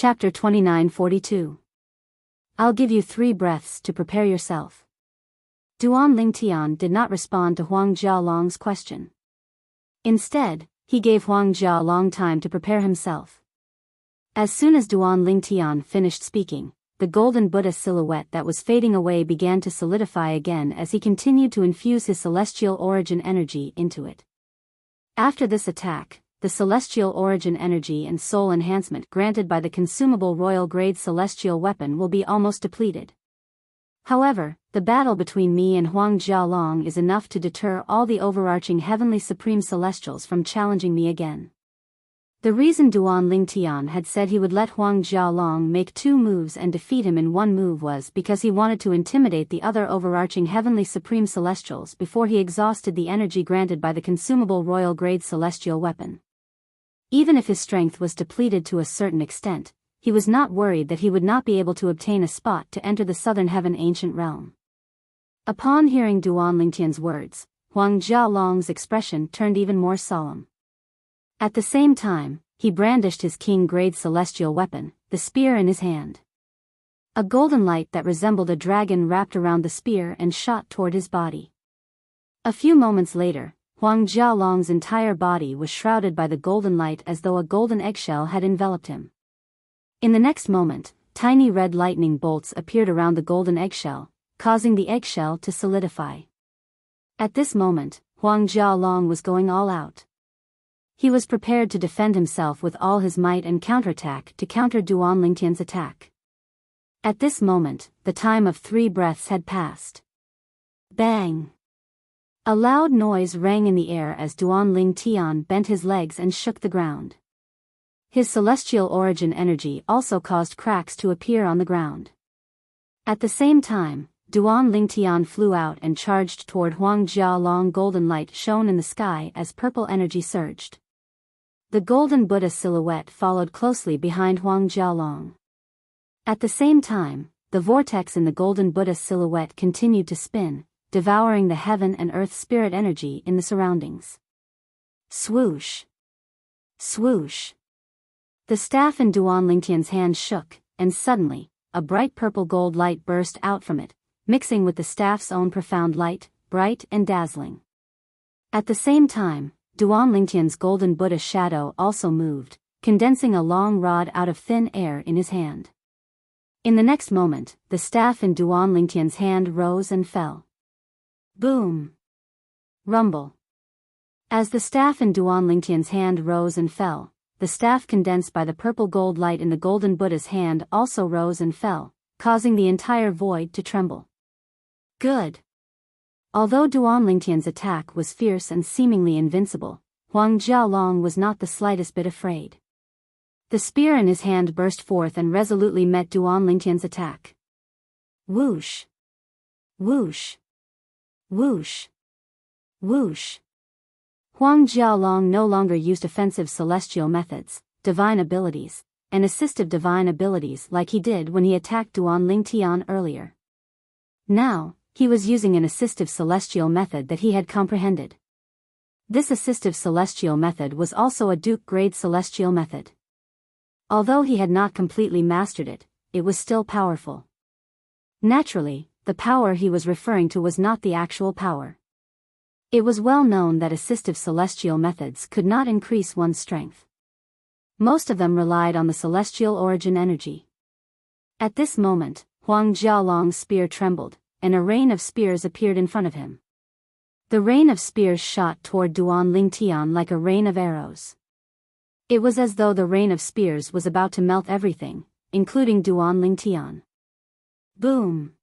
Chapter 29-42. I'll give you 3 breaths to prepare yourself. Duan Lingtian did not respond to Huang Jialong's question. Instead, he gave Huang Jialong time to prepare himself. As soon as Duan Lingtian finished speaking, the golden Buddha silhouette that was fading away began to solidify again as he continued to infuse his celestial origin energy into it. After this attack, the celestial origin energy and soul enhancement granted by the consumable royal-grade celestial weapon will be almost depleted. However, the battle between me and Huang Jialong is enough to deter all the overarching heavenly supreme celestials from challenging me again. The reason Duan Lingtian had said he would let Huang Jialong make 2 moves and defeat him in 1 move was because he wanted to intimidate the other overarching heavenly supreme celestials before he exhausted the energy granted by the consumable royal-grade celestial weapon. Even if his strength was depleted to a certain extent, he was not worried that he would not be able to obtain a spot to enter the Southern Heaven ancient realm. Upon hearing Duan Lingtian's words, Huang Jialong's expression turned even more solemn. At the same time, he brandished his king-grade celestial weapon, the spear in his hand. A golden light that resembled a dragon wrapped around the spear and shot toward his body. A few moments later, Huang Jialong's entire body was shrouded by the golden light as though a golden eggshell had enveloped him. In the next moment, tiny red lightning bolts appeared around the golden eggshell, causing the eggshell to solidify. At this moment, Huang Jialong was going all out. He was prepared to defend himself with all his might and counterattack to counter Duan Lingtian's attack. At this moment, the time of 3 breaths had passed. Bang! A loud noise rang in the air as Duan Lingtian bent his legs and shook the ground. His celestial origin energy also caused cracks to appear on the ground. At the same time, Duan Lingtian flew out and charged toward Huang Jialong. Golden light shone in the sky as purple energy surged. The golden Buddha silhouette followed closely behind Huang Jialong. At the same time, the vortex in the golden Buddha silhouette continued to spin, devouring the heaven and earth spirit energy in the surroundings. Swoosh! Swoosh! The staff in Duan Lingtian's hand shook, and suddenly, a bright purple gold light burst out from it, mixing with the staff's own profound light, bright and dazzling. At the same time, Duan Lingtian's golden Buddha shadow also moved, condensing a long rod out of thin air in his hand. In the next moment, the staff in Duan Lingtian's hand rose and fell. Boom! Rumble! As the staff in Duan Lingtian's hand rose and fell, the staff condensed by the purple gold light in the golden Buddha's hand also rose and fell, causing the entire void to tremble. Good! Although Duan Lingtian's attack was fierce and seemingly invincible, Huang Jialong was not the slightest bit afraid. The spear in his hand burst forth and resolutely met Duan Lingtian's attack. Whoosh! Whoosh! Whoosh! Whoosh! Huang Jialong no longer used offensive celestial methods, divine abilities, and assistive divine abilities like he did when he attacked Duan Lingtian earlier. Now, he was using an assistive celestial method that he had comprehended. This assistive celestial method was also a Duke-grade celestial method. Although he had not completely mastered it, it was still powerful. Naturally, the power he was referring to was not the actual power. It was well known that assistive celestial methods could not increase one's strength. Most of them relied on the celestial origin energy. At this moment, Huang Jialong's spear trembled, and a rain of spears appeared in front of him. The rain of spears shot toward Duan Lingtian like a rain of arrows. It was as though the rain of spears was about to melt everything, including Duan Lingtian. Boom!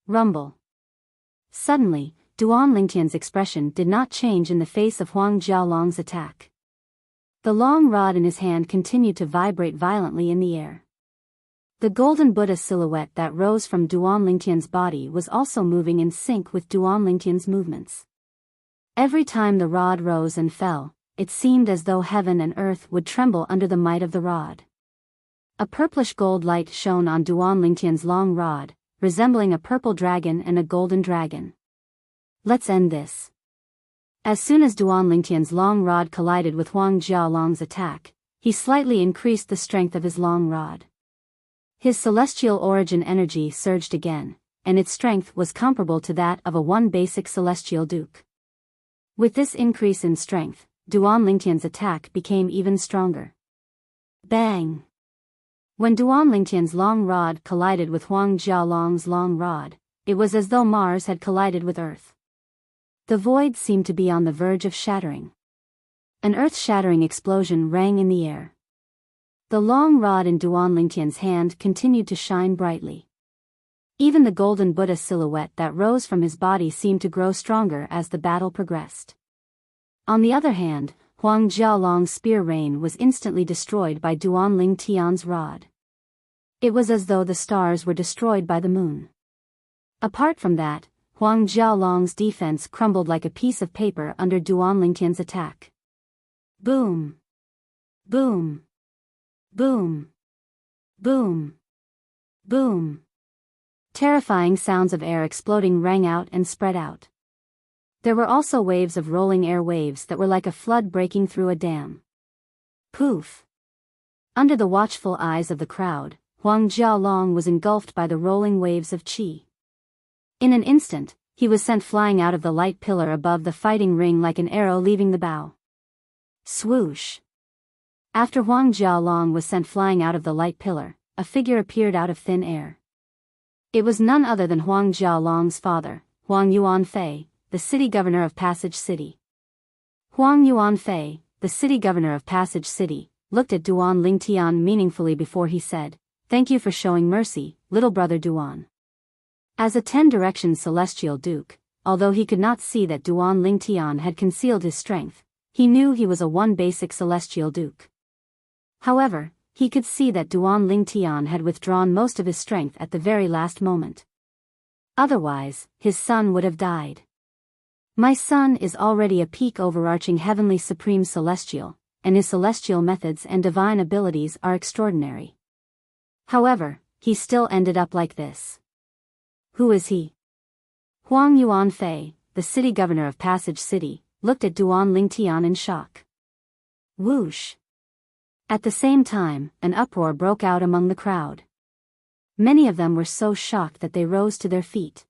Rumble! Suddenly, Duan Lingtian's expression did not change in the face of Huang Jialong's attack. The long rod in his hand continued to vibrate violently in the air. The golden Buddha silhouette that rose from Duan Lingtian's body was also moving in sync with Duan Lingtian's movements. Every time the rod rose and fell, it seemed as though heaven and earth would tremble under the might of the rod. A purplish gold light shone on Duan Lingtian's long rod, resembling a purple dragon and a golden dragon. Let's end this. As soon as Duan Lingtian's long rod collided with Huang Jialong's attack, he slightly increased the strength of his long rod. His celestial origin energy surged again, and its strength was comparable to that of a one basic celestial duke. With this increase in strength, Duan Lingtian's attack became even stronger. Bang! When Duan Lingtian's long rod collided with Huang Jialong's long rod, it was as though Mars had collided with Earth. The void seemed to be on the verge of shattering. An earth-shattering explosion rang in the air. The long rod in Duan Lingtian's hand continued to shine brightly. Even the golden Buddha silhouette that rose from his body seemed to grow stronger as the battle progressed. On the other hand, Huang Jialong's spear rain was instantly destroyed by Duan Lingtian's rod. It was as though the stars were destroyed by the moon. Apart from that, Huang Jialong's defense crumbled like a piece of paper under Duan Lingtian's attack. Boom! Boom! Boom! Boom! Boom! Terrifying sounds of air exploding rang out and spread out. There were also waves of rolling air waves that were like a flood breaking through a dam. Poof! Under the watchful eyes of the crowd, Huang Jialong was engulfed by the rolling waves of qi. In an instant, he was sent flying out of the light pillar above the fighting ring like an arrow leaving the bow. Swoosh! After Huang Jialong was sent flying out of the light pillar, a figure appeared out of thin air. It was none other than Huang Jialong's father, Huang Yuanfei, the city governor of Passage City. Huang Yuanfei, the city governor of Passage City, looked at Duan Lingtian meaningfully before he said, "Thank you for showing mercy, little brother Duan." As a 10-direction celestial duke, although he could not see that Duan Lingtian had concealed his strength, he knew he was a one basic celestial duke. However, he could see that Duan Lingtian had withdrawn most of his strength at the very last moment. Otherwise, his son would have died. My son is already a peak overarching heavenly supreme celestial, and his celestial methods and divine abilities are extraordinary. However, he still ended up like this. Who is he? Huang Yuanfei, the city governor of Passage City, looked at Duan Lingtian in shock. Whoosh! At the same time, an uproar broke out among the crowd. Many of them were so shocked that they rose to their feet.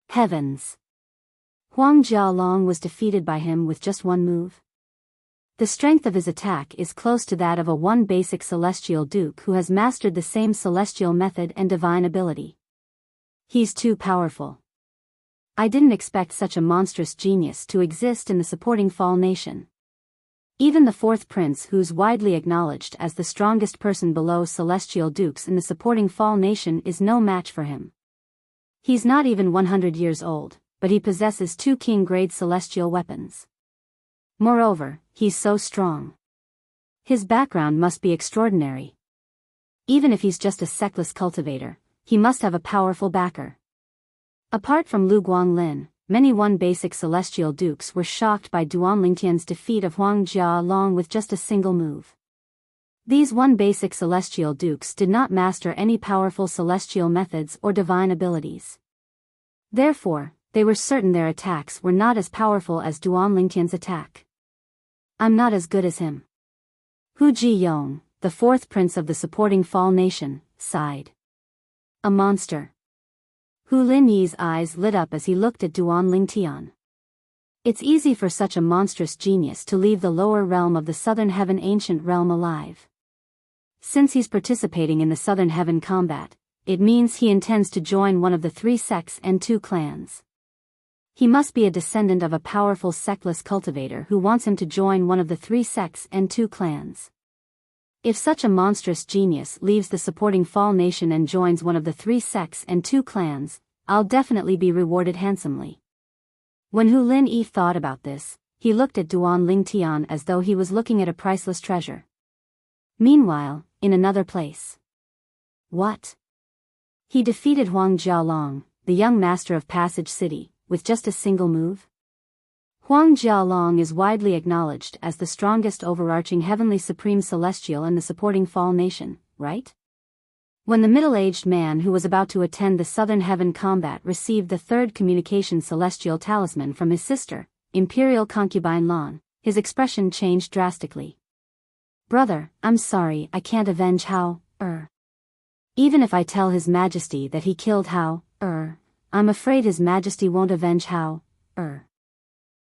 Heavens! Huang Jialong was defeated by him with just one move. The strength of his attack is close to that of a one basic celestial duke who has mastered the same celestial method and divine ability. He's too powerful. I didn't expect such a monstrous genius to exist in the supporting Fall Nation. Even the fourth prince, who's widely acknowledged as the strongest person below celestial dukes in the supporting Fall Nation, is no match for him. He's not even 100 years old, but he possesses 2 king-grade celestial weapons. Moreover, he's so strong. His background must be extraordinary. Even if he's just a sectless cultivator, he must have a powerful backer. Apart from Lu Guanglin, many one basic celestial dukes were shocked by Duan Lingtian's defeat of Huang Jialong with just a single move. These one basic celestial dukes did not master any powerful celestial methods or divine abilities. Therefore, they were certain their attacks were not as powerful as Duan Lingtian's attack. I'm not as good as him. Hu Jiyong, the fourth prince of the supporting Fall Nation, sighed. A monster. Hu Linyi's eyes lit up as he looked at Duan Lingtian. It's easy for such a monstrous genius to leave the lower realm of the Southern Heaven ancient realm alive. Since he's participating in the Southern Heaven combat, it means he intends to join one of the 3 sects and 2 clans. He must be a descendant of a powerful sectless cultivator who wants him to join one of the 3 sects and 2 clans. If such a monstrous genius leaves the supporting Fall Nation and joins one of the 3 sects and 2 clans, I'll definitely be rewarded handsomely. When Hu Linyi thought about this, he looked at Duan Lingtian as though he was looking at a priceless treasure. Meanwhile, in another place. What? He defeated Huang Jialong, the young master of Passage City, with just a single move? Huang Jialong is widely acknowledged as the strongest overarching heavenly supreme celestial in the supporting Fall Nation, right? When the middle-aged man who was about to attend the Southern Heaven combat received the 3rd communication celestial talisman from his sister, Imperial Concubine Lan, his expression changed drastically. Brother, I'm sorry, I can't avenge Hao, Even if I tell His Majesty that he killed Hao, I'm afraid His Majesty won't avenge Hao,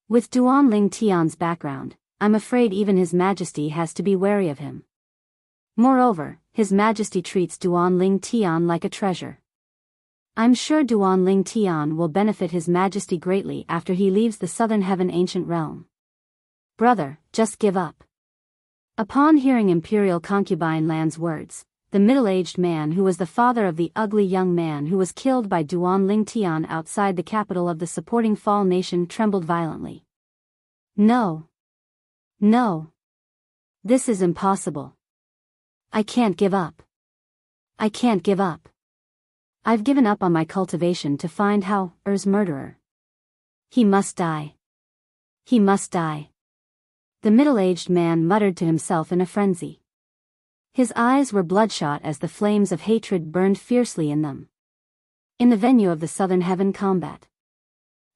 With Duan Ling Tian's background, I'm afraid even His Majesty has to be wary of him. Moreover, His Majesty treats Duan Ling Tian like a treasure. I'm sure Duan Ling Tian will benefit His Majesty greatly after he leaves the Southern Heaven Ancient Realm. Brother, just give up. Upon hearing Imperial Concubine Lan's words, the middle-aged man who was the father of the ugly young man who was killed by Duan Ling Tian outside the capital of the supporting Fall Nation trembled violently. No. No. This is impossible. I can't give up. I can't give up. I've given up on my cultivation to find Hao-er's murderer. He must die. He must die. The middle-aged man muttered to himself in a frenzy. His eyes were bloodshot as the flames of hatred burned fiercely in them. In the venue of the Southern Heaven combat.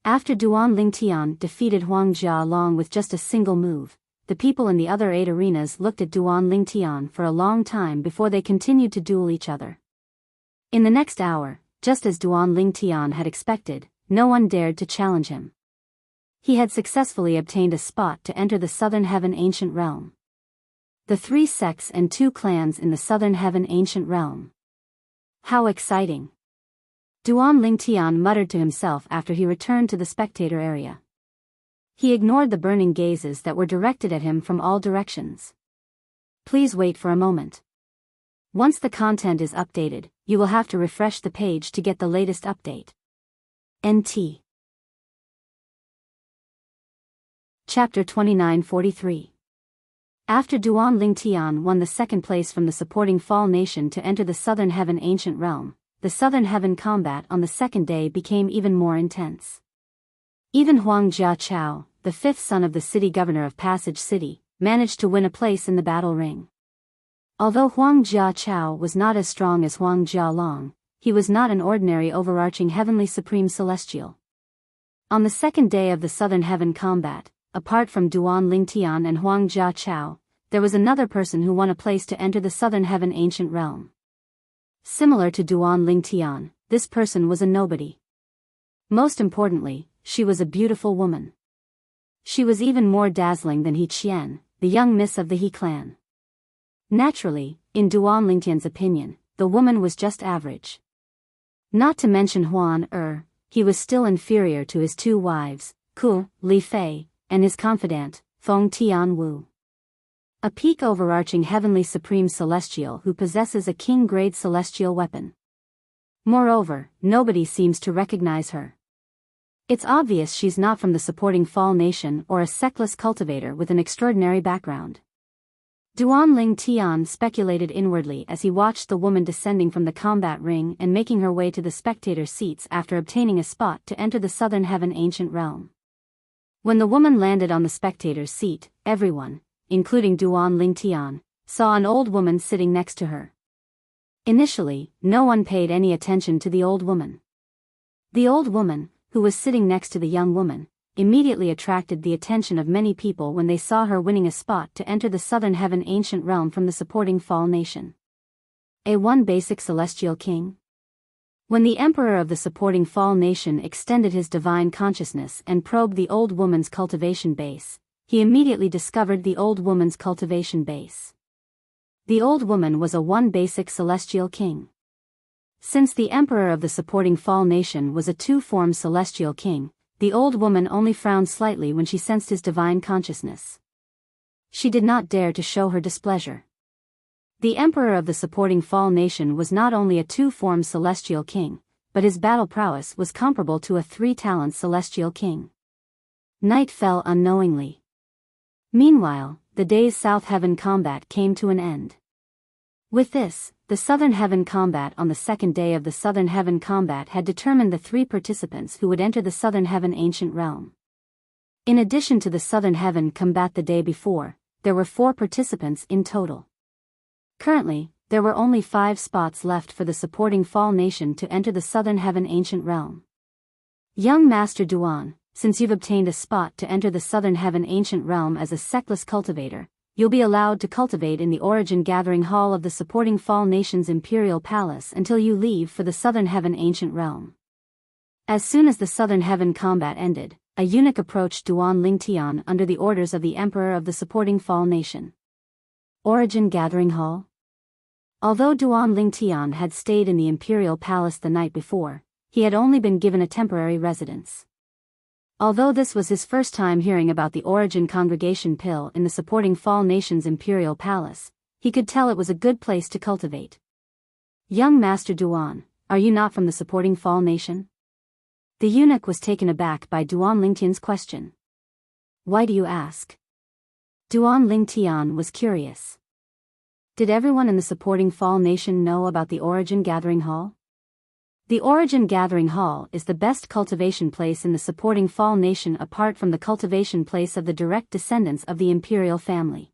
After Duan Ling Tian defeated Huang Jialong with just a single move, the people in the other 8 arenas looked at Duan Ling Tian for a long time before they continued to duel each other. In the next hour, just as Duan Ling Tian had expected, no one dared to challenge him. He had successfully obtained a spot to enter the Southern Heaven Ancient Realm. The 3 sects and 2 clans in the Southern Heaven Ancient Realm. How exciting! Duan Ling Tian muttered to himself after he returned to the spectator area. He ignored the burning gazes that were directed at him from all directions. Please wait for a moment. Once the content is updated, you will have to refresh the page to get the latest update. NT. Chapter 2943. After Duan Ling Tian won the 2nd place from the supporting Fall Nation to enter the Southern Heaven Ancient Realm, the Southern Heaven combat on the 2nd day became even more intense. Even Huang Jiachao, the 5th son of the city governor of Passage City, managed to win a place in the battle ring. Although Huang Jiachao was not as strong as Huang Jialong, he was not an ordinary overarching heavenly supreme celestial. On the 2nd day of the Southern Heaven combat, apart from Duan Ling Tian and Huang Jiachao, there was another person who won a place to enter the Southern Heaven Ancient Realm. Similar to Duan Ling Tian, this person was a nobody. Most importantly, she was a beautiful woman. She was even more dazzling than He Qian, the young miss of the He clan. Naturally, in Duan Ling Tian's opinion, the woman was just average. Not to mention Huan he was still inferior to his 2 wives, Ku, Li Fei, and his confidant, Feng Tianwu. A peak overarching heavenly supreme celestial who possesses a king-grade celestial weapon. Moreover, nobody seems to recognize her. It's obvious she's not from the supporting Fall Nation or a sectless cultivator with an extraordinary background. Duan Ling Tian speculated inwardly as he watched the woman descending from the combat ring and making her way to the spectator seats after obtaining a spot to enter the Southern Heaven Ancient Realm. When the woman landed on the spectator's seat, everyone, including Duan Ling Tian, saw an old woman sitting next to her. Initially, no one paid any attention to the old woman. The old woman, who was sitting next to the young woman, immediately attracted the attention of many people when they saw her winning a spot to enter the Southern Heaven Ancient Realm from the supporting Fall Nation. A1 basic celestial king? When the emperor of the supporting Fall Nation extended his divine consciousness and probed the old woman's cultivation base, he immediately discovered the old woman's cultivation base. The old woman was a 1 basic celestial king. Since the emperor of the supporting Fall Nation was a 2-form celestial king, the old woman only frowned slightly when she sensed his divine consciousness. She did not dare to show her displeasure. The emperor of the supporting Fall Nation was not only a 2-form celestial king, but his battle prowess was comparable to a 3-talent celestial king. Night fell unknowingly. Meanwhile, the day's South Heaven combat came to an end. With this, the Southern Heaven combat on the 2nd day of the Southern Heaven combat had determined the 3 participants who would enter the Southern Heaven Ancient Realm. In addition to the Southern Heaven combat the day before, there were 4 participants in total. Currently, there were only 5 spots left for the supporting Fall Nation to enter the Southern Heaven Ancient Realm. Young Master Duan, since you've obtained a spot to enter the Southern Heaven Ancient Realm as a sectless cultivator, you'll be allowed to cultivate in the Origin Gathering Hall of the supporting Fall Nation's Imperial Palace until you leave for the Southern Heaven Ancient Realm. As soon as the Southern Heaven combat ended, a eunuch approached Duan Lingtian under the orders of the Emperor of the supporting Fall Nation. Origin Gathering Hall? Although Duan Lingtian had stayed in the Imperial Palace the night before, he had only been given a temporary residence. Although this was his first time hearing about the Origin Congregation Pill in the supporting Fall Nation's Imperial Palace, he could tell it was a good place to cultivate. Young Master Duan, are you not from the supporting Fall Nation? The eunuch was taken aback by Duan Lingtian's question. Why do you ask? Duan Lingtian was curious. Did everyone in the supporting Fall Nation know about the Origin Gathering Hall? The Origin Gathering Hall is the best cultivation place in the supporting Fall Nation apart from the cultivation place of the direct descendants of the imperial family.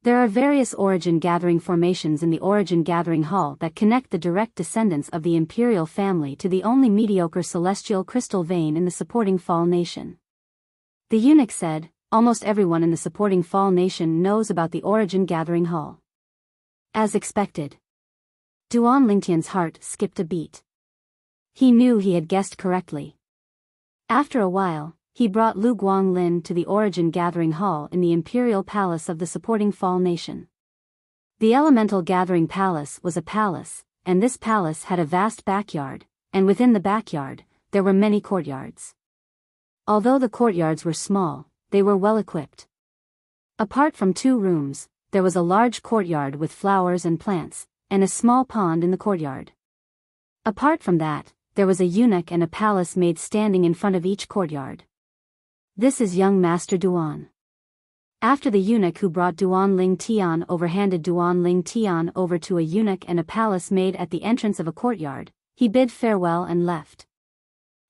There are various Origin Gathering formations in the Origin Gathering Hall that connect the direct descendants of the imperial family to the only mediocre celestial crystal vein in the supporting Fall Nation. The eunuch said, almost everyone in the supporting Fall Nation knows about the Origin Gathering Hall. As expected. Duan Lingtian's heart skipped a beat. He knew he had guessed correctly. After a while, he brought Lu Guanglin to the Origin Gathering Hall in the Imperial Palace of the supporting Fall Nation. The Elemental Gathering Palace was a palace, and this palace had a vast backyard, and within the backyard, there were many courtyards. Although the courtyards were small, they were well equipped. Apart from 2 rooms, there was a large courtyard with flowers and plants, and a small pond in the courtyard. Apart from that, there was a eunuch and a palace maid standing in front of each courtyard. This is young Master Duan. After the eunuch who brought Duan Lingtian over handed Duan Lingtian over to a eunuch and a palace maid at the entrance of a courtyard, he bid farewell and left.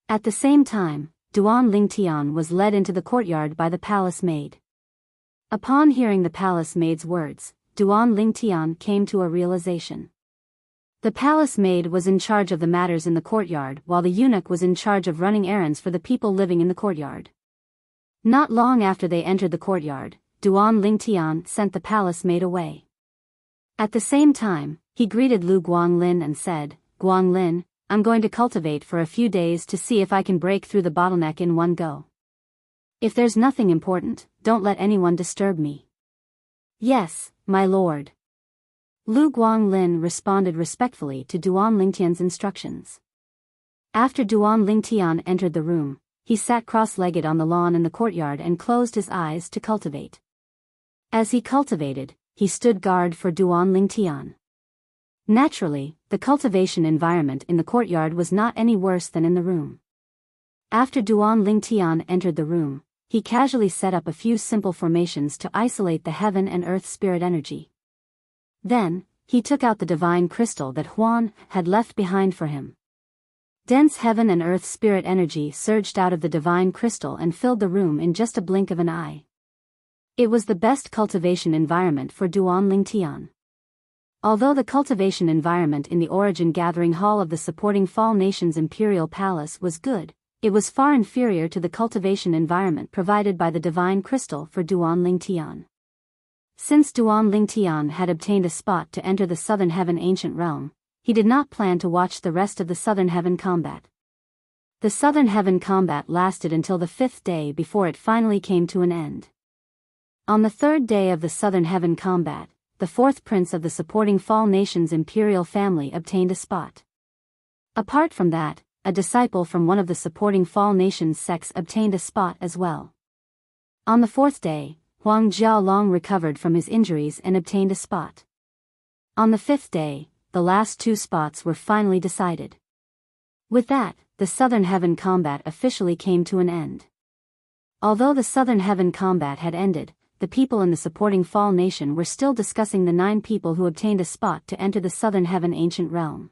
At the same time, Duan Lingtian was led into the courtyard by the palace maid. Upon hearing the palace maid's words, Duan Lingtian came to a realization. The palace maid was in charge of the matters in the courtyard while the eunuch was in charge of running errands for the people living in the courtyard. Not long after they entered the courtyard, Duan Lingtian sent the palace maid away. At the same time, he greeted Lu Guanglin and said, Guanglin, I'm going to cultivate for a few days to see if I can break through the bottleneck in one go. If there's nothing important, don't let anyone disturb me. Yes, my lord. Lu Guanglin responded respectfully to Duan Lingtian's instructions. After Duan Lingtian entered the room, he sat cross-legged on the lawn in the courtyard and closed his eyes to cultivate. As he cultivated, he stood guard for Duan Lingtian. Naturally, the cultivation environment in the courtyard was not any worse than in the room. After Duan Lingtian entered the room, he casually set up a few simple formations to isolate the heaven and earth spirit energy. Then, he took out the divine crystal that Huan had left behind for him. Dense heaven and earth spirit energy surged out of the divine crystal and filled the room in just a blink of an eye. It was the best cultivation environment for Duan Lingtian. Although the cultivation environment in the Origin Gathering Hall of the supporting Fall Nation's Imperial Palace was good, it was far inferior to the cultivation environment provided by the divine crystal for Duan Lingtian. Since Duan Lingtian had obtained a spot to enter the Southern Heaven Ancient Realm, he did not plan to watch the rest of the Southern Heaven combat. The Southern Heaven combat lasted until the 5th day before it finally came to an end. On the 3rd day of the Southern Heaven combat, the 4th prince of the supporting Fall Nation's imperial family obtained a spot. Apart from that, a disciple from one of the supporting Fall Nation's sects obtained a spot as well. On the 4th day, Huang Jialong recovered from his injuries and obtained a spot. On the 5th day, the last 2 spots were finally decided. With that, the Southern Heaven combat officially came to an end. Although the Southern Heaven combat had ended, the people in the supporting Fall Nation were still discussing the 9 people who obtained a spot to enter the Southern Heaven Ancient Realm.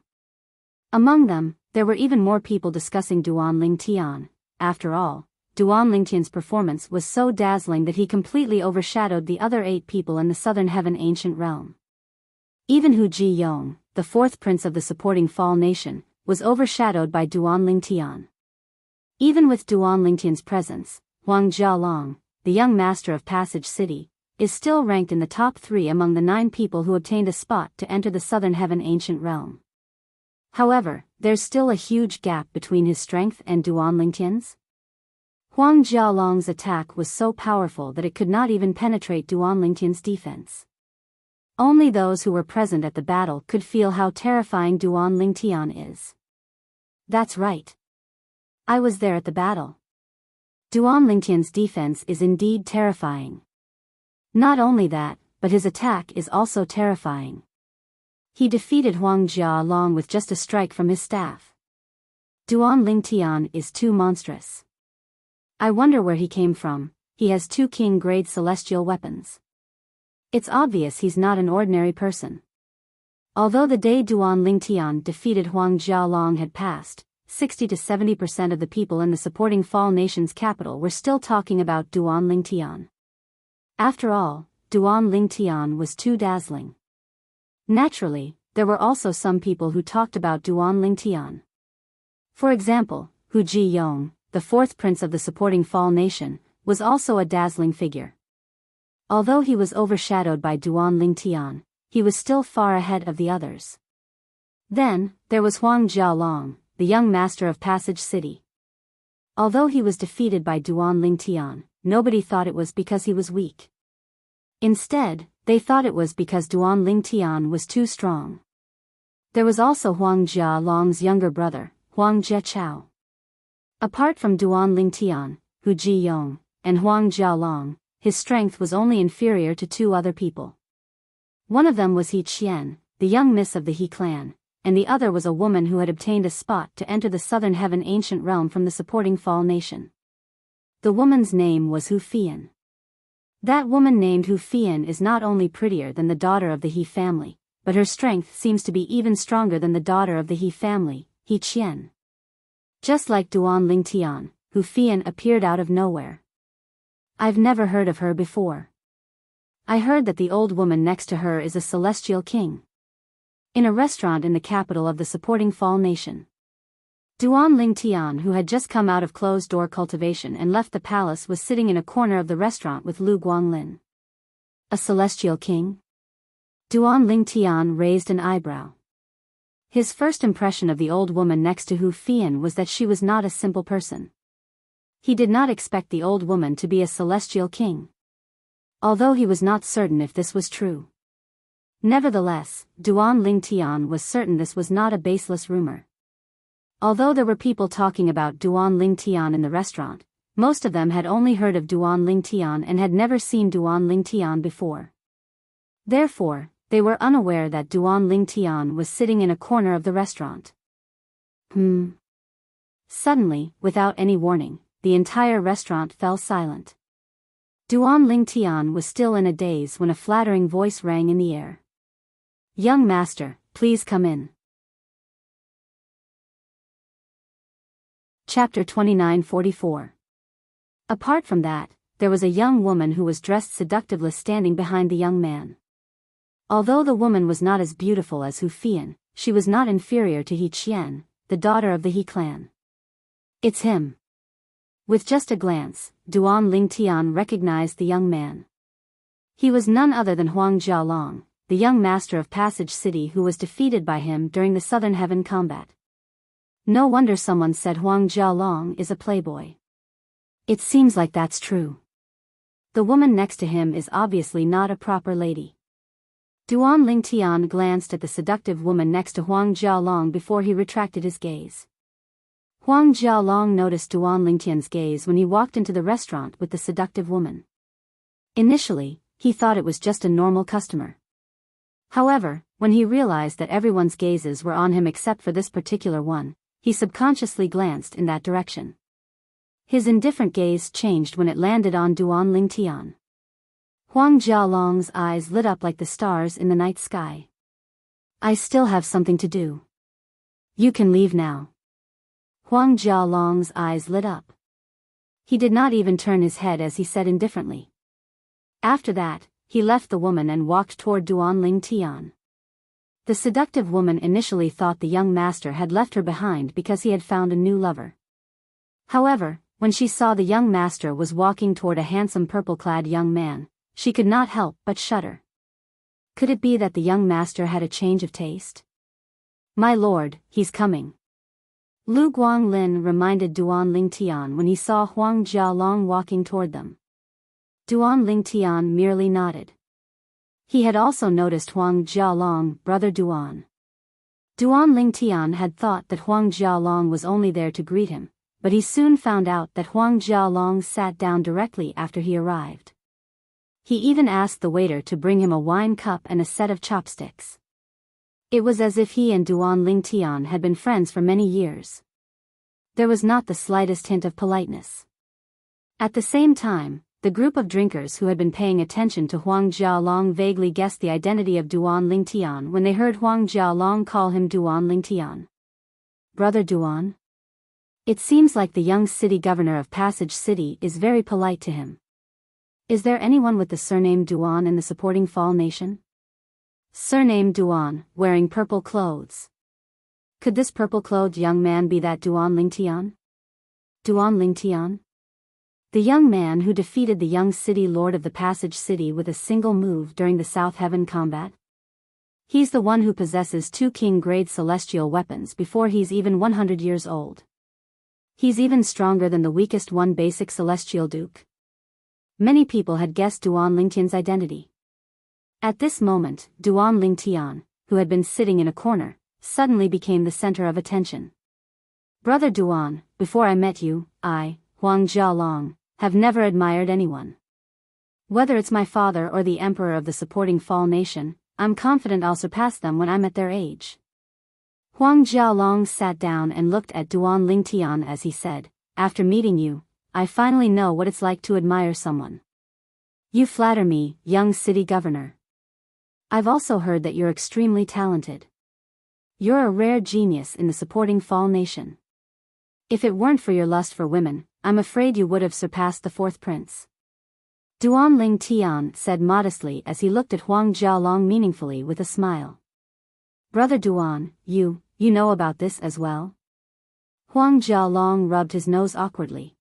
Among them, there were even more people discussing Duan Lingtian. After all, Duan Lingtian's performance was so dazzling that he completely overshadowed the other 8 people in the Southern Heaven Ancient Realm. Even Hu Ji-yong, the 4th prince of the supporting Fall Nation, was overshadowed by Duan Lingtian. Even with Duan Lingtian's presence, Huang Jialong, the young master of Passage City, is still ranked in the top 3 among the 9 people who obtained a spot to enter the Southern Heaven Ancient Realm. However, there's still a huge gap between his strength and Duan Lingtian's. Huang Jialong's attack was so powerful that it could not even penetrate Duan Lingtian's defense. Only those who were present at the battle could feel how terrifying Duan Lingtian is. That's right. I was there at the battle. Duan Lingtian's defense is indeed terrifying. Not only that, but his attack is also terrifying. He defeated Huang Jialong with just a strike from his staff. Duan Lingtian is too monstrous. I wonder where he came from. He has 2 king-grade celestial weapons. It's obvious he's not an ordinary person. Although the day Duan Lingtian defeated Huang Jialong had passed, 60 to 70% of the people in the supporting Fall Nation's capital were still talking about Duan Lingtian. After all, Duan Lingtian was too dazzling. Naturally, there were also some people who talked about Duan Lingtian. For example, Hu Ji-yong, the 4th prince of the supporting Fall Nation, was also a dazzling figure. Although he was overshadowed by Duan Lingtian, he was still far ahead of the others. Then, there was Huang Jialong, the young master of Passage City. Although he was defeated by Duan Lingtian, nobody thought it was because he was weak. Instead, they thought it was because Duan Lingtian was too strong. There was also Huang Jialong's younger brother, Huang Jiechao. Apart from Duan Lingtian, Hu Ji-yong, and Huang Jialong, his strength was only inferior to 2 other people. One of them was He Qian, the young miss of the He clan, and the other was a woman who had obtained a spot to enter the Southern Heaven Ancient Realm from the supporting Fall Nation. The woman's name was Hu Fian. That woman named Hu Fian is not only prettier than the daughter of the He family, but her strength seems to be even stronger than the daughter of the He family, He Qian. Just like Duan Lingtian, Hu Fian appeared out of nowhere. I've never heard of her before. I heard that the old woman next to her is a celestial king. In a restaurant in the capital of the supporting Fall Nation. Duan Lingtian, who had just come out of closed-door cultivation and left the palace, was sitting in a corner of the restaurant with Lu Guanglin. A celestial king? Duan Lingtian raised an eyebrow. His first impression of the old woman next to Hu Fian was that she was not a simple person. He did not expect the old woman to be a celestial king. Although he was not certain if this was true. Nevertheless, Duan Lingtian was certain this was not a baseless rumor. Although there were people talking about Duan Lingtian in the restaurant, most of them had only heard of Duan Lingtian and had never seen Duan Lingtian before. Therefore, they were unaware that Duan Lingtian was sitting in a corner of the restaurant. Suddenly, without any warning, the entire restaurant fell silent. Duan Lingtian was still in a daze when a flattering voice rang in the air. "Young master, please come in." Chapter 2944. Apart from that, there was a young woman who was dressed seductively standing behind the young man. Although the woman was not as beautiful as Hu Fian, she was not inferior to He Qian, the daughter of the He clan. "It's him." With just a glance, Duan Lingtian recognized the young man. He was none other than Huang Jialong, the young master of Passage City who was defeated by him during the Southern Heaven combat. No wonder someone said Huang Jialong is a playboy. It seems like that's true. The woman next to him is obviously not a proper lady. Duan Lingtian glanced at the seductive woman next to Huang Jialong before he retracted his gaze. Huang Jialong noticed Duan Lingtian's gaze when he walked into the restaurant with the seductive woman. Initially, he thought it was just a normal customer. However, when he realized that everyone's gazes were on him except for this particular one, he subconsciously glanced in that direction. His indifferent gaze changed when it landed on Duan Lingtian. Huang Jialong's eyes lit up like the stars in the night sky. "I still have something to do. You can leave now." Huang Jialong's eyes lit up. He did not even turn his head as he said indifferently. After that, he left the woman and walked toward Duan Lingtian. The seductive woman initially thought the young master had left her behind because he had found a new lover. However, when she saw the young master was walking toward a handsome purple-clad young man, she could not help but shudder. Could it be that the young master had a change of taste? My lord, he's coming. Lu Guanglin reminded Duan Lingtian when he saw Huang Jialong walking toward them. Duan Lingtian merely nodded. He had also noticed Huang Jialong, brother Duan. Duan Lingtian had thought that Huang Jialong was only there to greet him, but he soon found out that Huang Jialong sat down directly after he arrived. He even asked the waiter to bring him a wine cup and a set of chopsticks. It was as if he and Duan Lingtian had been friends for many years. There was not the slightest hint of politeness. At the same time, the group of drinkers who had been paying attention to Huang Jialong vaguely guessed the identity of Duan Lingtian when they heard Huang Jialong call him Duan Lingtian. Brother Duan? It seems like the young city governor of Passage City is very polite to him. Is there anyone with the surname Duan in the supporting Fall Nation? Surname Duan, wearing purple clothes. Could this purple-clothed young man be that Duan Lingtian? Duan Lingtian? The young man who defeated the young city lord of the Passage City with a single move during the South Heaven combat? He's the one who possesses 2 king-grade celestial weapons before he's even 100 years old. He's even stronger than the weakest one basic celestial duke. Many people had guessed Duan Lingtian's identity. At this moment, Duan Lingtian, who had been sitting in a corner, suddenly became the center of attention. Brother Duan, before I met you, I, Huang Jialong, have never admired anyone. Whether it's my father or the emperor of the supporting Fall Nation, I'm confident I'll surpass them when I'm at their age. Huang Jialong sat down and looked at Duan Lingtian as he said, after meeting you, I finally know what it's like to admire someone. You flatter me, young city governor. I've also heard that you're extremely talented. You're a rare genius in the supporting Fall Nation. If it weren't for your lust for women, I'm afraid you would have surpassed the 4th prince. Duan Lingtian said modestly as he looked at Huang Jialong meaningfully with a smile. Brother Duan, you know about this as well? Huang Jialong rubbed his nose awkwardly.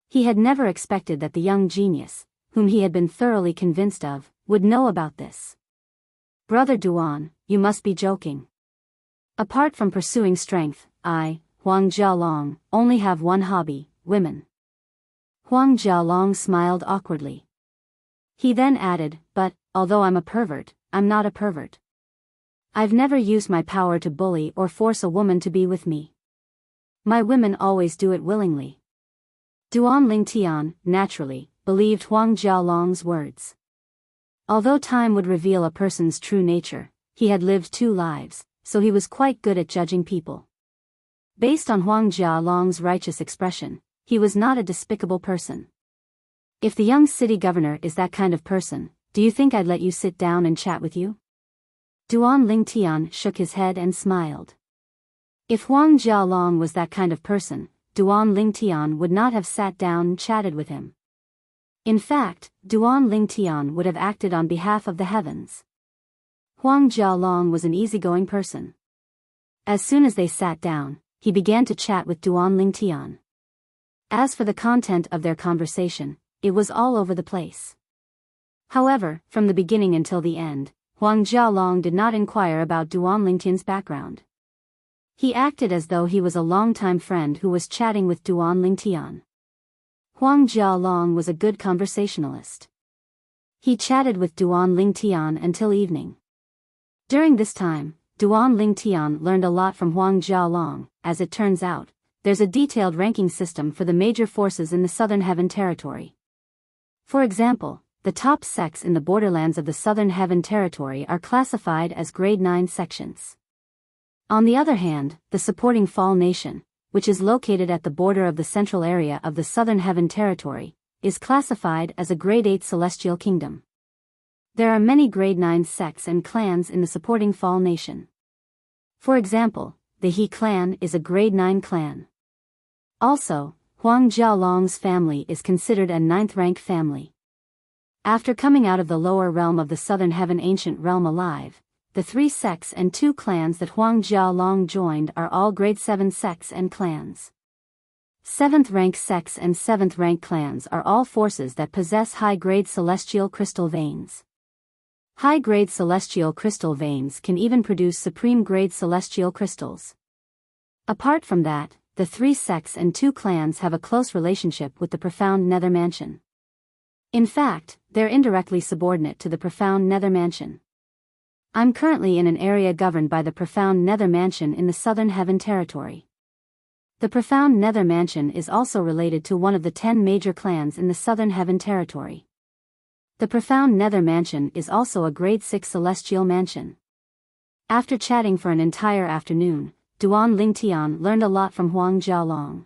He had never expected that the young genius, whom he had been thoroughly convinced of, would know about this. Brother Duan, you must be joking. Apart from pursuing strength, I, Huang Jialong, only have one hobby, women. Huang Jialong smiled awkwardly. He then added, but, although I'm a pervert, I'm not a pervert. I've never used my power to bully or force a woman to be with me. My women always do it willingly. Duan Lingtian, naturally, believed Huang Jialong's words. Although time would reveal a person's true nature, he had lived 2 lives, so he was quite good at judging people. Based on Huang Jialong's righteous expression, he was not a despicable person. If the young city governor is that kind of person, do you think I'd let you sit down and chat with you? Duan Lingtian shook his head and smiled. If Huang Jialong was that kind of person, Duan Lingtian would not have sat down and chatted with him. In fact, Duan Lingtian would have acted on behalf of the heavens. Huang Jialong was an easygoing person. As soon as they sat down, he began to chat with Duan Lingtian. As for the content of their conversation, it was all over the place. However, from the beginning until the end, Huang Jialong did not inquire about Duan Lingtian's background. He acted as though he was a longtime friend who was chatting with Duan Lingtian. Huang Jialong was a good conversationalist. He chatted with Duan Lingtian until evening. During this time, Duan Lingtian learned a lot from Huang Jialong. As it turns out, there's a detailed ranking system for the major forces in the Southern Heaven Territory. For example, the top sects in the borderlands of the Southern Heaven Territory are classified as Grade 9 sections. On the other hand, the supporting Fall Nation, which is located at the border of the central area of the Southern Heaven Territory, is classified as a Grade 8 celestial kingdom. There are many Grade 9 sects and clans in the supporting Fall Nation. For example, the He clan is a Grade 9 clan. Also, Huang Jialong's family is considered a 9th rank family. After coming out of the lower realm of the Southern Heaven Ancient Realm alive, the 3 sects and 2 clans that Huang Jialong joined are all Grade 7 sects and clans. 7th rank sects and 7th rank clans are all forces that possess high-grade celestial crystal veins. High-grade celestial crystal veins can even produce supreme-grade celestial crystals. Apart from that, the 3 sects and 2 clans have a close relationship with the profound Nether Mansion. In fact, they're indirectly subordinate to the profound Nether Mansion. I'm currently in an area governed by the profound Nether Mansion in the Southern Heaven Territory. The profound Nether Mansion is also related to one of the 10 major clans in the Southern Heaven Territory. The profound Nether Mansion is also a grade 6 celestial mansion. After chatting for an entire afternoon, Duan Lingtian learned a lot from Huang Jialong.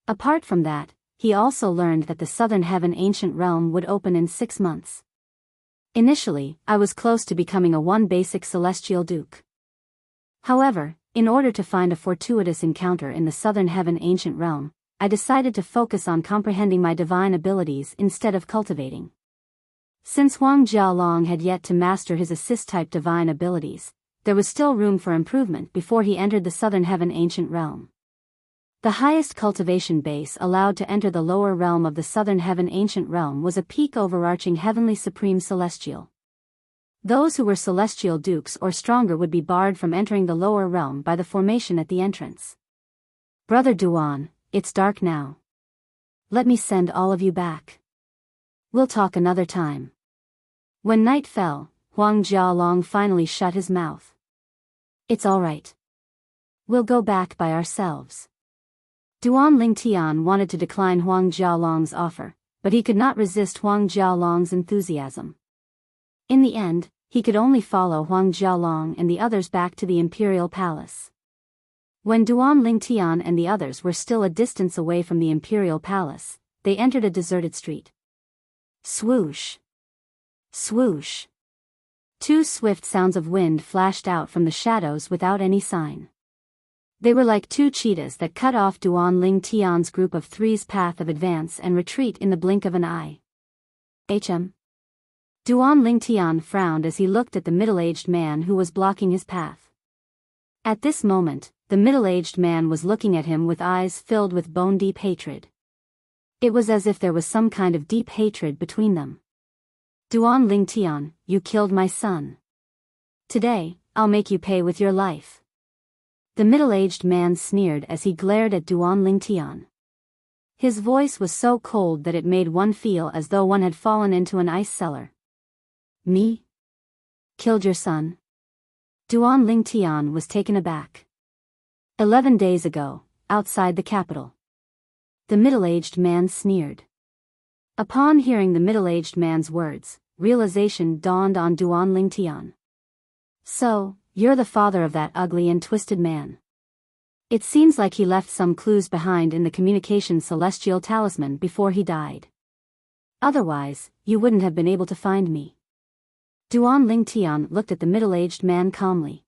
Apart from that, he also learned that the Southern Heaven Ancient Realm would open in 6 months. Initially, I was close to becoming a 1 basic celestial duke. However, in order to find a fortuitous encounter in the Southern Heaven Ancient Realm, I decided to focus on comprehending my divine abilities instead of cultivating. Since Huang Jialong had yet to master his assist-type divine abilities, there was still room for improvement before he entered the Southern Heaven Ancient Realm. The highest cultivation base allowed to enter the lower realm of the Southern Heaven Ancient Realm was a peak overarching Heavenly Supreme Celestial. Those who were Celestial Dukes or stronger would be barred from entering the lower realm by the formation at the entrance. Brother Duan, it's dark now. Let me send all of you back. We'll talk another time. When night fell, Huang Jialong finally shut his mouth. It's all right. We'll go back by ourselves. Duan Lingtian wanted to decline Huang Jialong's offer, but he could not resist Huang Jialong's enthusiasm. In the end, he could only follow Huang Jialong and the others back to the Imperial Palace. When Duan Lingtian and the others were still a distance away from the Imperial Palace, they entered a deserted street. Swoosh! Swoosh! 2 swift sounds of wind flashed out from the shadows without any sign. They were like 2 cheetahs that cut off Duan Lingtian's group of 3's path of advance and retreat in the blink of an eye. Duan Lingtian frowned as he looked at the middle-aged man who was blocking his path. At this moment, the middle-aged man was looking at him with eyes filled with bone-deep hatred. It was as if there was some kind of deep hatred between them. Duan Lingtian, you killed my son. Today, I'll make you pay with your life. The middle-aged man sneered as he glared at Duan Lingtian. His voice was so cold that it made one feel as though one had fallen into an ice cellar. Me? Killed your son? Duan Lingtian was taken aback. 11 days ago, outside the capital. The middle-aged man sneered. Upon hearing the middle-aged man's words, realization dawned on Duan Lingtian. So, you're the father of that ugly and twisted man. It seems like he left some clues behind in the communication celestial talisman before he died. Otherwise, you wouldn't have been able to find me. Duan Lingtian looked at the middle-aged man calmly.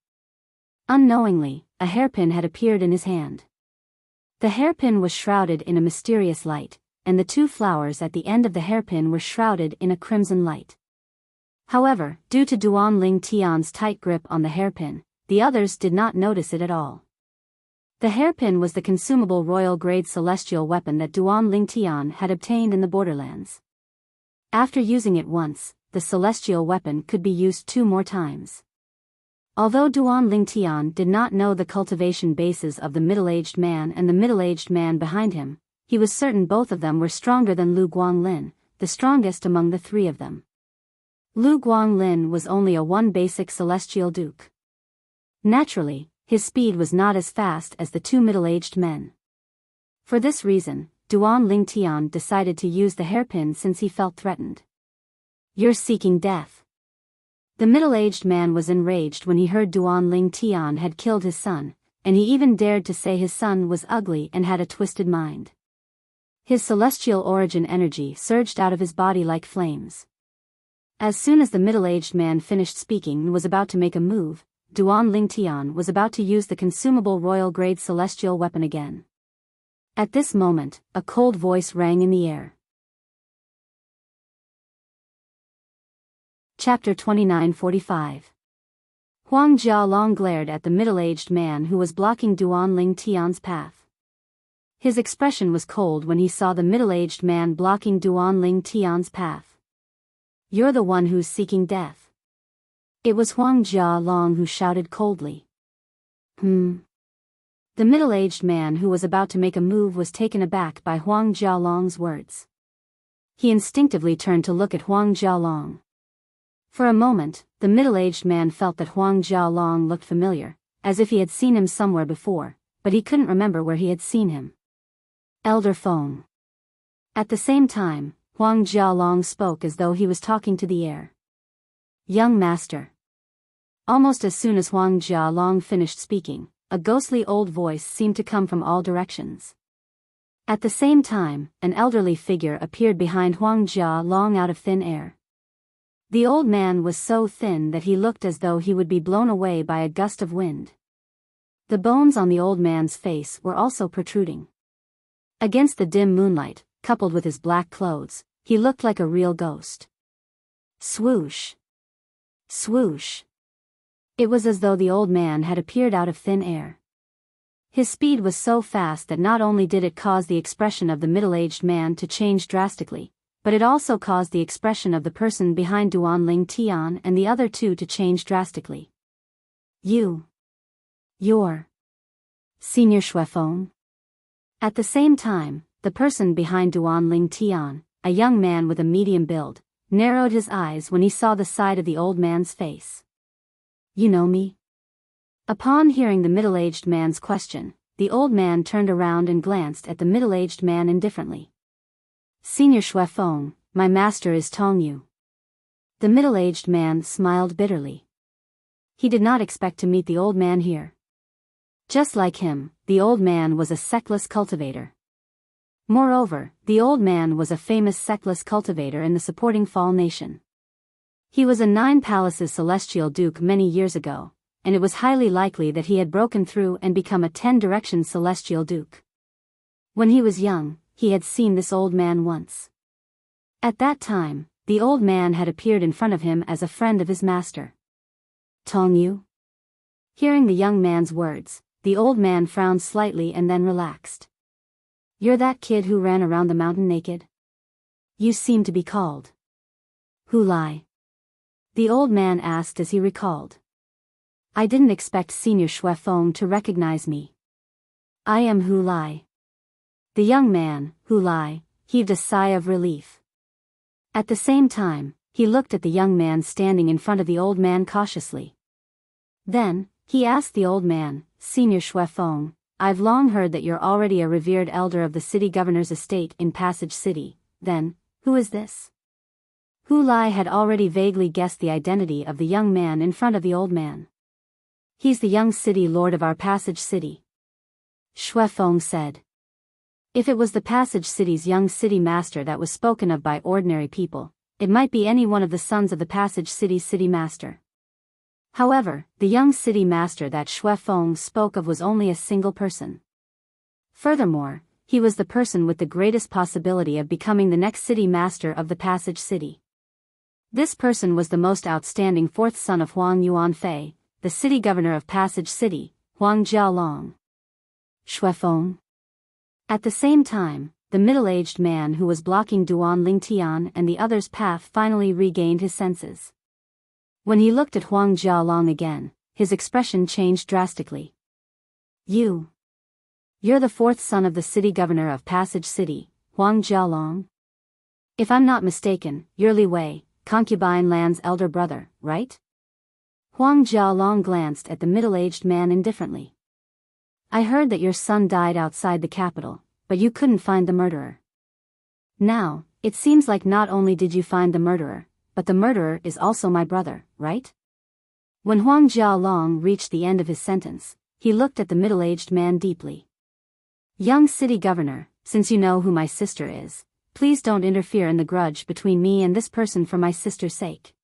Unknowingly, a hairpin had appeared in his hand. The hairpin was shrouded in a mysterious light, and the 2 flowers at the end of the hairpin were shrouded in a crimson light. However, due to Duan Lingtian's tight grip on the hairpin, the others did not notice it at all. The hairpin was the consumable royal-grade celestial weapon that Duan Lingtian had obtained in the borderlands. After using it once, the celestial weapon could be used 2 more times. Although Duan Lingtian did not know the cultivation bases of the middle-aged man and the middle-aged man behind him, he was certain both of them were stronger than Lu Guanglin, the strongest among the 3 of them. Lu Guanglin was only a 1 basic celestial duke. Naturally, his speed was not as fast as the 2 middle-aged men. For this reason, Duan Lingtian decided to use the hairpin since he felt threatened. You're seeking death. The middle-aged man was enraged when he heard Duan Lingtian had killed his son, and he even dared to say his son was ugly and had a twisted mind. His celestial origin energy surged out of his body like flames. As soon as the middle-aged man finished speaking and was about to make a move, Duan Lingtian was about to use the consumable royal-grade celestial weapon again. At this moment, a cold voice rang in the air. Chapter 2945. Huang Jialong glared at the middle-aged man who was blocking Duan Lingtian's path. His expression was cold when he saw the middle-aged man blocking Duan Ling Tian's path. "You're the one who's seeking death." It was Huang Jialong who shouted coldly. The middle-aged man who was about to make a move was taken aback by Huang Jialong's words. He instinctively turned to look at Huang Jialong. For a moment, the middle-aged man felt that Huang Jialong looked familiar, as if he had seen him somewhere before, but he couldn't remember where he had seen him. Elder Feng. At the same time, Huang Jialong spoke as though he was talking to the air. "Young master." Almost as soon as Huang Jialong finished speaking, a ghostly old voice seemed to come from all directions. At the same time, an elderly figure appeared behind Huang Jialong out of thin air. The old man was so thin that he looked as though he would be blown away by a gust of wind. The bones on the old man's face were also protruding. Against the dim moonlight, coupled with his black clothes, he looked like a real ghost. Swoosh! Swoosh! It was as though the old man had appeared out of thin air. His speed was so fast that not only did it cause the expression of the middle-aged man to change drastically, but it also caused the expression of the person behind Duan Ling Tian and the other two to change drastically. You're Senior Xuefeng? At the same time, the person behind Duan Ling Tian, a young man with a medium build, narrowed his eyes when he saw the side of the old man's face. "You know me?" Upon hearing the middle-aged man's question, the old man turned around and glanced at the middle-aged man indifferently. "Senior Xuefeng, my master is Tong Yu." The middle-aged man smiled bitterly. He did not expect to meet the old man here. Just like him, the old man was a sectless cultivator. Moreover, the old man was a famous sectless cultivator in the supporting Fall Nation. He was a 9 Palaces Celestial Duke many years ago, and it was highly likely that he had broken through and become a 10 Directions Celestial Duke. When he was young, he had seen this old man once. At that time, the old man had appeared in front of him as a friend of his master. "Tong Yu?" Hearing the young man's words, the old man frowned slightly and then relaxed. "You're that kid who ran around the mountain naked? You seem to be called Hu Lai?" The old man asked as he recalled. "I didn't expect Senior Xuefeng to recognize me. I am Hu Lai." The young man, Hu Lai, heaved a sigh of relief. At the same time, he looked at the young man standing in front of the old man cautiously. Then, he asked the old man, "Senior Xuefeng, I've long heard that you're already a revered elder of the city governor's estate in Passage City. Then, who is this?" Hu Lai had already vaguely guessed the identity of the young man in front of the old man. "He's the young city lord of our Passage City," Xuefeng said. If it was the Passage City's young city master that was spoken of by ordinary people, it might be any one of the sons of the Passage City's city master. However, the young city master that Xuefeng spoke of was only a single person. Furthermore, he was the person with the greatest possibility of becoming the next city master of the Passage City. This person was the most outstanding fourth son of Huang Yuanfei, the city governor of Passage City, Huang Jialong. Xuefeng. At the same time, the middle-aged man who was blocking Duan Lingtian and the other's path finally regained his senses. When he looked at Huang Jialong again, his expression changed drastically. You're the fourth son of the city governor of Passage City, Huang Jialong? If I'm not mistaken, you're Li Wei, concubine Lan's elder brother, right?" Huang Jialong glanced at the middle-aged man indifferently. "I heard that your son died outside the capital, but you couldn't find the murderer. Now, it seems like not only did you find the murderer, but the murderer is also my brother, right?" When Huang Jialong reached the end of his sentence, he looked at the middle-aged man deeply. "Young city governor, since you know who my sister is, please don't interfere in the grudge between me and this person for my sister's sake."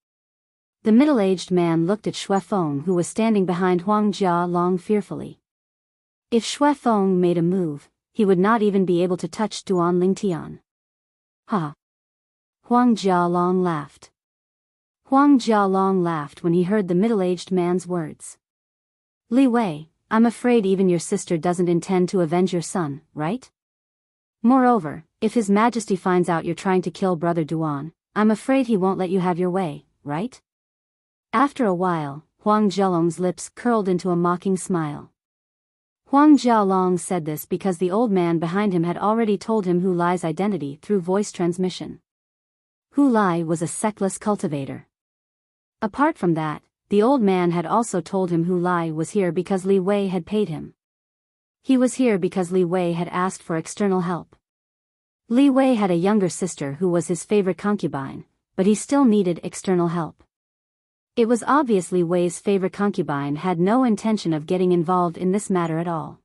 The middle-aged man looked at Xuefeng, who was standing behind Huang Jialong fearfully. If Xuefeng made a move, he would not even be able to touch Duan Lingtian. "Ha!" Huang Jialong laughed. Huang Jialong laughed when he heard the middle-aged man's words. "Li Wei, I'm afraid even your sister doesn't intend to avenge your son, right?" Moreover, if His Majesty finds out you're trying to kill Brother Duan, I'm afraid he won't let you have your way, right? After a while, Huang Jialong's lips curled into a mocking smile. Huang Jialong said this because the old man behind him had already told him Hu Lai's identity through voice transmission. Hu Lai was a sectless cultivator. Apart from that, the old man had also told him Hu Lai was here because Li Wei had paid him. He was here because Li Wei had asked for external help. Li Wei had a younger sister who was his favorite concubine, but he still needed external help. It was obvious Li Wei's favorite concubine had no intention of getting involved in this matter at all.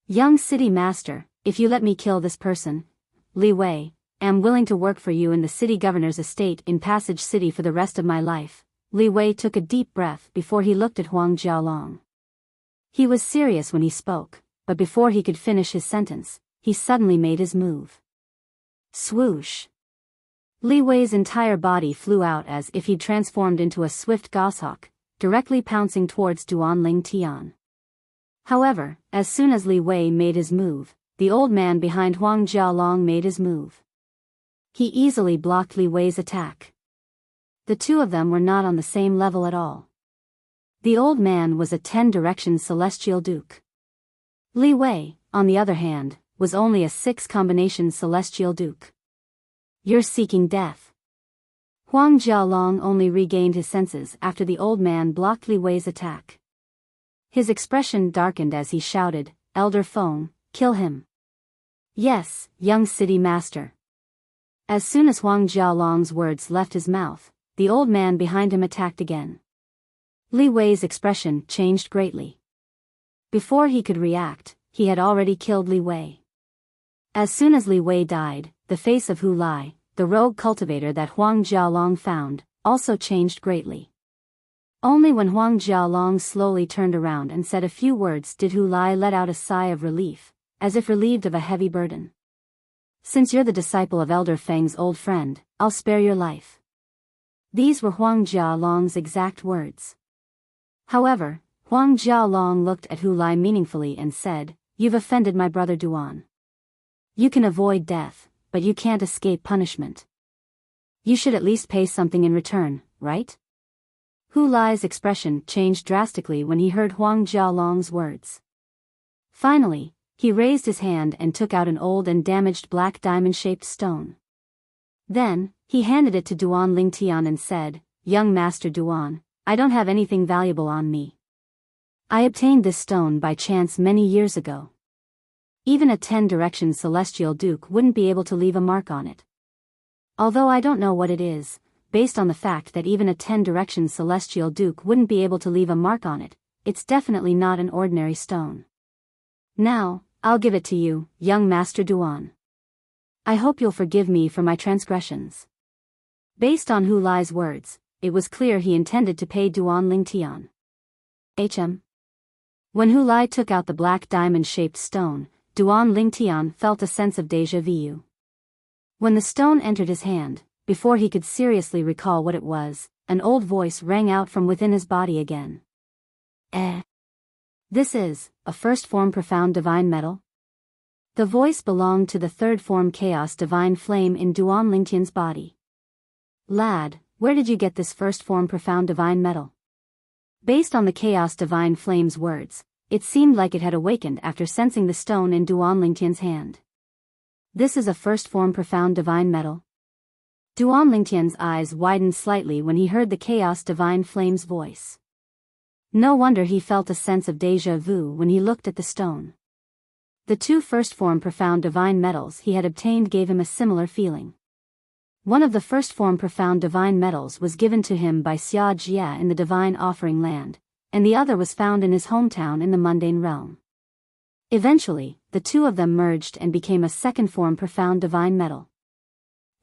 Young city master, if you let me kill this person, Li Wei, am willing to work for you in the city governor's estate in Passage City for the rest of my life. Li Wei took a deep breath before he looked at Huang Jialong. He was serious when he spoke, but before he could finish his sentence, he suddenly made his move. Swoosh! Li Wei's entire body flew out as if he'd transformed into a swift goshawk, directly pouncing towards Duan Ling Tian. However, as soon as Li Wei made his move, the old man behind Huang Jialong made his move. He easily blocked Li Wei's attack. The two of them were not on the same level at all. The old man was a 10-direction celestial duke. Li Wei, on the other hand, was only a 6-combination celestial duke. You're seeking death. Huang Jialong only regained his senses after the old man blocked Li Wei's attack. His expression darkened as he shouted, "Elder Feng, kill him." Yes, young city master. As soon as Huang Jialong's words left his mouth, the old man behind him attacked again. Li Wei's expression changed greatly. Before he could react, he had already killed Li Wei. As soon as Li Wei died, the face of Hu Lai, the rogue cultivator that Huang Jialong found, also changed greatly. Only when Huang Jialong slowly turned around and said a few words did Hu Lai let out a sigh of relief, as if relieved of a heavy burden. Since you're the disciple of Elder Feng's old friend, I'll spare your life. These were Huang Jialong's exact words. However, Huang Jialong looked at Hu Lai meaningfully and said, "You've offended my brother Duan. You can avoid death, but you can't escape punishment. You should at least pay something in return, right?" Hu Lai's expression changed drastically when he heard Huang Jialong's words. Finally, he raised his hand and took out an old and damaged black diamond-shaped stone. Then, he handed it to Duan Ling Tian and said, "Young Master Duan, I don't have anything valuable on me. I obtained this stone by chance many years ago. Even a 10-direction celestial duke wouldn't be able to leave a mark on it. Although I don't know what it is, based on the fact that even a 10-direction celestial duke wouldn't be able to leave a mark on it, it's definitely not an ordinary stone. Now, I'll give it to you, young Master Duan. I hope you'll forgive me for my transgressions." Based on Hu Lai's words, it was clear he intended to pay Duan Ling Tian. When Hu Lai took out the black diamond-shaped stone, Duan Ling Tian felt a sense of déjà vu. When the stone entered his hand, before he could seriously recall what it was, an old voice rang out from within his body again. This is a first form profound divine metal? The voice belonged to the third form chaos divine flame in Duan Ling Tian's body. Lad, where did you get this first form profound divine metal? Based on the chaos divine flame's words, it seemed like it had awakened after sensing the stone in Duan Ling Tian's hand. This is a first form profound divine metal? Duan Ling Tian's eyes widened slightly when he heard the chaos divine flame's voice. No wonder he felt a sense of déjà vu when he looked at the stone. The two first form profound divine metals he had obtained gave him a similar feeling. One of the first form profound divine metals was given to him by Xia Jia in the divine offering land, and the other was found in his hometown in the mundane realm. Eventually, the two of them merged and became a second form profound divine metal.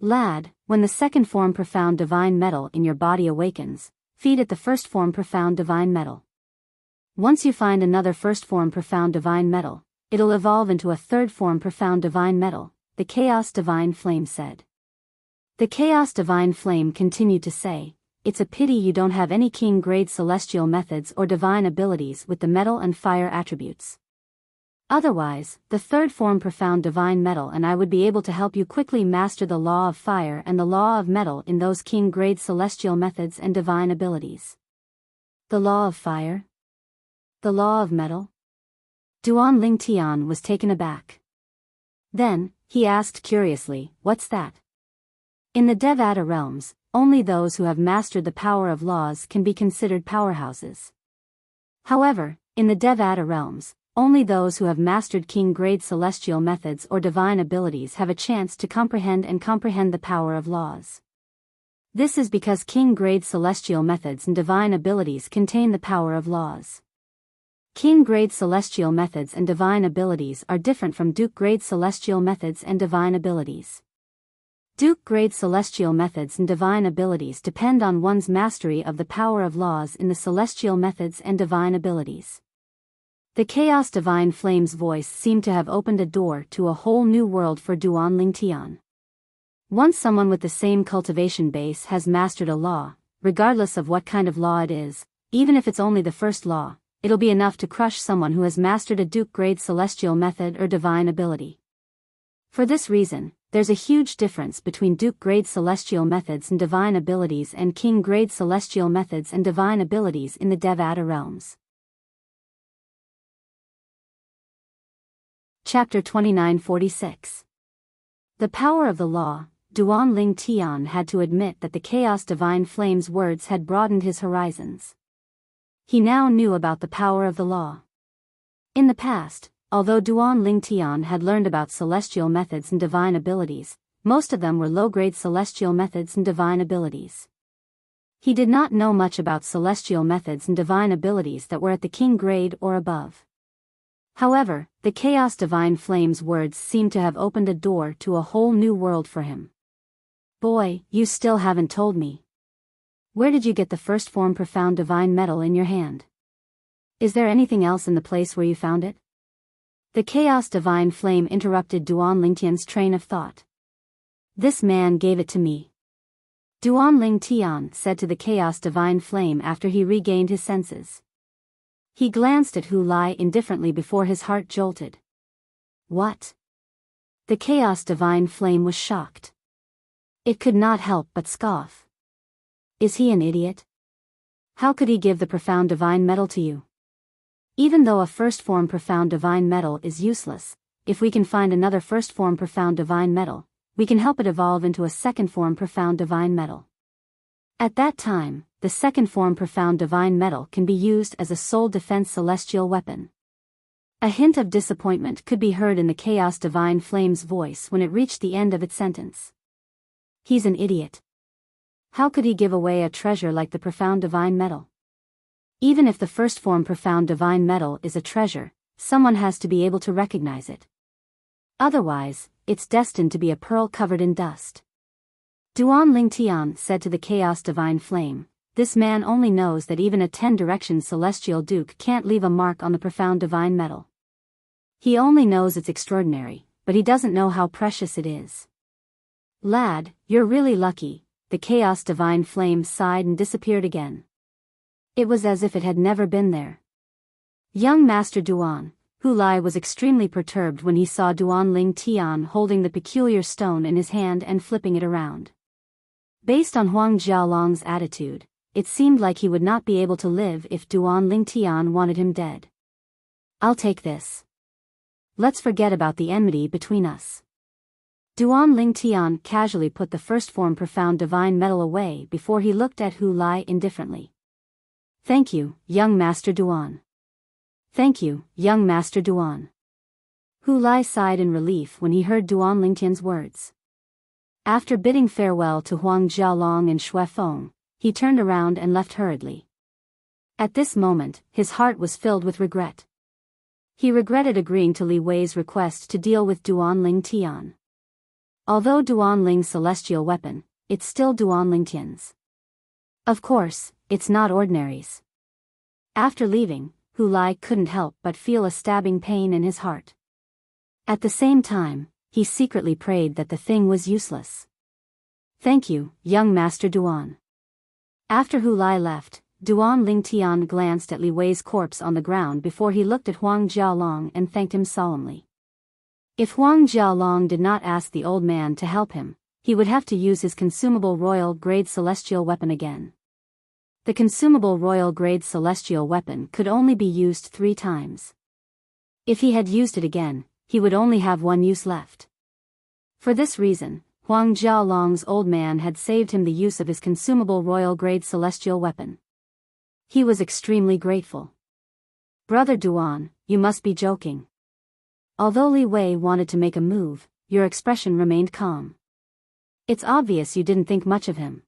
Lad, when the second form profound divine metal in your body awakens, feed it the first form profound divine metal. Once you find another first form profound divine metal, it'll evolve into a third form profound divine metal, the chaos divine flame said. The chaos divine flame continued to say, "It's a pity you don't have any king-grade celestial methods or divine abilities with the metal and fire attributes. Otherwise, the third form profound divine metal and I would be able to help you quickly master the law of fire and the law of metal in those king-grade celestial methods and divine abilities. The law of fire? The law of metal? Duan Lingtian was taken aback. Then, he asked curiously, what's that? In the Devata realms, only those who have mastered the power of laws can be considered powerhouses. However, in the Devata realms, only those who have mastered king-grade celestial methods or divine abilities have a chance to comprehend the power of laws. This is because king-grade celestial methods and divine abilities contain the power of laws. King-grade celestial methods and divine abilities are different from Duke-grade celestial methods and divine abilities. Duke-grade celestial methods and divine abilities depend on one's mastery of the power of laws in the celestial methods and divine abilities. The Chaos Divine Flame's voice seemed to have opened a door to a whole new world for Duan Lingtian. Once someone with the same cultivation base has mastered a law, regardless of what kind of law it is, even if it's only the first law, it'll be enough to crush someone who has mastered a Duke-grade celestial method or divine ability. For this reason, there's a huge difference between Duke-grade celestial methods and divine abilities and King-grade celestial methods and divine abilities in the Devata realms. Chapter 2946. The power of the law. Duan Lingtian had to admit that the Chaos Divine Flame's words had broadened his horizons. He now knew about the power of the law. In the past, although Duan Lingtian had learned about celestial methods and divine abilities, most of them were low-grade celestial methods and divine abilities. He did not know much about celestial methods and divine abilities that were at the king grade or above. However, the Chaos Divine Flame's words seemed to have opened a door to a whole new world for him. Boy, you still haven't told me. Where did you get the first form profound divine metal in your hand? Is there anything else in the place where you found it? The Chaos Divine Flame interrupted Duan Lingtian's train of thought. This man gave it to me. Duan Lingtian said to the Chaos Divine Flame after he regained his senses. He glanced at Hu Lai indifferently before his heart jolted. What? The Chaos Divine Flame was shocked. It could not help but scoff. Is he an idiot? How could he give the profound divine metal to you? Even though a first form profound divine metal is useless, if we can find another first form profound divine metal, we can help it evolve into a second form profound divine metal. At that time, the second form profound divine metal can be used as a soul defense celestial weapon. A hint of disappointment could be heard in the Chaos Divine Flame's voice when it reached the end of its sentence. He's an idiot. How could he give away a treasure like the profound divine metal? Even if the first form profound divine metal is a treasure, someone has to be able to recognize it. Otherwise, it's destined to be a pearl covered in dust. Duan Lingtian said to the Chaos Divine Flame, this man only knows that even a 10-direction celestial duke can't leave a mark on the profound divine metal. He only knows it's extraordinary, but he doesn't know how precious it is. Lad, you're really lucky. The Chaos Divine Flame sighed and disappeared again. It was as if it had never been there. Young Master Duan, Hu Lai was extremely perturbed when he saw Duan Lingtian holding the peculiar stone in his hand and flipping it around. Based on Huang Jialong's attitude, it seemed like he would not be able to live if Duan Lingtian wanted him dead. I'll take this. Let's forget about the enmity between us. Duan Lingtian casually put the first form profound divine metal away before he looked at Hu Lai indifferently. Thank you, young Master Duan. Thank you, young Master Duan. Hu Lai sighed in relief when he heard Duan Lingtian's words. After bidding farewell to Huang Jialong and Xue Feng, he turned around and left hurriedly. At this moment, his heart was filled with regret. He regretted agreeing to Li Wei's request to deal with Duan Lingtian. Although Duan Ling's celestial weapon, it's still Duan Lingtian's. Of course, it's not ordinary's. After leaving, Hu Lai couldn't help but feel a stabbing pain in his heart. At the same time, he secretly prayed that the thing was useless. Thank you, young Master Duan. After Hu Lai left, Duan Lingtian glanced at Li Wei's corpse on the ground before he looked at Huang Jialong and thanked him solemnly. If Huang Jialong did not ask the old man to help him, he would have to use his consumable royal-grade celestial weapon again. The consumable royal-grade celestial weapon could only be used 3 times. If he had used it again, he would only have 1 use left. For this reason, Huang Jialong's old man had saved him the use of his consumable royal-grade celestial weapon. He was extremely grateful. "Brother Duan, you must be joking." Although Li Wei wanted to make a move, your expression remained calm. "It's obvious you didn't think much of him."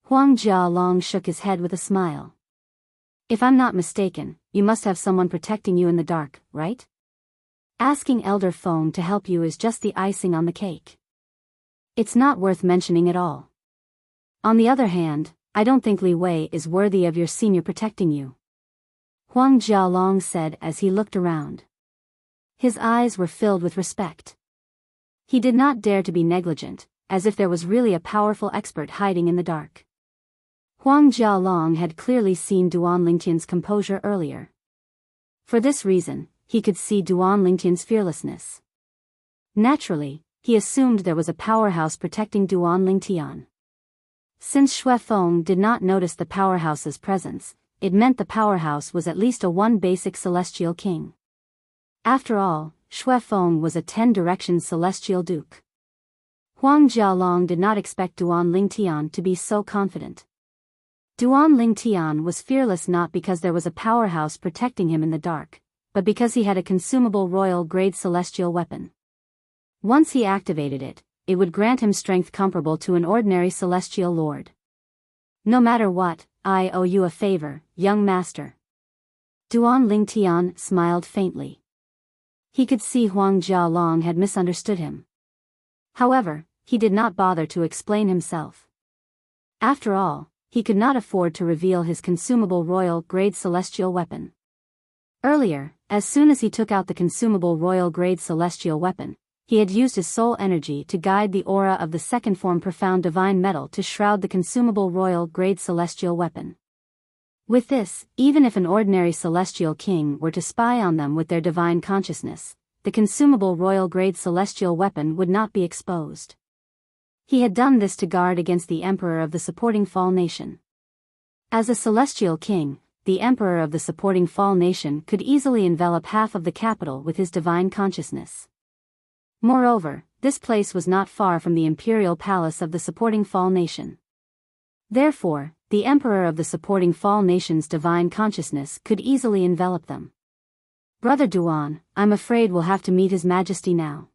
Huang Jialong shook his head with a smile. "If I'm not mistaken, you must have someone protecting you in the dark, right? Asking Elder Feng to help you is just the icing on the cake. It's not worth mentioning at all. On the other hand, I don't think Li Wei is worthy of your senior protecting you," Huang Jialong said as he looked around. His eyes were filled with respect. He did not dare to be negligent, as if there was really a powerful expert hiding in the dark. Huang Jialong had clearly seen Duan Lingtian's composure earlier. For this reason, he could see Duan Lingtian's fearlessness. Naturally, he assumed there was a powerhouse protecting Duan Lingtian. Since Xue Feng did not notice the powerhouse's presence, it meant the powerhouse was at least a 1 basic celestial king. After all, Xue Feng was a 10 directions celestial duke. Huang Jialong did not expect Duan Lingtian to be so confident. Duan Lingtian was fearless not because there was a powerhouse protecting him in the dark, but because he had a consumable royal-grade celestial weapon. Once he activated it, it would grant him strength comparable to an ordinary celestial lord. "No matter what, I owe you a favor, young master." Duan Lingtian smiled faintly. He could see Huang Jialong had misunderstood him. However, he did not bother to explain himself. After all, he could not afford to reveal his consumable royal-grade celestial weapon. Earlier, as soon as he took out the consumable royal-grade celestial weapon, he had used his soul energy to guide the aura of the second form profound divine metal to shroud the consumable royal-grade celestial weapon. With this, even if an ordinary celestial king were to spy on them with their divine consciousness, the consumable royal-grade celestial weapon would not be exposed. He had done this to guard against the emperor of the supporting Fall Nation. As a celestial king, the emperor of the supporting Fall Nation could easily envelop half of the capital with his divine consciousness. Moreover, this place was not far from the imperial palace of the supporting Fall Nation. Therefore, the emperor of the supporting Fall Nation's divine consciousness could easily envelop them. "Brother Duan, I'm afraid we'll have to meet His Majesty now."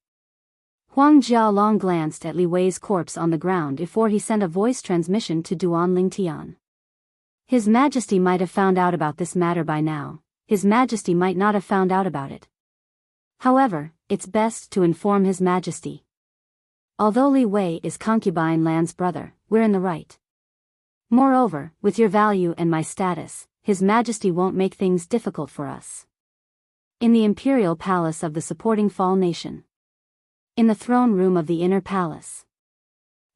Huang Jialong glanced at Li Wei's corpse on the ground before he sent a voice transmission to Duan Lingtian. His Majesty might have found out about this matter by now. His Majesty might not have found out about it. However, it's best to inform His Majesty. Although Li Wei is Concubine Lan's brother, we're in the right. Moreover, with your value and my status, His Majesty won't make things difficult for us. In the imperial palace of the supporting Fall Nation. In the throne room of the inner palace.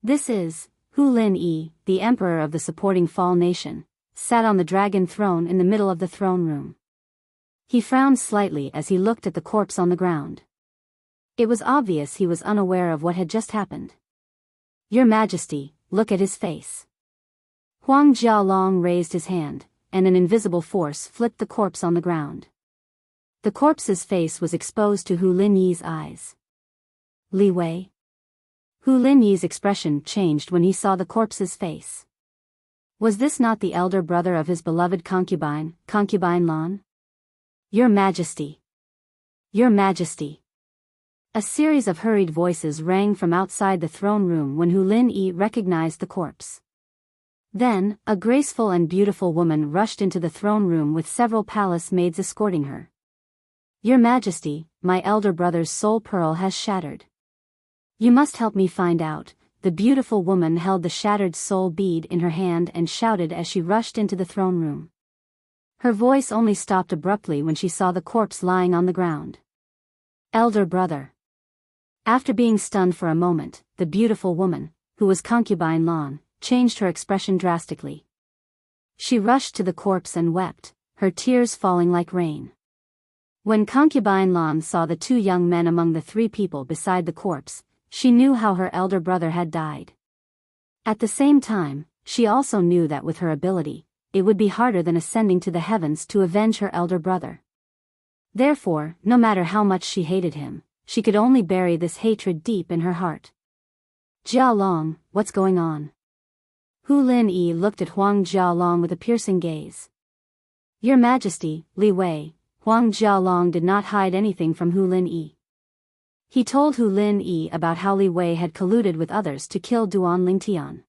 This is, Hu Lin Yi, the emperor of the supporting Fall Nation, sat on the dragon throne in the middle of the throne room. He frowned slightly as he looked at the corpse on the ground. It was obvious he was unaware of what had just happened. "Your Majesty, look at his face." Huang Jialong raised his hand, and an invisible force flipped the corpse on the ground. The corpse's face was exposed to Hu Lin Yi's eyes. "Li Wei?" Hu Lin Yi's expression changed when he saw the corpse's face. Was this not the elder brother of his beloved concubine, Concubine Lan? "Your Majesty! Your Majesty!" A series of hurried voices rang from outside the throne room when Hu Lin Yi recognized the corpse. Then, a graceful and beautiful woman rushed into the throne room with several palace maids escorting her. "Your Majesty, my elder brother's soul pearl has shattered. You must help me find out." The beautiful woman held the shattered soul bead in her hand and shouted as she rushed into the throne room. Her voice only stopped abruptly when she saw the corpse lying on the ground. "Elder brother." After being stunned for a moment, the beautiful woman, who was Concubine Lan, changed her expression drastically. She rushed to the corpse and wept, her tears falling like rain. When concubine Lan saw the two young men among the three people beside the corpse, she knew how her elder brother had died. At the same time, she also knew that with her ability, it would be harder than ascending to the heavens to avenge her elder brother. Therefore, no matter how much she hated him, she could only bury this hatred deep in her heart. Jialong, what's going on? Hu Lin-yi looked at Huang Jialong with a piercing gaze. Your Majesty, Li Wei, Huang Jialong did not hide anything from Hu Lin-yi. He told Hu Lin-yi about how Li Wei had colluded with others to kill Duan Lingtian.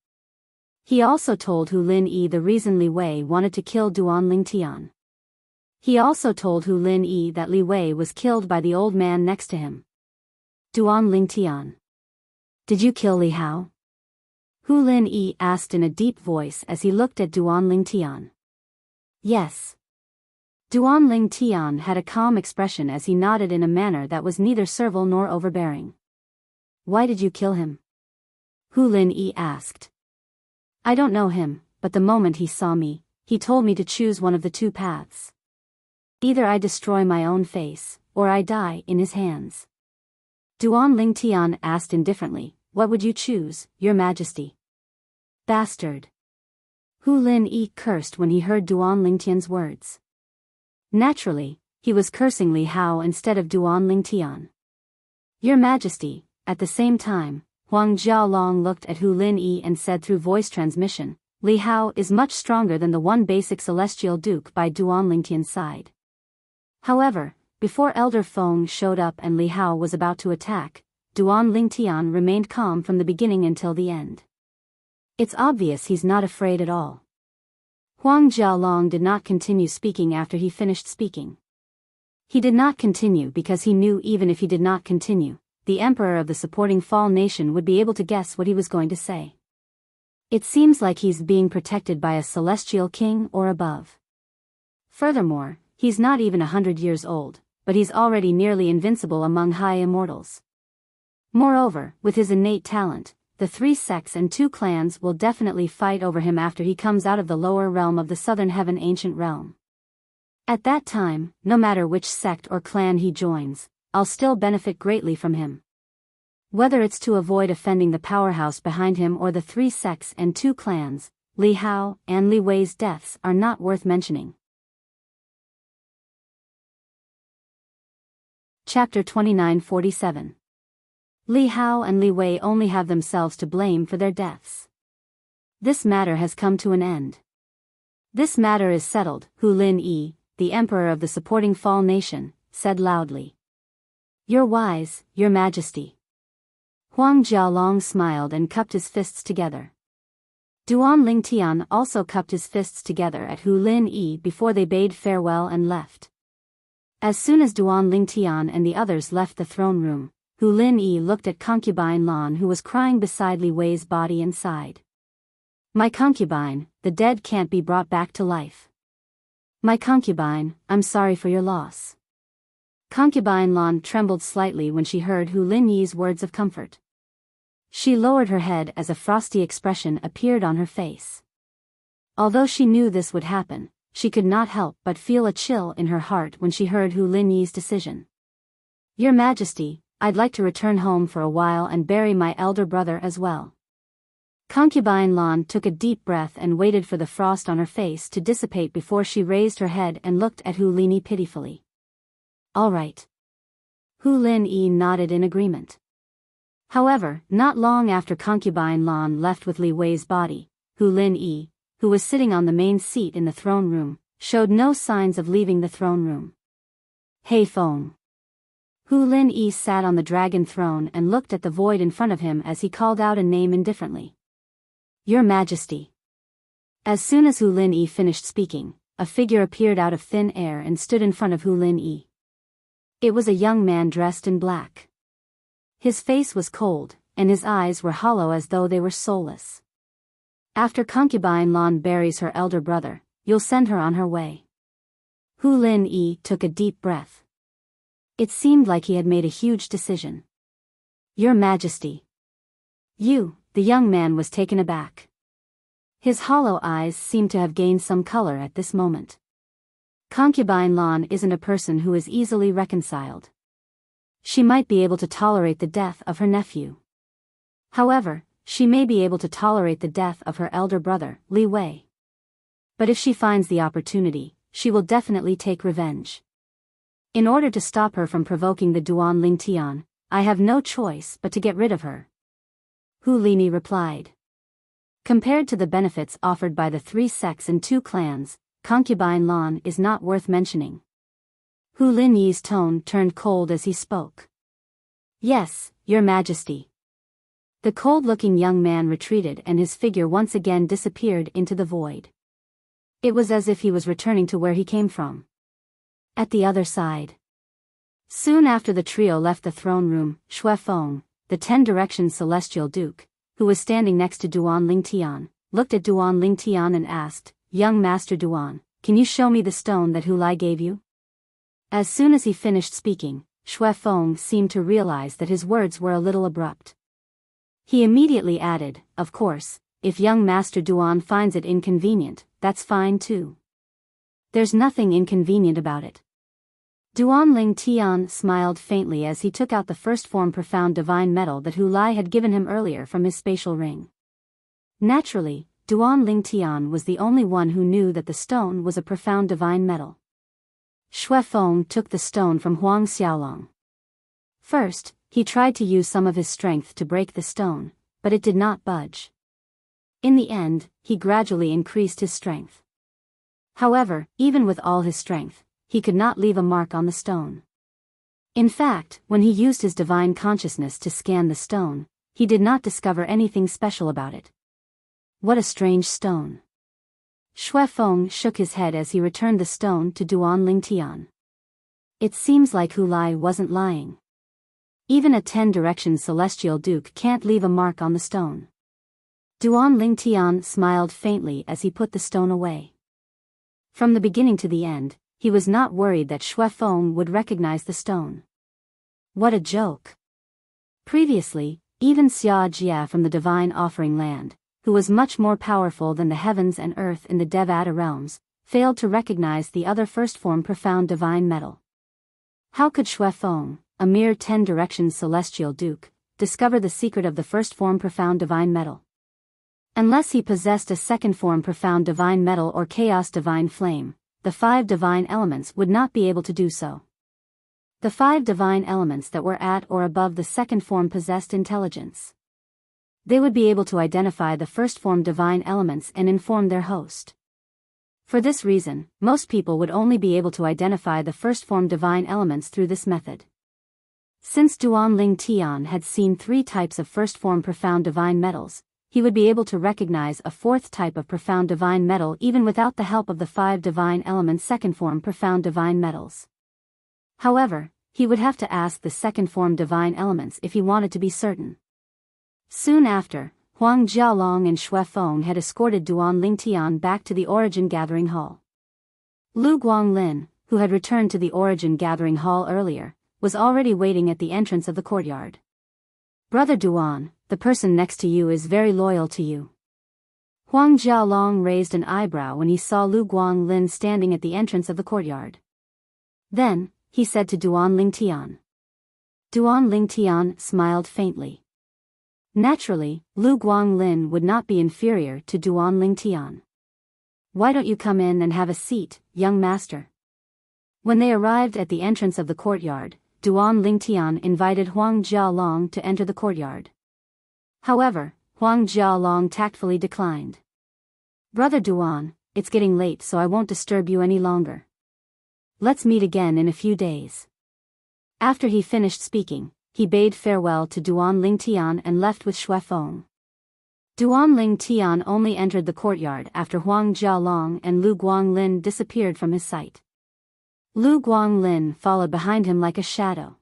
He also told Hu Lin-yi the reason Li Wei wanted to kill Duan Lingtian. He also told Hu Lin-yi that Li Wei was killed by the old man next to him. Duan Lingtian. Did you kill Li Hao? Hu Lin-yi asked in a deep voice as he looked at Duan Lingtian. Yes. Duan Lingtian had a calm expression as he nodded in a manner that was neither servile nor overbearing. Why did you kill him? Hu Lin-yi asked. I don't know him, but the moment he saw me, he told me to choose one of the two paths. Either I destroy my own face, or I die in his hands. Duan Lingtian asked indifferently, what would you choose, Your Majesty? Bastard. Hu Lin-yi cursed when he heard Duan Lingtian's words. Naturally, he was cursing Li Hao instead of Duan Lingtian. Your Majesty, at the same time, Huang Jialong looked at Hu Lin-yi and said through voice transmission, Li Hao is much stronger than the one basic celestial duke by Duan Lingtian's side. However, before Elder Feng showed up and Li Hao was about to attack, Duan Lingtian remained calm from the beginning until the end. It's obvious he's not afraid at all. Huang Jialong did not continue speaking after he finished speaking. He did not continue because he knew even if he did not continue, the emperor of the supporting Fall nation would be able to guess what he was going to say. It seems like he's being protected by a celestial king or above. Furthermore, he's not even 100 years old, but he's already nearly invincible among high immortals. Moreover, with his innate talent, the 3 sects and 2 clans will definitely fight over him after he comes out of the lower realm of the Southern Heaven Ancient Realm. At that time, no matter which sect or clan he joins, I'll still benefit greatly from him. Whether it's to avoid offending the powerhouse behind him or the 3 sects and 2 clans, Li Hao and Li Wei's deaths are not worth mentioning. Chapter 2947. Li Hao and Li Wei only have themselves to blame for their deaths. This matter has come to an end. This matter is settled, Hu Lin-yi, the emperor of the supporting Fall nation, said loudly. You're wise, Your Majesty. Huang Jialong smiled and cupped his fists together. Duan Lingtian also cupped his fists together at Hu Lin-yi before they bade farewell and left. As soon as Duan Lingtian and the others left the throne room, Hu Lin-yi looked at concubine Lan who was crying beside Li Wei's body and sighed. My concubine, the dead can't be brought back to life. My concubine, I'm sorry for your loss. Concubine Lan trembled slightly when she heard Hu Lin-yi's words of comfort. She lowered her head as a frosty expression appeared on her face. Although she knew this would happen, she could not help but feel a chill in her heart when she heard Hu Lin-yi's decision. Your Majesty, I'd like to return home for a while and bury my elder brother as well. Concubine Lan took a deep breath and waited for the frost on her face to dissipate before she raised her head and looked at Hu Lin-yi pitifully. All right. Hu Lin-yi nodded in agreement. However, not long after concubine Lan left with Li Wei's body, Hu Lin-yi, who was sitting on the main seat in the throne room, showed no signs of leaving the throne room. Hey Feng. Hu Lin-yi sat on the dragon throne and looked at the void in front of him as he called out a name indifferently. Your Majesty. As soon as Hu Lin-yi finished speaking, a figure appeared out of thin air and stood in front of Hu Lin-yi. It was a young man dressed in black. His face was cold, and his eyes were hollow as though they were soulless. After concubine Lan buries her elder brother, you'll send her on her way. Hu Lin-yi took a deep breath. It seemed like he had made a huge decision. Your Majesty. The young man was taken aback. His hollow eyes seemed to have gained some color at this moment. Concubine Lan isn't a person who is easily reconciled. She might be able to tolerate the death of her nephew. However, she may be able to tolerate the death of her elder brother, Li Wei. But if she finds the opportunity, she will definitely take revenge. In order to stop her from provoking the Duan Ling Tian, I have no choice but to get rid of her. Hu Lini replied. Compared to the benefits offered by the 3 sects and 2 clans, Concubine Lan is not worth mentioning. Hu Linyi's tone turned cold as he spoke. Yes, Your Majesty. The cold-looking young man retreated and his figure once again disappeared into the void. It was as if he was returning to where he came from. At the other side. Soon after the trio left the throne room, Xue Feng, the 10 Directions Celestial Duke, who was standing next to Duan Ling Tian, looked at Duan Ling Tian and asked, Young Master Duan, can you show me the stone that Hu Lai gave you? As soon as he finished speaking, Xue Feng seemed to realize that his words were a little abrupt. He immediately added, of course, if young Master Duan finds it inconvenient, that's fine too. There's nothing inconvenient about it. Duan Ling Tian smiled faintly as he took out the first form profound divine metal that Hu Lai had given him earlier from his spatial ring. Naturally, Duan Ling Tian was the only one who knew that the stone was a profound divine metal. Xue Feng took the stone from Huang Xiaolong. First, he tried to use some of his strength to break the stone, but it did not budge. In the end, he gradually increased his strength. However, even with all his strength, he could not leave a mark on the stone. In fact, when he used his divine consciousness to scan the stone, he did not discover anything special about it. What a strange stone. Xue Feng shook his head as he returned the stone to Duan Ling Tian. It seems like Hu Lai wasn't lying. Even a 10 Directions Celestial Duke can't leave a mark on the stone. Duan Ling Tian smiled faintly as he put the stone away. From the beginning to the end, he was not worried that Xue Feng would recognize the stone. What a joke. Previously, even Xia Jia from the Divine Offering Land, who was much more powerful than the heavens and earth in the Devata realms, failed to recognize the other first form profound divine metal. How could Xue Feng, a mere 10 Directions Celestial Duke, discover the secret of the first form profound divine metal? Unless he possessed a second form profound divine metal or chaos divine flame, the 5 divine elements would not be able to do so. The 5 divine elements that were at or above the second form possessed intelligence. They would be able to identify the first form divine elements and inform their host. For this reason, most people would only be able to identify the first form divine elements through this method. Since Duan Ling Tian had seen 3 types of first form profound divine metals, he would be able to recognize a 4th type of profound divine metal even without the help of the 5 divine elements second form profound divine metals. However, he would have to ask the second form divine elements if he wanted to be certain. Soon after, Huang Jiaolong and Xue Feng had escorted Duan Ling Tian back to the Origin Gathering Hall. Lu Guanglin, who had returned to the Origin Gathering Hall earlier, was already waiting at the entrance of the courtyard. Brother Duan, the person next to you is very loyal to you. Huang Jiaolong raised an eyebrow when he saw Lu Guanglin standing at the entrance of the courtyard. Then, he said to Duan Ling Tian. Duan Ling Tian smiled faintly. Naturally, Lu Guanglin would not be inferior to Duan Ling Tian. Why don't you come in and have a seat, young master? When they arrived at the entrance of the courtyard, Duan Ling Tian invited Huang Jiaolong to enter the courtyard. However, Huang Jiaolong tactfully declined. Brother Duan, it's getting late so I won't disturb you any longer. Let's meet again in a few days. After he finished speaking, he bade farewell to Duan Ling Tian and left with Xue Feng. Duan Ling Tian only entered the courtyard after Huang Jiaolong and Lu Guanglin disappeared from his sight. Lu Guanglin followed behind him like a shadow.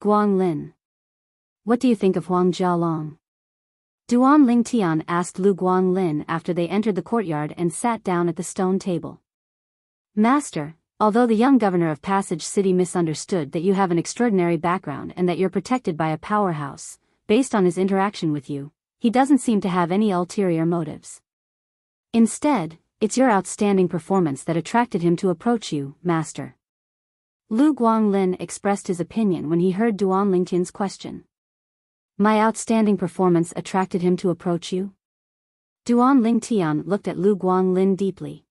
Guanglin. What do you think of Huang Jiaolong? Duan Ling Tian asked Lu Guanglin after they entered the courtyard and sat down at the stone table. Master, although the young governor of Passage City misunderstood that you have an extraordinary background and that you're protected by a powerhouse, based on his interaction with you, he doesn't seem to have any ulterior motives. Instead, it's your outstanding performance that attracted him to approach you, Master. Lu Guanglin expressed his opinion when he heard Duan Lingtian's question. My outstanding performance attracted him to approach you? Duan Lingtian looked at Lu Guanglin deeply.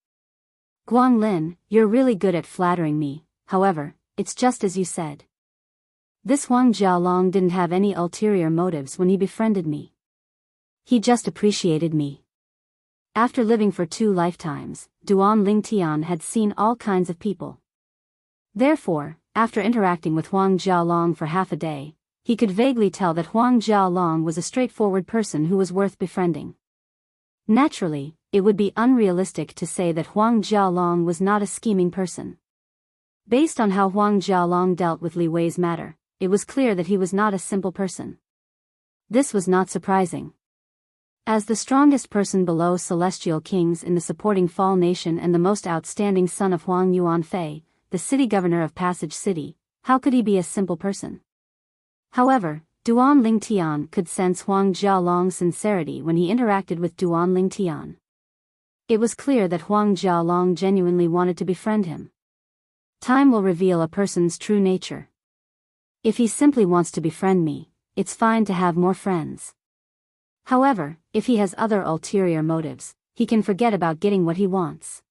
Guanglin, you're really good at flattering me, however, it's just as you said. This Huang Jialong didn't have any ulterior motives when he befriended me. He just appreciated me. After living for 2 lifetimes, Duan Lingtian had seen all kinds of people. Therefore, after interacting with Huang Jialong for half a day, he could vaguely tell that Huang Jialong was a straightforward person who was worth befriending. Naturally, it would be unrealistic to say that Huang Jialong was not a scheming person. Based on how Huang Jialong dealt with Li Wei's matter, it was clear that he was not a simple person. This was not surprising. As the strongest person below celestial kings in the supporting Fall Nation and the most outstanding son of Huang Yuanfei, the city governor of Passage City, how could he be a simple person? However, Duan Lingtian could sense Huang Jialong's sincerity when he interacted with Duan Lingtian. It was clear that Huang Jialong genuinely wanted to befriend him. Time will reveal a person's true nature. If he simply wants to befriend me, it's fine to have more friends. However, if he has other ulterior motives, he can forget about getting what he wants.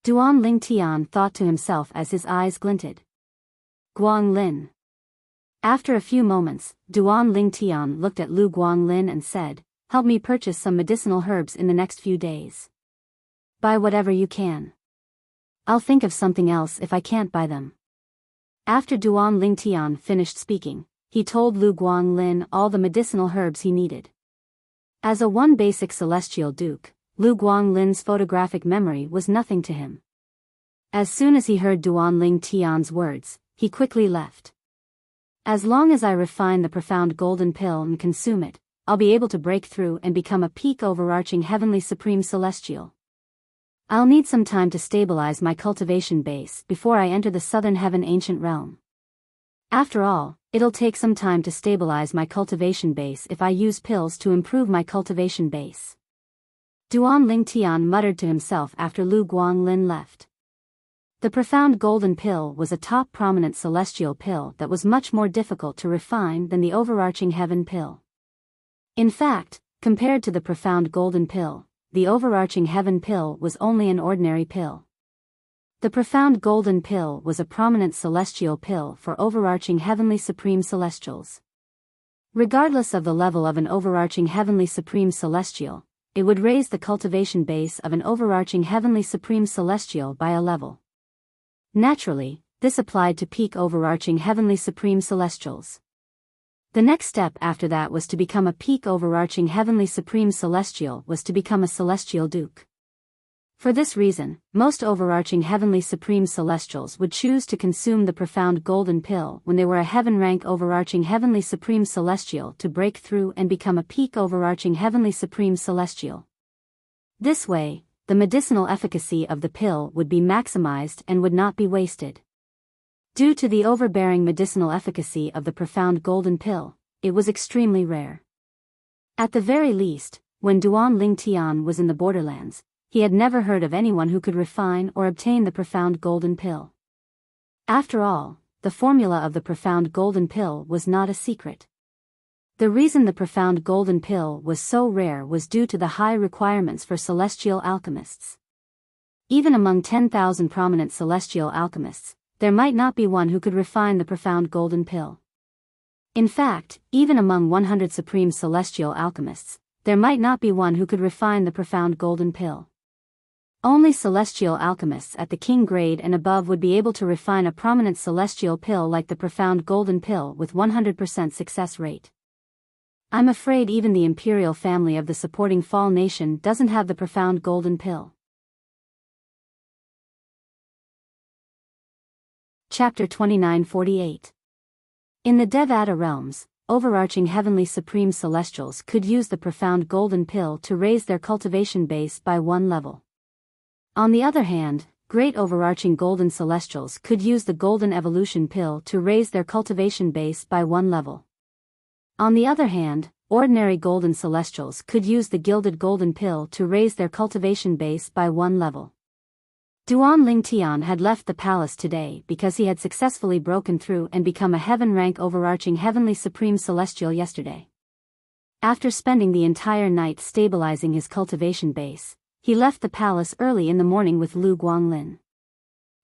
Duan Lingtian thought to himself as his eyes glinted. Guanglin. After a few moments, Duan Lingtian looked at Lu Guanglin and said, help me purchase some medicinal herbs in the next few days. Buy whatever you can. I'll think of something else if I can't buy them. After Duan Lingtian finished speaking, he told Lu Guanglin all the medicinal herbs he needed. As a one basic celestial duke, Lu Guanglin's photographic memory was nothing to him. As soon as he heard Duan Lingtian's words, he quickly left. As long as I refine the profound golden pill and consume it, I'll be able to break through and become a peak overarching heavenly supreme celestial. I'll need some time to stabilize my cultivation base before I enter the southern heaven ancient realm. After all, it'll take some time to stabilize my cultivation base if I use pills to improve my cultivation base. Duan Lingtian muttered to himself after Lu Guanglin left. The profound golden pill was a top prominent celestial pill that was much more difficult to refine than the overarching heaven pill. In fact, compared to the profound golden pill, the overarching heaven pill was only an ordinary pill. The profound golden pill was a prominent celestial pill for overarching heavenly supreme celestials. Regardless of the level of an overarching heavenly supreme celestial, it would raise the cultivation base of an overarching heavenly supreme celestial by a level. Naturally, this applied to peak overarching heavenly supreme celestials. The next step after that was to become a peak overarching heavenly supreme celestial was to become a celestial duke. For this reason, most overarching heavenly supreme celestials would choose to consume the profound golden pill when they were a heaven rank overarching heavenly supreme celestial to break through and become a peak overarching heavenly supreme celestial. This way, the medicinal efficacy of the pill would be maximized and would not be wasted. Due to the overbearing medicinal efficacy of the profound golden pill, it was extremely rare. At the very least, when Duan Lingtian was in the borderlands, he had never heard of anyone who could refine or obtain the profound golden pill. After all, the formula of the profound golden pill was not a secret. The reason the profound golden pill was so rare was due to the high requirements for celestial alchemists. Even among 10,000 prominent celestial alchemists, there might not be one who could refine the profound golden pill. In fact, even among 100 supreme celestial alchemists, there might not be one who could refine the profound golden pill. Only celestial alchemists at the king grade and above would be able to refine a prominent celestial pill like the profound golden pill with 100% success rate. I'm afraid even the imperial family of the supporting Fall Nation doesn't have the profound golden pill. Chapter 2948. In the Devata realms, overarching heavenly supreme celestials could use the profound golden pill to raise their cultivation base by one level. On the other hand, great overarching golden celestials could use the golden evolution pill to raise their cultivation base by one level. On the other hand, ordinary golden celestials could use the gilded golden pill to raise their cultivation base by one level. Duan Lingtian had left the palace today because he had successfully broken through and become a heaven-rank overarching heavenly supreme celestial yesterday. After spending the entire night stabilizing his cultivation base, he left the palace early in the morning with Lu Guanglin.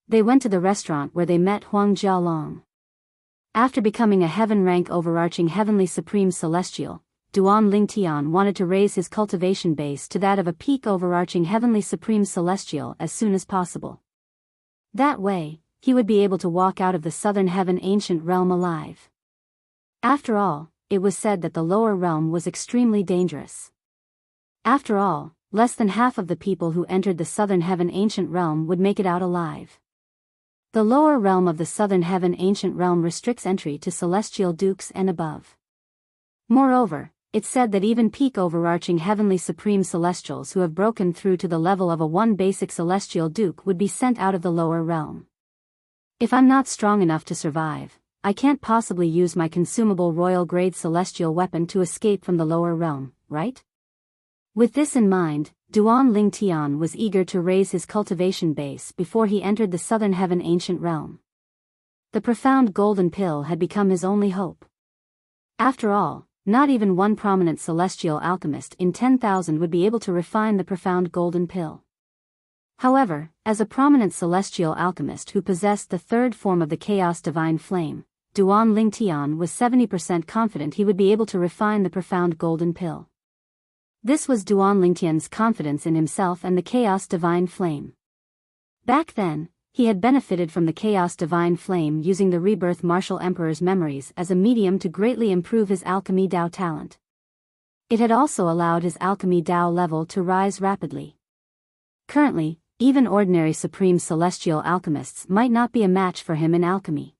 They went to the restaurant where they met Huang Jialong. After becoming a heaven-rank overarching heavenly supreme celestial, Duan Lingtian wanted to raise his cultivation base to that of a peak overarching heavenly supreme celestial as soon as possible. That way, he would be able to walk out of the southern heaven ancient realm alive. After all, it was said that the lower realm was extremely dangerous. After all, less than half of the people who entered the southern heaven ancient realm would make it out alive. The lower realm of the southern heaven ancient realm restricts entry to celestial dukes and above. Moreover, it's said that even peak overarching heavenly supreme celestials who have broken through to the level of a one basic celestial duke would be sent out of the lower realm. If I'm not strong enough to survive, I can't possibly use my consumable royal grade celestial weapon to escape from the lower realm, right? With this in mind, Duan Lingtian was eager to raise his cultivation base before he entered the southern heaven ancient realm. The profound golden pill had become his only hope. After all, not even one prominent celestial alchemist in 10,000 would be able to refine the profound golden pill. However, as a prominent celestial alchemist who possessed the third form of the chaos divine flame, Duan Lingtian was 70% confident he would be able to refine the profound golden pill. This was Duan Lingtian's confidence in himself and the chaos divine flame. Back then, he had benefited from the chaos divine flame using the rebirth martial emperor's memories as a medium to greatly improve his alchemy Dao talent. It had also allowed his alchemy Dao level to rise rapidly. Currently, even ordinary supreme celestial alchemists might not be a match for him in alchemy.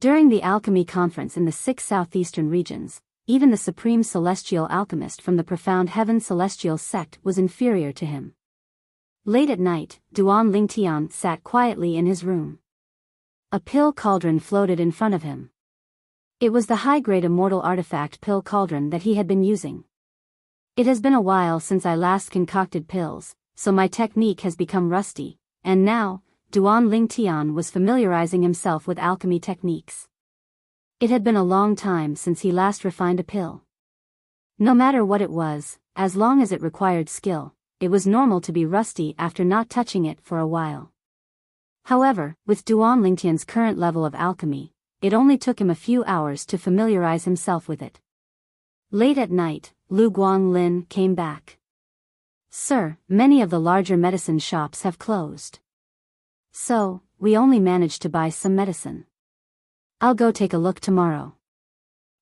During the alchemy conference in the 6 southeastern regions, even the supreme celestial alchemist from the profound heaven celestial sect was inferior to him. Late at night, Duan Lingtian sat quietly in his room. A pill cauldron floated in front of him. It was the high-grade immortal artifact pill cauldron that he had been using. It has been a while since I last concocted pills, so my technique has become rusty, and now, Duan Lingtian was familiarizing himself with alchemy techniques. It had been a long time since he last refined a pill. No matter what it was, as long as it required skill, it was normal to be rusty after not touching it for a while. However, with Duan Lingtian's current level of alchemy, it only took him a few hours to familiarize himself with it. Late at night, Lu Guanglin came back. "Sir, many of the larger medicine shops have closed. So, we only managed to buy some medicine. I'll go take a look tomorrow."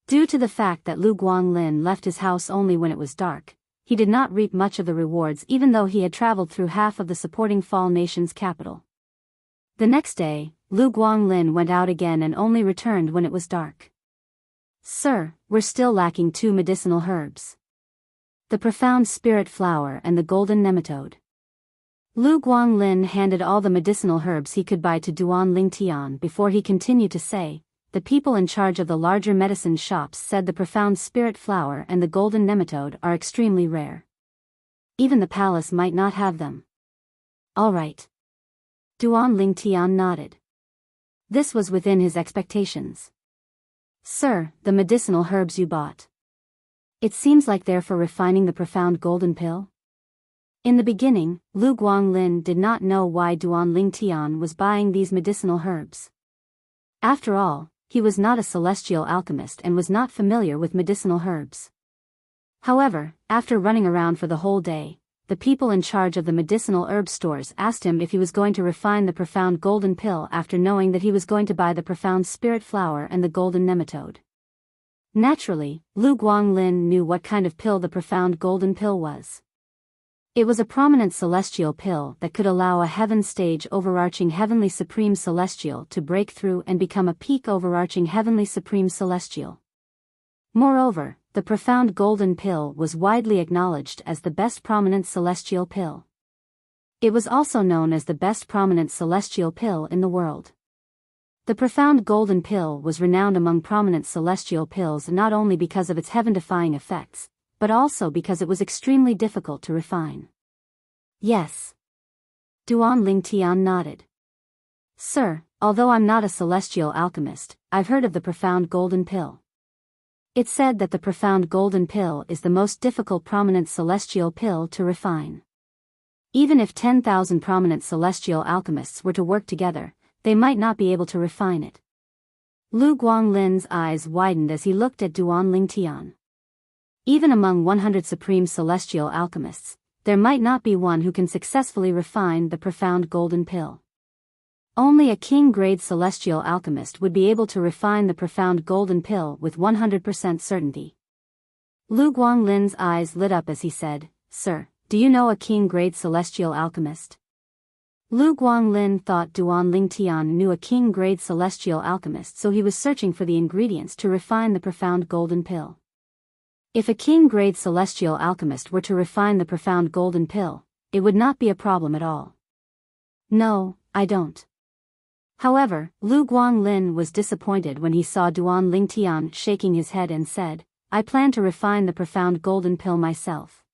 Due to the fact that Lu Guanglin left his house only when it was dark, he did not reap much of the rewards even though he had traveled through half of the supporting Fall Nation's capital. The next day, Lu Guanglin went out again and only returned when it was dark. "Sir, we're still lacking 2 medicinal herbs. The profound spirit flower and the golden nematode." Lu Guanglin handed all the medicinal herbs he could buy to Duan Lingtian before he continued to say, "The people in charge of the larger medicine shops said the profound spirit flower and the golden nematode are extremely rare. Even the palace might not have them." "All right." Duan Lingtian nodded. This was within his expectations. "Sir, the medicinal herbs you bought. It seems like they're for refining the profound golden pill?" In the beginning, Lu Guanglin did not know why Duan Lingtian was buying these medicinal herbs. After all, he was not a celestial alchemist and was not familiar with medicinal herbs. However, after running around for the whole day, the people in charge of the medicinal herb stores asked him if he was going to refine the profound golden pill after knowing that he was going to buy the profound spirit flower and the golden nematode. Naturally, Lu Guanglin knew what kind of pill the profound golden pill was. It was a prominent celestial pill that could allow a heaven stage overarching heavenly supreme celestial to break through and become a peak overarching heavenly supreme celestial. Moreover, the profound golden pill was widely acknowledged as the best prominent celestial pill. It was also known as the best prominent celestial pill in the world. The profound golden pill was renowned among prominent celestial pills not only because of its heaven-defying effects, but also because it was extremely difficult to refine. Yes. Duan Lingtian nodded. Sir, although I'm not a celestial alchemist, I've heard of the profound golden pill. It's said that the profound golden pill is the most difficult prominent celestial pill to refine. Even if 10,000 prominent celestial alchemists were to work together, they might not be able to refine it. Lu Guanglin's eyes widened as he looked at Duan Lingtian. Even among 100 supreme celestial alchemists, there might not be one who can successfully refine the profound golden pill. Only a king-grade celestial alchemist would be able to refine the profound golden pill with 100% certainty. Lu Guanglin's eyes lit up as he said, Sir, do you know a king-grade celestial alchemist? Lu Guanglin thought Duan Lingtian knew a king-grade celestial alchemist, so he was searching for the ingredients to refine the profound golden pill. If a king-grade celestial alchemist were to refine the profound golden pill, it would not be a problem at all. No, I don't. However, Lu Guanglin was disappointed when he saw Duan Lingtian shaking his head and said, I plan to refine the profound golden pill myself.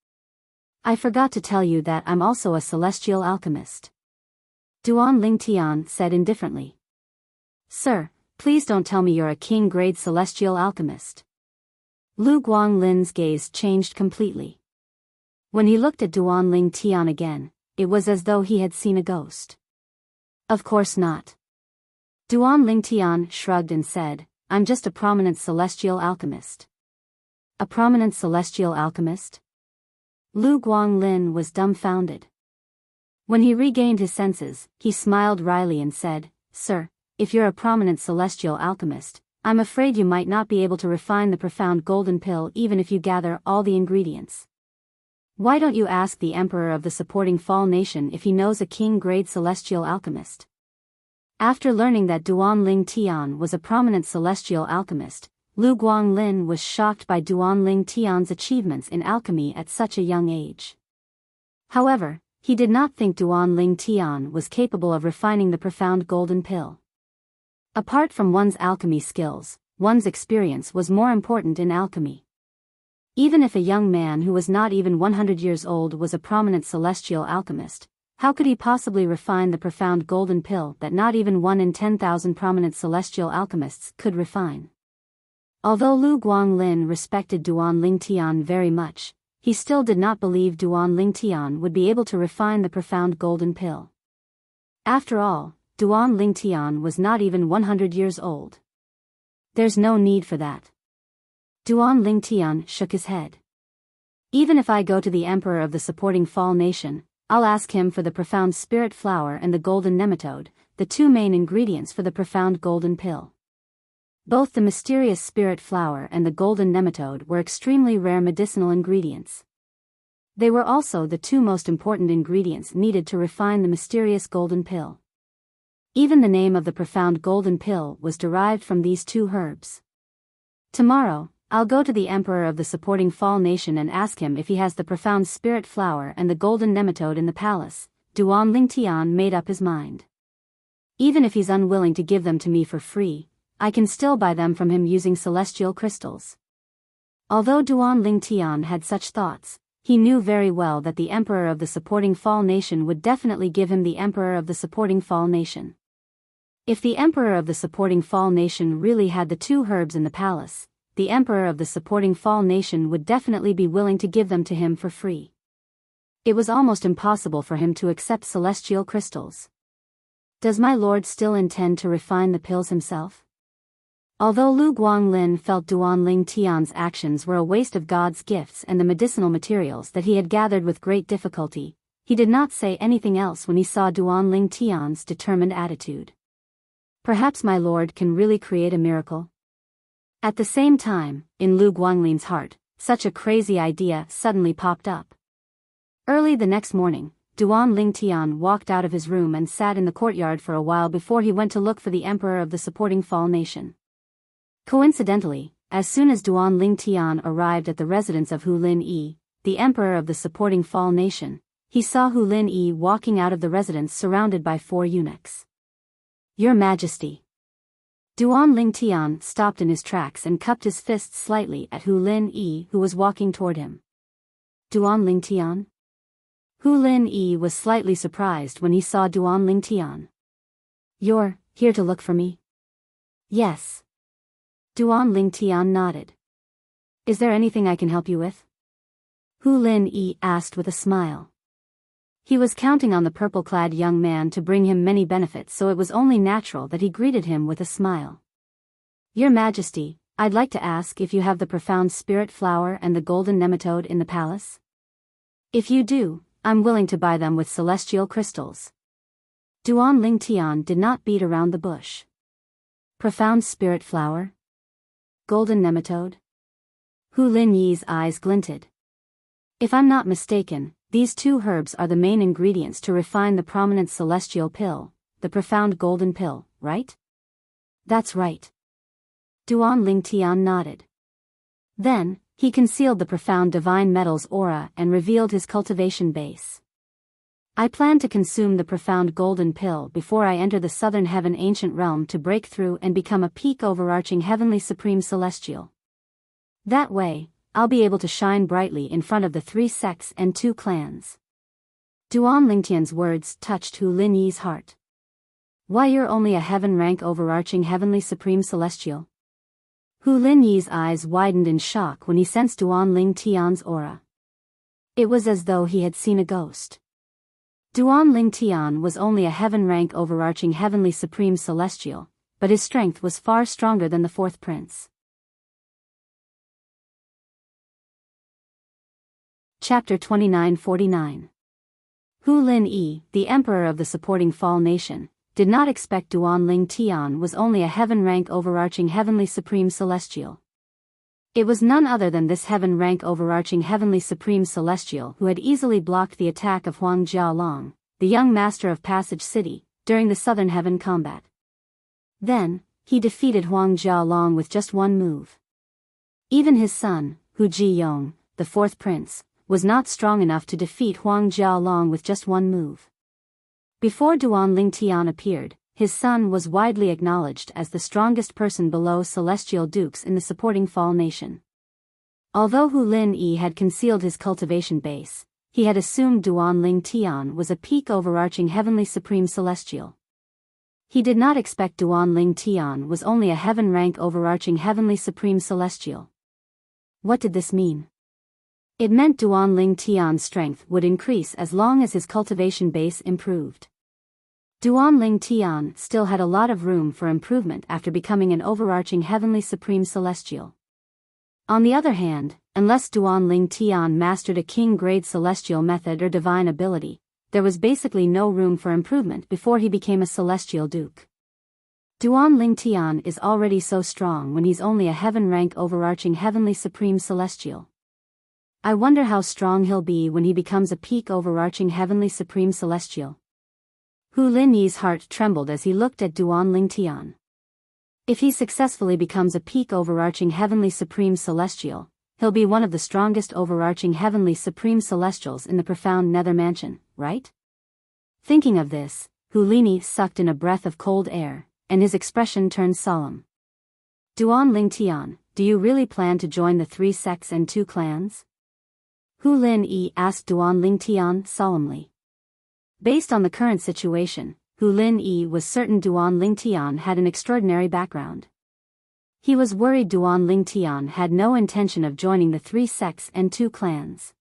I forgot to tell you that I'm also a celestial alchemist. Duan Lingtian said indifferently. Sir, please don't tell me you're a king-grade celestial alchemist. Lu Guanglin's gaze changed completely. When he looked at Duan Lingtian again, it was as though he had seen a ghost. Of course not. Duan Lingtian shrugged and said, I'm just a prominent celestial alchemist. A prominent celestial alchemist? Lu Guanglin was dumbfounded. When he regained his senses, he smiled wryly and said, Sir, if you're a prominent celestial alchemist, I'm afraid you might not be able to refine the profound golden pill even if you gather all the ingredients. Why don't you ask the Emperor of the supporting Fall Nation if he knows a king-grade celestial alchemist? After learning that Duan Lingtian was a prominent celestial alchemist, Lu Guanglin was shocked by Duan Lingtian's achievements in alchemy at such a young age. However, he did not think Duan Lingtian was capable of refining the profound golden pill. Apart from one's alchemy skills, one's experience was more important in alchemy. Even if a young man who was not even 100 years old was a prominent celestial alchemist, how could he possibly refine the profound golden pill that not even 1 in 10,000 prominent celestial alchemists could refine? Although Lu Guanglin respected Duan Lingtian very much, he still did not believe Duan Lingtian would be able to refine the profound golden pill. After all, Duan Lingtian was not even 100 years old. There's no need for that. Duan Lingtian shook his head. Even if I go to the Emperor of the supporting Fall Nation, I'll ask him for the profound spirit flower and the golden nematode, the two main ingredients for the profound golden pill. Both the mysterious spirit flower and the golden nematode were extremely rare medicinal ingredients. They were also the two most important ingredients needed to refine the mysterious golden pill. Even the name of the profound golden pill was derived from these two herbs. Tomorrow, I'll go to the Emperor of the supporting Fall Nation and ask him if he has the profound spirit flower and the golden nematode in the palace. Duan Lingtian made up his mind. Even if he's unwilling to give them to me for free, I can still buy them from him using celestial crystals. Although Duan Lingtian had such thoughts, he knew very well that the Emperor of the supporting Fall Nation would definitely give him the Emperor of the supporting Fall Nation. If the Emperor of the supporting Fall Nation really had the two herbs in the palace, the Emperor of the supporting Fall Nation would definitely be willing to give them to him for free. It was almost impossible for him to accept celestial crystals. Does my lord still intend to refine the pills himself? Although Lu Guanglin felt Duan Lingtian's actions were a waste of God's gifts and the medicinal materials that he had gathered with great difficulty, he did not say anything else when he saw Duan Lingtian's determined attitude. Perhaps my lord can really create a miracle? At the same time, in Lu Guanglin's heart, such a crazy idea suddenly popped up. Early the next morning, Duan Lingtian walked out of his room and sat in the courtyard for a while before he went to look for the Emperor of the supporting Fall Nation. Coincidentally, as soon as Duan Lingtian arrived at the residence of Hu Lin Yi, the Emperor of the supporting Fall Nation, he saw Hu Lin Yi walking out of the residence surrounded by 4 eunuchs. Your Majesty. Duan Lingtian stopped in his tracks and cupped his fists slightly at Hu Lin Yi, who was walking toward him. Duan Lingtian? Hu Lin Yi was slightly surprised when he saw Duan Lingtian. You're here to look for me? Yes. Duan Lingtian nodded. Is there anything I can help you with? Hu Lin Yi asked with a smile. He was counting on the purple-clad young man to bring him many benefits, so it was only natural that he greeted him with a smile. Your Majesty, I'd like to ask if you have the profound spirit flower and the golden nematode in the palace? If you do, I'm willing to buy them with celestial crystals. Duan Lingtian did not beat around the bush. Profound spirit flower? Golden nematode? Hu Lin Yi's eyes glinted. If I'm not mistaken, these two herbs are the main ingredients to refine the prominent celestial pill, the profound golden pill, right? That's right. Duan Lingtian nodded. Then, he concealed the profound divine metal's aura and revealed his cultivation base. I plan to consume the profound golden pill before I enter the southern heaven ancient realm to break through and become a peak overarching heavenly supreme celestial. That way, I'll be able to shine brightly in front of the 3 sects and 2 clans. Duan Lingtian's words touched Hu Lin Yi's heart. Why, you're only a heaven rank overarching heavenly supreme celestial? Hu Lin Yi's eyes widened in shock when he sensed Duan Lingtian's aura. It was as though he had seen a ghost. Duan Lingtian was only a heaven rank overarching heavenly supreme celestial, but his strength was far stronger than the 4th prince. Chapter 2949. Hu Lin Yi, the emperor of the supporting Fall Nation, did not expect Duan Lingtian was only a heaven rank overarching heavenly supreme celestial. It was none other than this heaven rank overarching heavenly supreme celestial who had easily blocked the attack of Huang Jialong, the young master of Passage City, during the southern heaven combat. Then, he defeated Huang Jialong with just one move. Even his son, Hu Jiyong, the 4th prince, was not strong enough to defeat Huang Jialong with just one move. Before Duan Lingtian appeared, his son was widely acknowledged as the strongest person below celestial dukes in the supporting Fall Nation. Although Hu Lin Yi had concealed his cultivation base, he had assumed Duan Lingtian was a peak overarching heavenly supreme celestial. He did not expect Duan Lingtian was only a heaven rank overarching heavenly supreme celestial. What did this mean? It meant Duan Lingtian's strength would increase as long as his cultivation base improved. Duan Lingtian still had a lot of room for improvement after becoming an overarching heavenly supreme celestial. On the other hand, unless Duan Lingtian mastered a king-grade celestial method or divine ability, there was basically no room for improvement before he became a celestial duke. Duan Lingtian is already so strong when he's only a heaven rank overarching heavenly supreme celestial. I wonder how strong he'll be when he becomes a peak overarching heavenly supreme celestial. Hu Lin Yi's heart trembled as he looked at Duan Lingtian. If he successfully becomes a peak overarching heavenly supreme celestial, he'll be one of the strongest overarching heavenly supreme celestials in the profound nether mansion, right? Thinking of this, Hu Lin Yi sucked in a breath of cold air, and his expression turned solemn. Duan Lingtian, do you really plan to join the 3 sects and 2 clans? Hu Lin Yi asked Duan Lingtian solemnly. Based on the current situation, Hu Lin Yi was certain Duan Lingtian had an extraordinary background. He was worried Duan Lingtian had no intention of joining the 3 sects and 2 clans.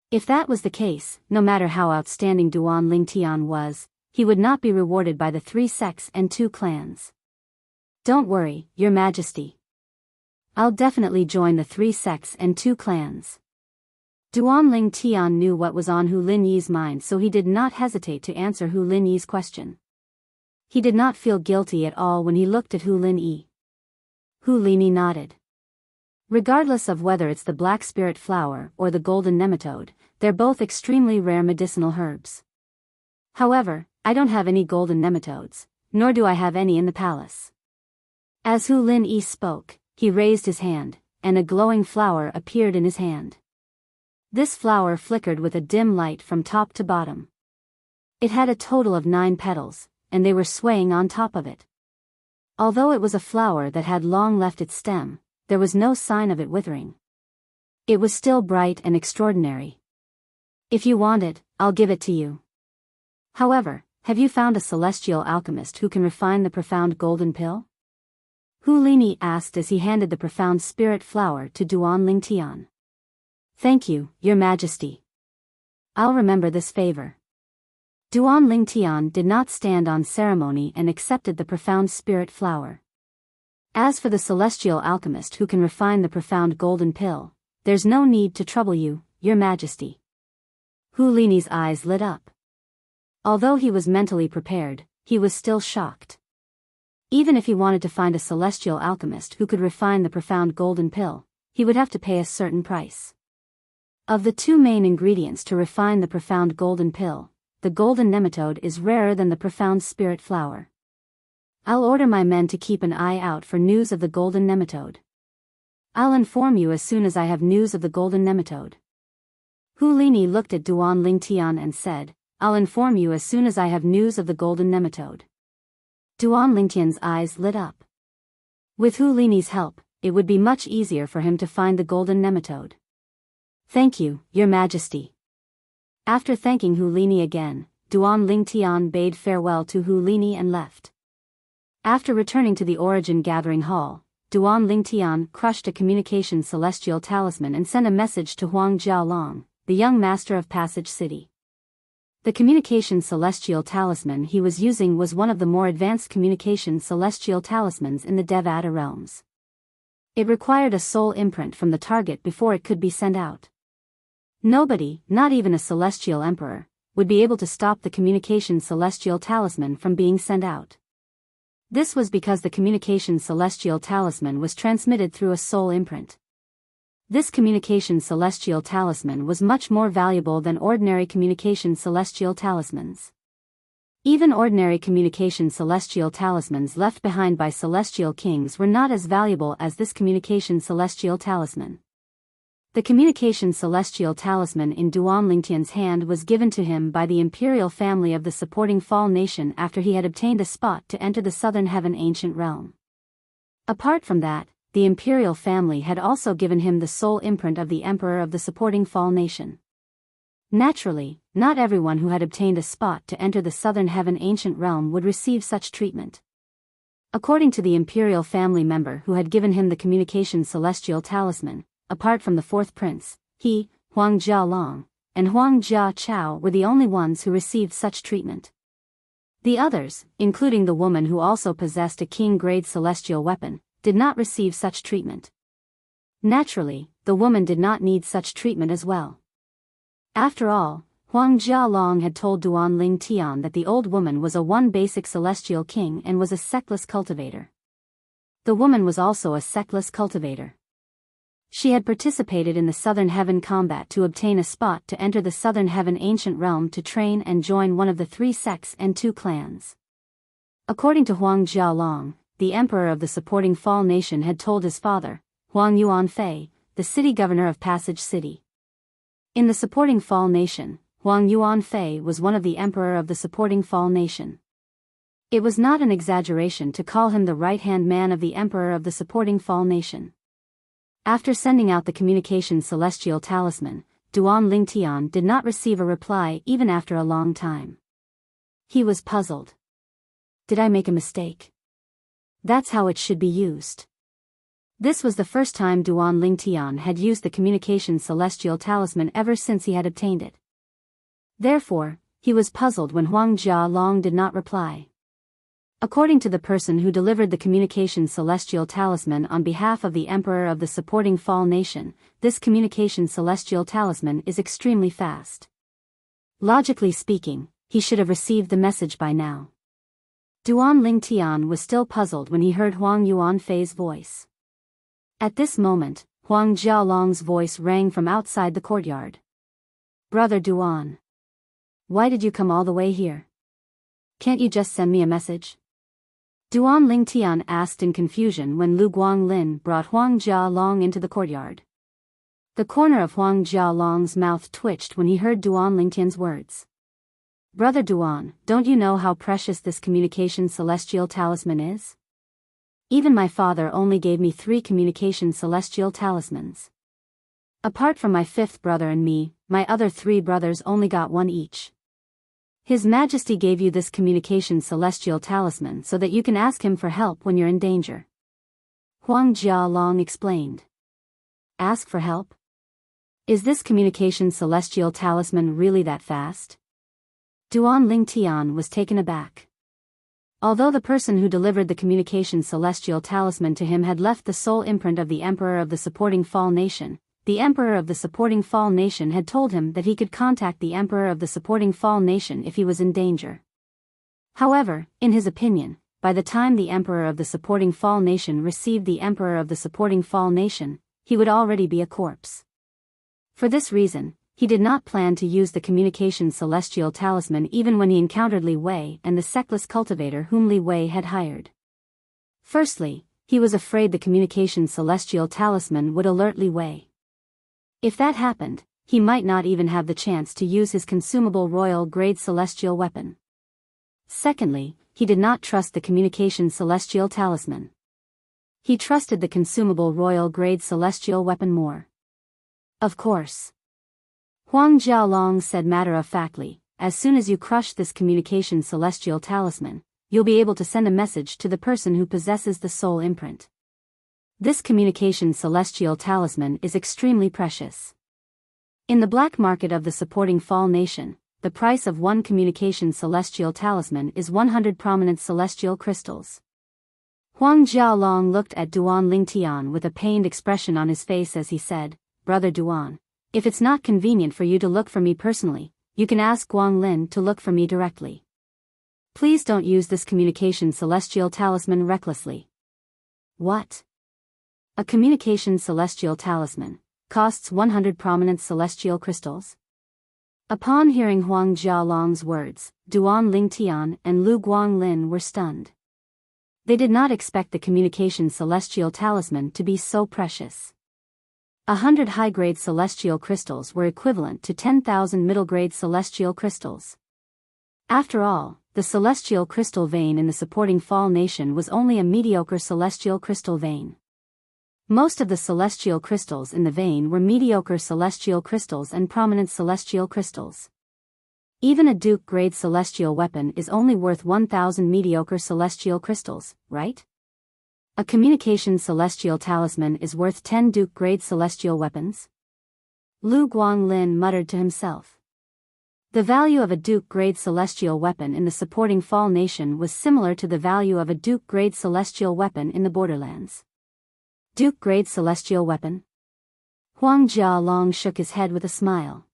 If that was the case, no matter how outstanding Duan Lingtian was, he would not be rewarded by the 3 sects and 2 clans. Don't worry, Your Majesty. I'll definitely join the 3 sects and 2 clans. Duan Lingtian knew what was on Hu Lin Yi's mind, so he did not hesitate to answer Hu Lin Yi's question. He did not feel guilty at all when he looked at Hu Lin Yi. Hu Lin Yi nodded. Regardless of whether it's the black spirit flower or the golden nematode, they're both extremely rare medicinal herbs. However, I don't have any golden nematodes, nor do I have any in the palace. As Hu Lin Yi spoke, he raised his hand, and a glowing flower appeared in his hand. This flower flickered with a dim light from top to bottom. It had a total of 9 petals, and they were swaying on top of it. Although it was a flower that had long left its stem, there was no sign of it withering. It was still bright and extraordinary. If you want it, I'll give it to you. However, have you found a celestial alchemist who can refine the profound golden pill? Hu Lini asked as he handed the profound spirit flower to Duan Lingtian. Thank you, Your Majesty. I'll remember this favor. Duan Lingtian did not stand on ceremony and accepted the profound spirit flower. As for the celestial alchemist who can refine the profound golden pill, there's no need to trouble you, Your Majesty. Hu Lini's eyes lit up. Although he was mentally prepared, he was still shocked. Even if he wanted to find a celestial alchemist who could refine the profound golden pill, he would have to pay a certain price. Of the two main ingredients to refine the profound golden pill, the golden nematode is rarer than the profound spirit flower. I'll order my men to keep an eye out for news of the golden nematode. I'll inform you as soon as I have news of the golden nematode. Hu Lini looked at Duan Lingtian and said, I'll inform you as soon as I have news of the golden nematode. Duan Lingtian's eyes lit up. With Hu Lini's help, it would be much easier for him to find the golden nematode. Thank you, Your Majesty. After thanking Hu Lini again, Duan Lingtian bade farewell to Hu Lini and left. After returning to the Origin Gathering Hall, Duan Lingtian crushed a communication celestial talisman and sent a message to Huang Jialong, the young master of Passage City. The communication celestial talisman he was using was one of the more advanced communication celestial talismans in the Devata realms. It required a soul imprint from the target before it could be sent out. Nobody, not even a celestial emperor, would be able to stop the communication celestial talisman from being sent out. This was because the communication celestial talisman was transmitted through a soul imprint. This communication celestial talisman was much more valuable than ordinary communication celestial talismans. Even ordinary communication celestial talismans left behind by celestial kings were not as valuable as this communication celestial talisman. The communication celestial talisman in Duan Lingtian's hand was given to him by the imperial family of the supporting Fall Nation after he had obtained a spot to enter the Southern Heaven Ancient Realm. Apart from that, the imperial family had also given him the soul imprint of the Emperor of the supporting Fall Nation. Naturally, not everyone who had obtained a spot to enter the Southern Heaven Ancient Realm would receive such treatment. According to the imperial family member who had given him the communication celestial talisman, apart from the fourth prince, he, Huang Jialong, and Huang Jia Chao were the only ones who received such treatment. The others, including the woman who also possessed a king-grade celestial weapon, did not receive such treatment. Naturally, the woman did not need such treatment as well. After all, Huang Jialong had told Duan Lingtian that the old woman was a one basic celestial king and was a sectless cultivator. The woman was also a sectless cultivator. She had participated in the Southern Heaven combat to obtain a spot to enter the Southern Heaven Ancient Realm to train and join one of the 3 sects and 2 clans. According to Huang Jialong, the emperor of the supporting Fall Nation had told his father, Huang Yuanfei, the city governor of Passage City. In the supporting Fall Nation, Huang Yuanfei was one of the emperor of the supporting Fall Nation. It was not an exaggeration to call him the right-hand man of the emperor of the supporting Fall Nation. After sending out the communication celestial talisman, Duan Lingtian did not receive a reply even after a long time. He was puzzled. Did I make a mistake? That's how it should be used. This was the first time Duan Lingtian had used the communication celestial talisman ever since he had obtained it. Therefore, he was puzzled when Huang Jialong did not reply. According to the person who delivered the communication celestial talisman on behalf of the Emperor of the supporting Fall Nation, this communication celestial talisman is extremely fast. Logically speaking, he should have received the message by now. Duan Lingtian was still puzzled when he heard Huang Yuanfei's voice. At this moment, Huang Jialong's voice rang from outside the courtyard. Brother Duan. Why did you come all the way here? Can't you just send me a message? Duan Lingtian asked in confusion when Lu Guanglin brought Huang Jialong into the courtyard. The corner of Huang Jialong's mouth twitched when he heard Duan Lingtian's words. Brother Duan, don't you know how precious this communication celestial talisman is? even my father only gave me 3 communication celestial talismans. Apart from my 5th brother and me, my other 3 brothers only got 1 each. His Majesty gave you this communication celestial talisman so that you can ask him for help when you're in danger. Huang Jialong explained. Ask for help? Is this communication celestial talisman really that fast? Duan Lingtian was taken aback. Although the person who delivered the communication celestial talisman to him had left the soul imprint of the Emperor of the supporting Fall Nation, the Emperor of the supporting Fall Nation had told him that he could contact the Emperor of the supporting Fall Nation if he was in danger. However, in his opinion, by the time the Emperor of the supporting Fall Nation received the Emperor of the supporting Fall Nation, he would already be a corpse. For this reason, he did not plan to use the communication celestial talisman even when he encountered Li Wei and the sectless cultivator whom Li Wei had hired. Firstly, he was afraid the communication celestial talisman would alert Li Wei. If that happened, he might not even have the chance to use his consumable royal-grade celestial weapon. Secondly, he did not trust the communication celestial talisman. He trusted the consumable royal-grade celestial weapon more. Of course. Huang Jialong said matter-of-factly, as soon as you crush this communication celestial talisman, you'll be able to send a message to the person who possesses the soul imprint. This communication celestial talisman is extremely precious. In the black market of the supporting Fall Nation, the price of 1 communication celestial talisman is 100 prominent celestial crystals. Huang Jialong looked at Duan Lingtian with a pained expression on his face as he said, Brother Duan, if it's not convenient for you to look for me personally, you can ask Guang Lin to look for me directly. Please don't use this communication celestial talisman recklessly. What? A communication celestial talisman costs 100 prominent celestial crystals? Upon hearing Huang Jialong's words, Duan Lingtian and Lu Guanglin were stunned. They did not expect the communication celestial talisman to be so precious. 100 high-grade celestial crystals were equivalent to 10,000 middle-grade celestial crystals. After all, the celestial crystal vein in the supporting Fall Nation was only a mediocre celestial crystal vein. Most of the celestial crystals in the vein were mediocre celestial crystals and prominent celestial crystals. Even a Duke-grade celestial weapon is only worth 1,000 mediocre celestial crystals, right? A communication celestial talisman is worth 10 Duke-grade celestial weapons? Lu Guanglin muttered to himself. The value of a Duke-grade celestial weapon in the supporting Fall Nation was similar to the value of a Duke-grade celestial weapon in the borderlands. Duke-grade celestial weapon? Huang Jialong shook his head with a smile.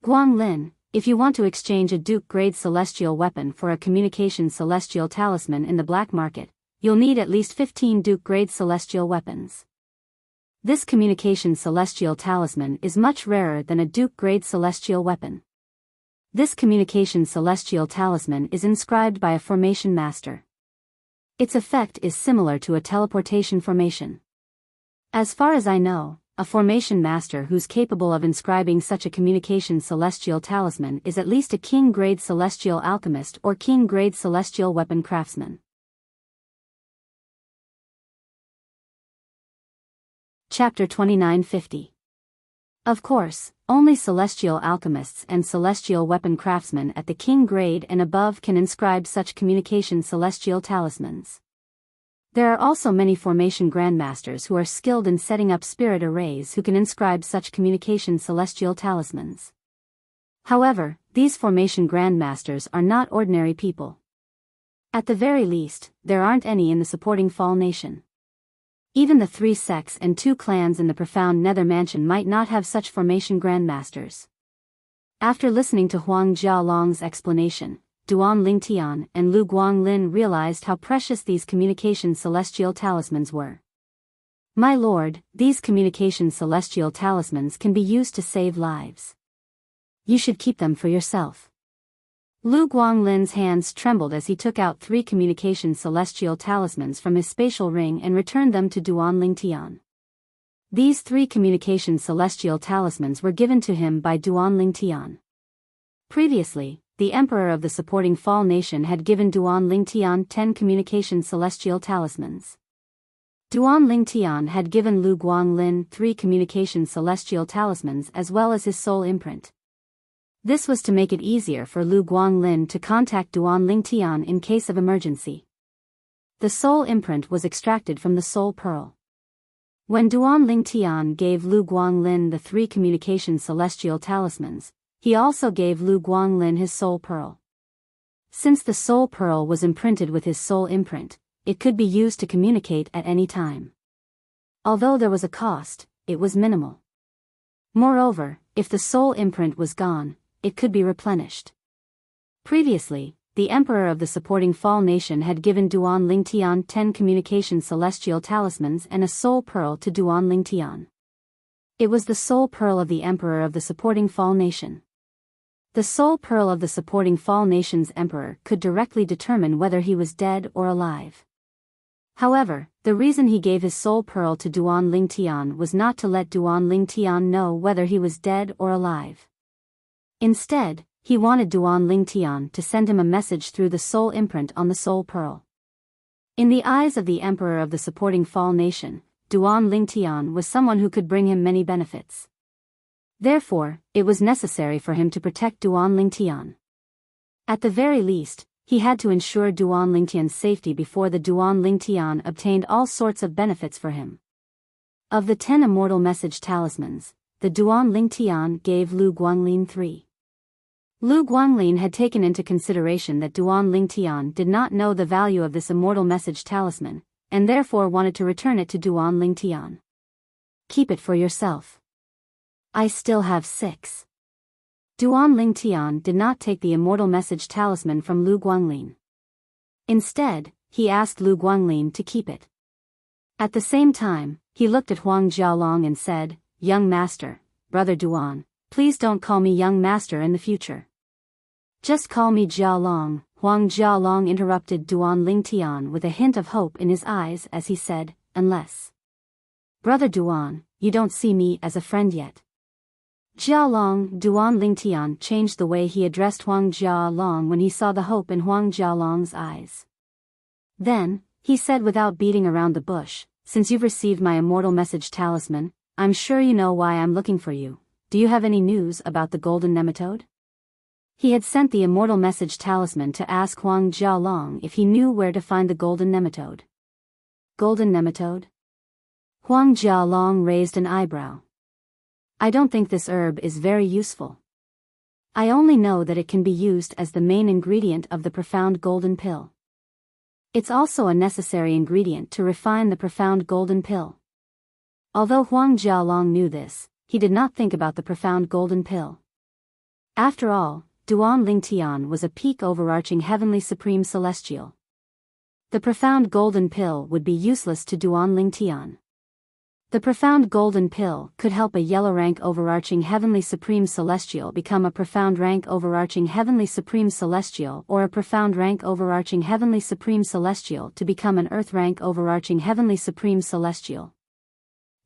Guanglin, if you want to exchange a Duke-grade celestial weapon for a communication celestial talisman in the black market, you'll need at least 15 Duke-grade celestial weapons. This communication celestial talisman is much rarer than a Duke-grade celestial weapon. This communication celestial talisman is inscribed by a formation master. Its effect is similar to a teleportation formation. As far as I know, a formation master who's capable of inscribing such a communication celestial talisman is at least a king-grade celestial alchemist or king-grade celestial weapon craftsman. Chapter 2950. Of course, only celestial alchemists and celestial weapon craftsmen at the king grade and above can inscribe such communication celestial talismans. There are also many formation grandmasters who are skilled in setting up spirit arrays who can inscribe such communication celestial talismans. However, these formation grandmasters are not ordinary people. At the very least, there aren't any in the supporting Fall Nation. Even the 3 sects and 2 clans in the profound Nether Mansion might not have such formation grandmasters. After listening to Huang Jialong's explanation, Duan Lingtian and Lu Guanglin realized how precious these communication celestial talismans were. My lord, these communication celestial talismans can be used to save lives. You should keep them for yourself. Lu Guanglin's hands trembled as he took out 3 communication celestial talismans from his spatial ring and returned them to Duan Lingtian. These 3 communication celestial talismans were given to him by Duan Lingtian. Previously, the Emperor of the supporting Fall Nation had given Duan Lingtian 10 communication celestial talismans. Duan Lingtian had given Lu Guanglin 3 communication celestial talismans as well as his soul imprint. This was to make it easier for Lu Guanglin to contact Duan Lingtian in case of emergency. The soul imprint was extracted from the soul pearl. When Duan Lingtian gave Lu Guanglin the 3 communication celestial talismans, he also gave Lu Guanglin his soul pearl. Since the soul pearl was imprinted with his soul imprint, it could be used to communicate at any time. Although there was a cost, it was minimal. Moreover, if the soul imprint was gone, it could be replenished. Previously, the Emperor of the supporting Fall Nation had given Duan Lingtian 10 communication celestial talismans and a soul pearl to Duan Lingtian. It was the soul pearl of the Emperor of the supporting Fall Nation. The soul pearl of the supporting Fall Nation's Emperor could directly determine whether he was dead or alive. However, the reason he gave his soul pearl to Duan Lingtian was not to let Duan Lingtian know whether he was dead or alive. Instead, he wanted Duan Lingtian to send him a message through the soul imprint on the soul pearl. In the eyes of the Emperor of the supporting Fall Nation, Duan Lingtian was someone who could bring him many benefits. Therefore, it was necessary for him to protect Duan Lingtian. At the very least, he had to ensure Duan Lingtian's safety before the Duan Lingtian obtained all sorts of benefits for him. Of the 10 immortal message talismans, the Duan Lingtian gave Lu Guanglin 3. Lu Guanglin had taken into consideration that Duan Lingtian did not know the value of this immortal message talisman, and therefore wanted to return it to Duan Lingtian. Keep it for yourself. I still have 6. Duan Lingtian did not take the immortal message talisman from Lu Guanglin. Instead, he asked Lu Guanglin to keep it. At the same time, he looked at Huang Jialong and said, "Young master, brother Duan, please don't call me young master in the future. Just call me Jialong." Huang Jialong interrupted Duan Lingtian with a hint of hope in his eyes as he said, "Unless, brother Duan, you don't see me as a friend yet." Jialong. Duan Lingtian changed the way he addressed Huang Jialong when he saw the hope in Huang Jialong's eyes. Then, he said without beating around the bush, "Since you've received my immortal message talisman, I'm sure you know why I'm looking for you. Do you have any news about the golden nematode?" He had sent the immortal message talisman to ask Huang Jialong if he knew where to find the golden nematode. Golden nematode? Huang Jialong raised an eyebrow. "I don't think this herb is very useful. I only know that it can be used as the main ingredient of the profound golden pill. It's also a necessary ingredient to refine the profound golden pill." Although Huang Jialong knew this, he did not think about the profound golden pill. After all, Duan Lingtian was a peak overarching heavenly supreme celestial. The profound golden pill would be useless to Duan Lingtian. The profound golden pill could help a yellow rank overarching heavenly supreme celestial become a profound rank overarching heavenly supreme celestial, or a profound rank overarching heavenly supreme celestial to become an earth rank overarching heavenly supreme celestial.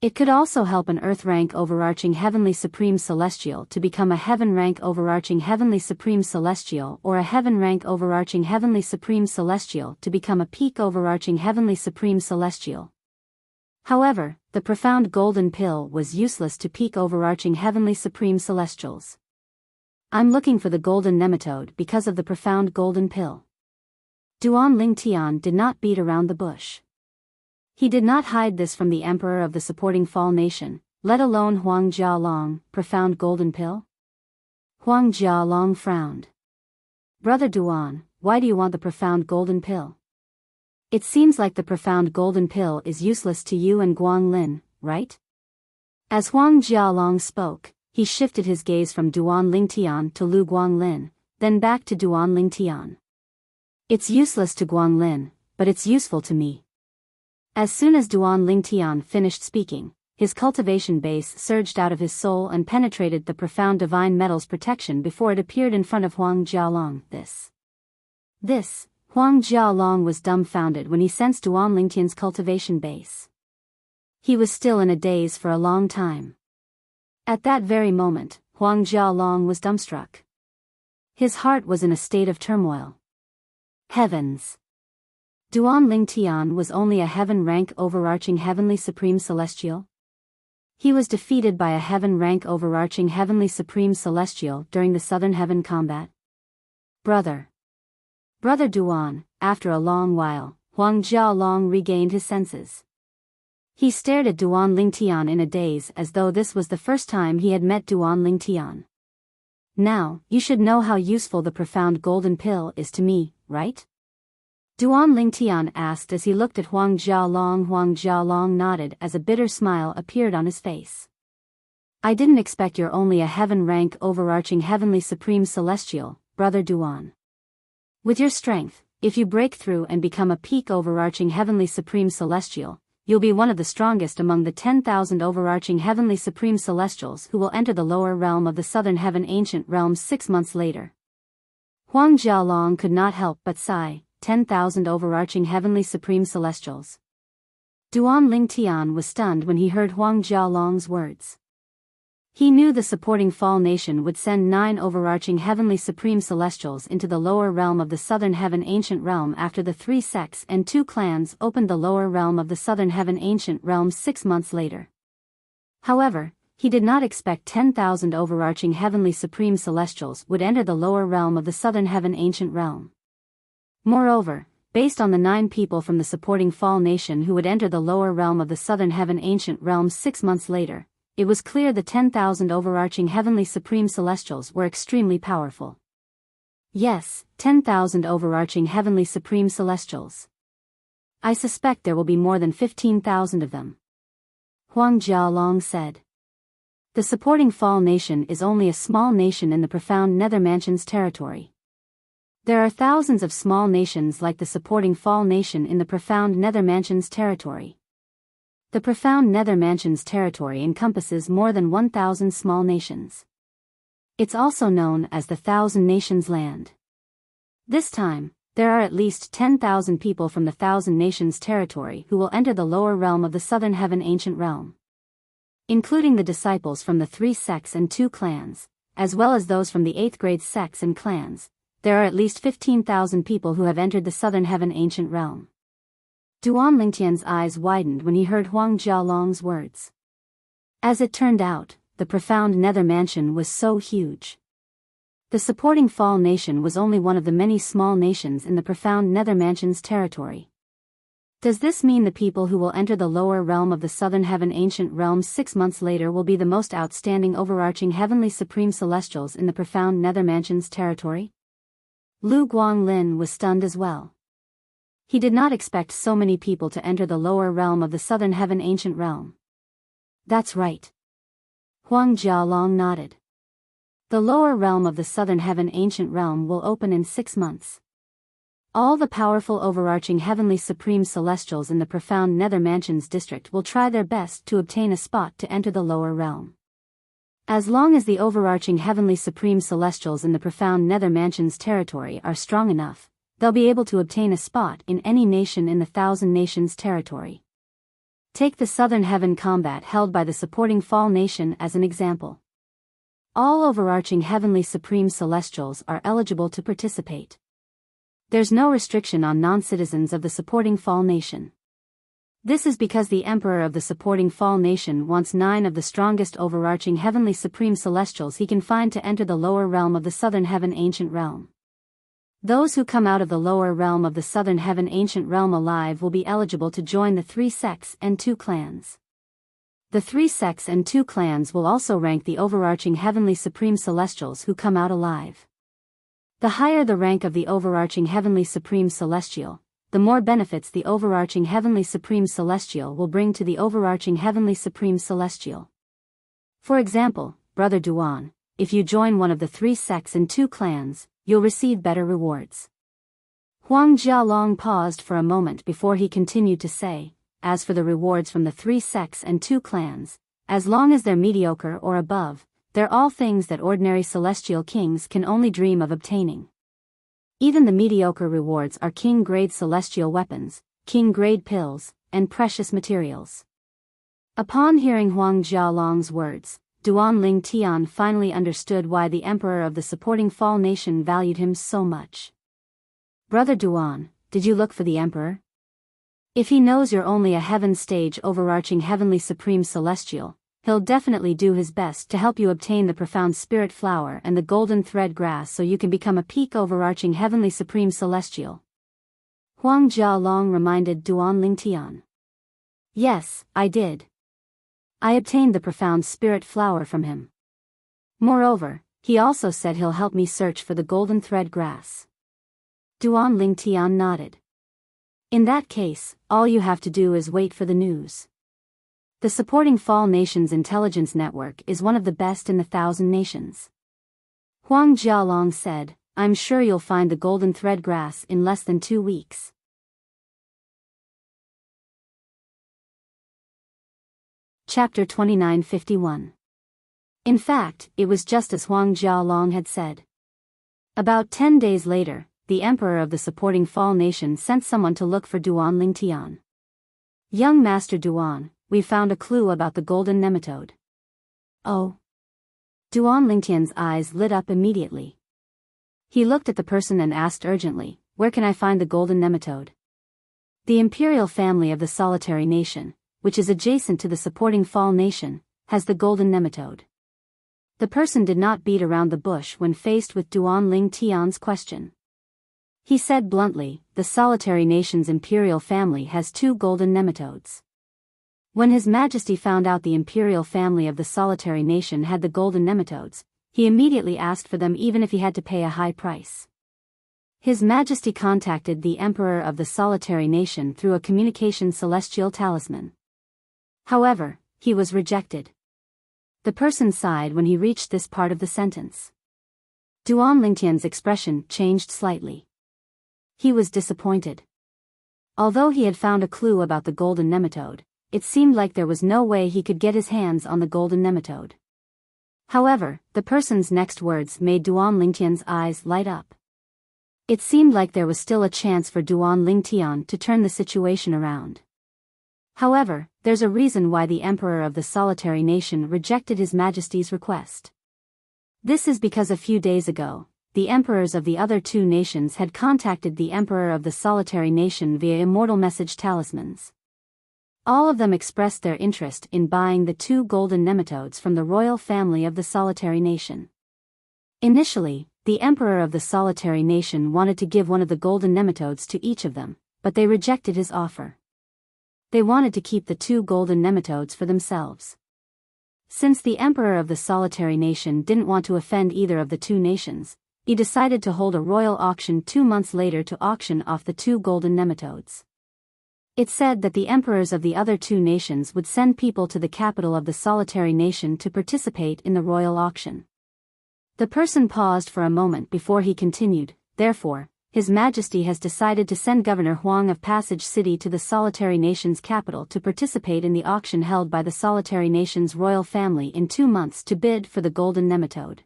It could also help an earth rank overarching heavenly supreme celestial to become a heaven rank overarching heavenly supreme celestial, or a heaven rank overarching heavenly supreme celestial to become a peak overarching heavenly supreme celestial. However, the profound golden pill was useless to peak overarching heavenly supreme celestials. "I'm looking for the golden nematode because of the profound golden pill." Duan Lingtian did not beat around the bush. He did not hide this from the Emperor of the supporting Fall Nation, let alone Huang Jialong. "Profound golden pill?" Huang Jialong frowned. "Brother Duan, why do you want the profound golden pill? It seems like the profound golden pill is useless to you and Guanglin, right?" As Huang Jialong spoke, he shifted his gaze from Duan Lingtian to Lu Guanglin, then back to Duan Lingtian. "It's useless to Guanglin, but it's useful to me." As soon as Duan Lingtian finished speaking, his cultivation base surged out of his soul and penetrated the profound divine metal's protection before it appeared in front of Huang Jialong. This, Huang Jialong was dumbfounded when he sensed Duan Lingtian's cultivation base. He was still in a daze for a long time. At that very moment, Huang Jialong was dumbstruck. His heart was in a state of turmoil. Heavens! Duan Ling Tian was only a heaven-rank overarching heavenly supreme celestial? He was defeated by a heaven-rank overarching heavenly supreme celestial during the Southern Heaven combat. Brother Duan, after a long while, Huang Jialong regained his senses. He stared at Duan Ling Tian in a daze as though this was the first time he had met Duan Ling Tian. Now, you should know how useful the profound golden pill is to me, right? Duan Ling Tian asked as he looked at Huang Jialong. Huang Jialong nodded as a bitter smile appeared on his face. I didn't expect you're only a heaven-rank overarching heavenly supreme celestial, Brother Duan. With your strength, if you break through and become a peak overarching heavenly supreme celestial, you'll be one of the strongest among the 10,000 overarching heavenly supreme celestials who will enter the lower realm of the Southern Heaven Ancient Realm 6 months later. Huang Jialong could not help but sigh. 10,000 overarching heavenly supreme celestials. Duan Ling Tian was stunned when he heard Huang Jialong's words. He knew the supporting Fall Nation would send 9 overarching heavenly supreme celestials into the lower realm of the Southern Heaven Ancient Realm after the 3 sects and 2 clans opened the lower realm of the Southern Heaven Ancient Realm 6 months later. However, he did not expect 10,000 overarching heavenly supreme celestials would enter the lower realm of the Southern Heaven Ancient Realm. Moreover, based on the 9 people from the supporting Fall Nation who would enter the lower realm of the Southern Heaven Ancient Realm 6 months later, it was clear the 10,000 overarching heavenly supreme celestials were extremely powerful. Yes, 10,000 overarching heavenly supreme celestials. I suspect there will be more than 15,000 of them. Huang Jialong said. The supporting Fall Nation is only a small nation in the profound Nether Mansion's territory. There are thousands of small nations like the supporting Fall Nation in the profound Nether Mansion's territory. The profound Nether Mansion's territory encompasses more than 1,000 small nations. It's also known as the Thousand Nations Land. This time, there are at least 10,000 people from the Thousand Nations territory who will enter the lower realm of the Southern Heaven Ancient Realm. Including the disciples from the 3 sects and 2 clans, as well as those from the 8th grade sects and clans. There are at least 15,000 people who have entered the Southern Heaven Ancient Realm. Duan Lingtian's eyes widened when he heard Huang Jialong's words. As it turned out, the profound Nether Mansion was so huge. The supporting Fall Nation was only one of the many small nations in the profound Nether Mansion's territory. Does this mean the people who will enter the lower realm of the Southern Heaven Ancient Realm 6 months later will be the most outstanding overarching heavenly supreme celestials in the profound Nether Mansion's territory? Lu Guanglin was stunned as well. He did not expect so many people to enter the lower realm of the Southern Heaven Ancient Realm. That's right. Huang Jialong nodded. The lower realm of the Southern Heaven Ancient Realm will open in 6 months. All the powerful overarching heavenly supreme celestials in the profound Nether Mansion's district will try their best to obtain a spot to enter the lower realm. As long as the overarching heavenly supreme celestials in the profound Nether Mansion's territory are strong enough, they'll be able to obtain a spot in any nation in the Thousand Nations territory. Take the Southern Heaven combat held by the supporting Fall Nation as an example. All overarching heavenly supreme celestials are eligible to participate. There's no restriction on non-citizens of the supporting Fall Nation. This is because the Emperor of the supporting Fall Nation wants 9 of the strongest overarching heavenly supreme celestials he can find to enter the lower realm of the Southern Heaven Ancient Realm. Those who come out of the lower realm of the Southern Heaven Ancient Realm alive will be eligible to join the 3 sects and 2 clans. The 3 sects and 2 clans will also rank the overarching heavenly supreme celestials who come out alive. The higher the rank of the overarching heavenly supreme celestial, the more benefits the overarching heavenly supreme celestial will bring to the overarching heavenly supreme celestial. For example, Brother Duan, if you join one of the 3 sects and 2 clans, you'll receive better rewards. Huang Jialong paused for a moment before he continued to say, as for the rewards from the 3 sects and 2 clans, as long as they're mediocre or above, they're all things that ordinary celestial kings can only dream of obtaining. Even the mediocre rewards are king-grade celestial weapons, king-grade pills, and precious materials. Upon hearing Huang Jialong's words, Duan Ling Tian finally understood why the Emperor of the supporting Fall Nation valued him so much. Brother Duan, did you look for the Emperor? If he knows you're only a heaven stage overarching heavenly supreme celestial, he'll definitely do his best to help you obtain the profound spirit flower and the golden thread grass so you can become a peak overarching heavenly supreme celestial. Huang Jialong reminded Duan Lingtian. Yes, I did. I obtained the profound spirit flower from him. Moreover, he also said he'll help me search for the golden thread grass. Duan Lingtian nodded. In that case, all you have to do is wait for the news. The Supporting Fall Nations Intelligence Network is one of the best in the 1,000 nations. Huang Jialong said, I'm sure you'll find the golden thread grass in less than 2 weeks. Chapter 2951. In fact, it was just as Huang Jialong had said. About 10 days later, the Emperor of the Supporting Fall Nation sent someone to look for Duan Lingtian. Young Master Duan, we found a clue about the golden nematode. Oh. Duan Lingtian's eyes lit up immediately. He looked at the person and asked urgently, where can I find the golden nematode? The imperial family of the solitary nation, which is adjacent to the Supporting Fall Nation, has the golden nematode. The person did not beat around the bush when faced with Duan Lingtian's question. He said bluntly, the solitary nation's imperial family has 2 golden nematodes. When His Majesty found out the imperial family of the solitary nation had the golden nematodes, he immediately asked for them even if he had to pay a high price. His Majesty contacted the Emperor of the solitary nation through a communication celestial talisman. However, he was rejected. The person sighed when he reached this part of the sentence. Duan Lingtian's expression changed slightly. He was disappointed. Although he had found a clue about the golden nematode, it seemed like there was no way he could get his hands on the golden nematode. However, the person's next words made Duan Lingtian's eyes light up. It seemed like there was still a chance for Duan Lingtian to turn the situation around. However, there's a reason why the Emperor of the solitary nation rejected His Majesty's request. This is because a few days ago, the emperors of the other 2 nations had contacted the Emperor of the solitary nation via immortal message talismans. All of them expressed their interest in buying the 2 golden nematodes from the royal family of the solitary nation. Initially, the Emperor of the solitary nation wanted to give one of the golden nematodes to each of them, but they rejected his offer. They wanted to keep the 2 golden nematodes for themselves. Since the Emperor of the solitary nation didn't want to offend either of the 2 nations, he decided to hold a royal auction 2 months later to auction off the 2 golden nematodes. It said that the emperors of the other 2 nations would send people to the capital of the solitary nation to participate in the royal auction. The person paused for a moment before he continued, therefore, His Majesty has decided to send Governor Huang of Passage City to the solitary nation's capital to participate in the auction held by the solitary nation's royal family in 2 months to bid for the golden nematode.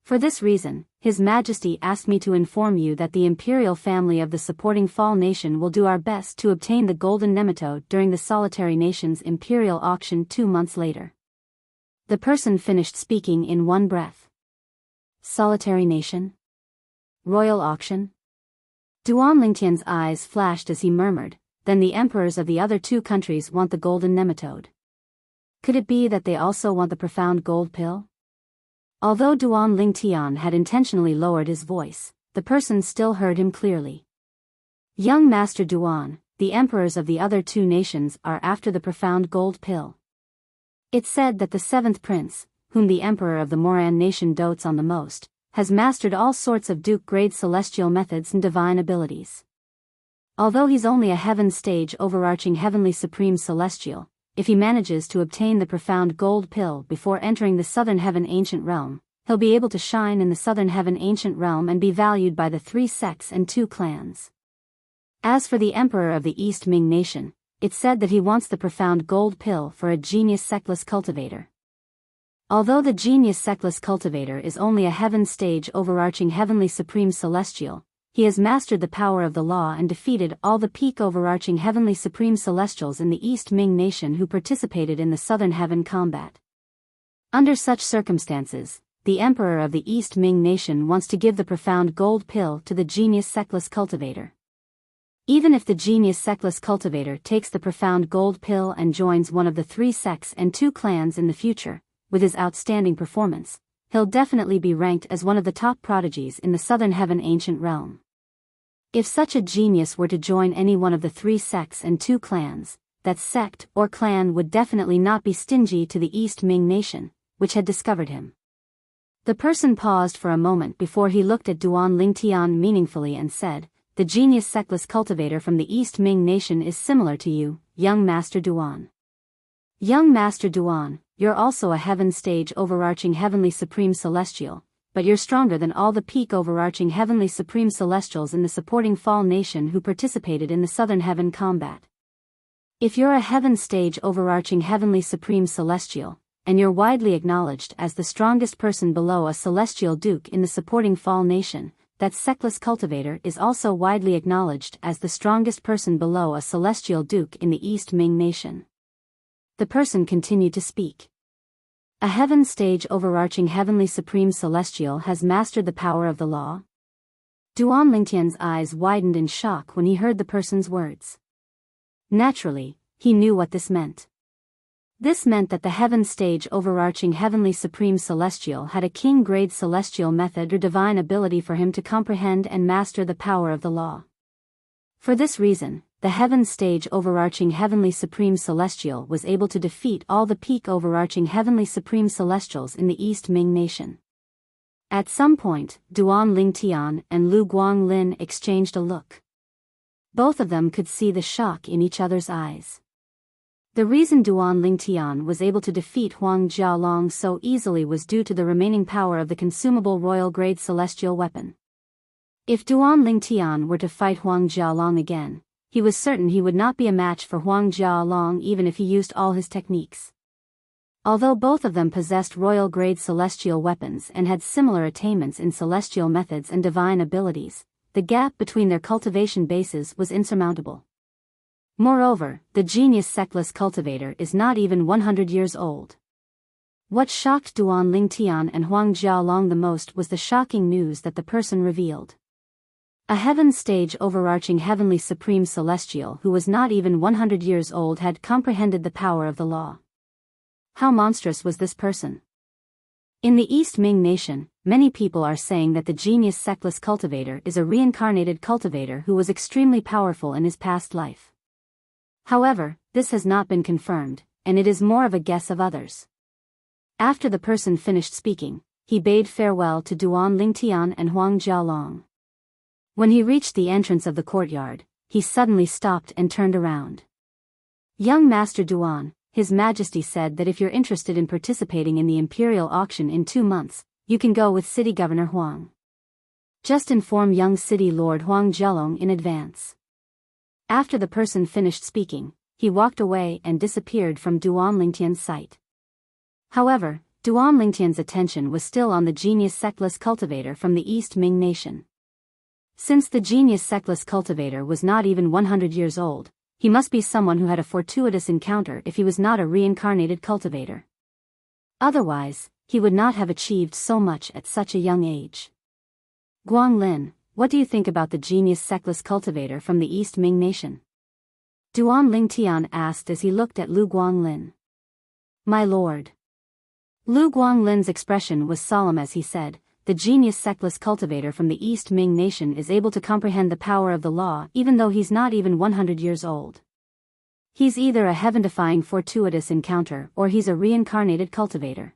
For this reason, His Majesty asked me to inform you that the imperial family of the Supporting Fall Nation will do our best to obtain the golden nematode during the solitary nation's imperial auction 2 months later. The person finished speaking in one breath. Solitary nation? Royal auction? Duan Lingtian's eyes flashed as he murmured, then the emperors of the other 2 countries want the golden nematode. Could it be that they also want the profound gold pill? Although Duan Lingtian had intentionally lowered his voice, the person still heard him clearly. Young Master Duan, the emperors of the other 2 nations are after the profound gold pill. It's said that the 7th prince, whom the emperor of the Moran nation dotes on the most, has mastered all sorts of Duke-grade celestial methods and divine abilities. Although he's only a heaven stage overarching heavenly supreme celestial, if he manages to obtain the profound gold pill before entering the Southern Heaven Ancient Realm, he'll be able to shine in the Southern Heaven Ancient Realm and be valued by the 3 sects and 2 clans. As for the Emperor of the East Ming Nation, it's said that he wants the profound gold pill for a genius sectless cultivator. Although the genius sectless cultivator is only a heaven stage overarching heavenly supreme celestial, he has mastered the power of the law and defeated all the peak overarching heavenly supreme celestials in the East Ming Nation who participated in the Southern Heaven combat. Under such circumstances, the Emperor of the East Ming Nation wants to give the profound gold pill to the genius sectless cultivator. Even if the genius sectless cultivator takes the profound gold pill and joins one of the 3 sects and 2 clans in the future, with his outstanding performance, he'll definitely be ranked as one of the top prodigies in the Southern Heaven ancient realm. If such a genius were to join any one of the 3 sects and 2 clans, that sect or clan would definitely not be stingy to the East Ming nation, which had discovered him. The person paused for a moment before he looked at Duan Lingtian meaningfully and said, "The genius sectless cultivator from the East Ming nation is similar to you, young Master Duan. Young Master Duan, you're also a heaven stage overarching heavenly supreme celestial, but you're stronger than all the peak overarching heavenly supreme celestials in the supporting Fall nation who participated in the Southern Heaven combat. If you're a heaven stage overarching heavenly supreme celestial, and you're widely acknowledged as the strongest person below a celestial duke in the supporting Fall nation, that sectless cultivator is also widely acknowledged as the strongest person below a celestial duke in the East Ming nation." The person continued to speak. "A heaven stage overarching heavenly supreme celestial has mastered the power of the law?" Duan Lingtian's eyes widened in shock when he heard the person's words. Naturally, he knew what this meant. This meant that the heaven stage overarching heavenly supreme celestial had a king-grade celestial method or divine ability for him to comprehend and master the power of the law. For this reason, the heaven stage overarching heavenly supreme celestial was able to defeat all the peak overarching heavenly supreme celestials in the East Ming nation. At some point, Duan Lingtian and Lu Guanglin exchanged a look. Both of them could see the shock in each other's eyes. The reason Duan Lingtian was able to defeat Huang Jialong so easily was due to the remaining power of the consumable royal-grade celestial weapon. If Duan Lingtian were to fight Huang Jialong again, he was certain he would not be a match for Huang Jialong even if he used all his techniques. Although both of them possessed royal-grade celestial weapons and had similar attainments in celestial methods and divine abilities, the gap between their cultivation bases was insurmountable. Moreover, the genius sectless cultivator is not even 100 years old. What shocked Duan Lingtian and Huang Jialong the most was the shocking news that the person revealed. A heaven stage overarching heavenly supreme celestial who was not even 100 years old had comprehended the power of the law. How monstrous was this person? In the East Ming nation, many people are saying that the genius sectless cultivator is a reincarnated cultivator who was extremely powerful in his past life. However, this has not been confirmed, and it is more of a guess of others. After the person finished speaking, he bade farewell to Duan Lingtian and Huang Jialong. When he reached the entrance of the courtyard, he suddenly stopped and turned around. "Young Master Duan, His Majesty said that if you're interested in participating in the imperial auction in 2 months, you can go with City Governor Huang. Just inform young City Lord Huang Jialong in advance." After the person finished speaking, he walked away and disappeared from Duan Lingtian's sight. However, Duan Lingtian's attention was still on the genius sectless cultivator from the East Ming nation. Since the genius sectless cultivator was not even 100 years old, he must be someone who had a fortuitous encounter if he was not a reincarnated cultivator. Otherwise, he would not have achieved so much at such a young age. "Guanglin, what do you think about the genius sectless cultivator from the East Ming nation?" Duan Lingtian asked as he looked at Lu Guanglin. "My lord." Lu Guanglin's expression was solemn as he said, "The genius sectless cultivator from the East Ming nation is able to comprehend the power of the law even though he's not even 100 years old. He's either a heaven-defying fortuitous encounter or he's a reincarnated cultivator.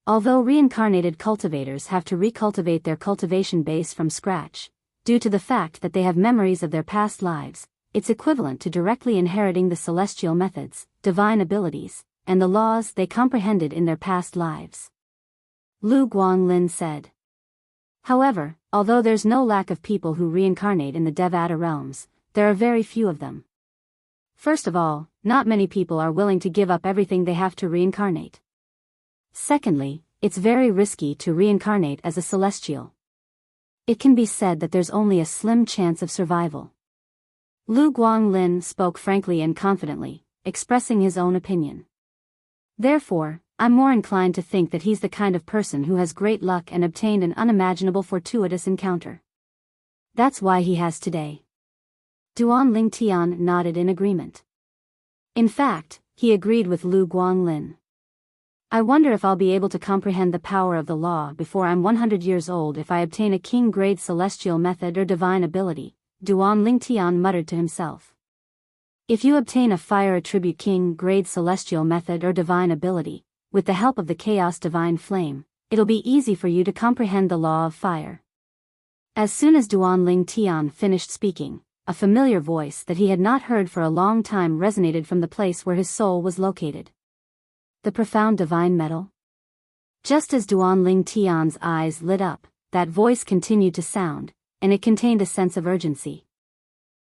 Although reincarnated cultivators have to recultivate their cultivation base from scratch, due to the fact that they have memories of their past lives, it's equivalent to directly inheriting the celestial methods, divine abilities, and the laws they comprehended in their past lives," Lu Guanglin said. "However, although there's no lack of people who reincarnate in the Devata realms, there are very few of them. First of all, not many people are willing to give up everything they have to reincarnate. Secondly, it's very risky to reincarnate as a celestial. It can be said that there's only a slim chance of survival." Lu Guanglin spoke frankly and confidently, expressing his own opinion. "Therefore, I'm more inclined to think that he's the kind of person who has great luck and obtained an unimaginable fortuitous encounter. That's why he has today." Duan Lingtian nodded in agreement. In fact, he agreed with Lu Guanglin. I wonder if I'll be able to comprehend the power of the law before I'm 100 years old if I obtain a king-grade celestial method or divine ability, Duan Lingtian muttered to himself. If you obtain a fire attribute king-grade celestial method or divine ability, with the help of the chaos divine flame, it'll be easy for you to comprehend the law of fire. As soon as Duan Lingtian finished speaking, a familiar voice that he had not heard for a long time resonated from the place where his soul was located. The profound divine metal? Just as Duan Lingtian's eyes lit up, that voice continued to sound, and it contained a sense of urgency.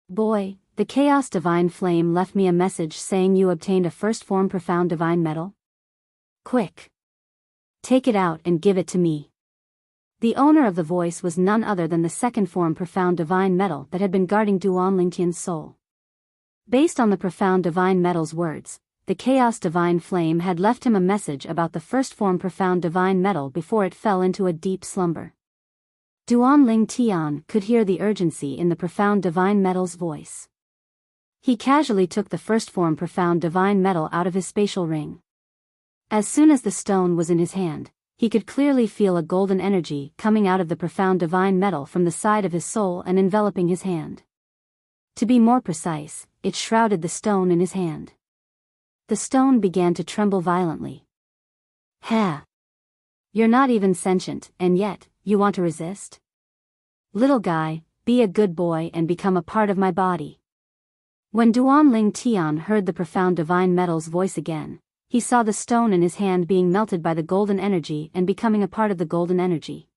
Boy, the chaos divine flame left me a message saying you obtained a first form profound divine metal. Quick! Take it out and give it to me. The owner of the voice was none other than the second form profound divine metal that had been guarding Duan Lingtian's soul. Based on the profound divine metal's words, the chaos divine flame had left him a message about the first form profound divine metal before it fell into a deep slumber. Duan Lingtian could hear the urgency in the profound divine metal's voice. He casually took the first form profound divine metal out of his spatial ring. As soon as the stone was in his hand, he could clearly feel a golden energy coming out of the profound divine metal from the side of his soul and enveloping his hand. To be more precise, it shrouded the stone in his hand. The stone began to tremble violently. Ha! You're not even sentient, and yet, you want to resist? Little guy, be a good boy and become a part of my body. When Duan Lingtian heard the profound divine metal's voice again, he saw the stone in his hand being melted by the golden energy and becoming a part of the golden energy.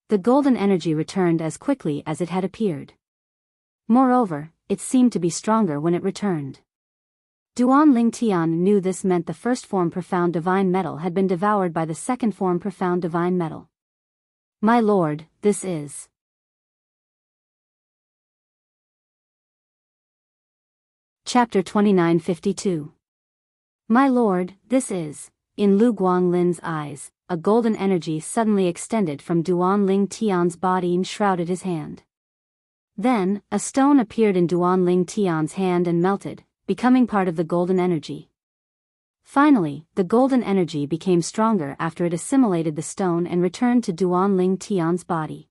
The golden energy returned as quickly as it had appeared. Moreover, it seemed to be stronger when it returned. Duan Lingtian knew this meant the first form profound divine metal had been devoured by the second form profound divine metal. My lord, this is. Chapter 2952. My lord, this is. In Lu Guanglin's eyes, a golden energy suddenly extended from Duan Lingtian's body and shrouded his hand. Then, a stone appeared in Duan Lingtian's hand and melted, becoming part of the golden energy. Finally, the golden energy became stronger after it assimilated the stone and returned to Duan Lingtian's body.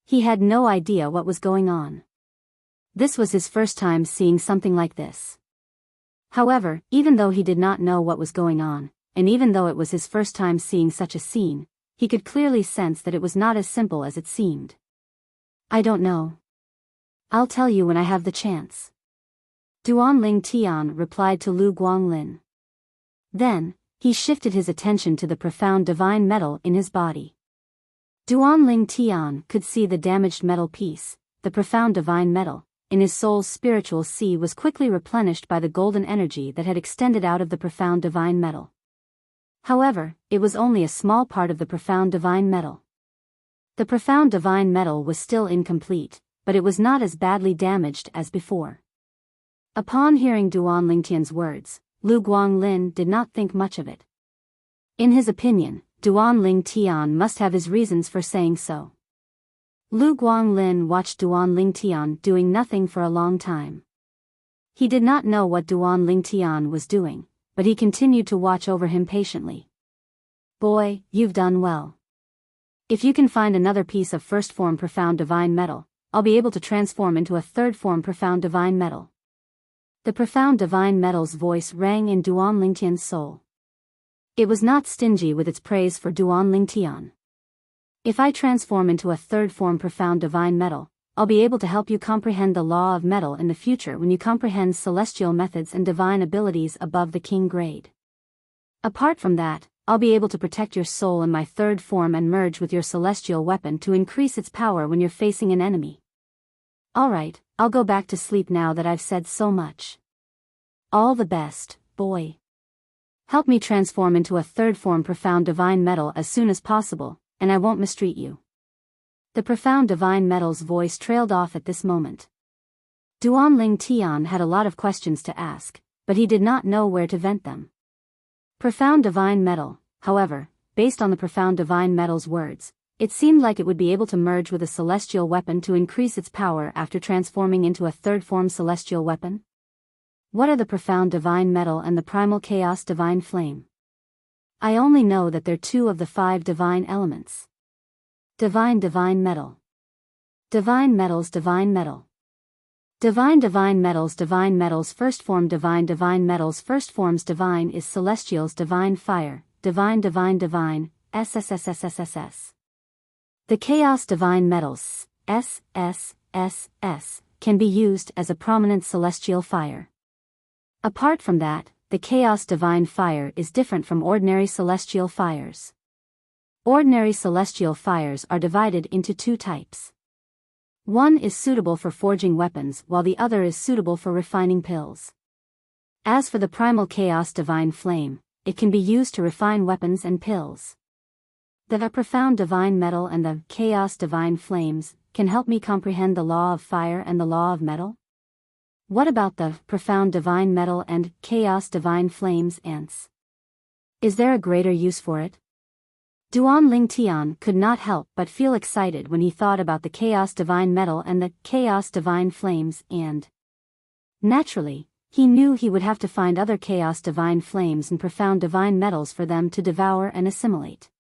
He had no idea what was going on. This was his first time seeing something like this. However, even though he did not know what was going on, and even though it was his first time seeing such a scene, he could clearly sense that it was not as simple as it seemed. I don't know. I'll tell you when I have the chance. Duan Lingtian replied to Lu Guanglin. Then, he shifted his attention to the profound divine metal in his body. Duan Lingtian could see the damaged metal piece, the profound divine metal, in his soul's spiritual sea was quickly replenished by the golden energy that had extended out of the profound divine metal. However, it was only a small part of the profound divine metal. The profound divine metal was still incomplete, but it was not as badly damaged as before. Upon hearing Duan Lingtian's words, Lu Guanglin did not think much of it. In his opinion, Duan Lingtian must have his reasons for saying so. Lu Guanglin watched Duan Lingtian doing nothing for a long time. He did not know what Duan Lingtian was doing, but he continued to watch over him patiently. Boy, you've done well. If you can find another piece of first form profound divine metal, I'll be able to transform into a third form profound divine metal. The profound divine metal's voice rang in Duan Lingtian's soul. It was not stingy with its praise for Duan Lingtian. If I transform into a third form profound divine metal, I'll be able to help you comprehend the law of metal in the future when you comprehend celestial methods and divine abilities above the king grade. Apart from that, I'll be able to protect your soul in my third form and merge with your celestial weapon to increase its power when you're facing an enemy. Alright, I'll go back to sleep now that I've said so much. All the best, boy. Help me transform into a third form profound divine metal as soon as possible, and I won't mistreat you. The profound divine metal's voice trailed off at this moment. Duan Lingtian had a lot of questions to ask, but he did not know where to vent them. Profound divine metal, however, based on the profound divine metal's words, It seemed like it would be able to merge with a celestial weapon to increase its power after transforming into a third-form celestial weapon. What are the profound divine metal and the primal chaos divine flame? I only know that they're two of the 5 divine elements. Divine metal. Divine metals divine metal. Divine metals first form divine metals first forms divine is celestials divine fire, divine SSSSSSS. The chaos divine metals, SSSS, can be used as a prominent celestial fire. Apart from that, the chaos divine fire is different from ordinary celestial fires. Ordinary celestial fires are divided into 2 types. One is suitable for forging weapons while the other is suitable for refining pills. As for the primal chaos divine flame, it can be used to refine weapons and pills. The profound divine metal and the chaos divine flames can help me comprehend the law of fire and the law of metal. What about the profound divine metal and chaos divine flames ants? Is there a greater use for it? Duan Ling Tian could not help but feel excited when he thought about the chaos divine metal and the chaos divine flames and, naturally, he knew he would have to find other chaos divine flames and profound divine metals for them to devour and assimilate.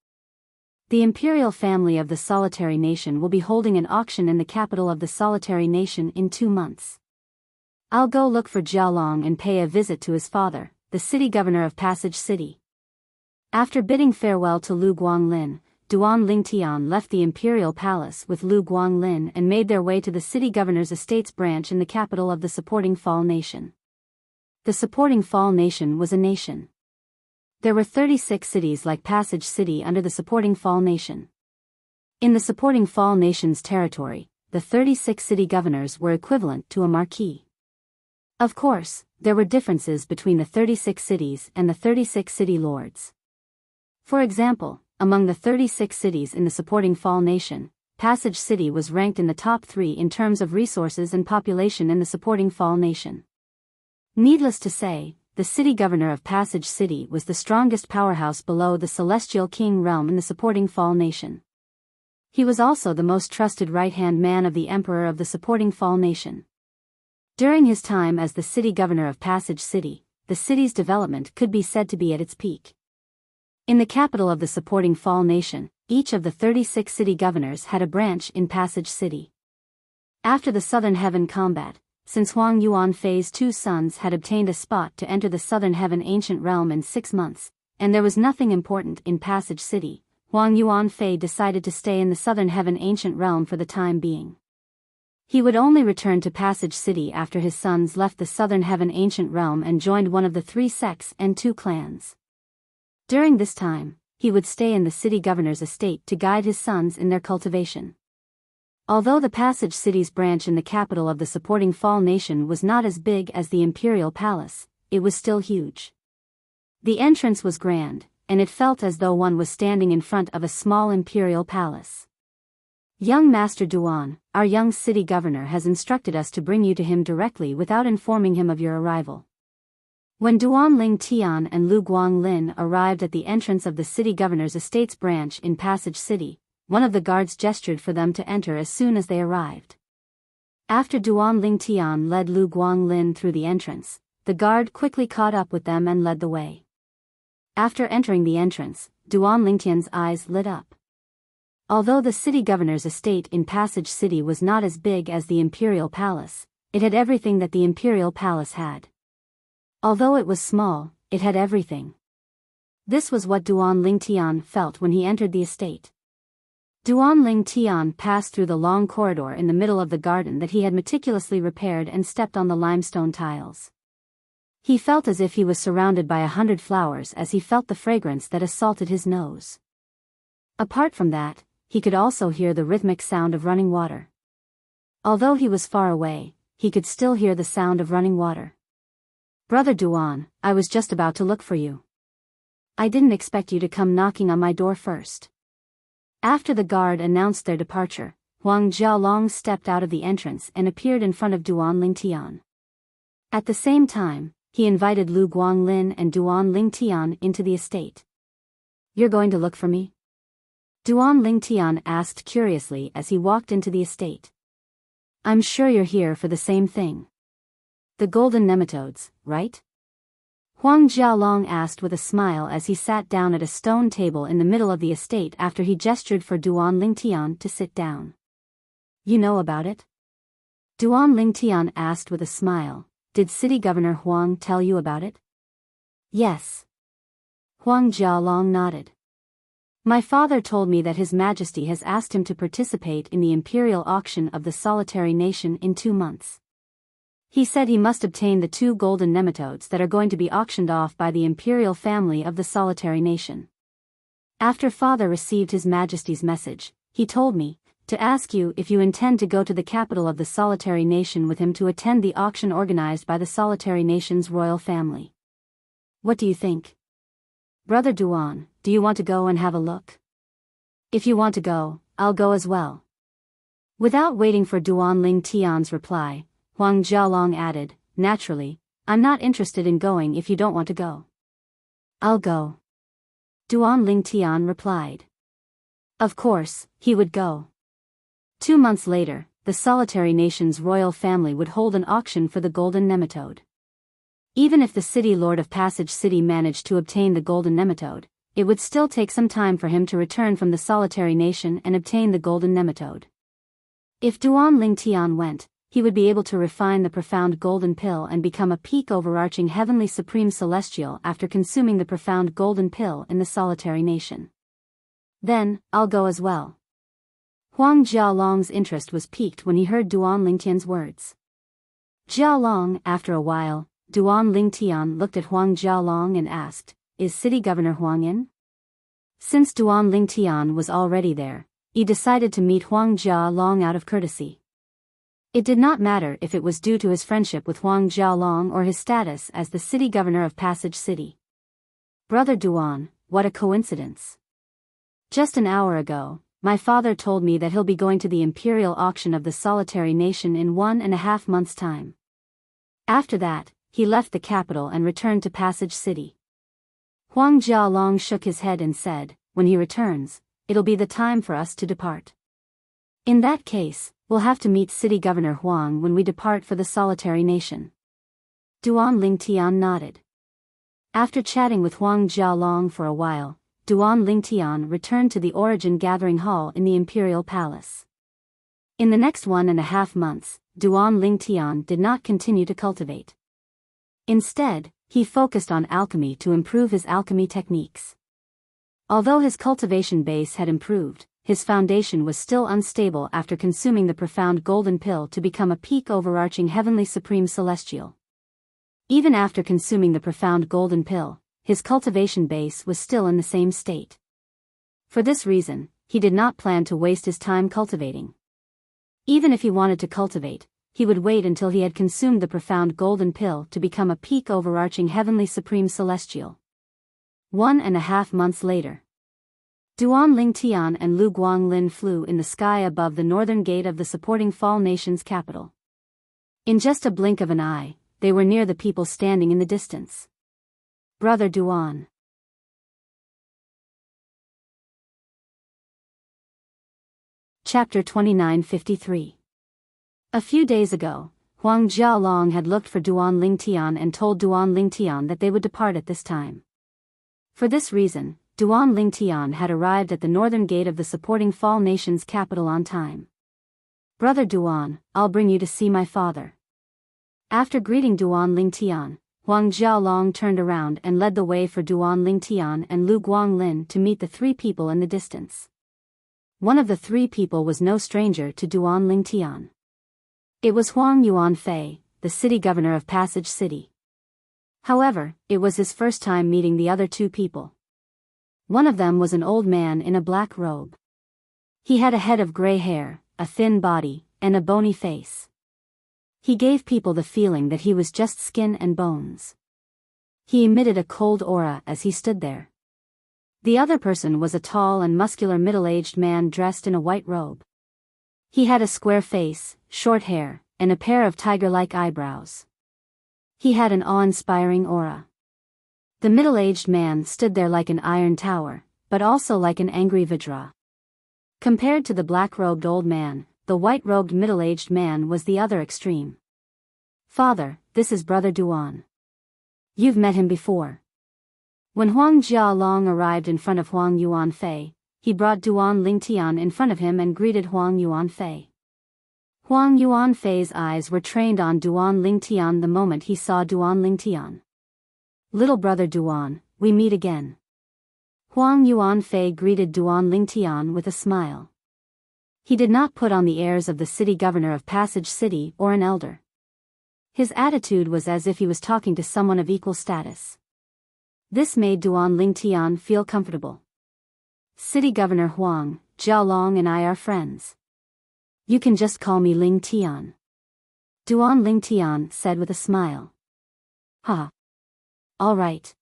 The imperial family of the Solitary Nation will be holding an auction in the capital of the Solitary Nation in 2 months. I'll go look for Jialong and pay a visit to his father, the city governor of Passage City. After bidding farewell to Lu Guanglin, Duan Ling Tian left the imperial palace with Lu Guanglin and made their way to the city governor's estates branch in the capital of the Supporting Fall Nation. The Supporting Fall Nation was a nation. There were 36 cities like Passage City under the Supporting Fall Nation. In the Supporting Fall Nation's territory, the 36 city governors were equivalent to a marquis. Of course, there were differences between the 36 cities and the 36 city lords. For example, among the 36 cities in the Supporting Fall Nation, Passage City was ranked in the top 3 in terms of resources and population in the Supporting Fall Nation. Needless to say, the city governor of Passage City was the strongest powerhouse below the Celestial King realm in the Supporting Fall Nation. He was also the most trusted right-hand man of the Emperor of the Supporting Fall Nation. During his time as the city governor of Passage City, the city's development could be said to be at its peak. In the capital of the Supporting Fall Nation, each of the 36 city governors had a branch in Passage City. After the Southern Heaven combat, since Huang Yuanfei's 2 sons had obtained a spot to enter the Southern Heaven Ancient Realm in 6 months, and there was nothing important in Passage City, Huang Yuanfei decided to stay in the Southern Heaven Ancient Realm for the time being. He would only return to Passage City after his sons left the Southern Heaven Ancient Realm and joined one of the 3 sects and 2 clans. During this time, he would stay in the city governor's estate to guide his sons in their cultivation. Although the Passage City's branch in the capital of the Supporting Fall Nation was not as big as the Imperial Palace, it was still huge. The entrance was grand, and it felt as though one was standing in front of a small Imperial Palace. Young Master Duan, our young city governor has instructed us to bring you to him directly without informing him of your arrival. When Duan Ling Tian and Lu Guanglin arrived at the entrance of the city governor's estates branch in Passage City, one of the guards gestured for them to enter as soon as they arrived. After Duan Ling Tian led Lu Guanglin through the entrance, the guard quickly caught up with them and led the way. After entering the entrance, Duan Ling Tian's eyes lit up. Although the city governor's estate in Passage City was not as big as the Imperial Palace, it had everything that the Imperial Palace had. Although it was small, it had everything. This was what Duan Ling Tian felt when he entered the estate. Duan Ling Tian passed through the long corridor in the middle of the garden that he had meticulously repaired and stepped on the limestone tiles. He felt as if he was surrounded by 100 flowers as he felt the fragrance that assaulted his nose. Apart from that, he could also hear the rhythmic sound of running water. Although he was far away, he could still hear the sound of running water. Brother Duan, I was just about to look for you. I didn't expect you to come knocking on my door first. After the guard announced their departure, Huang Jialong stepped out of the entrance and appeared in front of Duan Ling Tian. At the same time, he invited Lu Guanglin and Duan Ling Tian into the estate. You're going to look for me? Duan Lingtian asked curiously as he walked into the estate. I'm sure you're here for the same thing. The golden nematodes, right? Huang Jialong asked with a smile as he sat down at a stone table in the middle of the estate after he gestured for Duan Lingtian to sit down. You know about it? Duan Lingtian asked with a smile. Did City Governor Huang tell you about it? Yes. Huang Jialong nodded. My father told me that His Majesty has asked him to participate in the imperial auction of the solitary nation in 2 months. He said he must obtain the 2 golden nematodes that are going to be auctioned off by the imperial family of the solitary nation. After father received His Majesty's message, he told me to ask you if you intend to go to the capital of the solitary nation with him to attend the auction organized by the solitary nation's royal family. What do you think? Brother Duan, do you want to go and have a look? If you want to go, I'll go as well. Without waiting for Duan Lingtian's reply, Huang Jialong added, naturally, I'm not interested in going if you don't want to go. I'll go. Duan Lingtian replied. Of course, he would go. 2 months later, the solitary nation's royal family would hold an auction for the golden nematode. Even if the city lord of Passage City managed to obtain the golden nematode, it would still take some time for him to return from the solitary nation and obtain the golden nematode. If Duan Lingtian went, he would be able to refine the profound golden pill and become a peak overarching heavenly supreme celestial after consuming the profound golden pill in the solitary nation. Then, I'll go as well. Huang Jialong's interest was piqued when he heard Duan Lingtian's words. Jialong, after a while, Duan Lingtian looked at Huang Jialong and asked, Is City Governor Huang in? Since Duan Lingtian was already there, he decided to meet Huang Jialong out of courtesy. It did not matter if it was due to his friendship with Huang Jialong or his status as the city governor of Passage City. Brother Duan, what a coincidence. Just an hour ago, my father told me that he'll be going to the imperial auction of the solitary nation in 1.5 months' time. After that, he left the capital and returned to Passage City. Huang Jialong shook his head and said, when he returns, it'll be the time for us to depart. In that case, we'll have to meet City Governor Huang when we depart for the solitary nation. Duan Lingtian nodded. After chatting with Huang Jialong for a while, Duan Lingtian returned to the Origin Gathering Hall in the Imperial Palace. In the next 1.5 months, Duan Lingtian did not continue to cultivate. Instead, he focused on alchemy to improve his alchemy techniques. Although his cultivation base had improved, his foundation was still unstable after consuming the profound golden pill to become a peak overarching heavenly supreme celestial. Even after consuming the profound golden pill, his cultivation base was still in the same state. For this reason, he did not plan to waste his time cultivating. Even if he wanted to cultivate, he would wait until he had consumed the profound golden pill to become a peak overarching heavenly supreme celestial. 1.5 months later, Duan Lingtian and Lu Guanglin flew in the sky above the northern gate of the supporting Fall Nation's capital. In just a blink of an eye, they were near the people standing in the distance. Brother Duan. Chapter 2953. A few days ago, Huang Jialong had looked for Duan Lingtian and told Duan Lingtian that they would depart at this time. For this reason, Duan Lingtian had arrived at the northern gate of the supporting Fall Nation's capital on time. Brother Duan, I'll bring you to see my father. After greeting Duan Lingtian, Huang Jialong turned around and led the way for Duan Lingtian and Lu Guanglin to meet the 3 people in the distance. One of the 3 people was no stranger to Duan Lingtian. It was Huang Yuanfei, the city governor of Passage City. However, it was his first time meeting the other 2 people. One of them was an old man in a black robe. He had a head of gray hair, a thin body, and a bony face. He gave people the feeling that he was just skin and bones. He emitted a cold aura as he stood there. The other person was a tall and muscular middle-aged man dressed in a white robe. He had a square face, short hair, and a pair of tiger-like eyebrows. He had an awe-inspiring aura. The middle-aged man stood there like an iron tower, but also like an angry Vajra. Compared to the black-robed old man, the white-robed middle-aged man was the other extreme. Father, this is Brother Duan. You've met him before. When Huang Jialong arrived in front of Huang Yuanfei, he brought Duan Lingtian in front of him and greeted Huang Yuanfei. Huang Yuanfei's eyes were trained on Duan Lingtian the moment he saw Duan Lingtian. Little brother Duan, we meet again. Huang Yuanfei greeted Duan Lingtian with a smile. He did not put on the airs of the city governor of Passage City or an elder. His attitude was as if he was talking to someone of equal status. This made Duan Lingtian feel comfortable. City Governor Huang, Jialong and I are friends. You can just call me Lingtian. Duan Lingtian said with a smile. Ha. All right.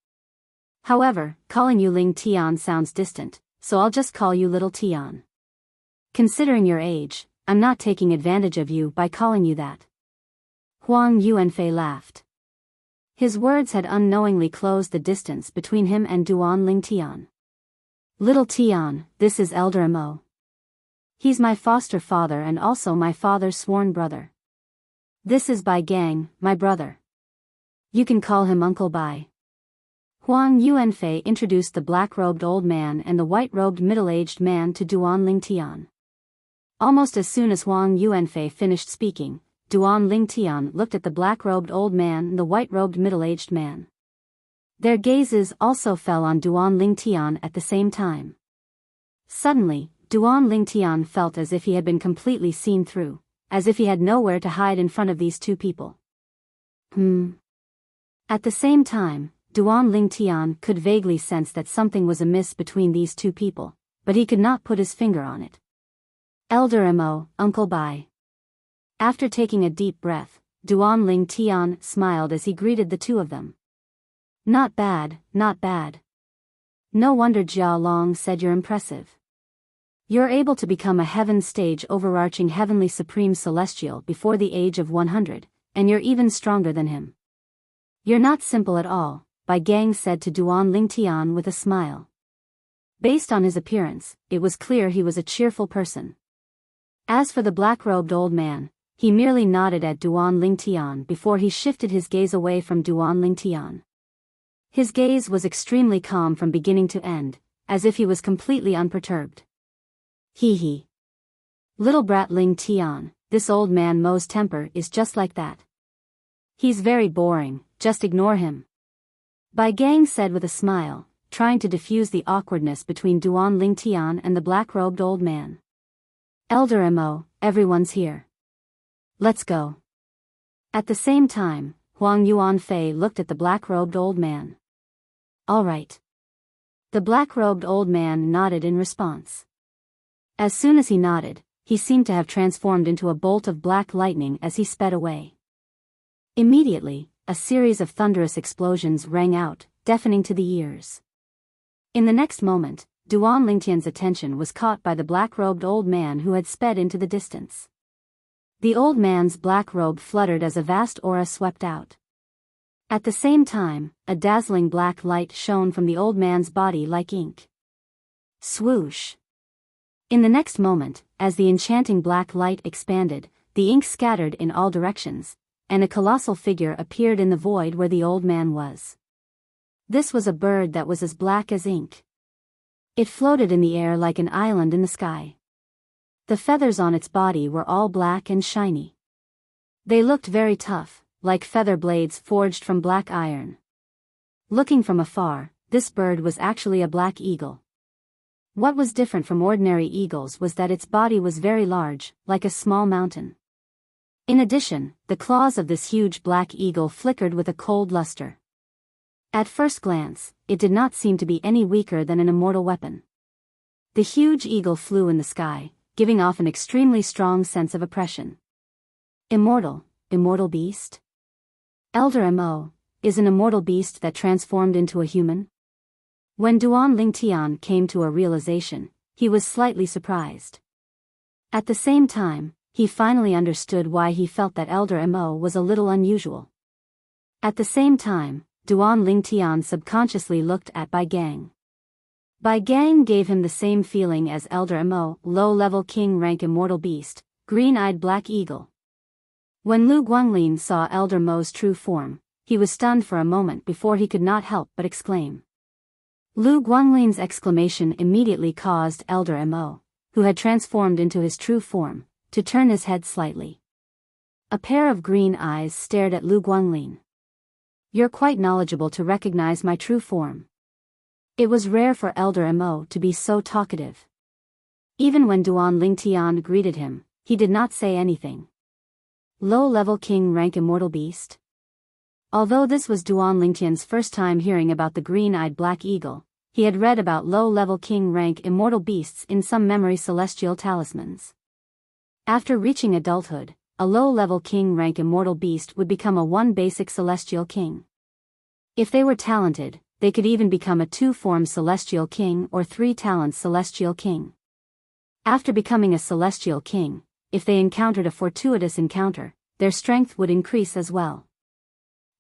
However, calling you Lingtian sounds distant, so I'll just call you Little Tian. Considering your age, I'm not taking advantage of you by calling you that. Huang Yuanfei laughed. His words had unknowingly closed the distance between him and Duan Lingtian. Little Tian, this is Elder Mo. He's my foster father and also my father's sworn brother. This is Bai Gang, my brother. You can call him Uncle Bai. Huang Yuanfei introduced the black-robed old man and the white-robed middle-aged man to Duan Lingtian. Almost as soon as Huang Yuanfei finished speaking, Duan Lingtian looked at the black-robed old man and the white-robed middle-aged man. Their gazes also fell on Duan Lingtian at the same time. Suddenly, Duan Lingtian felt as if he had been completely seen through, as if he had nowhere to hide in front of these two people. At the same time, Duan Lingtian could vaguely sense that something was amiss between these two people, but he could not put his finger on it. Elder Mo, Uncle Bai. After taking a deep breath, Duan Lingtian smiled as he greeted the two of them. Not bad, not bad. No wonder Jiao Long said you're impressive. You're able to become a heaven stage overarching heavenly supreme celestial before the age of 100, and you're even stronger than him. You're not simple at all, Bai Gang said to Duan Lingtian with a smile. Based on his appearance, it was clear he was a cheerful person. As for the black-robed old man, he merely nodded at Duan Lingtian before he shifted his gaze away from Duan Lingtian. His gaze was extremely calm from beginning to end, as if he was completely unperturbed. Hee. Little brat Lingtian, this old man Mo's temper is just like that. He's very boring, just ignore him. Bai Gang said with a smile, trying to diffuse the awkwardness between Duan Lingtian and the black-robed old man. Elder Mo, everyone's here. Let's go. At the same time, Huang Yuanfei looked at the black-robed old man. All right. The black-robed old man nodded in response. As soon as he nodded, he seemed to have transformed into a bolt of black lightning as he sped away. Immediately, a series of thunderous explosions rang out, deafening to the ears. In the next moment, Duan Lingtian's attention was caught by the black-robed old man who had sped into the distance. The old man's black robe fluttered as a vast aura swept out. At the same time, a dazzling black light shone from the old man's body like ink. Swoosh! In the next moment, as the enchanting black light expanded, the ink scattered in all directions, and a colossal figure appeared in the void where the old man was. This was a bird that was as black as ink. It floated in the air like an island in the sky. The feathers on its body were all black and shiny. They looked very tough, like feather blades forged from black iron. Looking from afar, this bird was actually a black eagle. What was different from ordinary eagles was that its body was very large, like a small mountain. In addition, the claws of this huge black eagle flickered with a cold luster. At first glance, it did not seem to be any weaker than an immortal weapon. The huge eagle flew in the sky, giving off an extremely strong sense of oppression. Immortal beast? Elder Mo, is an immortal beast that transformed into a human? When Duan Lingtian came to a realization, he was slightly surprised. At the same time, he finally understood why he felt that Elder Mo was a little unusual. At the same time, Duan Lingtian subconsciously looked at Bai Gang. Bai Gang gave him the same feeling as Elder Mo, low-level king rank immortal beast, green-eyed black eagle. When Lu Guanglin saw Elder Mo's true form, he was stunned for a moment before he could not help but exclaim. Lu Guanglin's exclamation immediately caused Elder Mo, who had transformed into his true form, to turn his head slightly. A pair of green eyes stared at Lu Guanglin. "You're quite knowledgeable to recognize my true form." It was rare for Elder Mo to be so talkative. Even when Duan Lingtian greeted him, he did not say anything. Low-level king rank immortal beast? Although this was Duan Lingtian's first time hearing about the green-eyed black eagle, he had read about low-level king rank immortal beasts in some memory celestial talismans. After reaching adulthood, a low-level king rank immortal beast would become a 1 basic celestial king. If they were talented, they could even become a 2-form celestial king or 3 talents celestial king. After becoming a celestial king, if they encountered a fortuitous encounter, their strength would increase as well.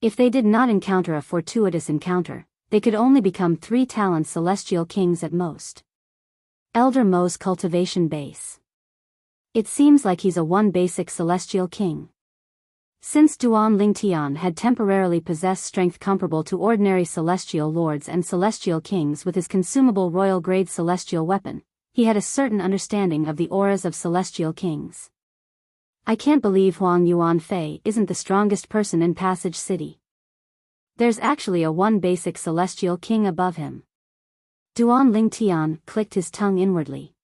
If they did not encounter a fortuitous encounter, they could only become 3 talents celestial kings at most. Elder Mo's cultivation base. It seems like he's a 1 basic celestial king. Since Duan Lingtian had temporarily possessed strength comparable to ordinary celestial lords and celestial kings with his consumable royal-grade celestial weapon, he had a certain understanding of the auras of celestial kings. I can't believe Huang Yuan Fei isn't the strongest person in Passage City. There's actually a 1 basic celestial king above him. Duan Lingtian clicked his tongue inwardly.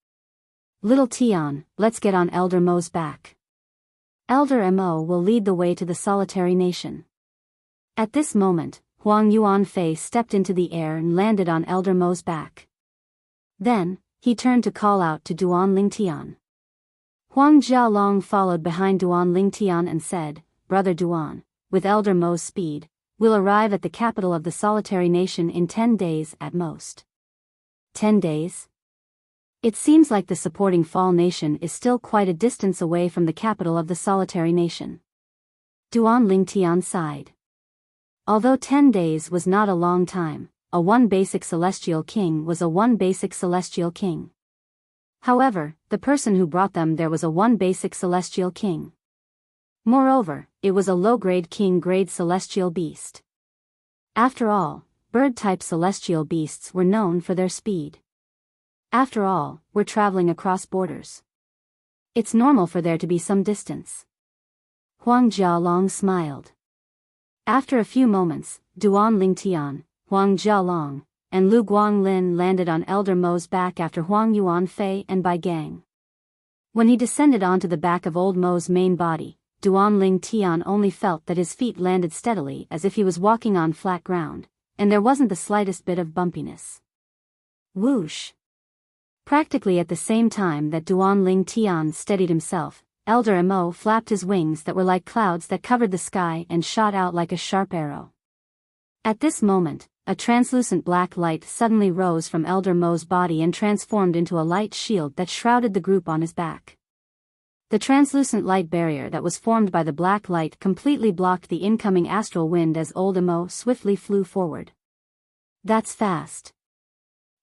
Little Tian, let's get on Elder Mo's back. Elder Mo will lead the way to the solitary nation. At this moment, Huang Yuan Fei stepped into the air and landed on Elder Mo's back. Then, he turned to call out to Duan Lingtian. Huang Jialong followed behind Duan Lingtian and said, "Brother Duan, with Elder Mo's speed, we'll arrive at the capital of the solitary nation in 10 days at most." 10 days? It seems like the supporting Fall Nation is still quite a distance away from the capital of the solitary nation. Duan Lingtian sighed. Although 10 days was not a long time, a 1 basic celestial king was a 1 basic celestial king. However, the person who brought them there was a 1 basic celestial king. Moreover, it was a low-grade king-grade celestial beast. After all, bird-type celestial beasts were known for their speed. After all, we're traveling across borders. It's normal for there to be some distance. Huang Jialong smiled. After a few moments, Duan Lingtian, Huang Jialong, and Lu Guanglin landed on Elder Mo's back after Huang Yuan Fei and Bai Gang. When he descended onto the back of Old Mo's main body, Duan Lingtian only felt that his feet landed steadily as if he was walking on flat ground, and there wasn't the slightest bit of bumpiness. Whoosh! Practically at the same time that Duan Lingtian steadied himself, Elder Mo flapped his wings that were like clouds that covered the sky and shot out like a sharp arrow. At this moment, a translucent black light suddenly rose from Elder Mo's body and transformed into a light shield that shrouded the group on his back. The translucent light barrier that was formed by the black light completely blocked the incoming astral wind as Old Mo swiftly flew forward. That's fast.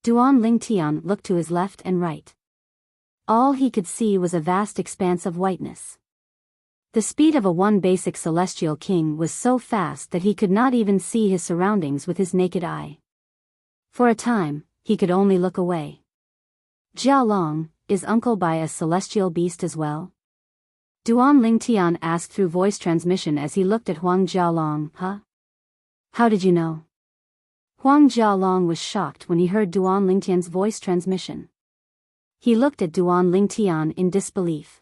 Duan Lingtian looked to his left and right. All he could see was a vast expanse of whiteness. The speed of a 1 basic celestial king was so fast that he could not even see his surroundings with his naked eye. For a time, he could only look away. Jialong, is Uncle Bai a celestial beast as well? Duan Lingtian asked through voice transmission as he looked at Huang Jialong. Huh? How did you know? Huang Jialong was shocked when he heard Duan Lingtian's voice transmission. He looked at Duan Lingtian in disbelief.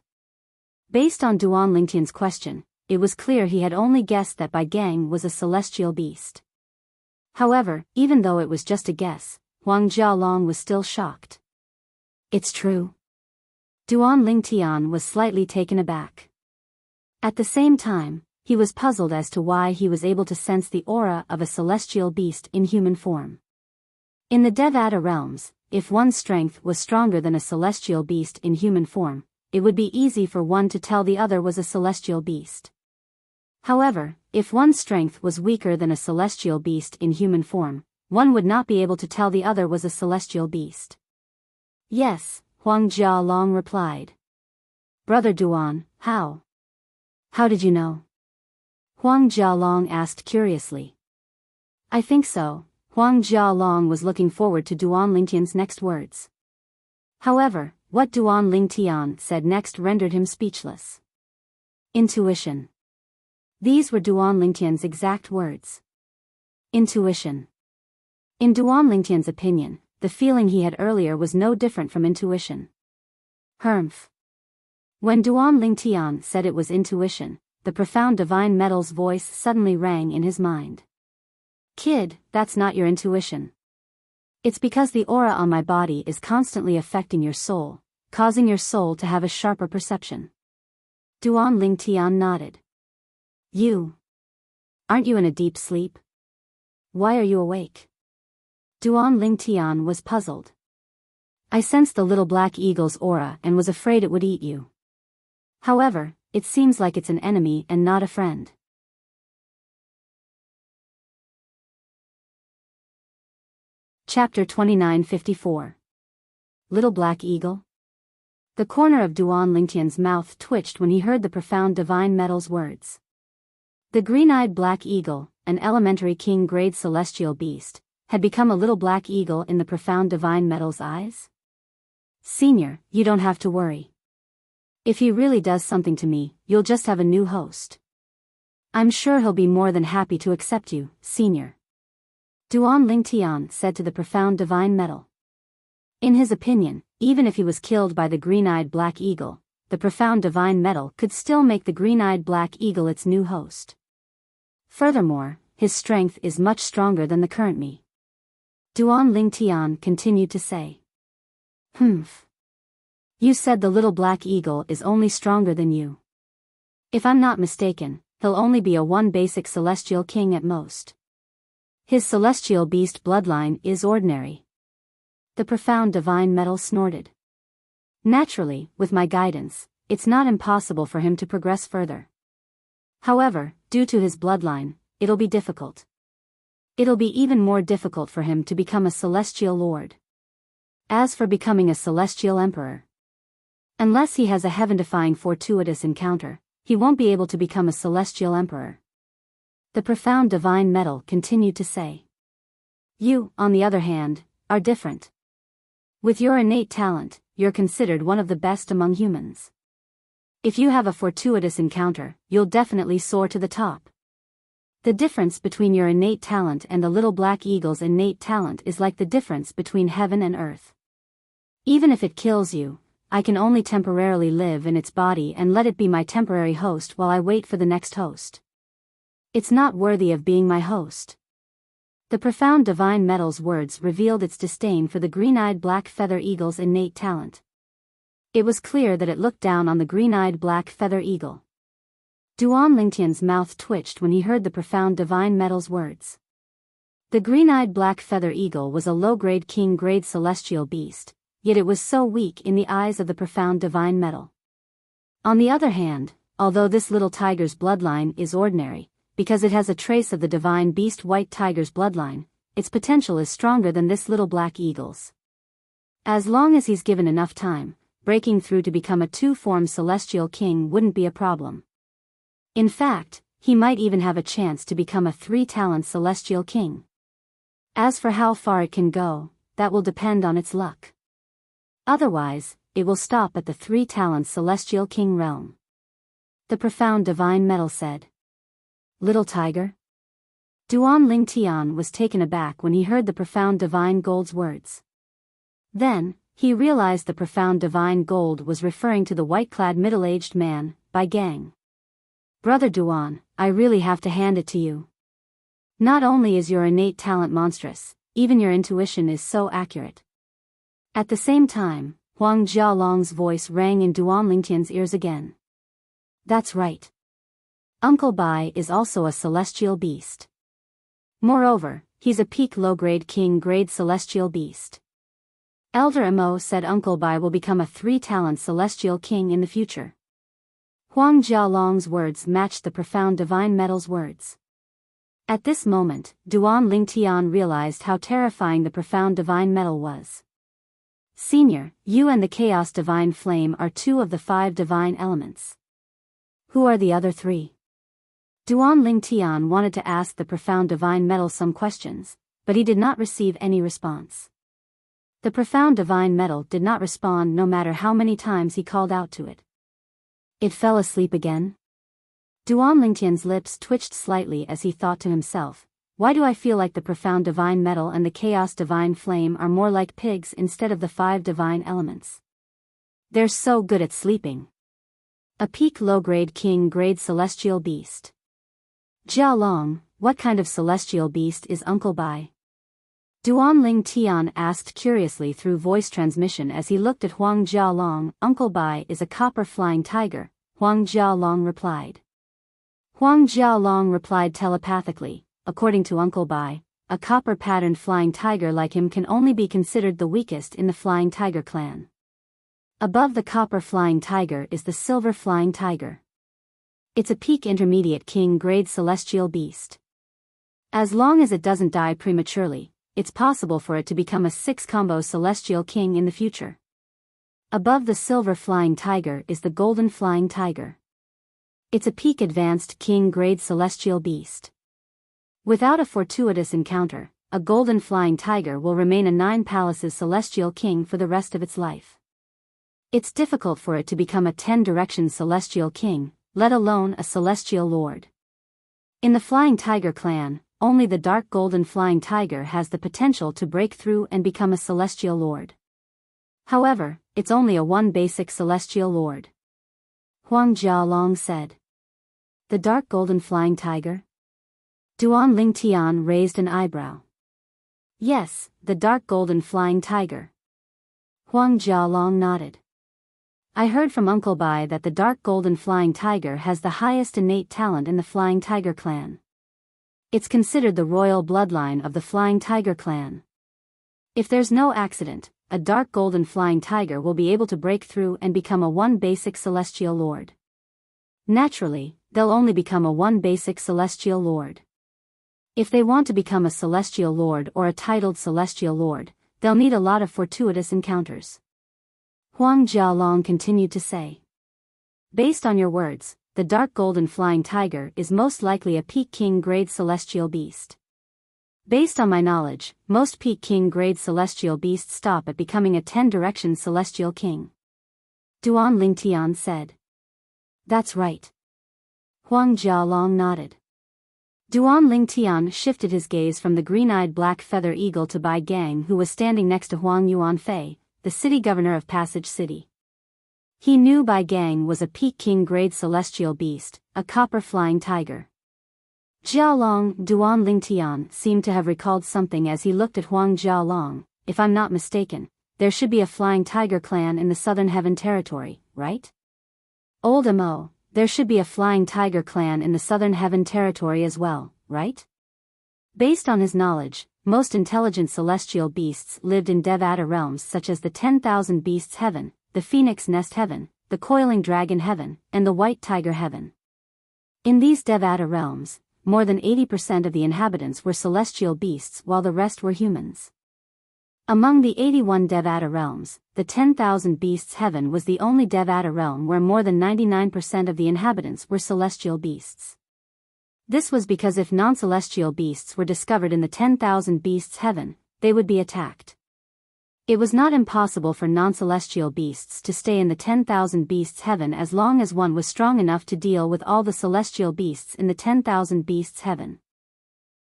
Based on Duan Lingtian's question, it was clear he had only guessed that Bai Gang was a celestial beast. However, even though it was just a guess, Huang Jialong was still shocked. It's true. Duan Lingtian was slightly taken aback. At the same time, he was puzzled as to why he was able to sense the aura of a celestial beast in human form. In the Devata realms, if one's strength was stronger than a celestial beast in human form, it would be easy for one to tell the other was a celestial beast. However, if one's strength was weaker than a celestial beast in human form, one would not be able to tell the other was a celestial beast. Yes, Huang Jialong replied. Brother Duan, how? How did you know? Huang Jialong asked curiously. I think so. Huang Jialong was looking forward to Duan Lingtian's next words. However, what Duan Lingtian said next rendered him speechless. Intuition. These were Duan Lingtian's exact words. Intuition. In Duan Lingtian's opinion, the feeling he had earlier was no different from intuition. Humph. When Duan Lingtian said it was intuition, the profound divine metal's voice suddenly rang in his mind. Kid, that's not your intuition. It's because the aura on my body is constantly affecting your soul, causing your soul to have a sharper perception. Duan Lingtian nodded. Aren't you in a deep sleep? Why are you awake? Duan Lingtian was puzzled. I sensed the little black eagle's aura and was afraid it would eat you. However, it seems like it's an enemy and not a friend. Chapter 2954. Little Black Eagle? The corner of Duan Lingtian's mouth twitched when he heard the profound divine metal's words. The green-eyed black eagle, an elementary king-grade celestial beast, had become a little black eagle in the profound divine metal's eyes? Senior, you don't have to worry. If he really does something to me, you'll just have a new host. I'm sure he'll be more than happy to accept you, Senior. Duan Lingtian said to the profound divine metal. In his opinion, even if he was killed by the green-eyed black eagle, the profound divine metal could still make the green-eyed black eagle its new host. Furthermore, his strength is much stronger than the current me. Duan Lingtian continued to say. Humph. You said the little black eagle is only stronger than you. If I'm not mistaken, he'll only be a one basic celestial king at most. His celestial beast bloodline is ordinary. The profound divine metal snorted. Naturally, with my guidance, it's not impossible for him to progress further. However, due to his bloodline, it'll be difficult. It'll be even more difficult for him to become a celestial lord. As for becoming a celestial emperor, unless he has a heaven-defying fortuitous encounter, he won't be able to become a celestial emperor. The profound divine metal continued to say. You, on the other hand, are different. With your innate talent, you're considered one of the best among humans. If you have a fortuitous encounter, you'll definitely soar to the top. The difference between your innate talent and the little black eagle's innate talent is like the difference between heaven and earth. Even if it kills you, I can only temporarily live in its body and let it be my temporary host while I wait for the next host. It's not worthy of being my host. The profound divine metal's words revealed its disdain for the green-eyed black feather eagle's innate talent. It was clear that it looked down on the green-eyed black feather eagle. Duan Lingtian's mouth twitched when he heard the profound divine metal's words. The green-eyed black feather eagle was a low-grade king-grade celestial beast, yet it was so weak in the eyes of the profound divine metal. On the other hand, although this little tiger's bloodline is ordinary, because it has a trace of the divine beast white tiger's bloodline, its potential is stronger than this little black eagle's. As long as he's given enough time, breaking through to become a two-form celestial king wouldn't be a problem. In fact, he might even have a chance to become a three-talent celestial king. As for how far it can go, that will depend on its luck. Otherwise, it will stop at the three-talent celestial king realm. The profound divine metal said. Little tiger? Duan Lingtian was taken aback when he heard the profound divine gold's words. Then, he realized the profound divine gold was referring to the white-clad middle-aged man, Bai Gang. Brother Duan, I really have to hand it to you. Not only is your innate talent monstrous, even your intuition is so accurate. At the same time, Huang Jialong's voice rang in Duan Lingtian's ears again. That's right. Uncle Bai is also a celestial beast. Moreover, he's a peak low-grade king-grade celestial beast. Elder Mo said Uncle Bai will become a three-talent celestial king in the future. Huang Jialong's words matched the profound divine metal's words. At this moment, Duan Lingtian realized how terrifying the profound divine metal was. Senior, you and the chaos divine flame are 2 of the 5 divine elements. Who are the other 3? Duan Lingtian wanted to ask the profound divine metal some questions, but he did not receive any response. The profound divine metal did not respond no matter how many times he called out to it. It fell asleep again? Duan Lingtian's lips twitched slightly as he thought to himself, why do I feel like the profound divine metal and the chaos divine flame are more like pigs instead of the 5 divine elements? They're so good at sleeping. A peak low-grade king-grade celestial beast. Jiao Long, what kind of celestial beast is Uncle Bai? Duan Lingtian asked curiously through voice transmission as he looked at Huang Jialong. Uncle Bai is a copper flying tiger, Huang Jialong replied. Huang Jialong replied telepathically, according to Uncle Bai, a copper-patterned flying tiger like him can only be considered the weakest in the flying tiger clan. Above the copper flying tiger is the silver flying tiger. It's a peak intermediate king-grade celestial beast. As long as it doesn't die prematurely, it's possible for it to become a 6-combo celestial king in the future. Above the silver flying tiger is the golden flying tiger. It's a peak advanced king-grade celestial beast. Without a fortuitous encounter, a golden flying tiger will remain a 9 palaces celestial king for the rest of its life. It's difficult for it to become a 10-direction celestial king, let alone a celestial lord. In the flying tiger clan, only the dark golden flying tiger has the potential to break through and become a celestial lord. However, it's only a 1 basic celestial lord. Huang Jialong said. The dark golden flying tiger? Duan Lingtian raised an eyebrow. Yes, the dark golden flying tiger. Huang Jialong nodded. I heard from Uncle Bai that the dark golden flying tiger has the highest innate talent in the flying tiger clan. It's considered the royal bloodline of the flying tiger clan. If there's no accident, a dark golden flying tiger will be able to break through and become a 1 basic celestial lord. Naturally, they'll only become a 1 basic celestial lord. If they want to become a celestial lord or a titled celestial lord, they'll need a lot of fortuitous encounters. Huang Jialong continued to say. Based on your words, the dark golden flying tiger is most likely a peak king-grade celestial beast. Based on my knowledge, most peak king-grade celestial beasts stop at becoming a 10-direction celestial king. Duan Lingtian said. That's right. Huang Jialong nodded. Duan Lingtian shifted his gaze from the green-eyed black feather eagle to Bai Gang, who was standing next to Huang Yuanfei, the city governor of Passage City. He knew Bai Gang was a peak king-grade celestial beast, a copper flying tiger. Jialong, Duan Lingtian seemed to have recalled something as he looked at Huang Jialong. If I'm not mistaken, there should be a flying tiger clan in the Southern Heaven Territory, right? Old Mo, there should be a flying tiger clan in the Southern Heaven Territory as well, right? Based on his knowledge, most intelligent celestial beasts lived in Devata realms such as the 10,000 Beasts Heaven, the Phoenix Nest Heaven, the Coiling Dragon Heaven, and the White Tiger Heaven. In these Devata realms, more than 80% of the inhabitants were celestial beasts while the rest were humans. Among the 81 Devata realms, the 10,000 Beasts Heaven was the only Devata realm where more than 99% of the inhabitants were celestial beasts. This was because if non-celestial beasts were discovered in the 10,000 Beasts Heaven, they would be attacked. It was not impossible for non-celestial beasts to stay in the 10,000 Beasts Heaven as long as one was strong enough to deal with all the celestial beasts in the 10,000 Beasts Heaven.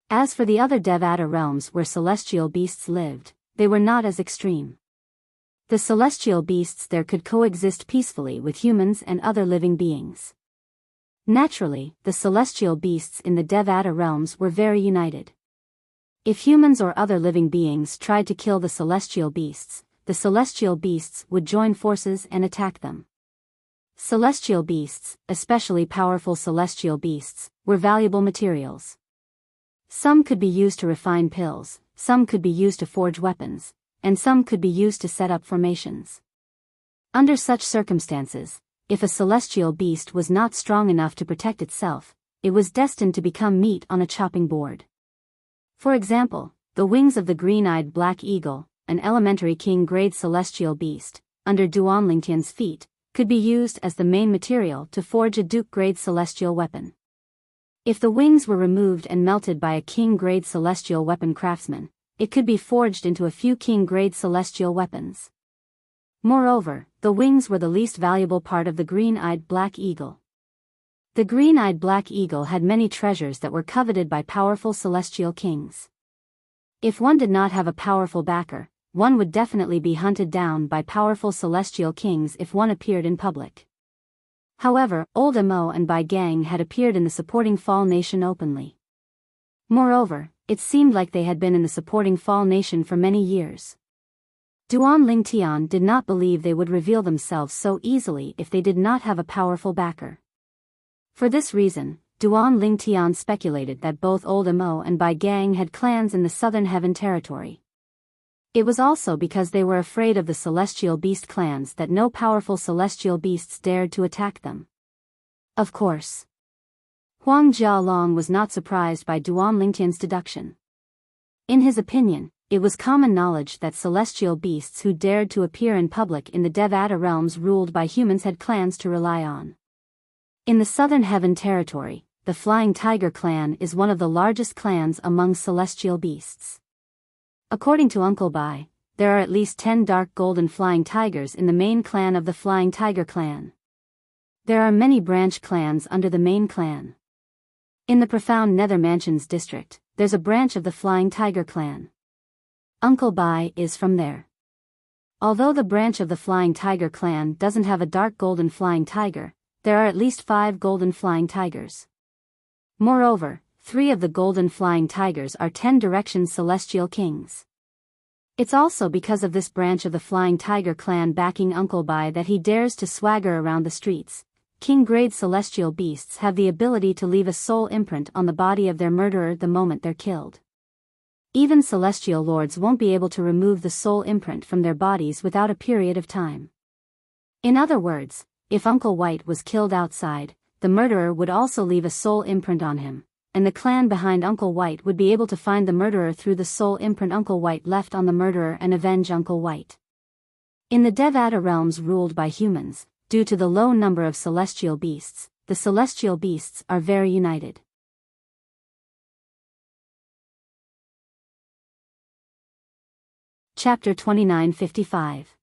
As for the other Devata realms where celestial beasts lived, they were not as extreme. The celestial beasts there could coexist peacefully with humans and other living beings. Naturally, the celestial beasts in the Devata realms were very united. If humans or other living beings tried to kill the celestial beasts would join forces and attack them. Celestial beasts, especially powerful celestial beasts, were valuable materials. Some could be used to refine pills, some could be used to forge weapons, and some could be used to set up formations. Under such circumstances, if a celestial beast was not strong enough to protect itself, it was destined to become meat on a chopping board. For example, the wings of the green-eyed black eagle, an elementary king-grade celestial beast, under Duan Lingtian's feet, could be used as the main material to forge a duke-grade celestial weapon. If the wings were removed and melted by a king-grade celestial weapon craftsman, it could be forged into a few king-grade celestial weapons. Moreover, the wings were the least valuable part of the green-eyed black eagle. The green-eyed black eagle had many treasures that were coveted by powerful celestial kings. If one did not have a powerful backer, one would definitely be hunted down by powerful celestial kings if one appeared in public. However, Old Mo and Bai Gang had appeared in the supporting Fall Nation openly. Moreover, it seemed like they had been in the supporting Fall Nation for many years. Duan Lingtian did not believe they would reveal themselves so easily if they did not have a powerful backer. For this reason, Duan Lingtian speculated that both Old Mo and Bai Gang had clans in the Southern Heaven Territory. It was also because they were afraid of the Celestial Beast clans that no powerful Celestial Beasts dared to attack them. Of course, Huang Jialong was not surprised by Duan Lingtian's deduction. In his opinion, it was common knowledge that celestial beasts who dared to appear in public in the Devata realms ruled by humans had clans to rely on. In the Southern Heaven Territory, the Flying Tiger clan is one of the largest clans among celestial beasts. According to Uncle Bai, there are at least 10 dark golden flying tigers in the main clan of the Flying Tiger clan. There are many branch clans under the main clan. In the Profound Nether Mansions district, there's a branch of the Flying Tiger clan. Uncle Bai is from there. Although the branch of the Flying Tiger clan doesn't have a dark golden flying tiger, there are at least 5 golden flying tigers. Moreover, 3 of the golden flying tigers are 10 direction celestial kings. It's also because of this branch of the Flying Tiger clan backing Uncle Bai that he dares to swagger around the streets. King-grade celestial beasts have the ability to leave a soul imprint on the body of their murderer the moment they're killed. Even celestial lords won't be able to remove the soul imprint from their bodies without a period of time. In other words, if Uncle White was killed outside, the murderer would also leave a soul imprint on him, and the clan behind Uncle White would be able to find the murderer through the soul imprint Uncle White left on the murderer and avenge Uncle White. In the Devata realms ruled by humans, due to the low number of celestial beasts, the celestial beasts are very united. Chapter 2955.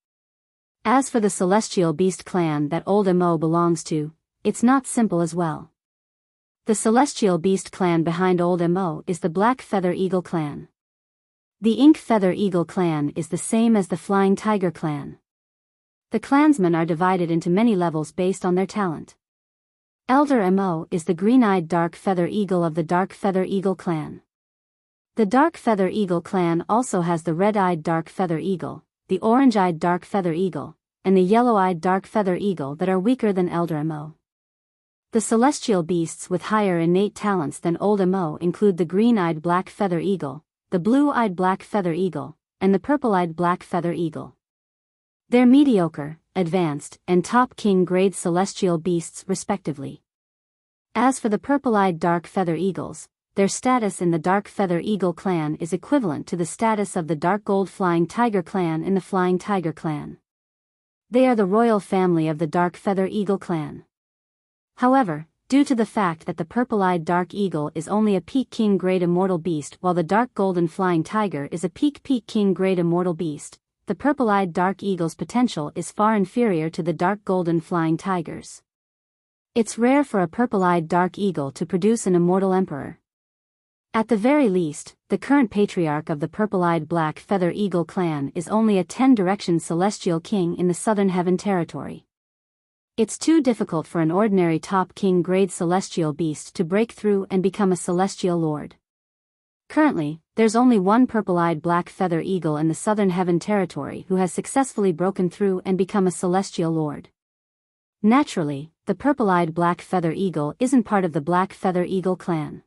As for the celestial beast clan that Old Mo belongs to, it's not simple as well. The celestial beast clan behind Old Mo is the Black Feather Eagle clan. The Ink Feather Eagle clan is the same as the Flying Tiger clan. The clansmen are divided into many levels based on their talent. Elder Mo is the green-eyed Dark Feather Eagle of the Dark Feather Eagle clan. The Dark Feather Eagle clan also has the red-eyed Dark Feather Eagle, the orange-eyed Dark Feather Eagle, and the yellow-eyed Dark Feather Eagle that are weaker than Elder Mo. The celestial beasts with higher innate talents than Old Mo include the green-eyed Black Feather Eagle, the blue-eyed Black Feather Eagle, and the purple-eyed Black Feather Eagle. They're mediocre, advanced, and top king-grade celestial beasts respectively. As for the purple-eyed Dark Feather Eagles, their status in the Dark Feather Eagle clan is equivalent to the status of the Dark Gold Flying Tiger clan in the Flying Tiger clan. They are the royal family of the Dark Feather Eagle clan. However, due to the fact that the purple-eyed Dark Eagle is only a peak king-grade immortal beast while the Dark Golden Flying Tiger is a peak king-grade immortal beast, the purple-eyed Dark Eagle's potential is far inferior to the Dark Golden Flying Tiger's. It's rare for a purple-eyed Dark Eagle to produce an immortal emperor. At the very least, the current patriarch of the purple-eyed Black Feather Eagle clan is only a 10-direction celestial king in the Southern Heaven Territory. It's too difficult for an ordinary top king-grade celestial beast to break through and become a celestial lord. Currently, there's only one purple-eyed Black Feather Eagle in the Southern Heaven Territory who has successfully broken through and become a celestial lord. Naturally, the purple-eyed Black Feather Eagle isn't part of the Black Feather Eagle clan.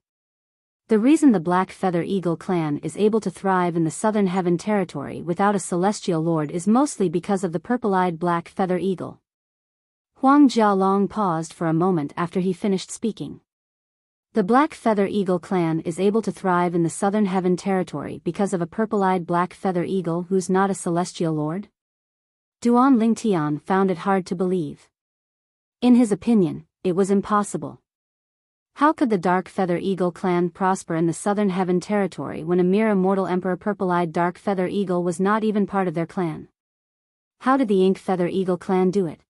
The reason the Black Feather Eagle clan is able to thrive in the Southern Heaven Territory without a celestial lord is mostly because of the purple-eyed Black Feather Eagle. Huang Jialong paused for a moment after he finished speaking. The Black Feather Eagle clan is able to thrive in the Southern Heaven territory because of a purple-eyed black feather eagle who's not a celestial lord? Duan Lingtian found it hard to believe. In his opinion, it was impossible. How could the Dark Feather Eagle clan prosper in the Southern Heaven territory when a mere immortal emperor purple-eyed Dark Feather Eagle was not even part of their clan? How did the Ink Feather Eagle clan do it?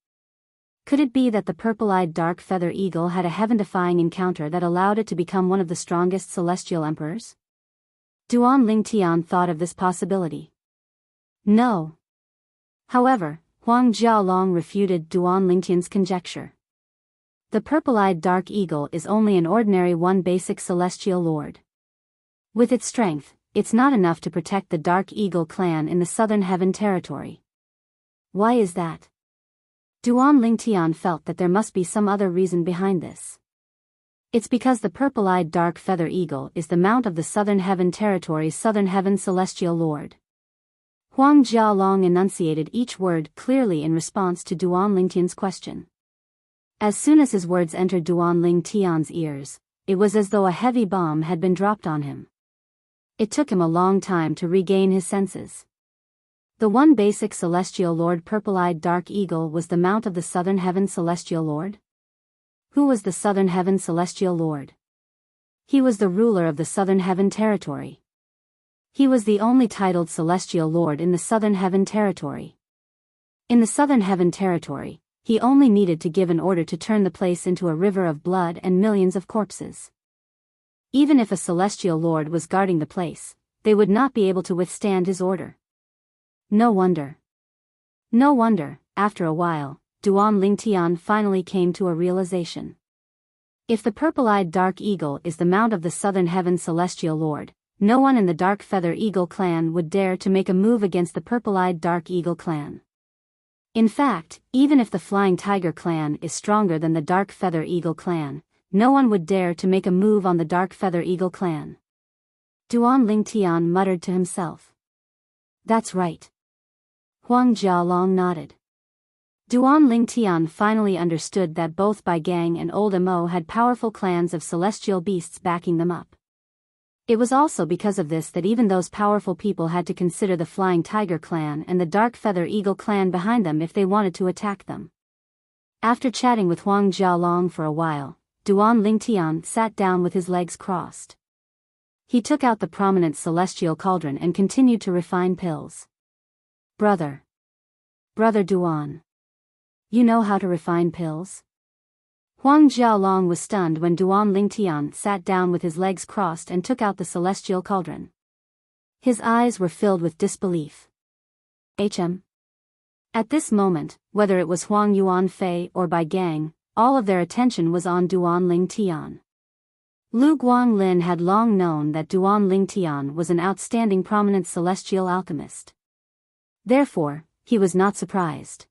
Could it be that the purple-eyed Dark Feather Eagle had a heaven-defying encounter that allowed it to become one of the strongest celestial emperors? Duan Lingtian thought of this possibility. No. However, Huang Jialong refuted Duan Lingtian's conjecture. The purple-eyed Dark Eagle is only an ordinary one basic celestial lord. With its strength, it's not enough to protect the Dark Eagle clan in the Southern Heaven territory. Why is that? Duan Lingtian felt that there must be some other reason behind this. It's because the purple-eyed Dark Feather Eagle is the mount of the Southern Heaven territory's Southern Heaven celestial lord. Huang Jialong enunciated each word clearly in response to Duan Lingtian's question. As soon as his words entered Duan Lingtian's ears, it was as though a heavy bomb had been dropped on him. It took him a long time to regain his senses. The one basic celestial lord purple-eyed Dark Eagle was the mount of the Southern Heaven celestial lord? Who was the Southern Heaven celestial lord? He was the ruler of the Southern Heaven territory. He was the only titled celestial lord in the Southern Heaven territory. In the Southern Heaven territory, he only needed to give an order to turn the place into a river of blood and millions of corpses. Even if a celestial lord was guarding the place, they would not be able to withstand his order. No wonder. No wonder, after a while, Duan Lingtian finally came to a realization. If the purple-eyed Dark Eagle is the mount of the Southern Heaven celestial lord, no one in the Dark Feather Eagle clan would dare to make a move against the purple-eyed Dark Eagle clan. In fact, even if the Flying Tiger clan is stronger than the Dark Feather Eagle clan, no one would dare to make a move on the Dark Feather Eagle clan. Duan Lingtian muttered to himself. That's right. Huang Jialong nodded. Duan Lingtian finally understood that both Bai Gang and Old Amo had powerful clans of celestial beasts backing them up. It was also because of this that even those powerful people had to consider the Flying Tiger clan and the Dark Feather Eagle clan behind them if they wanted to attack them. After chatting with Huang Jialong for a while, Duan Lingtian sat down with his legs crossed. He took out the prominent celestial cauldron and continued to refine pills. Brother Duan. You know how to refine pills? Huang Jialong was stunned when Duan Lingtian sat down with his legs crossed and took out the celestial cauldron. His eyes were filled with disbelief. At this moment, whether it was Huang Yuanfei or Bai Gang, all of their attention was on Duan Lingtian. Lu Guanglin had long known that Duan Lingtian was an outstanding prominent celestial alchemist. Therefore, he was not surprised.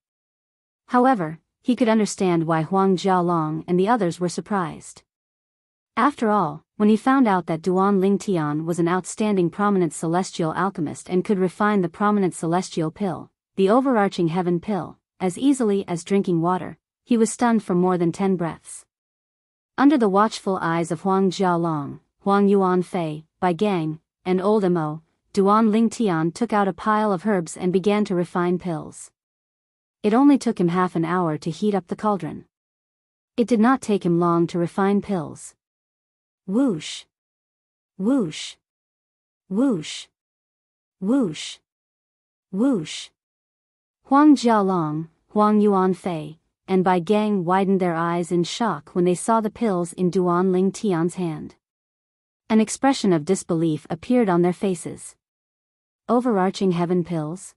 However, he could understand why Huang Jialong and the others were surprised. After all, when he found out that Duan Lingtian was an outstanding prominent celestial alchemist and could refine the prominent celestial pill, the overarching heaven pill, as easily as drinking water, he was stunned for more than 10 breaths. Under the watchful eyes of Huang Jialong, Huang Yuanfei, Bai Gang, and Old Amo, Duan Lingtian took out a pile of herbs and began to refine pills. It only took him half an hour to heat up the cauldron. It did not take him long to refine pills. Whoosh! Whoosh! Whoosh! Whoosh! Whoosh! Huang Jialong, Huang Yuanfei, and Bai Gang widened their eyes in shock when they saw the pills in Duan Lingtian's hand. An expression of disbelief appeared on their faces. Overarching heaven pills?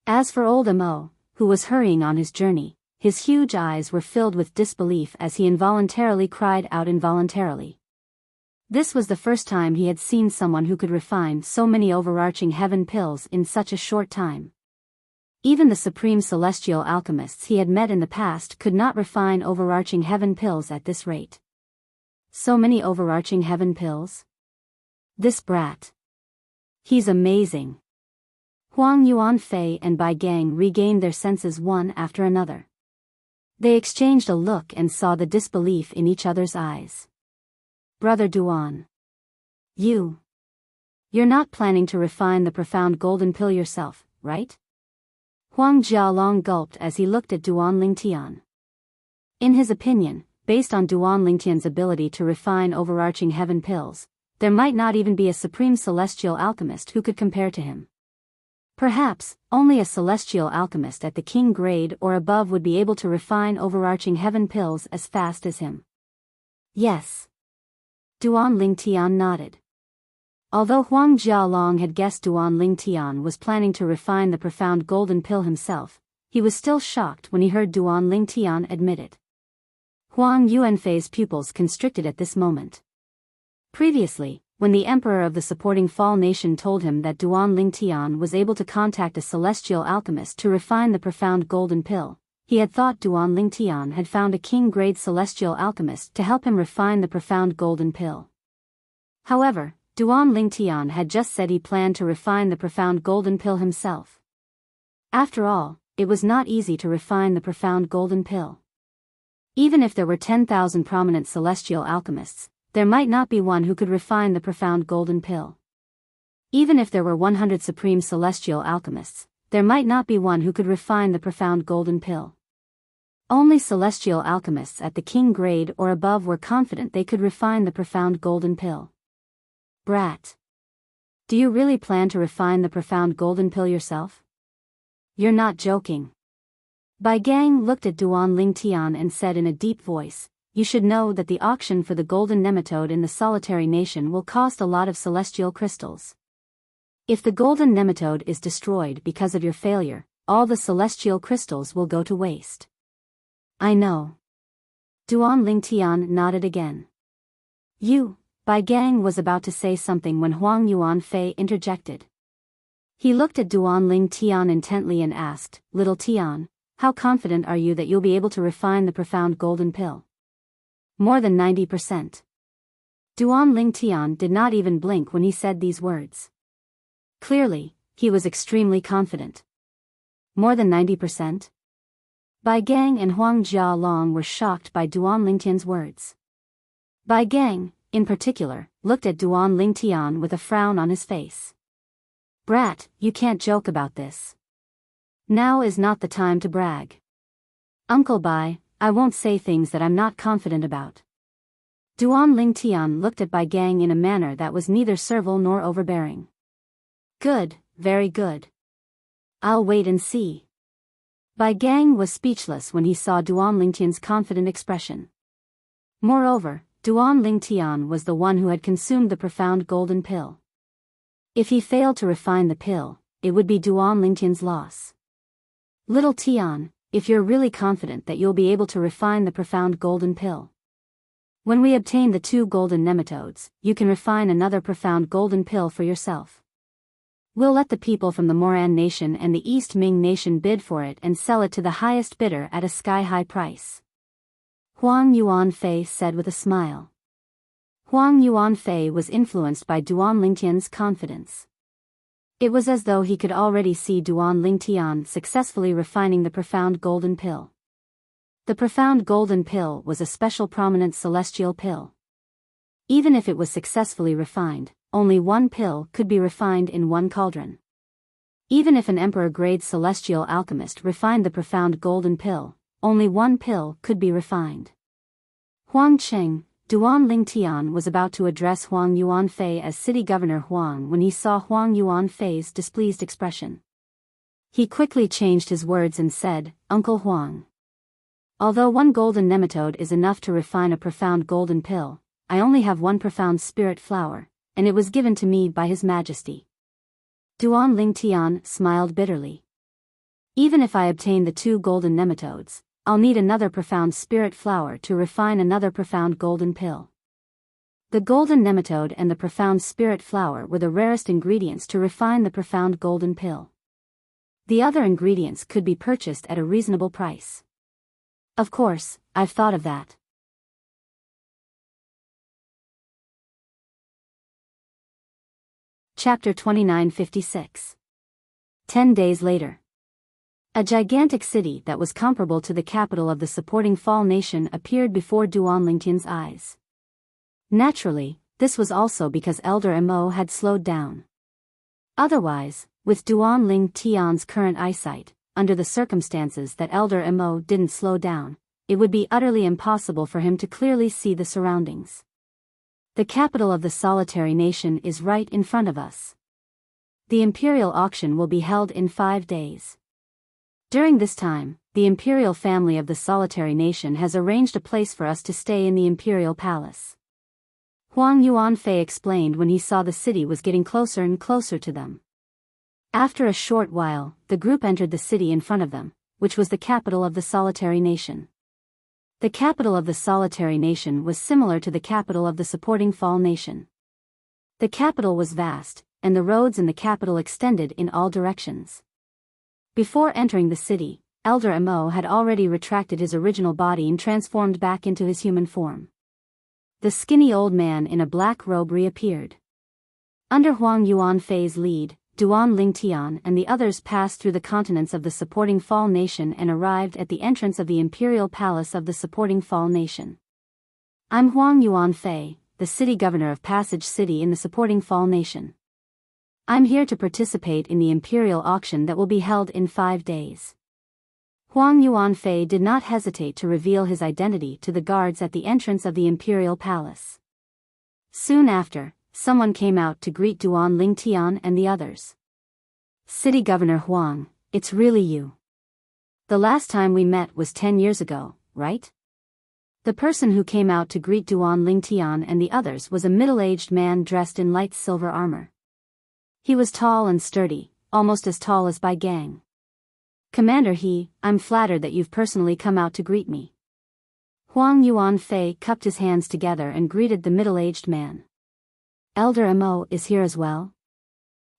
As for Old Amo, who was hurrying on his journey, his huge eyes were filled with disbelief as he involuntarily cried out involuntarily. This was the first time he had seen someone who could refine so many overarching heaven pills in such a short time. Even the supreme celestial alchemists he had met in the past could not refine overarching heaven pills at this rate. So many overarching heaven pills? This brat. He's amazing. Huang Yuanfei and Bai Gang regained their senses one after another. They exchanged a look and saw the disbelief in each other's eyes. Brother Duan. You're not planning to refine the profound golden pill yourself, right? Huang Jialong gulped as he looked at Duan Lingtian. In his opinion, based on Duan Lingtian's ability to refine overarching heaven pills, there might not even be a supreme celestial alchemist who could compare to him. Perhaps, only a celestial alchemist at the king grade or above would be able to refine overarching heaven pills as fast as him. Yes. Duan Lingtian nodded. Although Huang Jialong had guessed Duan Lingtian was planning to refine the profound golden pill himself, he was still shocked when he heard Duan Lingtian admit it. Huang Yuanfei's pupils constricted at this moment. Previously, when the emperor of the supporting Fall Nation told him that Duan Lingtian was able to contact a celestial alchemist to refine the profound golden pill, he had thought Duan Lingtian had found a king-grade celestial alchemist to help him refine the profound golden pill. However, Duan Lingtian had just said he planned to refine the profound golden pill himself. After all, it was not easy to refine the profound golden pill. Even if there were 10,000 prominent celestial alchemists, there might not be one who could refine the profound golden pill. Even if there were 100 supreme celestial alchemists, there might not be one who could refine the profound golden pill. Only celestial alchemists at the king grade or above were confident they could refine the profound golden pill. Brat. Do you really plan to refine the profound golden pill yourself? You're not joking. Bai Gang looked at Duan Lingtian and said in a deep voice, "You should know that the auction for the golden nematode in the solitary nation will cost a lot of celestial crystals. If the golden nematode is destroyed because of your failure, all the celestial crystals will go to waste." I know. Duan Lingtian nodded again. Bai Gang was about to say something when Huang Yuanfei interjected. He looked at Duan Lingtian intently and asked, "Little Tian, how confident are you that you'll be able to refine the profound golden pill?" More than 90%. Duan Lingtian did not even blink when he said these words. Clearly, he was extremely confident. More than 90%? Bai Gang and Huang Jialong were shocked by Duan Lingtian's words. Bai Gang, in particular, looked at Duan Lingtian with a frown on his face. "Brat, you can't joke about this. Now is not the time to brag. Uncle Bai, I won't say things that I'm not confident about." Duan Lingtian looked at Bai Gang in a manner that was neither servile nor overbearing. "Good, very good. I'll wait and see." Bai Gang was speechless when he saw Duan Lingtian's confident expression. Moreover, Duan Lingtian was the one who had consumed the profound golden pill. If he failed to refine the pill, it would be Duan Lingtian's loss. "Little Tian, if you're really confident that you'll be able to refine the profound golden pill. When we obtain the 2 golden nematodes, you can refine another profound golden pill for yourself. We'll let the people from the Moran Nation and the East Ming Nation bid for it and sell it to the highest bidder at a sky-high price." Huang Yuanfei said with a smile. Huang Yuanfei was influenced by Duan Lingtian's confidence. It was as though he could already see Duan Lingtian successfully refining the profound golden pill. The profound golden pill was a special prominent celestial pill. Even if it was successfully refined, only one pill could be refined in one cauldron. Even if an emperor-grade celestial alchemist refined the profound golden pill, only one pill could be refined. Huang Cheng, Duan Lingtian was about to address Huang Yuanfei as city governor Huang when he saw Huang Yuanfei's displeased expression. He quickly changed his words and said, "Uncle Huang. Although 1 golden nematode is enough to refine a profound golden pill, I only have 1 profound spirit flower, and it was given to me by His Majesty." Duan Lingtian smiled bitterly. "Even if I obtain the 2 golden nematodes, I'll need another profound spirit flower to refine another profound golden pill." The golden nematode and the profound spirit flower were the rarest ingredients to refine the profound golden pill. The other ingredients could be purchased at a reasonable price. Of course, I've thought of that. Chapter 2956. 10 days later. A gigantic city that was comparable to the capital of the supporting Fall Nation appeared before Duan Lingtian's eyes. Naturally, this was also because Elder Mo had slowed down. Otherwise, with Duan Ling Tian's current eyesight, under the circumstances that Elder Mo didn't slow down, it would be utterly impossible for him to clearly see the surroundings. The capital of the solitary nation is right in front of us. The imperial auction will be held in 5 days. During this time, the imperial family of the solitary nation has arranged a place for us to stay in the imperial palace. Huang Yuanfei explained when he saw the city was getting closer and closer to them. After a short while, the group entered the city in front of them, which was the capital of the solitary nation. The capital of the solitary nation was similar to the capital of the supporting Fall nation. The capital was vast, and the roads in the capital extended in all directions. Before entering the city, Elder Mo had already retracted his original body and transformed back into his human form. The skinny old man in a black robe reappeared. Under Huang Yuanfei's lead, Duan Lingtian and the others passed through the continents of the supporting Fall nation and arrived at the entrance of the imperial palace of the supporting Fall nation. I'm Huang Yuanfei, the city governor of Passage City in the supporting Fall nation. I'm here to participate in the imperial auction that will be held in 5 days. Huang Yuanfei did not hesitate to reveal his identity to the guards at the entrance of the imperial palace. Soon after, someone came out to greet Duan Lingtian and the others. City Governor Huang, it's really you. The last time we met was 10 years ago, right? The person who came out to greet Duan Lingtian and the others was a middle-aged man dressed in light silver armor. He was tall and sturdy, almost as tall as Bai Gang. Commander He, I'm flattered that you've personally come out to greet me. Huang Yuanfei cupped his hands together and greeted the middle-aged man. Elder Mo is here as well?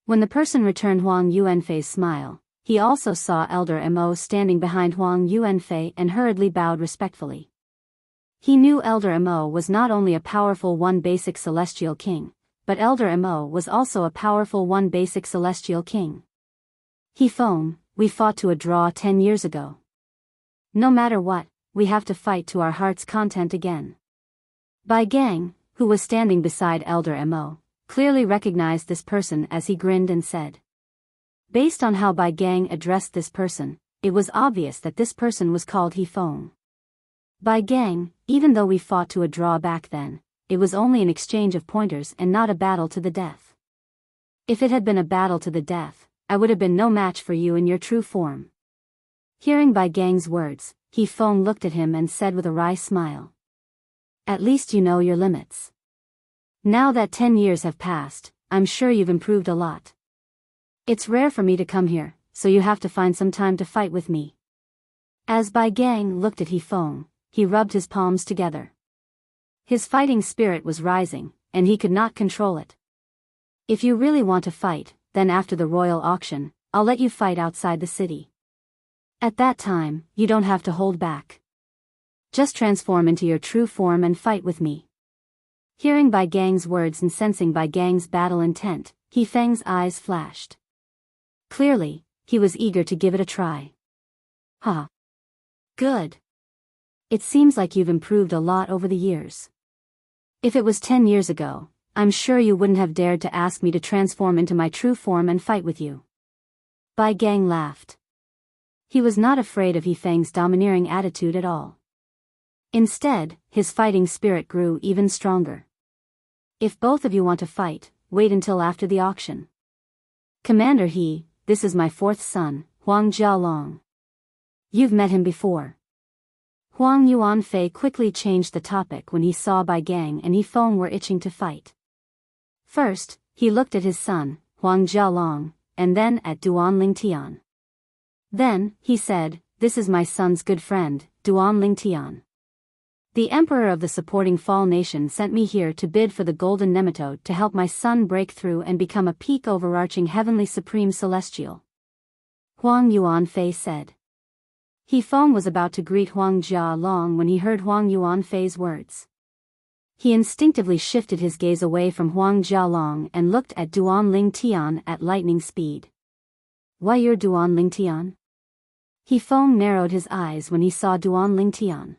When the person returned Huang Yuanfei's smile, he also saw Elder Mo standing behind Huang Yuanfei and hurriedly bowed respectfully. He knew Elder Mo was not only a powerful one basic celestial king, but Elder Mo was also a powerful one basic celestial king. He phoned, we fought to a draw 10 years ago. No matter what, we have to fight to our heart's content again. Bai Gang, who was standing beside Elder Mo, clearly recognized this person as he grinned and said. Based on how Bai Gang addressed this person, it was obvious that this person was called He Feng. Bai Gang, even though we fought to a draw back then, it was only an exchange of pointers and not a battle to the death. If it had been a battle to the death, I would have been no match for you in your true form. Hearing Bai Gang's words, He Feng looked at him and said with a wry smile. At least you know your limits. Now that 10 years have passed, I'm sure you've improved a lot. It's rare for me to come here, so you have to find some time to fight with me. As Bai Gang looked at He Feng, he rubbed his palms together. His fighting spirit was rising, and he could not control it. If you really want to fight, then after the royal auction, I'll let you fight outside the city. At that time, you don't have to hold back. Just transform into your true form and fight with me. Hearing Bai Gang's words and sensing Bai Gang's battle intent, He Feng's eyes flashed. Clearly, he was eager to give it a try. Ha! Good. It seems like you've improved a lot over the years. If it was 10 years ago, I'm sure you wouldn't have dared to ask me to transform into my true form and fight with you. Bai Gang laughed. He was not afraid of He Feng's domineering attitude at all. Instead, his fighting spirit grew even stronger. If both of you want to fight, wait until after the auction. Commander He, this is my 4th son, Huang Jialong. You've met him before. Huang Yuanfei quickly changed the topic when he saw Bai Gang and He Feng were itching to fight. First, he looked at his son, Huang Jialong, and then at Duan Lingtian. Then, he said, this is my son's good friend, Duan Lingtian. The Emperor of the supporting Fall Nation sent me here to bid for the Golden Nematode to help my son break through and become a peak overarching heavenly supreme celestial. Huang Yuanfei said. He Feng was about to greet Huang Jialong when he heard Huang Yuanfei's words. He instinctively shifted his gaze away from Huang Jialong and looked at Duan Lingtian at lightning speed. Why you're Duan Lingtian? He Feng narrowed his eyes when he saw Duan Lingtian.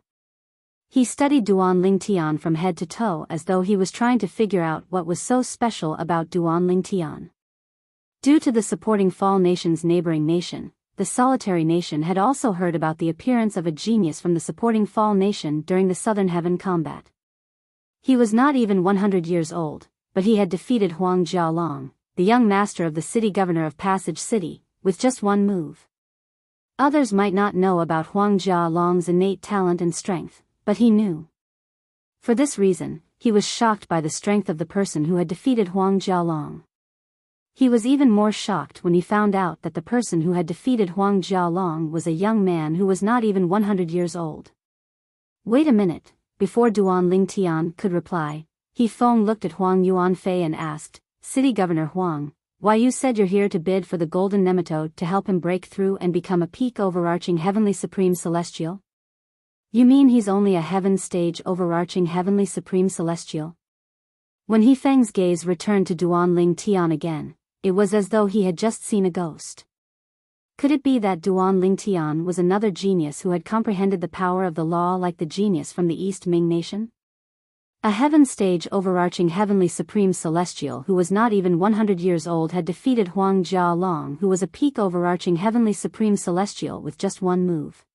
He studied Duan Lingtian from head to toe as though he was trying to figure out what was so special about Duan Lingtian. Due to the supporting Fall Nation's neighboring nation, the Solitary Nation had also heard about the appearance of a genius from the supporting Fall Nation during the Southern Heaven combat. He was not even 100 years old, but he had defeated Huang Jialong, the young master of the city governor of Passage City, with just one move. Others might not know about Huang Jialong's innate talent and strength, but he knew. For this reason, he was shocked by the strength of the person who had defeated Huang Jialong. He was even more shocked when he found out that the person who had defeated Huang Jialong was a young man who was not even 100 years old. Wait a minute, before Duan Lingtian could reply, He Feng looked at Huang Yuanfei and asked, City Governor Huang, why you said you're here to bid for the golden nematode to help him break through and become a peak overarching heavenly supreme celestial? You mean he's only a heaven stage overarching heavenly supreme celestial? When He Feng's gaze returned to Duan Lingtian again, it was as though he had just seen a ghost. Could it be that Duan Lingtian was another genius who had comprehended the power of the law like the genius from the East Ming nation? A heaven stage overarching heavenly supreme celestial who was not even 100 years old had defeated Huang Jialong, who was a peak overarching heavenly supreme celestial with just one move.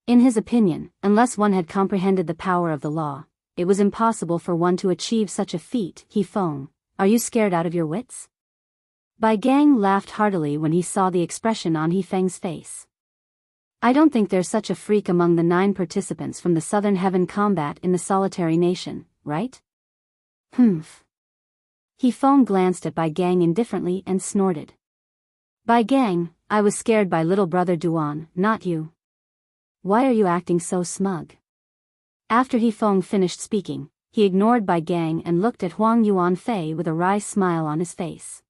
In his opinion, unless one had comprehended the power of the law, it was impossible for one to achieve such a feat. He Feng, are you scared out of your wits? Bai Gang laughed heartily when he saw the expression on He Feng's face. I don't think there's such a freak among the 9 participants from the Southern Heaven combat in the Solitary Nation, right? Humph. He Feng glanced at Bai Gang indifferently and snorted. Bai Gang, I was scared by little brother Duan, not you. Why are you acting so smug? After He Feng finished speaking, he ignored Bai Gang and looked at Huang Yuanfei with a wry smile on his face.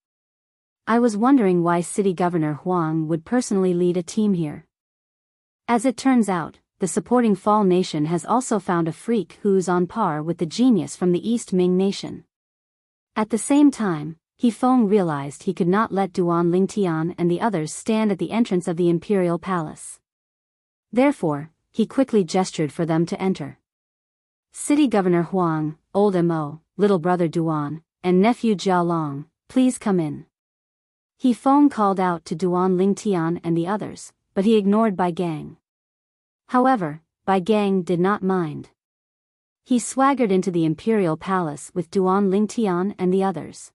I was wondering why City Governor Huang would personally lead a team here. As it turns out, the supporting Fall Nation has also found a freak who's on par with the genius from the East Ming Nation. At the same time, He Feng realized he could not let Duan Lingtian and the others stand at the entrance of the Imperial Palace. Therefore, he quickly gestured for them to enter. City Governor Huang, old Mo, little brother Duan, and nephew Jialong, please come in. He Feng called out to Duan Lingtian and the others, but he ignored Bai Gang. However, Bai Gang did not mind. He swaggered into the Imperial Palace with Duan Lingtian and the others.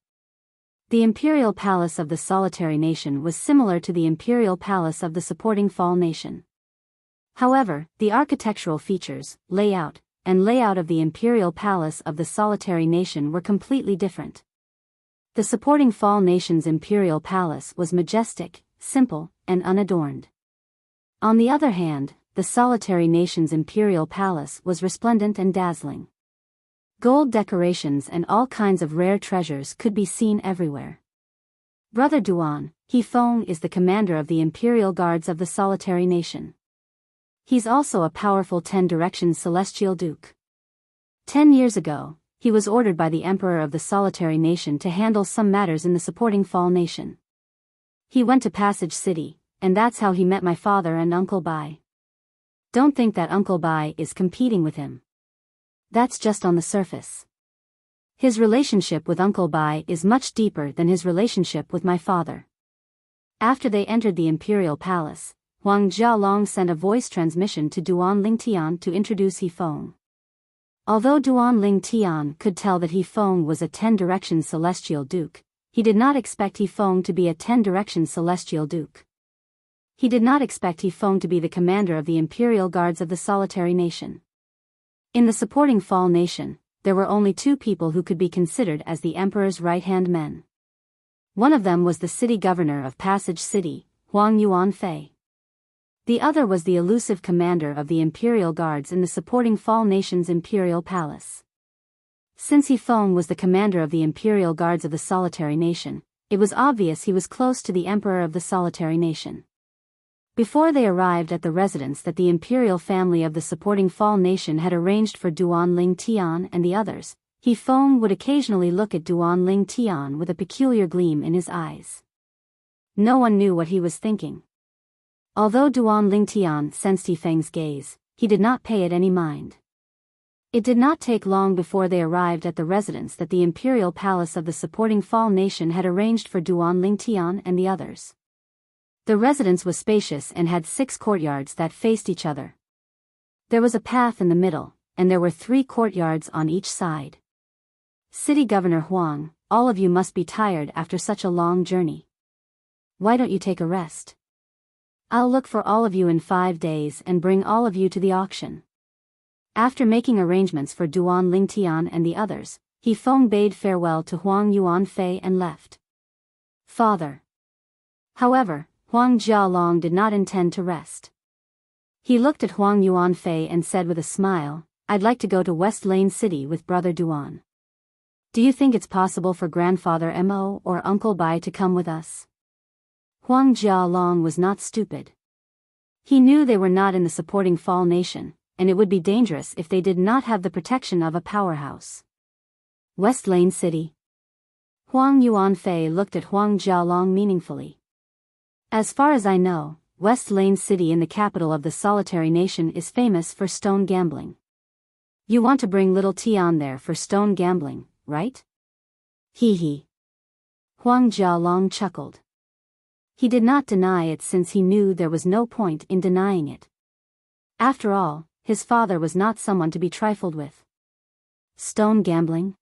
The Imperial Palace of the Solitary Nation was similar to the Imperial Palace of the supporting Fall Nation. However, the architectural features, layout of the Imperial Palace of the Solitary Nation were completely different. The supporting Fall Nation's Imperial Palace was majestic, simple, and unadorned. On the other hand, the Solitary Nation's Imperial Palace was resplendent and dazzling. Gold decorations and all kinds of rare treasures could be seen everywhere. Brother Duan, He Feng is the commander of the Imperial Guards of the Solitary Nation. He's also a powerful 10 Directions Celestial Duke. 10 years ago, he was ordered by the Emperor of the Solitary Nation to handle some matters in the supporting Fall Nation. He went to Passage City, and that's how he met my father and Uncle Bai. Don't think that Uncle Bai is competing with him. That's just on the surface. His relationship with Uncle Bai is much deeper than his relationship with my father. After they entered the Imperial Palace, Huang Jialong sent a voice transmission to Duan Lingtian to introduce He Feng. Although Duan Lingtian could tell that He Feng was a 10 Directions Celestial Duke, he did not expect He Feng to be a 10 Directions Celestial Duke. He did not expect He Feng to be the commander of the Imperial Guards of the Solitary Nation. In the supporting Fall Nation, there were only 2 people who could be considered as the Emperor's right-hand men. One of them was the city governor of Passage City, Huang Yuanfei. The other was the elusive commander of the Imperial Guards in the supporting Fall Nation's Imperial Palace. Since He Feng was the commander of the Imperial Guards of the Solitary Nation, it was obvious he was close to the Emperor of the Solitary Nation. Before they arrived at the residence that the Imperial family of the supporting Fall Nation had arranged for Duan Lingtian and the others, He Feng would occasionally look at Duan Lingtian with a peculiar gleam in his eyes. No one knew what he was thinking. Although Duan Lingtian sensed He Feng's gaze, he did not pay it any mind. It did not take long before they arrived at the residence that the imperial palace of the supporting Fall nation had arranged for Duan Lingtian and the others. The residence was spacious and had 6 courtyards that faced each other. There was a path in the middle, and there were 3 courtyards on each side. City Governor Huang, all of you must be tired after such a long journey. Why don't you take a rest? I'll look for all of you in 5 days and bring all of you to the auction. After making arrangements for Duan Lingtian and the others, He Feng bade farewell to Huang Yuanfei and left. Father. However, Huang Jialong did not intend to rest. He looked at Huang Yuanfei and said with a smile, I'd like to go to West Lane City with Brother Duan. Do you think it's possible for Grandfather Mo or Uncle Bai to come with us? Huang Jialong was not stupid. He knew they were not in the supporting Fall nation, and it would be dangerous if they did not have the protection of a powerhouse. West Lane City. Huang Yuanfei looked at Huang Jialong meaningfully. As far as I know, West Lane City in the capital of the solitary nation is famous for stone gambling. You want to bring little Tian there for stone gambling, right? Hee hee. Huang Jialong chuckled. He did not deny it since he knew there was no point in denying it. After all, his father was not someone to be trifled with. Stone gambling?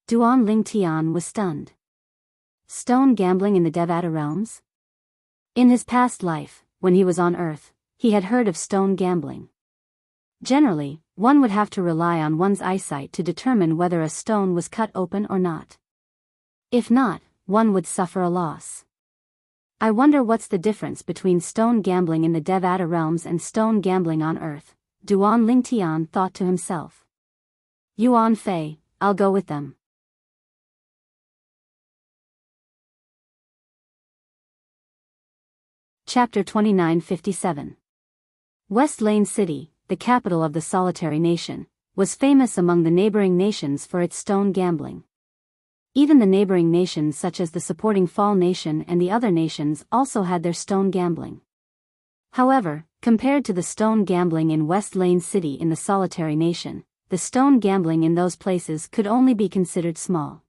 Duan Lingtian was stunned. Stone gambling in the Devata realms? In his past life, when he was on Earth, he had heard of stone gambling. Generally, one would have to rely on one's eyesight to determine whether a stone was cut open or not. If not, one would suffer a loss. I wonder what's the difference between stone gambling in the Devata realms and stone gambling on Earth, Duan Lingtian thought to himself. Yuan Fei, I'll go with them. Chapter 2957. West Lane City, the capital of the solitary nation, was famous among the neighboring nations for its stone gambling. Even the neighboring nations such as the supporting Fall nation and the other nations also had their stone gambling. However, compared to the stone gambling in West Lane City in the solitary nation, the stone gambling in those places could only be considered small.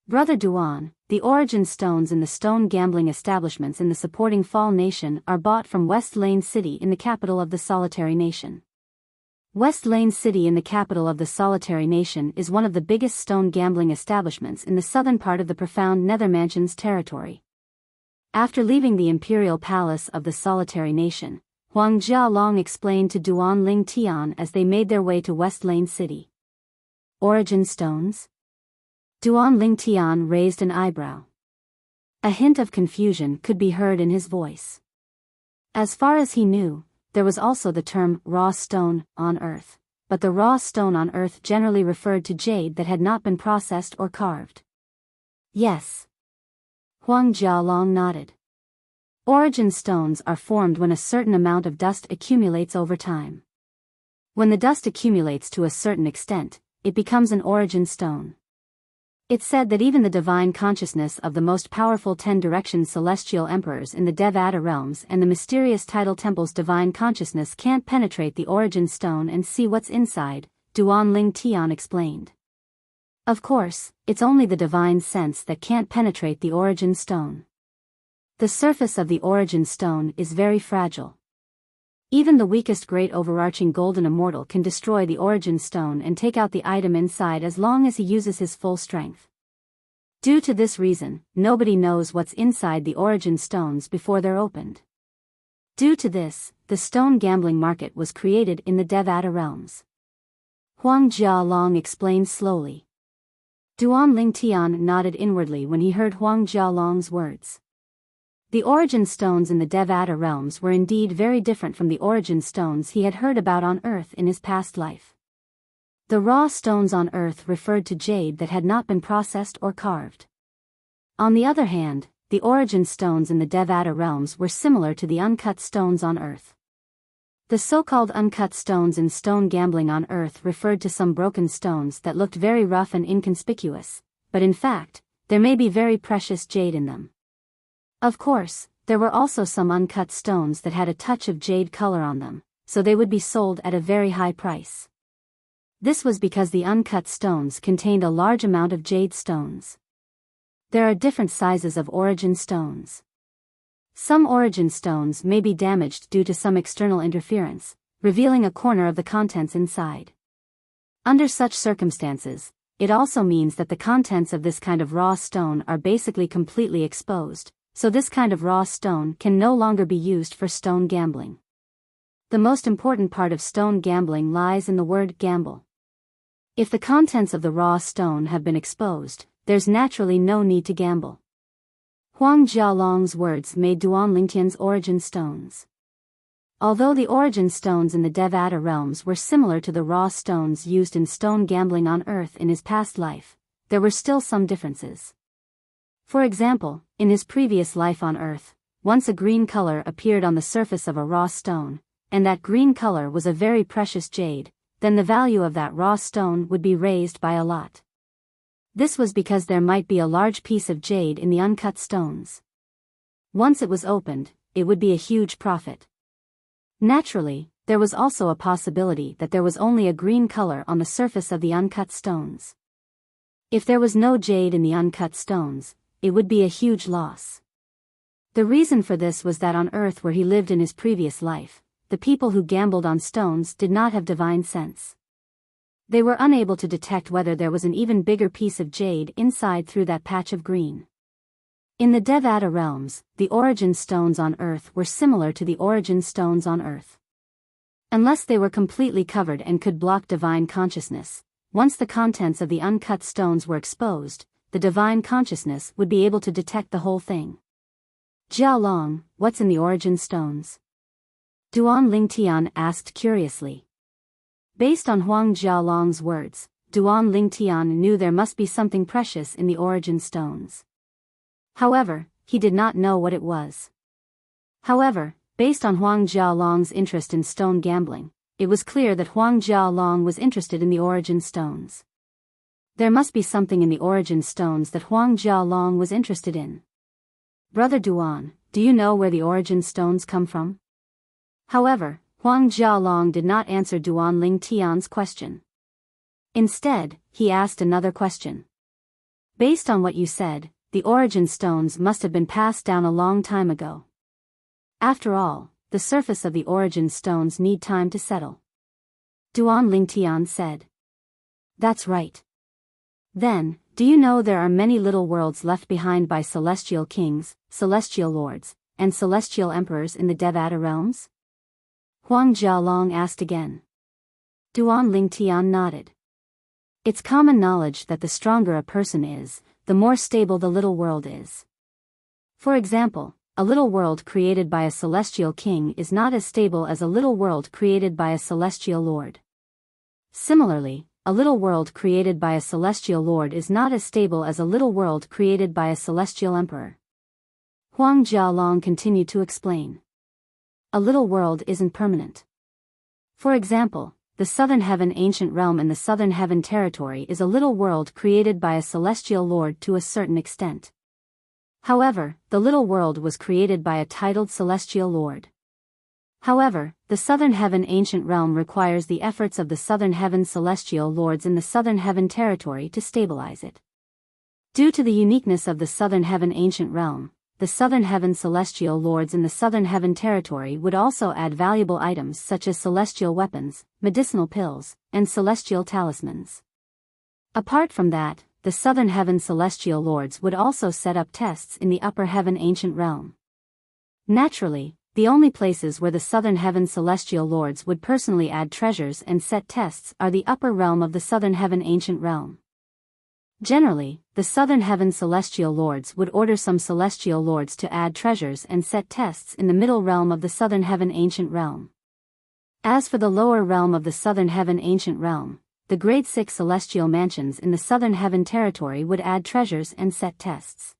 Brother Duan, the origin stones in the stone gambling establishments in the supporting Fall nation are bought from West Lane City in the capital of the solitary nation. West Lane City in the capital of the solitary nation is one of the biggest stone gambling establishments in the southern part of the profound Nether Mansion's territory. After leaving the imperial palace of the solitary nation, Huang Jialong explained to Duan Lingtian as they made their way to West Lane City. Origin stones? Duan Lingtian raised an eyebrow. A hint of confusion could be heard in his voice. As far as he knew, there was also the term raw stone on Earth, but the raw stone on Earth generally referred to jade that had not been processed or carved. Yes. Huang Jialong nodded. Origin stones are formed when a certain amount of dust accumulates over time. When the dust accumulates to a certain extent, it becomes an origin stone. It's said that even the divine consciousness of the most powerful 10-direction celestial emperors in the Devata realms and the mysterious tidal temple's divine consciousness can't penetrate the origin stone and see what's inside, Duan Lingtian explained. Of course, it's only the divine sense that can't penetrate the origin stone. The surface of the origin stone is very fragile. Even the weakest great overarching golden immortal can destroy the origin stone and take out the item inside as long as he uses his full strength. Due to this reason, nobody knows what's inside the origin stones before they're opened. Due to this, the stone gambling market was created in the Devata realms. Huang Jialong explained slowly. Duan Lingtian nodded inwardly when he heard Huang Jialong's words. The origin stones in the Devata realms were indeed very different from the origin stones he had heard about on Earth in his past life. The raw stones on Earth referred to jade that had not been processed or carved. On the other hand, the origin stones in the Devata realms were similar to the uncut stones on Earth. The so-called uncut stones in stone gambling on Earth referred to some broken stones that looked very rough and inconspicuous, but in fact, there may be very precious jade in them. Of course, there were also some uncut stones that had a touch of jade color on them, so they would be sold at a very high price. This was because the uncut stones contained a large amount of jade stones. There are different sizes of origin stones. Some origin stones may be damaged due to some external interference, revealing a corner of the contents inside. Under such circumstances, it also means that the contents of this kind of raw stone are basically completely exposed, so this kind of raw stone can no longer be used for stone gambling. The most important part of stone gambling lies in the word gamble. If the contents of the raw stone have been exposed, there's naturally no need to gamble. Huang Jialong's words made Duan Lingtian's origin stones. Although the origin stones in the Devata realms were similar to the raw stones used in stone gambling on Earth in his past life, there were still some differences. For example, in his previous life on Earth, once a green color appeared on the surface of a raw stone, and that green color was a very precious jade, then the value of that raw stone would be raised by a lot. This was because there might be a large piece of jade in the uncut stones. Once it was opened, it would be a huge profit. Naturally, there was also a possibility that there was only a green color on the surface of the uncut stones. If there was no jade in the uncut stones, it would be a huge loss. The reason for this was that on Earth where he lived in his previous life, the people who gambled on stones did not have divine sense. They were unable to detect whether there was an even bigger piece of jade inside through that patch of green. In the Devata realms, the origin stones on Earth were similar to the origin stones on Earth. Unless they were completely covered and could block divine consciousness, once the contents of the uncut stones were exposed, the divine consciousness would be able to detect the whole thing. Jialong, what's in the origin stones? Duan Lingtian asked curiously. Based on Huang Jialong's words, Duan Lingtian knew there must be something precious in the origin stones. However, he did not know what it was. However, based on Huang Jialong's interest in stone gambling, it was clear that Huang Jialong was interested in the origin stones. There must be something in the origin stones that Huang Jialong was interested in. Brother Duan, do you know where the origin stones come from? However, Huang Jialong did not answer Duan Lingtian's question. Instead, he asked another question. Based on what you said, the origin stones must have been passed down a long time ago. After all, the surface of the origin stones need time to settle. Duan Lingtian said. That's right. Then, do you know there are many little worlds left behind by celestial kings, celestial lords, and celestial emperors in the Devata realms? Huang Jialong asked again. Duan Lingtian nodded. It's common knowledge that the stronger a person is, the more stable the little world is. For example, a little world created by a celestial king is not as stable as a little world created by a celestial lord. Similarly, a little world created by a celestial lord is not as stable as a little world created by a celestial emperor. Huang Jialong continued to explain. A little world isn't permanent. For example, the Southern Heaven Ancient Realm in the Southern Heaven Territory is a little world created by a celestial lord to a certain extent. However, the little world was created by a titled celestial lord. However, the Southern Heaven Ancient Realm requires the efforts of the Southern Heaven Celestial Lords in the Southern Heaven Territory to stabilize it. Due to the uniqueness of the Southern Heaven Ancient Realm, the Southern Heaven Celestial Lords in the Southern Heaven Territory would also add valuable items such as celestial weapons, medicinal pills, and celestial talismans. Apart from that, the Southern Heaven Celestial Lords would also set up tests in the Upper Heaven Ancient Realm. Naturally, the only places where the Southern Heaven Celestial Lords would personally add treasures and set tests are the upper realm of the Southern Heaven Ancient Realm. Generally, the Southern Heaven Celestial Lords would order some Celestial Lords to add treasures and set tests in the middle realm of the Southern Heaven Ancient Realm. As for the lower realm of the Southern Heaven Ancient Realm, the Grade 6 Celestial Mansions in the Southern Heaven Territory would add treasures and set tests.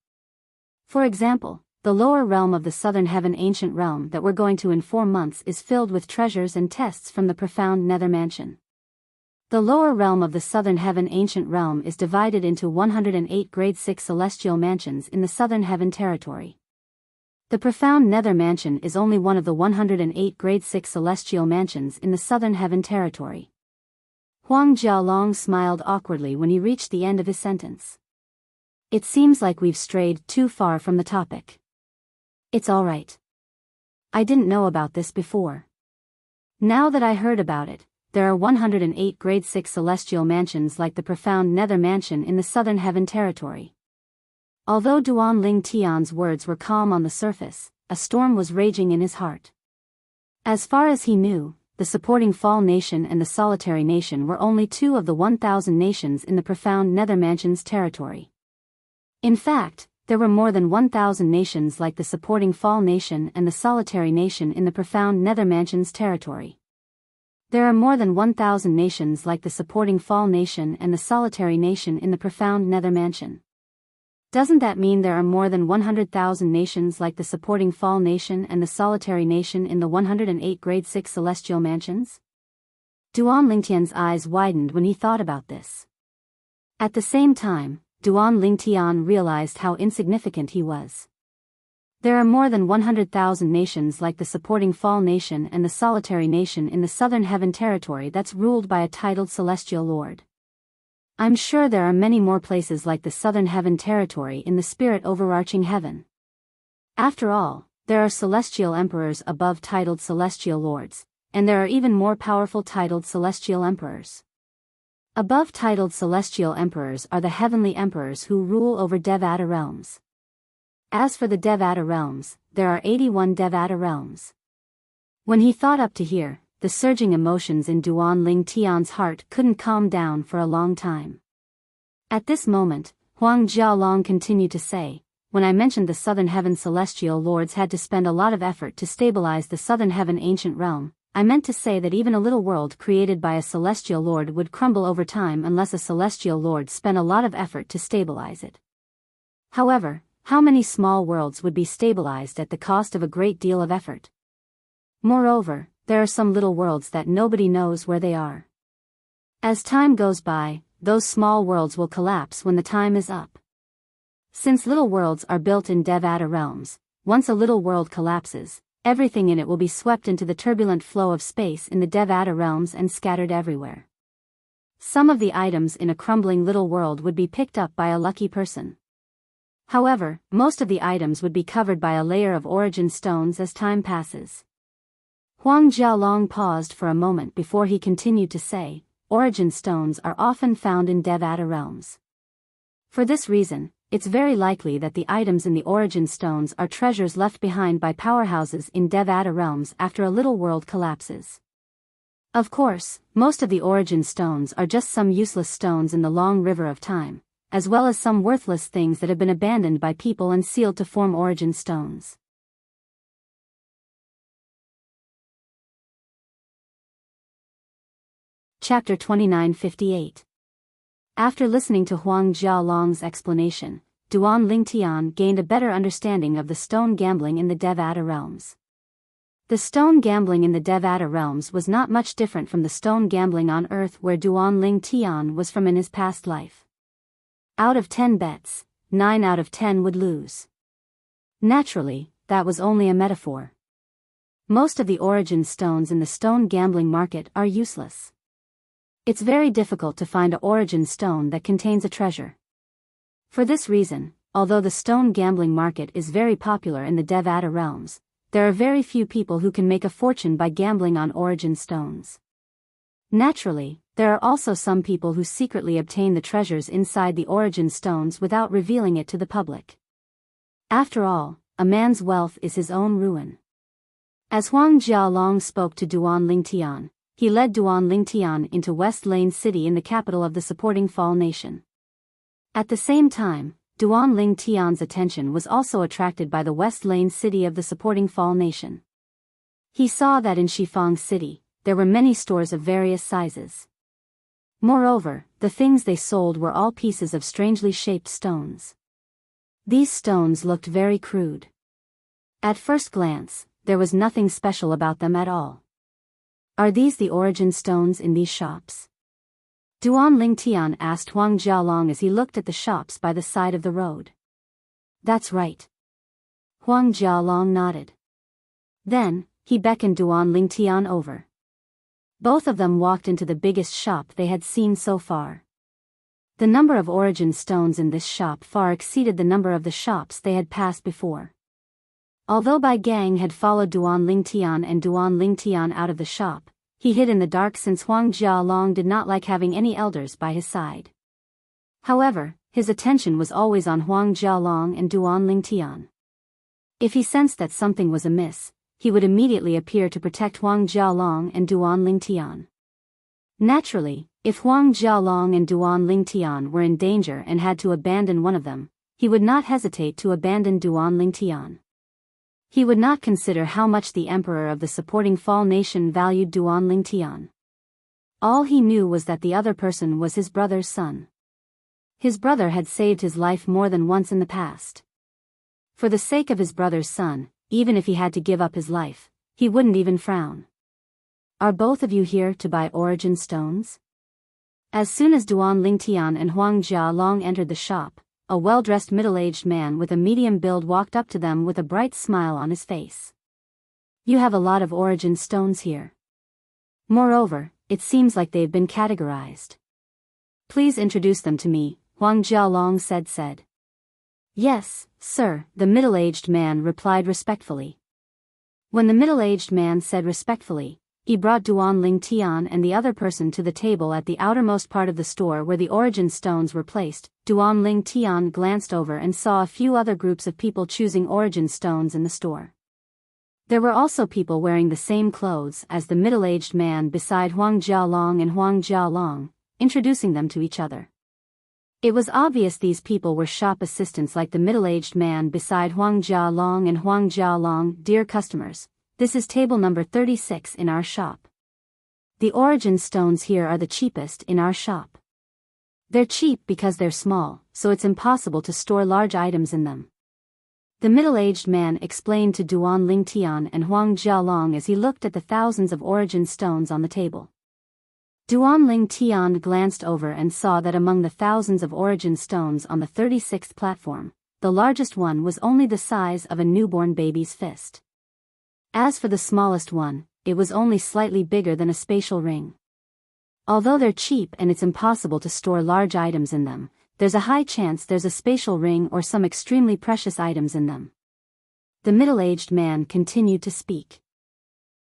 For example, the lower realm of the Southern Heaven Ancient Realm that we're going to in 4 months is filled with treasures and tests from the profound Nether Mansion. The lower realm of the Southern Heaven Ancient Realm is divided into 108 Grade 6 Celestial Mansions in the Southern Heaven Territory. The profound Nether Mansion is only one of the 108 Grade 6 Celestial Mansions in the Southern Heaven Territory. Huang Jialong smiled awkwardly when he reached the end of his sentence. It seems like we've strayed too far from the topic. It's all right. I didn't know about this before. Now that I heard about it, there are 108 grade 6 celestial mansions like the profound Nether Mansion in the Southern Heaven Territory. Although Duan Ling Tian's words were calm on the surface, a storm was raging in his heart. As far as he knew, the supporting Fall Nation and the Solitary Nation were only two of the 1,000 nations in the profound Nether Mansion's territory. In fact, there were more than 1,000 nations like the supporting Fall Nation and the Solitary Nation in the profound Nether Mansion's territory. There are more than 1,000 nations like the supporting Fall Nation and the Solitary Nation in the profound Nether Mansion. Doesn't that mean there are more than 100,000 nations like the supporting Fall Nation and the Solitary Nation in the 108 grade 6 celestial mansions? Duan Lingtian's eyes widened when he thought about this. At the same time, Duan Lingtian realized how insignificant he was. There are more than 100,000 nations like the supporting Fall Nation and the Solitary Nation in the Southern Heaven Territory that's ruled by a titled Celestial Lord. I'm sure there are many more places like the Southern Heaven Territory in the spirit overarching heaven. After all, there are celestial emperors above titled celestial lords, and there are even more powerful titled celestial emperors. Above titled celestial emperors are the heavenly emperors who rule over Devata realms. As for the Devata realms, there are 81 Devata realms. When he thought up to here, the surging emotions in Duan Ling Tian's heart couldn't calm down for a long time. At this moment, Huang Jialong continued to say, when I mentioned the Southern Heaven celestial lords had to spend a lot of effort to stabilize the Southern Heaven ancient realm, I meant to say that even a little world created by a celestial lord would crumble over time unless a celestial lord spent a lot of effort to stabilize it. However, how many small worlds would be stabilized at the cost of a great deal of effort? Moreover, there are some little worlds that nobody knows where they are. As time goes by, those small worlds will collapse when the time is up. Since little worlds are built in Devata realms, once a little world collapses, everything in it will be swept into the turbulent flow of space in the Devata realms and scattered everywhere. Some of the items in a crumbling little world would be picked up by a lucky person. However, most of the items would be covered by a layer of origin stones as time passes. Huang Jialong paused for a moment before he continued to say, origin stones are often found in Devata realms. For this reason, it's very likely that the items in the origin stones are treasures left behind by powerhouses in Devata realms after a little world collapses. Of course, most of the origin stones are just some useless stones in the long river of time, as well as some worthless things that have been abandoned by people and sealed to form origin stones. Chapter 2958. After listening to Huang Jialong's explanation, Duan Lingtian gained a better understanding of the stone gambling in the Devata realms. The stone gambling in the Devata realms was not much different from the stone gambling on Earth where Duan Lingtian was from in his past life. Out of 10 bets, 9 out of 10 would lose. Naturally, that was only a metaphor. Most of the origin stones in the stone gambling market are useless. It's very difficult to find an origin stone that contains a treasure. For this reason, although the stone gambling market is very popular in the Devata realms, there are very few people who can make a fortune by gambling on origin stones. Naturally, there are also some people who secretly obtain the treasures inside the origin stones without revealing it to the public. After all, a man's wealth is his own ruin. As Huang Jialong spoke to Duan Lingtian, he led Duan Lingtian into West Lane City in the capital of the supporting Fall Nation. At the same time, Duan Lingtian's attention was also attracted by the West Lane City of the supporting Fall Nation. He saw that in Shifang City, there were many stores of various sizes. Moreover, the things they sold were all pieces of strangely shaped stones. These stones looked very crude. At first glance, there was nothing special about them at all. Are these the origin stones in these shops? Duan Lingtian asked Huang Jialong as he looked at the shops by the side of the road. That's right. Huang Jialong nodded. Then, he beckoned Duan Lingtian over. Both of them walked into the biggest shop they had seen so far. The number of origin stones in this shop far exceeded the number of the shops they had passed before. Although Bai Gang had followed Duan Lingtian and Duan Lingtian out of the shop, he hid in the dark since Huang Jialong did not like having any elders by his side. However, his attention was always on Huang Jialong and Duan Lingtian. If he sensed that something was amiss, he would immediately appear to protect Huang Jialong and Duan Lingtian. Naturally, if Huang Jialong and Duan Lingtian were in danger and had to abandon one of them, he would not hesitate to abandon Duan Lingtian. He would not consider how much the emperor of the supporting Fall nation valued Duan Lingtian. All he knew was that the other person was his brother's son. His brother had saved his life more than once in the past. For the sake of his brother's son, even if he had to give up his life, he wouldn't even frown. Are both of you here to buy origin stones? As soon as Duan Lingtian and Huang Jialong entered the shop, a well-dressed middle-aged man with a medium build walked up to them with a bright smile on his face. You have a lot of origin stones here. Moreover, it seems like they've been categorized. Please introduce them to me, Huang Jialong said. Yes, sir, the middle-aged man replied respectfully. When the middle-aged man said respectfully, he brought Duan Lingtian and the other person to the table at the outermost part of the store where the origin stones were placed. Duan Lingtian glanced over and saw a few other groups of people choosing origin stones in the store. There were also people wearing the same clothes as the middle-aged man beside Huang Jialong and Huang Jialong, introducing them to each other. It was obvious these people were shop assistants like the middle-aged man beside Huang Jialong and Huang Jialong. Dear customers, this is table number 36 in our shop. The origin stones here are the cheapest in our shop. They're cheap because they're small, so it's impossible to store large items in them. The middle-aged man explained to Duan Lingtian and Huang Jialong as he looked at the thousands of origin stones on the table. Duan Lingtian glanced over and saw that among the thousands of origin stones on the 36th platform, the largest one was only the size of a newborn baby's fist. As for the smallest one, it was only slightly bigger than a spatial ring. Although they're cheap and it's impossible to store large items in them, there's a high chance there's a spatial ring or some extremely precious items in them. The middle-aged man continued to speak.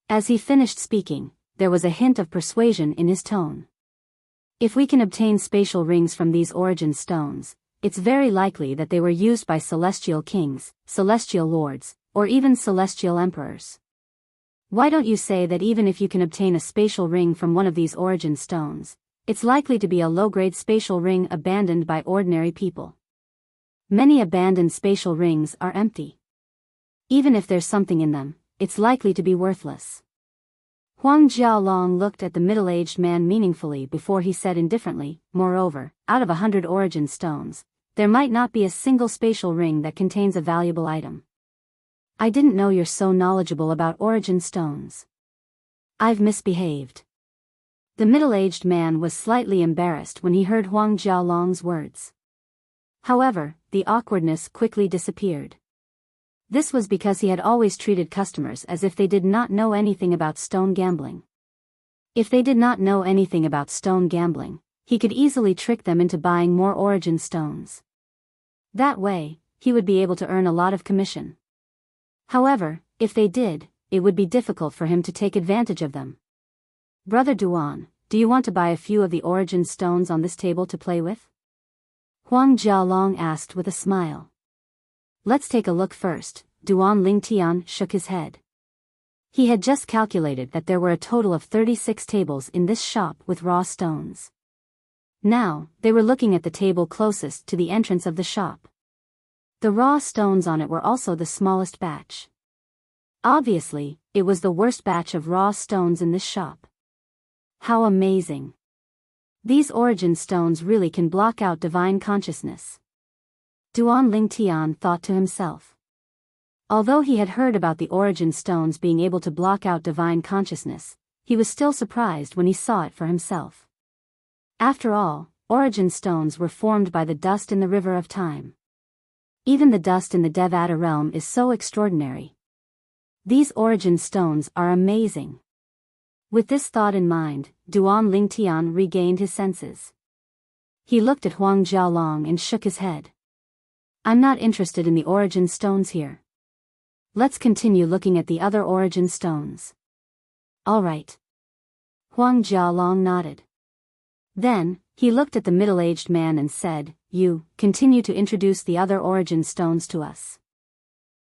As he finished speaking, there was a hint of persuasion in his tone. If we can obtain spatial rings from these origin stones, it's very likely that they were used by celestial kings, celestial lords, or even celestial emperors. Why don't you say that even if you can obtain a spatial ring from one of these origin stones, it's likely to be a low-grade spatial ring abandoned by ordinary people. Many abandoned spatial rings are empty. Even if there's something in them, it's likely to be worthless. Huang Jialong looked at the middle-aged man meaningfully before he said indifferently, moreover, out of 100 origin stones, there might not be a single spatial ring that contains a valuable item. I didn't know you're so knowledgeable about origin stones. I've misbehaved. The middle-aged man was slightly embarrassed when he heard Huang Jialong's words. However, the awkwardness quickly disappeared. This was because he had always treated customers as if they did not know anything about stone gambling. If they did not know anything about stone gambling, he could easily trick them into buying more origin stones. That way, he would be able to earn a lot of commission. However, if they did, it would be difficult for him to take advantage of them. Brother Duan, do you want to buy a few of the origin stones on this table to play with? Huang Jialong asked with a smile. Let's take a look first. Duan Lingtian shook his head. He had just calculated that there were a total of 36 tables in this shop with raw stones. Now, they were looking at the table closest to the entrance of the shop. The raw stones on it were also the smallest batch. Obviously, it was the worst batch of raw stones in this shop. How amazing! These origin stones really can block out divine consciousness. Duan Lingtian thought to himself. Although he had heard about the origin stones being able to block out divine consciousness, he was still surprised when he saw it for himself. After all, origin stones were formed by the dust in the river of time. Even the dust in the Devata realm is so extraordinary. These origin stones are amazing. With this thought in mind, Duan Lingtian regained his senses. He looked at Huang Jialong and shook his head. I'm not interested in the origin stones here. Let's continue looking at the other origin stones. All right. Huang Jialong nodded. Then, he looked at the middle-aged man and said, You, continue to introduce the other origin stones to us.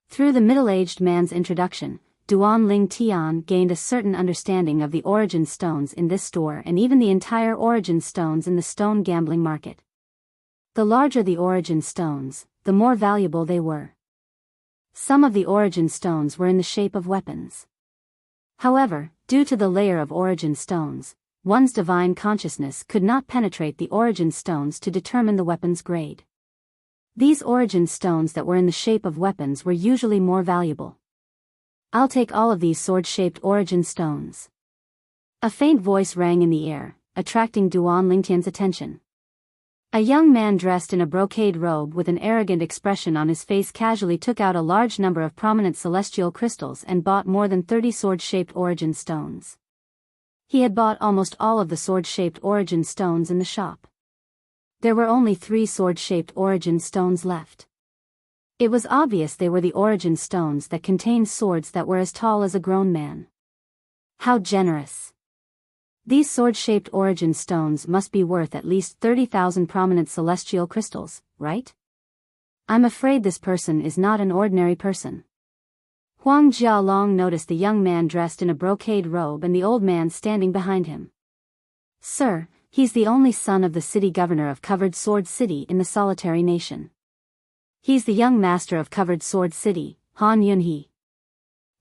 Through the middle-aged man's introduction, Duan Lingtian gained a certain understanding of the origin stones in this store and even the entire origin stones in the stone gambling market. The larger the origin stones, the more valuable they were. Some of the origin stones were in the shape of weapons. However, due to the layer of origin stones, one's divine consciousness could not penetrate the origin stones to determine the weapon's grade. These origin stones that were in the shape of weapons were usually more valuable. I'll take all of these sword-shaped origin stones. A faint voice rang in the air, attracting Duan Lingtian's attention. A young man dressed in a brocade robe with an arrogant expression on his face casually took out a large number of prominent celestial crystals and bought more than 30 sword-shaped origin stones. He had bought almost all of the sword-shaped origin stones in the shop. There were only 3 sword-shaped origin stones left. It was obvious they were the origin stones that contained swords that were as tall as a grown man. How generous! These sword-shaped origin stones must be worth at least 30,000 prominent celestial crystals, right? I'm afraid this person is not an ordinary person. Huang Jialong noticed the young man dressed in a brocade robe and the old man standing behind him. Sir, he's the only son of the city governor of Covered Sword City in the Solitary Nation. He's the young master of Covered Sword City, Han Yunhe.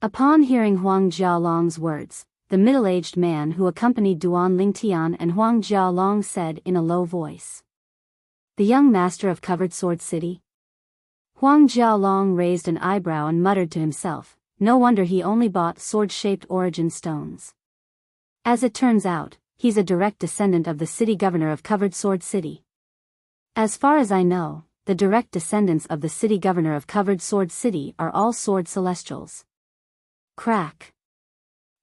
Upon hearing Huang Jialong's words, the middle-aged man who accompanied Duan Lingtian and Huang Jialong said in a low voice. The young master of Covered Sword City? Huang Jialong raised an eyebrow and muttered to himself, no wonder he only bought sword-shaped origin stones. As it turns out, he's a direct descendant of the city governor of Covered Sword City. As far as I know, the direct descendants of the city governor of Covered Sword City are all sword celestials. Crack.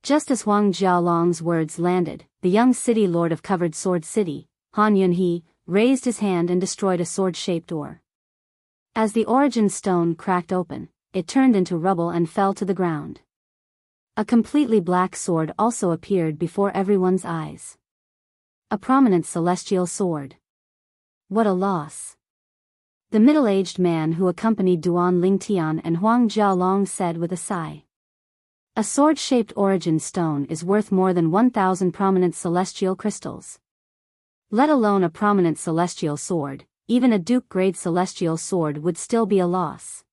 Just as Huang Jialong's words landed, the young city lord of Covered Sword City, Han Yunhe, raised his hand and destroyed a sword-shaped ore. As the origin stone cracked open, it turned into rubble and fell to the ground. A completely black sword also appeared before everyone's eyes. A prominent celestial sword. What a loss. The middle-aged man who accompanied Duan Lingtian and Huang Jialong said with a sigh. A sword-shaped origin stone is worth more than 1,000 prominent celestial crystals. Let alone a prominent celestial sword, even a Duke-grade celestial sword would still be a loss.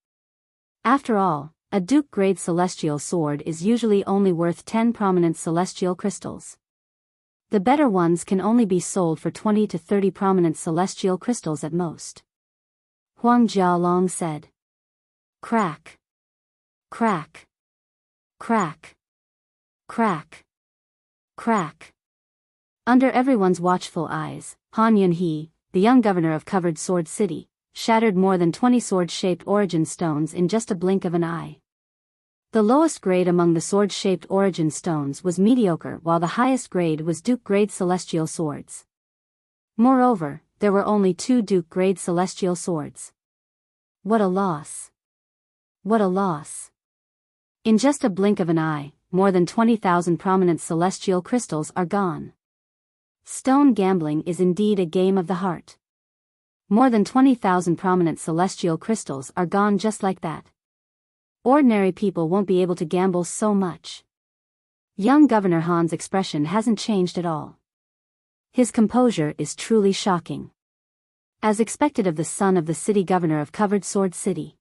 After all, a Duke-grade celestial sword is usually only worth 10 prominent celestial crystals. The better ones can only be sold for 20 to 30 prominent celestial crystals at most. Huang Jialong said. Crack. Crack. Crack. Crack. Crack. Under everyone's watchful eyes, Han Yunhe, the young governor of Covered Sword City, shattered more than 20 sword-shaped origin stones in just a blink of an eye. The lowest grade among the sword-shaped origin stones was mediocre while the highest grade was Duke-grade celestial swords. Moreover, there were only 2 Duke-grade celestial swords. What a loss. What a loss. In just a blink of an eye, more than 20,000 prominent celestial crystals are gone. Stone gambling is indeed a game of the heart. More than 20,000 prominent celestial crystals are gone just like that. Ordinary people won't be able to gamble so much. Young Governor Han's expression hasn't changed at all. His composure is truly shocking. As expected of the son of the city governor of Covered Sword City.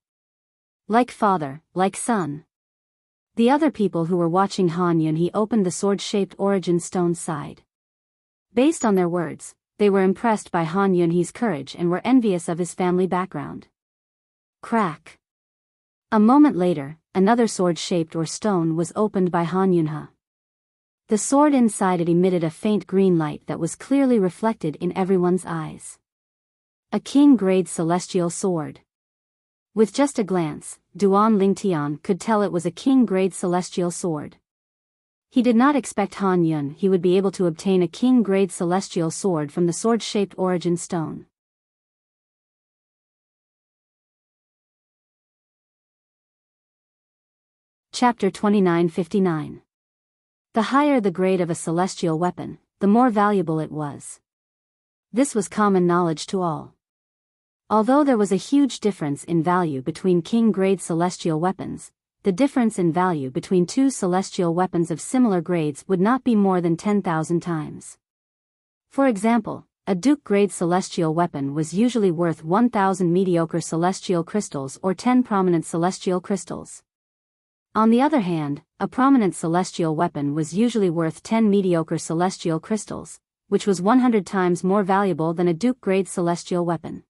Like father, like son. The other people who were watching Han Yunhe opened the sword-shaped origin stone side. Based on their words, they were impressed by Han Yunhe's courage and were envious of his family background. Crack. A moment later, another sword-shaped or stone was opened by Han Yunhe. The sword inside it emitted a faint green light that was clearly reflected in everyone's eyes. A king-grade celestial sword. With just a glance, Duan Lingtian could tell it was a king-grade celestial sword. He did not expect Han Yun he would be able to obtain a king-grade celestial sword from the sword-shaped origin stone. Chapter 2959. The higher the grade of a celestial weapon, the more valuable it was. This was common knowledge to all. Although there was a huge difference in value between king-grade celestial weapons, the difference in value between two celestial weapons of similar grades would not be more than 10,000 times. For example, a duke-grade celestial weapon was usually worth 1,000 mediocre celestial crystals or 10 prominent celestial crystals. On the other hand, a prominent celestial weapon was usually worth 10 mediocre celestial crystals, which was 100 times more valuable than a duke-grade celestial weapon.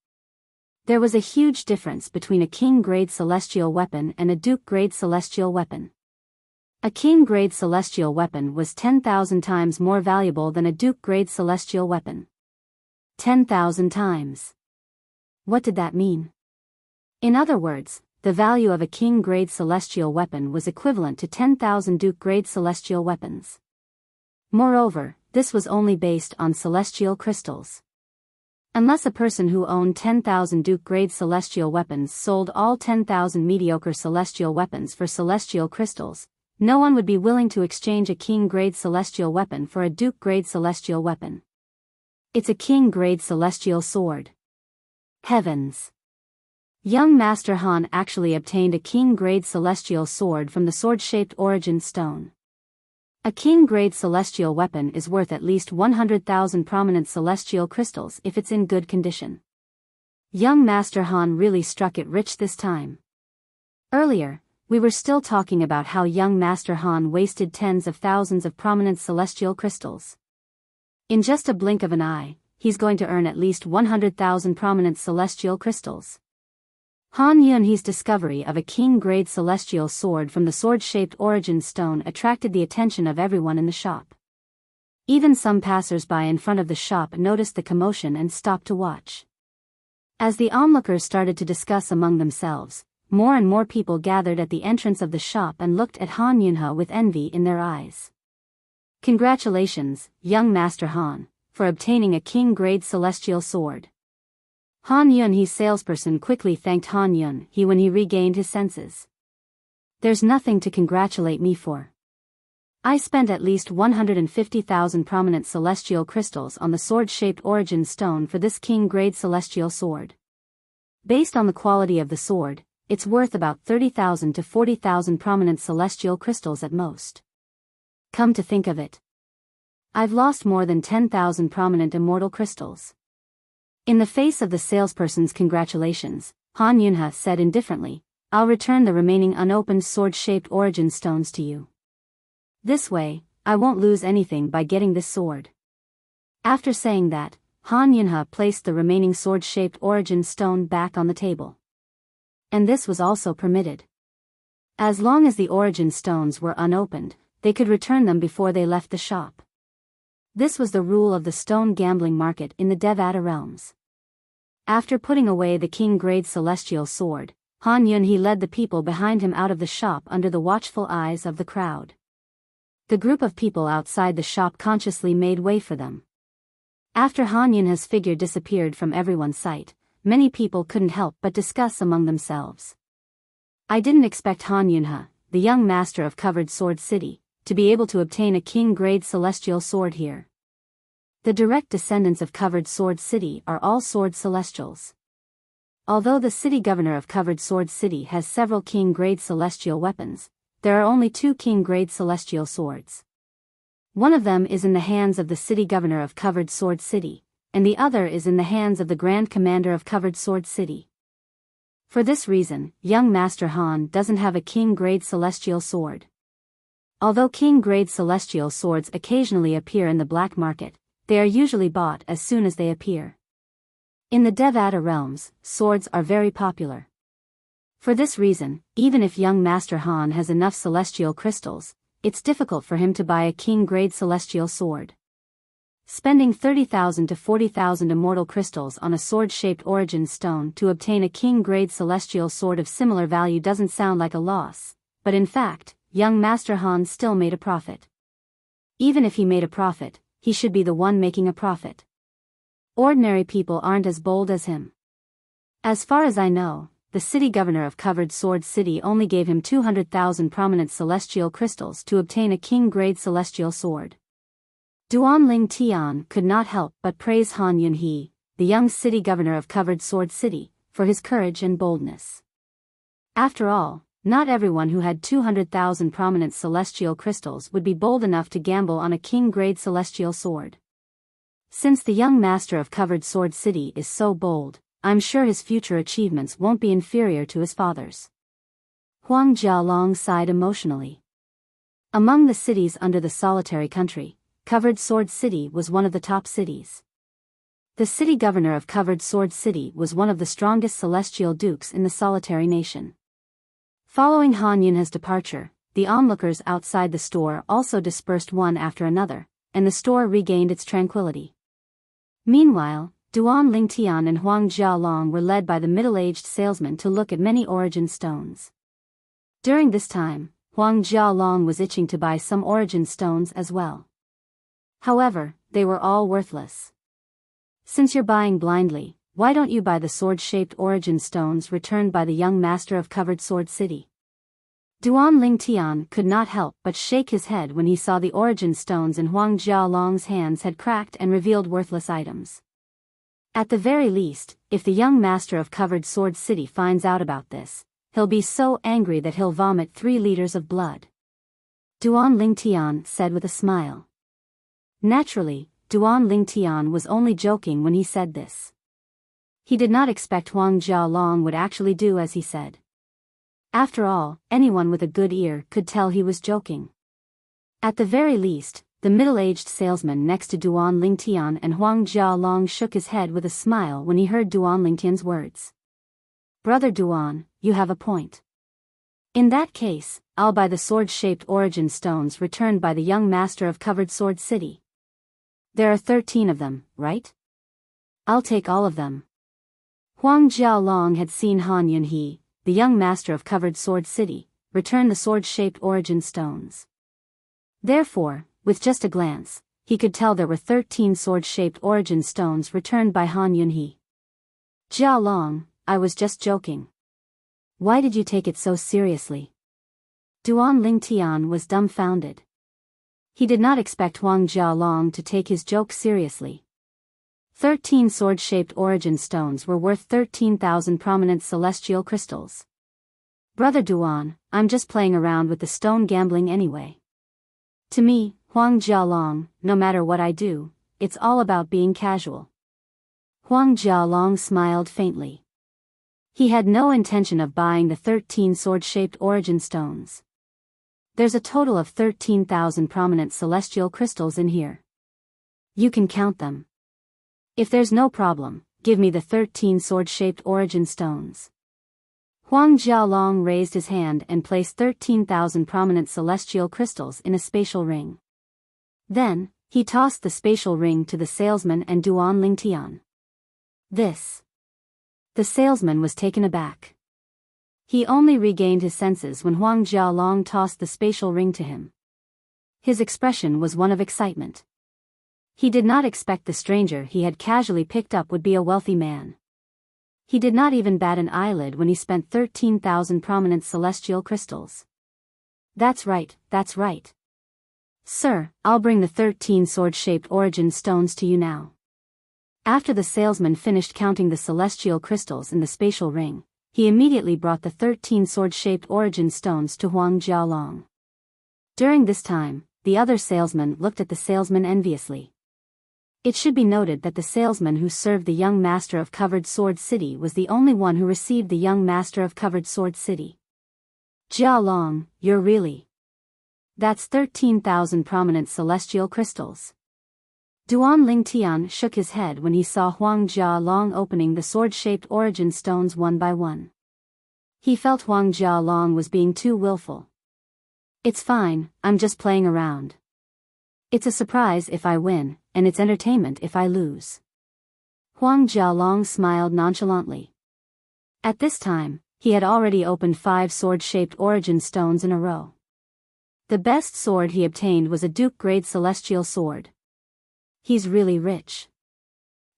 There was a huge difference between a king-grade celestial weapon and a duke-grade celestial weapon. A king-grade celestial weapon was 10,000 times more valuable than a duke-grade celestial weapon. 10,000 times. What did that mean? In other words, the value of a king-grade celestial weapon was equivalent to 10,000 duke-grade celestial weapons. Moreover, this was only based on celestial crystals. Unless a person who owned 10,000 duke-grade celestial weapons sold all 10,000 mediocre celestial weapons for celestial crystals, no one would be willing to exchange a king-grade celestial weapon for a duke-grade celestial weapon. It's a king-grade celestial sword. Heavens! Young Master Han actually obtained a king-grade celestial sword from the sword-shaped origin stone. A king-grade celestial weapon is worth at least 100,000 prominent celestial crystals if it's in good condition. Young Master Han really struck it rich this time. Earlier, we were still talking about how young Master Han wasted tens of thousands of prominent celestial crystals. In just a blink of an eye, he's going to earn at least 100,000 prominent celestial crystals. Han Yunhe's discovery of a king-grade celestial sword from the sword-shaped origin stone attracted the attention of everyone in the shop. Even some passers-by in front of the shop noticed the commotion and stopped to watch. As the onlookers started to discuss among themselves, more and more people gathered at the entrance of the shop and looked at Han Yunhe with envy in their eyes. Congratulations, young Master Han, for obtaining a king-grade celestial sword. Han Yunhe's salesperson quickly thanked Han Yunhe when he regained his senses. There's nothing to congratulate me for. I spent at least 150,000 prominent celestial crystals on the sword-shaped origin stone for this king-grade celestial sword. Based on the quality of the sword, it's worth about 30,000 to 40,000 prominent celestial crystals at most. Come to think of it, I've lost more than 10,000 prominent immortal crystals. In the face of the salesperson's congratulations, Han Yunhe said indifferently, I'll return the remaining unopened sword-shaped origin stones to you. This way, I won't lose anything by getting this sword. After saying that, Han Yunhe placed the remaining sword-shaped origin stone back on the table. And this was also permitted. As long as the origin stones were unopened, they could return them before they left the shop. This was the rule of the stone gambling market in the Devata realms. After putting away the king-grade celestial sword, Han Yunhe led the people behind him out of the shop under the watchful eyes of the crowd. The group of people outside the shop consciously made way for them. After Han Yunhe's figure disappeared from everyone's sight, many people couldn't help but discuss among themselves. I didn't expect Han Yunhe, the young master of Covered Sword City, to be able to obtain a king-grade celestial sword here. The direct descendants of Covered Sword City are all sword celestials. Although the city governor of Covered Sword City has several king-grade celestial weapons, there are only 2 king-grade celestial swords. One of them is in the hands of the city governor of Covered Sword City, and the other is in the hands of the Grand Commander of Covered Sword City. For this reason, young Master Han doesn't have a king-grade celestial sword. Although king-grade celestial swords occasionally appear in the black market, they are usually bought as soon as they appear. In the Devata realms, swords are very popular. For this reason, even if young Master Han has enough celestial crystals, it's difficult for him to buy a king-grade celestial sword. Spending 30,000 to 40,000 immortal crystals on a sword-shaped origin stone to obtain a king-grade celestial sword of similar value doesn't sound like a loss, but in fact, young Master Han still made a profit. Even if he made a profit, he should be the one making a profit. Ordinary people aren't as bold as him. As far as I know, the city governor of Covered Sword City only gave him 200,000 prominent celestial crystals to obtain a king-grade celestial sword. Duan Ling Tian could not help but praise Han Yunhee, the young city governor of Covered Sword City, for his courage and boldness. After all, not everyone who had 200,000 prominent celestial crystals would be bold enough to gamble on a king-grade celestial sword. Since the young master of Covered Sword City is so bold, I'm sure his future achievements won't be inferior to his father's. Huang Jialong sighed emotionally. Among the cities under the solitary country, Covered Sword City was one of the top cities. The city governor of Covered Sword City was one of the strongest celestial dukes in the solitary nation. Following Han Yunhee's departure, the onlookers outside the store also dispersed one after another, and the store regained its tranquility. Meanwhile, Duan Lingtian and Huang Jialong were led by the middle-aged salesman to look at many origin stones. During this time, Huang Jialong was itching to buy some origin stones as well. However, they were all worthless. Since you're buying blindly, why don't you buy the sword-shaped origin stones returned by the young master of Covered Sword City? Duan Lingtian could not help but shake his head when he saw the origin stones in Huang Jialong's hands had cracked and revealed worthless items. At the very least, if the young master of Covered Sword City finds out about this, he'll be so angry that he'll vomit 3 liters of blood. Duan Lingtian said with a smile. Naturally, Duan Lingtian was only joking when he said this. He did not expect Huang Jialong would actually do as he said. After all, anyone with a good ear could tell he was joking. At the very least, the middle-aged salesman next to Duan Lingtian and Huang Jialong shook his head with a smile when he heard Duan Lingtian's words. Brother Duan, you have a point. In that case, I'll buy the sword-shaped origin stones returned by the young master of Covered Sword City. There are 13 of them, right? I'll take all of them. Huang Jialong had seen Han Yunhee, the young master of Covered Sword City, return the sword-shaped origin stones. Therefore, with just a glance, he could tell there were 13 sword-shaped origin stones returned by Han Yunhee. Jialong, I was just joking. Why did you take it so seriously? Duan Lingtian was dumbfounded. He did not expect Huang Jialong to take his joke seriously. 13 sword-shaped origin stones were worth 13,000 prominent celestial crystals. Brother Duan, I'm just playing around with the stone gambling anyway. To me, Huang Jialong, no matter what I do, it's all about being casual. Huang Jialong smiled faintly. He had no intention of buying the 13 sword-shaped origin stones. There's a total of 13,000 prominent celestial crystals in here. You can count them. If there's no problem, give me the 13 sword-shaped origin stones. Huang Jialong raised his hand and placed 13,000 prominent celestial crystals in a spatial ring. Then, he tossed the spatial ring to the salesman and Duan Lingtian. This. The salesman was taken aback. He only regained his senses when Huang Jialong tossed the spatial ring to him. His expression was one of excitement. He did not expect the stranger he had casually picked up would be a wealthy man. He did not even bat an eyelid when he spent 13,000 prominent celestial crystals. That's right, that's right. Sir, I'll bring the 13 sword-shaped origin stones to you now. After the salesman finished counting the celestial crystals in the spatial ring, he immediately brought the 13 sword-shaped origin stones to Huang Jialong. During this time, the other salesman looked at the salesman enviously. It should be noted that the salesman who served the young master of Covered Sword City was the only one who received the young master of Covered Sword City. Jialong, you're really... That's 13,000 prominent celestial crystals. Duan Lingtian shook his head when he saw Huang Jialong opening the sword-shaped origin stones one by one. He felt Huang Jialong was being too willful. It's fine, I'm just playing around. It's a surprise if I win, and it's entertainment if I lose. Huang Jialong smiled nonchalantly. At this time, he had already opened 5 sword-shaped origin stones in a row. The best sword he obtained was a Duke-grade celestial sword. He's really rich.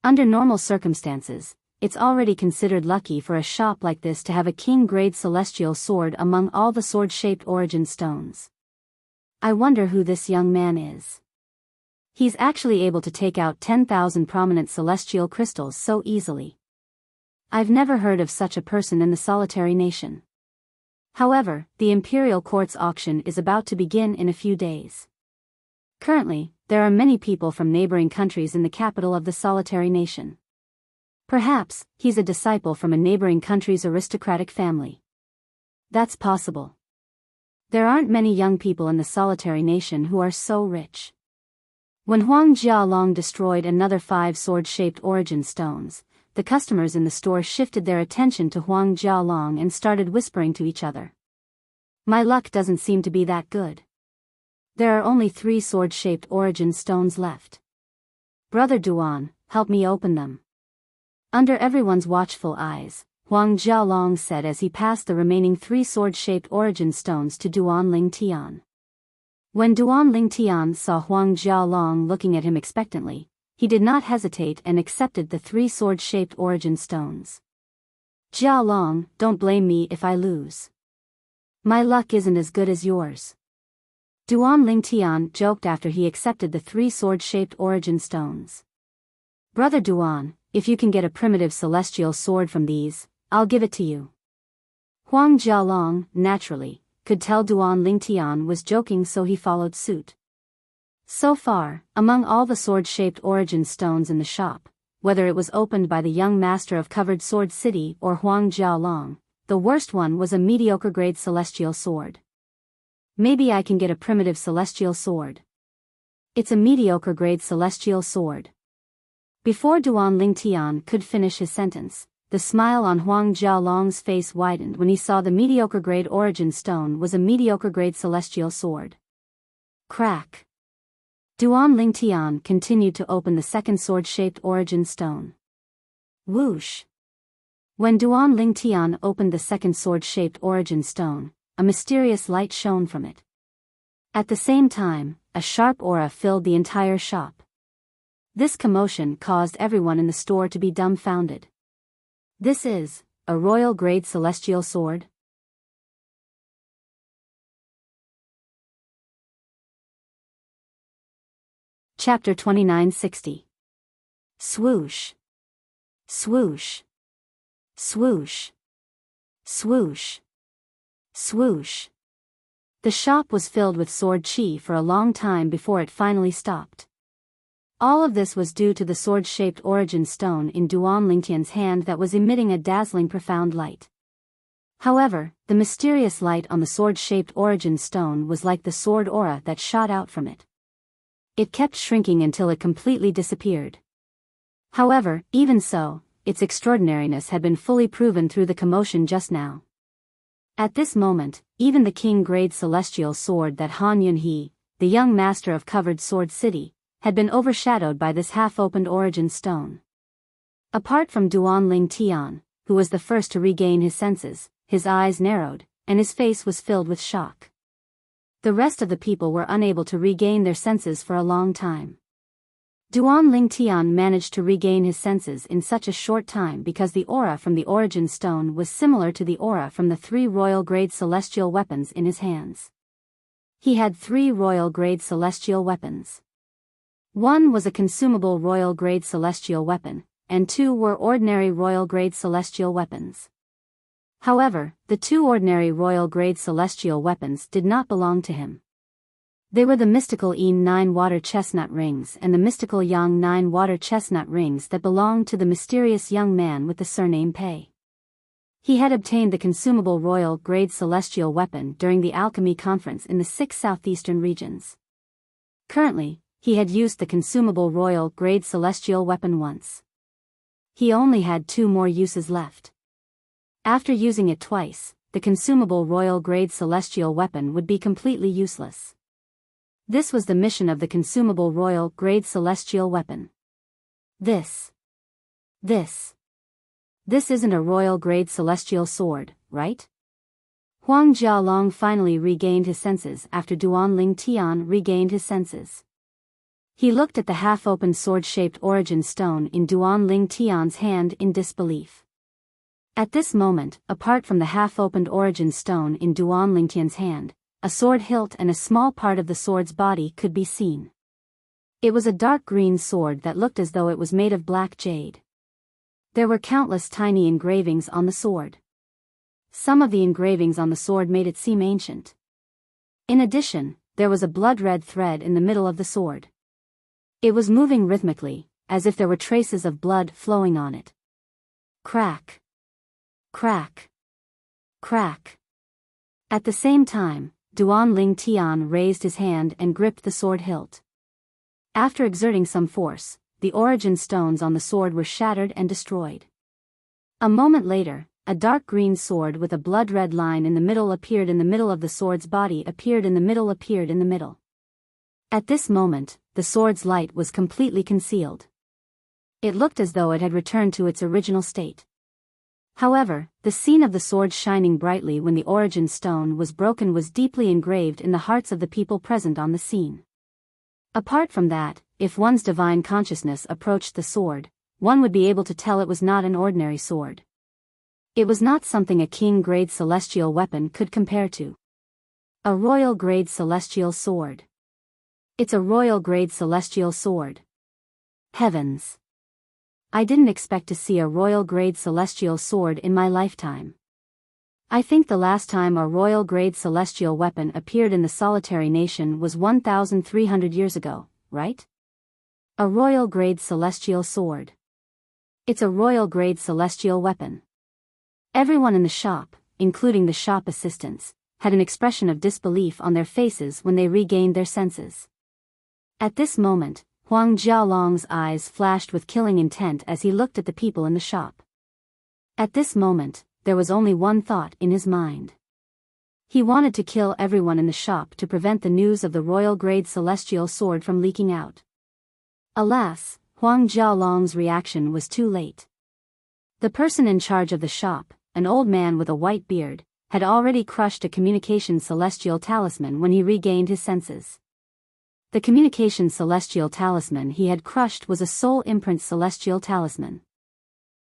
Under normal circumstances, it's already considered lucky for a shop like this to have a king-grade celestial sword among all the sword-shaped origin stones. I wonder who this young man is. He's actually able to take out 10,000 prominent celestial crystals so easily. I've never heard of such a person in the solitary nation. However, the Imperial Court's auction is about to begin in a few days. Currently, there are many people from neighboring countries in the capital of the solitary nation. Perhaps, he's a disciple from a neighboring country's aristocratic family. That's possible. There aren't many young people in the solitary nation who are so rich. When Huang Jialong destroyed another 5 sword-shaped origin stones, the customers in the store shifted their attention to Huang Jialong and started whispering to each other. My luck doesn't seem to be that good. There are only 3 sword-shaped origin stones left. Brother Duan, help me open them. Under everyone's watchful eyes, Huang Jialong said as he passed the remaining 3 sword-shaped origin stones to Duan Lingtian. When Duan Lingtian saw Huang Jialong looking at him expectantly, he did not hesitate and accepted the 3 sword-shaped origin stones. Jialong, don't blame me if I lose. My luck isn't as good as yours. Duan Lingtian joked after he accepted the 3 sword-shaped origin stones. Brother Duan, if you can get a primitive celestial sword from these, I'll give it to you. Huang Jialong, naturally, could tell Duan Lingtian was joking, so he followed suit. So far, among all the sword-shaped origin stones in the shop, whether it was opened by the young master of Covered Sword City or Huang Jialong, the worst one was a mediocre-grade celestial sword. Maybe I can get a primitive celestial sword. It's a mediocre-grade celestial sword. Before Duan Lingtian could finish his sentence, the smile on Huang Jialong's face widened when he saw the mediocre-grade origin stone was a mediocre-grade celestial sword. Crack. Duan Lingtian continued to open the second sword-shaped origin stone. Whoosh. When Duan Lingtian opened the second sword-shaped origin stone, a mysterious light shone from it. At the same time, a sharp aura filled the entire shop. This commotion caused everyone in the store to be dumbfounded. This is a royal-grade celestial sword? Chapter 2960. Swoosh. Swoosh. Swoosh. Swoosh. Swoosh. The shop was filled with sword chi for a long time before it finally stopped. All of this was due to the sword-shaped origin stone in Duan Lingtian's hand that was emitting a dazzling profound light. However, the mysterious light on the sword-shaped origin stone was like the sword aura that shot out from it. It kept shrinking until it completely disappeared. However, even so, its extraordinariness had been fully proven through the commotion just now. At this moment, even the king-grade celestial sword that Han Yunhe, the young master of Covered Sword City, had been overshadowed by this half-opened origin stone. Apart from Duan Lingtian, who was the first to regain his senses, his eyes narrowed, and his face was filled with shock. The rest of the people were unable to regain their senses for a long time. Duan Lingtian managed to regain his senses in such a short time because the aura from the origin stone was similar to the aura from the 3 royal-grade celestial weapons in his hands. He had 3 royal-grade celestial weapons. 1 was a consumable royal-grade celestial weapon, and 2 were ordinary royal-grade celestial weapons. However, the 2 ordinary royal-grade celestial weapons did not belong to him. They were the mystical Yin 9 water chestnut rings and the mystical Yang 9 water chestnut rings that belonged to the mysterious young man with the surname Pei. He had obtained the consumable royal-grade celestial weapon during the alchemy conference in the 6 southeastern regions. Currently, he had used the consumable royal-grade celestial weapon once. He only had 2 more uses left. After using it twice, the consumable royal-grade celestial weapon would be completely useless. This was the mission of the consumable royal-grade celestial weapon. This isn't a royal-grade celestial sword, right? Huang Jialong finally regained his senses after Duan Ling Tian regained his senses. He looked at the half-opened sword-shaped origin stone in Duan Ling Tian's hand in disbelief. At this moment, apart from the half-opened origin stone in Duan Ling Tian's hand, a sword hilt and a small part of the sword's body could be seen. It was a dark green sword that looked as though it was made of black jade. There were countless tiny engravings on the sword. Some of the engravings on the sword made it seem ancient. In addition, there was a blood-red thread in the middle of the sword. It was moving rhythmically, as if there were traces of blood flowing on it. Crack. Crack. Crack. At the same time, Duan Ling Tian raised his hand and gripped the sword hilt. After exerting some force, the origin stones on the sword were shattered and destroyed. A moment later, a dark green sword with a blood-red line in the middle appeared in the middle of the sword's body appeared in the middle. At this moment, the sword's light was completely concealed. It looked as though it had returned to its original state. However, the scene of the sword shining brightly when the origin stone was broken was deeply engraved in the hearts of the people present on the scene. Apart from that, if one's divine consciousness approached the sword, one would be able to tell it was not an ordinary sword. It was not something a king-grade celestial weapon could compare to. A royal-grade celestial sword. It's a royal-grade celestial sword. Heavens! I didn't expect to see a royal-grade celestial sword in my lifetime. I think the last time a royal-grade celestial weapon appeared in the solitary nation was 1,300 years ago, right? A royal-grade celestial sword. It's a royal-grade celestial weapon. Everyone in the shop, including the shop assistants, had an expression of disbelief on their faces when they regained their senses. At this moment, Huang Jialong's eyes flashed with killing intent as he looked at the people in the shop. At this moment, there was only one thought in his mind. He wanted to kill everyone in the shop to prevent the news of the royal-grade celestial sword from leaking out. Alas, Huang Jialong's reaction was too late. The person in charge of the shop, an old man with a white beard, had already crushed a communication celestial talisman when he regained his senses. The communication celestial talisman he had crushed was a soul imprint celestial talisman.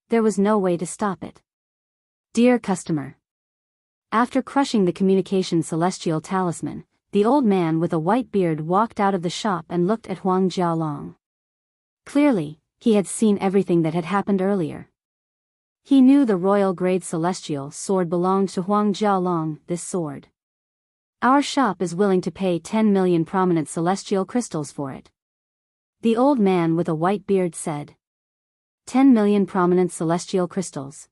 There was no way to stop it. Dear customer. After crushing the communication celestial talisman, the old man with a white beard walked out of the shop and looked at Huang Jialong. Clearly, he had seen everything that had happened earlier. He knew the royal-grade celestial sword belonged to Huang Jialong, this sword. Our shop is willing to pay 10 million prominent celestial crystals for it. The old man with a white beard said. 10 million prominent celestial crystals.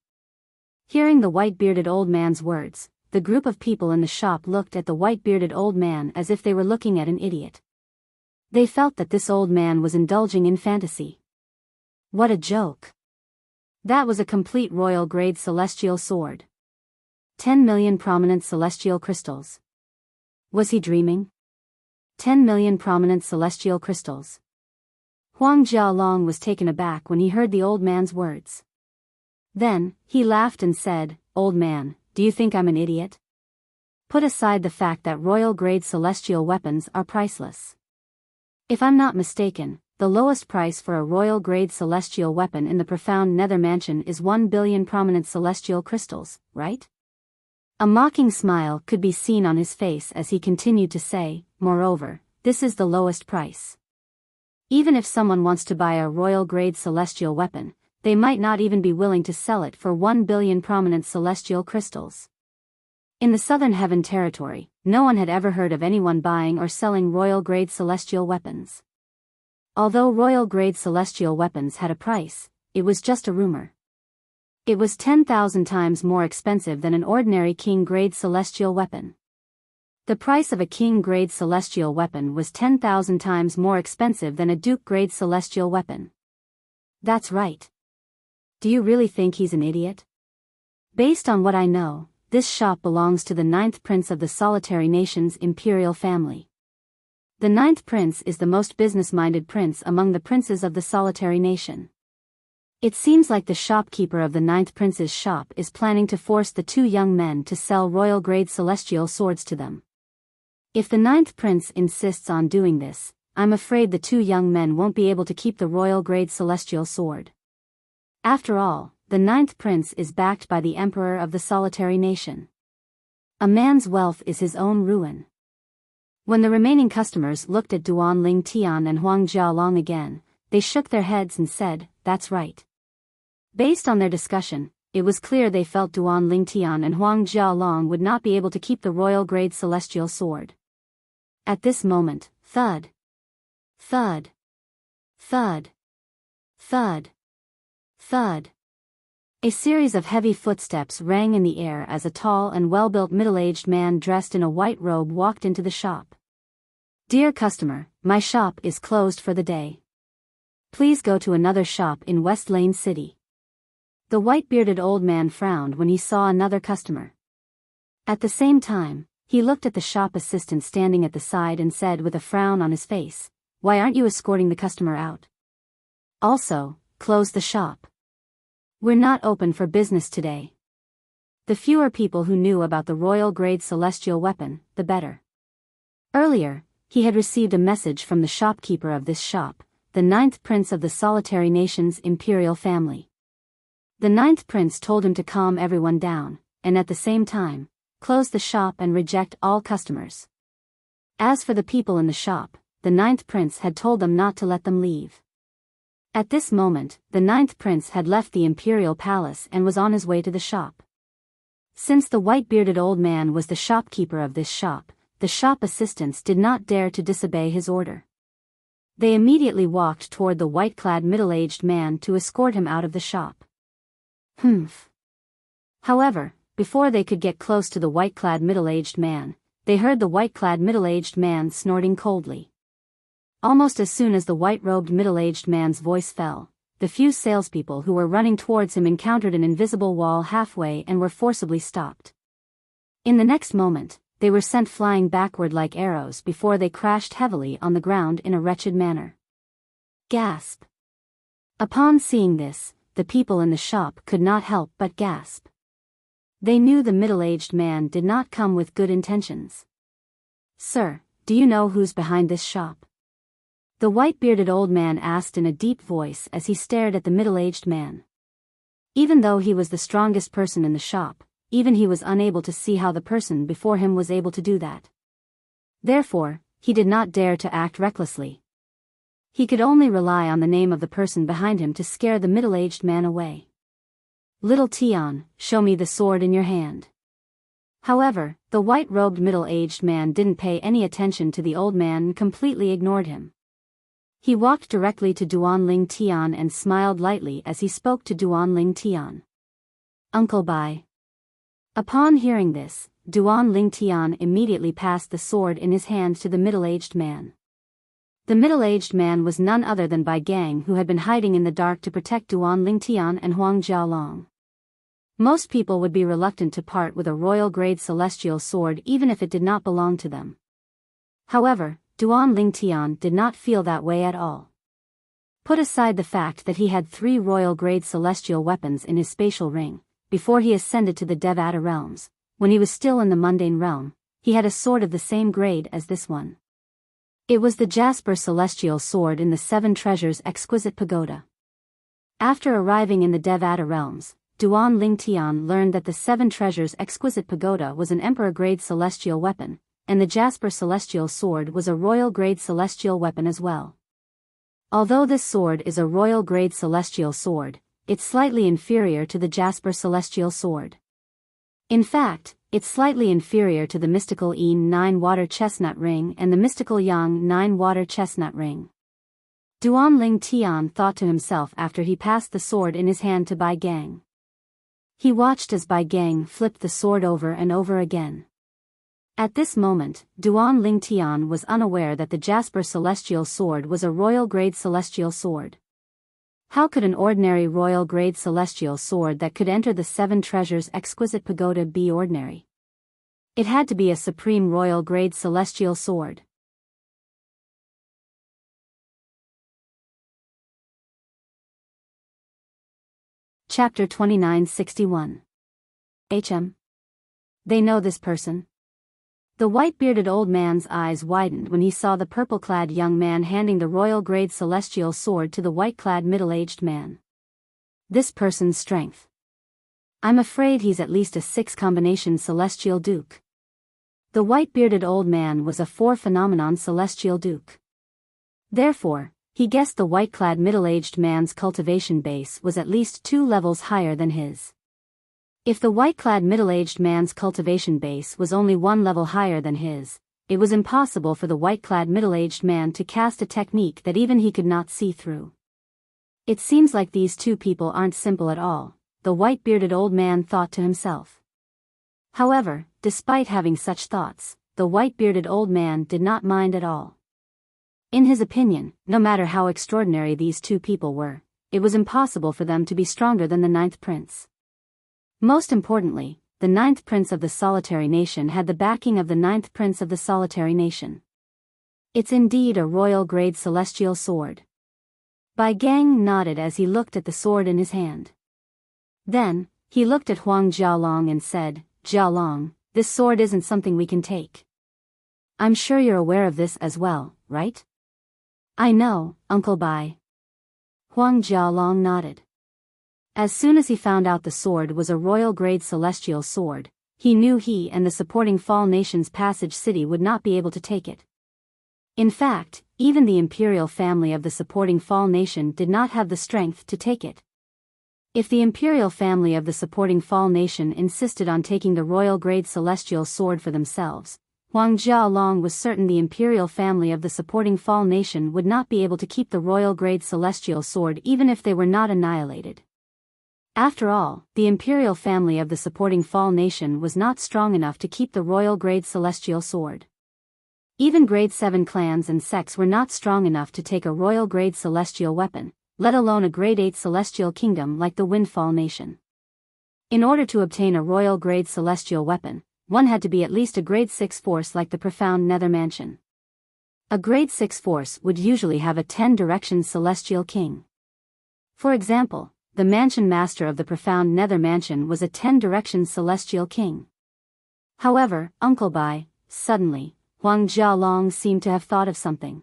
Hearing the white-bearded old man's words, the group of people in the shop looked at the white-bearded old man as if they were looking at an idiot. They felt that this old man was indulging in fantasy. What a joke. That was a complete royal-grade celestial sword. 10 million prominent celestial crystals. Was he dreaming? 10 million prominent celestial crystals. Huang Jialong was taken aback when he heard the old man's words. Then, he laughed and said, "Old man, do you think I'm an idiot? Put aside the fact that royal-grade celestial weapons are priceless. If I'm not mistaken, the lowest price for a royal-grade celestial weapon in the profound nether mansion is 1 billion prominent celestial crystals, right?" A mocking smile could be seen on his face as he continued to say, "Moreover, this is the lowest price. Even if someone wants to buy a royal-grade celestial weapon, they might not even be willing to sell it for 1 billion prominent celestial crystals." In the Southern Heaven territory, no one had ever heard of anyone buying or selling royal-grade celestial weapons. Although royal-grade celestial weapons had a price, it was just a rumor. It was 10,000 times more expensive than an ordinary king-grade celestial weapon. The price of a king-grade celestial weapon was 10,000 times more expensive than a duke-grade celestial weapon. That's right. Do you really think he's an idiot? Based on what I know, this shop belongs to the 9th prince of the Solitary Nation's imperial family. The 9th prince is the most business-minded prince among the princes of the Solitary Nation. It seems like the shopkeeper of the ninth prince's shop is planning to force the two young men to sell royal-grade celestial swords to them. If the ninth prince insists on doing this, I'm afraid the two young men won't be able to keep the royal-grade celestial sword. After all, the ninth prince is backed by the emperor of the solitary nation. A man's wealth is his own ruin. When the remaining customers looked at Duan Ling Tian and Huang Jialong again, they shook their heads and said, "That's right." Based on their discussion, it was clear they felt Duan Ling Tian and Huang Jialong would not be able to keep the royal-grade celestial sword. At this moment, thud, thud, thud, thud, thud. A series of heavy footsteps rang in the air as a tall and well-built middle-aged man dressed in a white robe walked into the shop. "Dear customer, my shop is closed for the day. Please go to another shop in West Lane City." The white-bearded old man frowned when he saw another customer. At the same time, he looked at the shop assistant standing at the side and said with a frown on his face, "Why aren't you escorting the customer out? Also, close the shop. We're not open for business today." The fewer people who knew about the royal-grade celestial weapon, the better. Earlier, he had received a message from the shopkeeper of this shop, the ninth prince of the solitary nation's imperial family. The ninth prince told him to calm everyone down, and at the same time, close the shop and reject all customers. As for the people in the shop, the ninth prince had told them not to let them leave. At this moment, the ninth prince had left the imperial palace and was on his way to the shop. Since the white-bearded old man was the shopkeeper of this shop, the shop assistants did not dare to disobey his order. They immediately walked toward the white-clad middle-aged man to escort him out of the shop. Humph. However, before they could get close to the white-clad middle-aged man, they heard the white-clad middle-aged man snorting coldly. Almost as soon as the white-robed middle-aged man's voice fell, the few salespeople who were running towards him encountered an invisible wall halfway and were forcibly stopped. In the next moment, they were sent flying backward like arrows before they crashed heavily on the ground in a wretched manner. Gasp. Upon seeing this, the people in the shop could not help but gasp. They knew the middle-aged man did not come with good intentions. "Sir, do you know who's behind this shop?" The white-bearded old man asked in a deep voice as he stared at the middle-aged man. Even though he was the strongest person in the shop, even he was unable to see how the person before him was able to do that. Therefore, he did not dare to act recklessly. He could only rely on the name of the person behind him to scare the middle-aged man away. "Little Tian, show me the sword in your hand." However, the white-robed middle-aged man didn't pay any attention to the old man and completely ignored him. He walked directly to Duan Ling Tian and smiled lightly as he spoke to Duan Ling Tian. "Uncle Bai." Upon hearing this, Duan Ling Tian immediately passed the sword in his hand to the middle-aged man. The middle-aged man was none other than Bai Gang, who had been hiding in the dark to protect Duan Ling Tian and Huang Jialong. Most people would be reluctant to part with a royal-grade celestial sword even if it did not belong to them. However, Duan Ling Tian did not feel that way at all. Put aside the fact that he had 3 royal-grade celestial weapons in his spatial ring, before he ascended to the Devata realms, when he was still in the mundane realm, he had a sword of the same grade as this one. It was the Jasper Celestial Sword in the 7 Treasures Exquisite Pagoda. After arriving in the Devata realms, Duan Ling Tian learned that the 7 Treasures Exquisite Pagoda was an Emperor-grade celestial weapon, and the Jasper Celestial Sword was a royal-grade celestial weapon as well. Although this sword is a royal-grade celestial sword, it's slightly inferior to the Jasper Celestial Sword. In fact, it's slightly inferior to the mystical Yin 9 Water Chestnut Ring and the mystical Yang 9 Water Chestnut Ring. Duan Ling Tian thought to himself after he passed the sword in his hand to Bai Gang. He watched as Bai Gang flipped the sword over and over again. At this moment, Duan Ling Tian was unaware that the Jasper Celestial Sword was a royal-grade celestial sword. How could an ordinary royal-grade celestial sword that could enter the 7 Treasures Exquisite Pagoda be ordinary? It had to be a supreme royal-grade celestial sword. Chapter 2961. They know this person? The white-bearded old man's eyes widened when he saw the purple-clad young man handing the royal-grade celestial sword to the white-clad middle-aged man. This person's strength. I'm afraid he's at least a 6-combination celestial duke. The white-bearded old man was a 4-phenomenon celestial duke. Therefore, he guessed the white-clad middle-aged man's cultivation base was at least 2 levels higher than his. If the white-clad middle-aged man's cultivation base was only 1 level higher than his, it was impossible for the white-clad middle-aged man to cast a technique that even he could not see through. It seems like these two people aren't simple at all, the white-bearded old man thought to himself. However, despite having such thoughts, the white-bearded old man did not mind at all. In his opinion, no matter how extraordinary these two people were, it was impossible for them to be stronger than the 9th prince. Most importantly, the 9th prince of the solitary nation had the backing of the 9th prince of the solitary nation. It's indeed a royal-grade celestial sword. Biyao nodded as he looked at the sword in his hand. Then, he looked at Huang Jialong and said, "Jialong, this sword isn't something we can take. I'm sure you're aware of this as well, right?" "I know, Uncle Bai." Huang Jialong nodded. As soon as he found out the sword was a royal-grade celestial sword, he knew he and the supporting Fall Nation's Passage City would not be able to take it. In fact, even the imperial family of the supporting Fall Nation did not have the strength to take it. If the imperial family of the supporting Fall Nation insisted on taking the royal-grade celestial sword for themselves, Huang Jialong was certain the imperial family of the supporting Fall Nation would not be able to keep the royal-grade celestial sword even if they were not annihilated. After all, the imperial family of the supporting Fall Nation was not strong enough to keep the royal-grade celestial sword. Even grade 7 clans and sects were not strong enough to take a royal-grade celestial weapon, let alone a grade 8 celestial kingdom like the Windfall Nation. In order to obtain a royal-grade celestial weapon, one had to be at least a grade 6 force like the Profound Nether Mansion. A grade 6 force would usually have a 10-direction celestial king. For example, the mansion master of the Profound Nether Mansion was a 10-direction celestial king. However, Uncle Bai, suddenly, Huang Jialong seemed to have thought of something.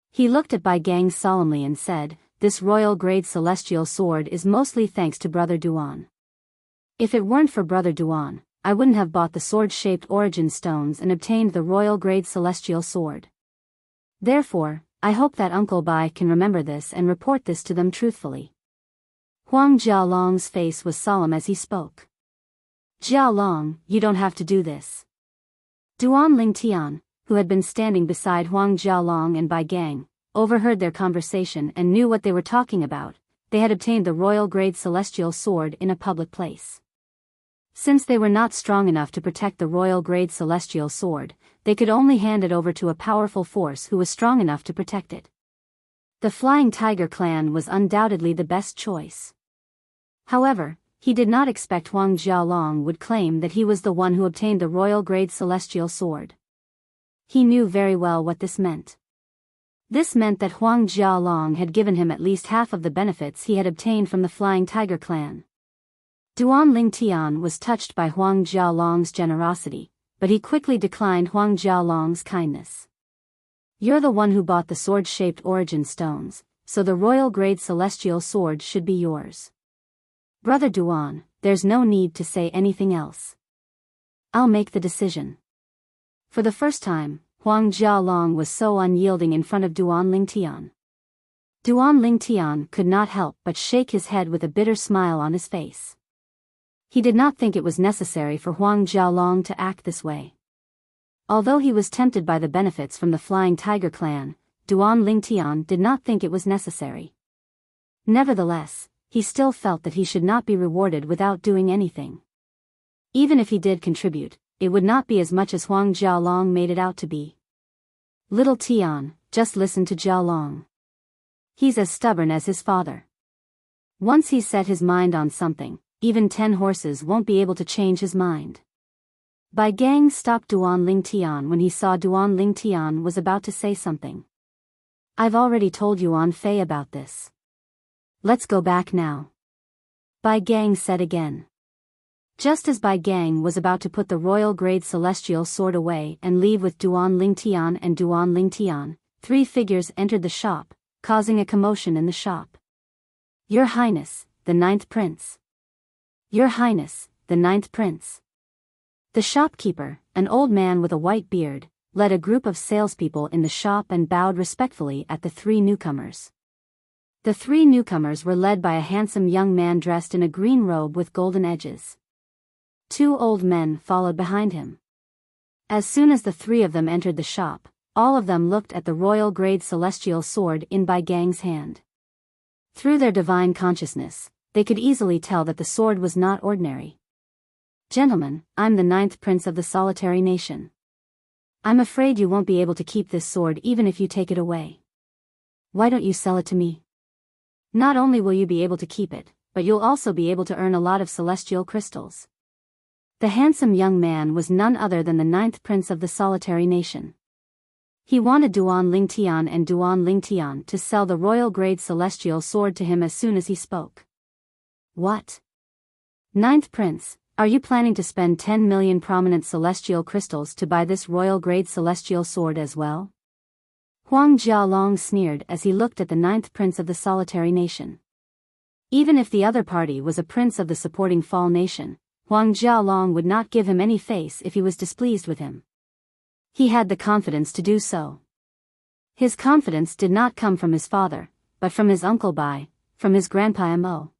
He looked at Biyao solemnly and said, "This royal-grade celestial sword is mostly thanks to Brother Duan. If it weren't for Brother Duan, I wouldn't have bought the sword-shaped origin stones and obtained the royal-grade celestial sword. Therefore, I hope that Uncle Bai can remember this and report this to them truthfully." Huang Jialong's face was solemn as he spoke. "Jialong, you don't have to do this." Duan Lingtian, who had been standing beside Huang Jialong and Biyao, overheard their conversation and knew what they were talking about. They had obtained the royal-grade celestial sword in a public place. Since they were not strong enough to protect the royal-grade celestial sword, they could only hand it over to a powerful force who was strong enough to protect it. The Flying Tiger clan was undoubtedly the best choice. However, he did not expect Huang Jialong would claim that he was the one who obtained the royal-grade celestial sword. He knew very well what this meant. This meant that Huang Jialong had given him at least half of the benefits he had obtained from the Flying Tiger clan. Duan Lingtian was touched by Huang Jialong's generosity, but he quickly declined Huang Jialong's kindness. "You're the one who bought the sword-shaped origin stones, so the royal-grade celestial sword should be yours. Brother Duan, there's no need to say anything else. I'll make the decision." For the first time, Huang Jialong was so unyielding in front of Duan Lingtian. Duan Lingtian could not help but shake his head with a bitter smile on his face. He did not think it was necessary for Huang Jialong to act this way. Although he was tempted by the benefits from the Flying Tiger clan, Duan Lingtian did not think it was necessary. Nevertheless, he still felt that he should not be rewarded without doing anything. Even if he did contribute, it would not be as much as Huang Jialong made it out to be. "Little Tian, just listen to Jialong. He's as stubborn as his father. Once he's set his mind on something, even 10 horses won't be able to change his mind." Biyao stopped Duan Lingtian when he saw Duan Lingtian was about to say something. "I've already told Yuan Fei about this. Let's go back now." Bai Gang said again. Just as Bai Gang was about to put the royal-grade celestial sword away and leave with Duan Lingtian and Duan Lingtian, three figures entered the shop, causing a commotion in the shop. Your Highness, the Ninth Prince. Your Highness, the Ninth Prince. The shopkeeper, an old man with a white beard, led a group of salespeople in the shop and bowed respectfully at the three newcomers. The three newcomers were led by a handsome young man dressed in a green robe with golden edges. Two old men followed behind him. As soon as the three of them entered the shop, all of them looked at the royal-grade celestial sword in Bai Gang's hand. Through their divine consciousness, they could easily tell that the sword was not ordinary. Gentlemen, I'm the Ninth Prince of the Solitary Nation. I'm afraid you won't be able to keep this sword even if you take it away. Why don't you sell it to me? Not only will you be able to keep it, but you'll also be able to earn a lot of celestial crystals. The handsome young man was none other than the Ninth Prince of the Solitary Nation. He wanted Duan Lingtian and Duan Lingtian to sell the royal-grade celestial sword to him as soon as he spoke. What? Ninth Prince, are you planning to spend 10 million prominent celestial crystals to buy this royal-grade celestial sword as well? Huang Jialong sneered as he looked at the Ninth Prince of the Solitary Nation. Even if the other party was a prince of the supporting Fall Nation, Huang Jialong would not give him any face if he was displeased with him. He had the confidence to do so. His confidence did not come from his father, but from his uncle Bai, from his grandpa Mo.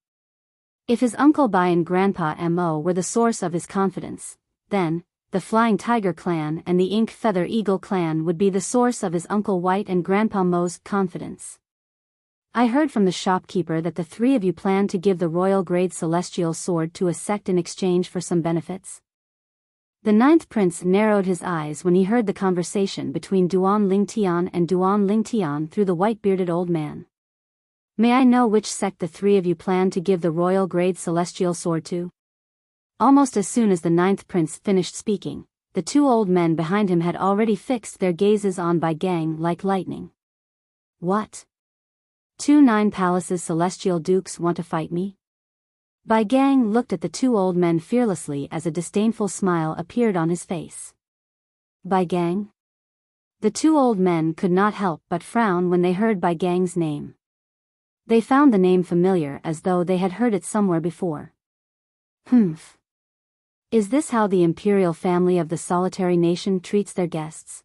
If his uncle Bai and grandpa Mo were the source of his confidence, then, the Flying Tiger clan and the Ink Feather Eagle clan would be the source of his uncle White and grandpa Mo's confidence. I heard from the shopkeeper that the three of you plan to give the royal-grade celestial sword to a sect in exchange for some benefits. The Ninth Prince narrowed his eyes when he heard the conversation between Duan Lingtian and Duan Lingtian through the white-bearded old man. May I know which sect the three of you plan to give the royal-grade celestial sword to? Almost as soon as the Ninth Prince finished speaking, the two old men behind him had already fixed their gazes on Bai Gang like lightning. What? 2 9 Palaces celestial dukes want to fight me? Bai Gang looked at the two old men fearlessly as a disdainful smile appeared on his face. Bai Gang? The two old men could not help but frown when they heard Bai Gang's name. They found the name familiar as though they had heard it somewhere before. Humph. Is this how the imperial family of the Solitary Nation treats their guests?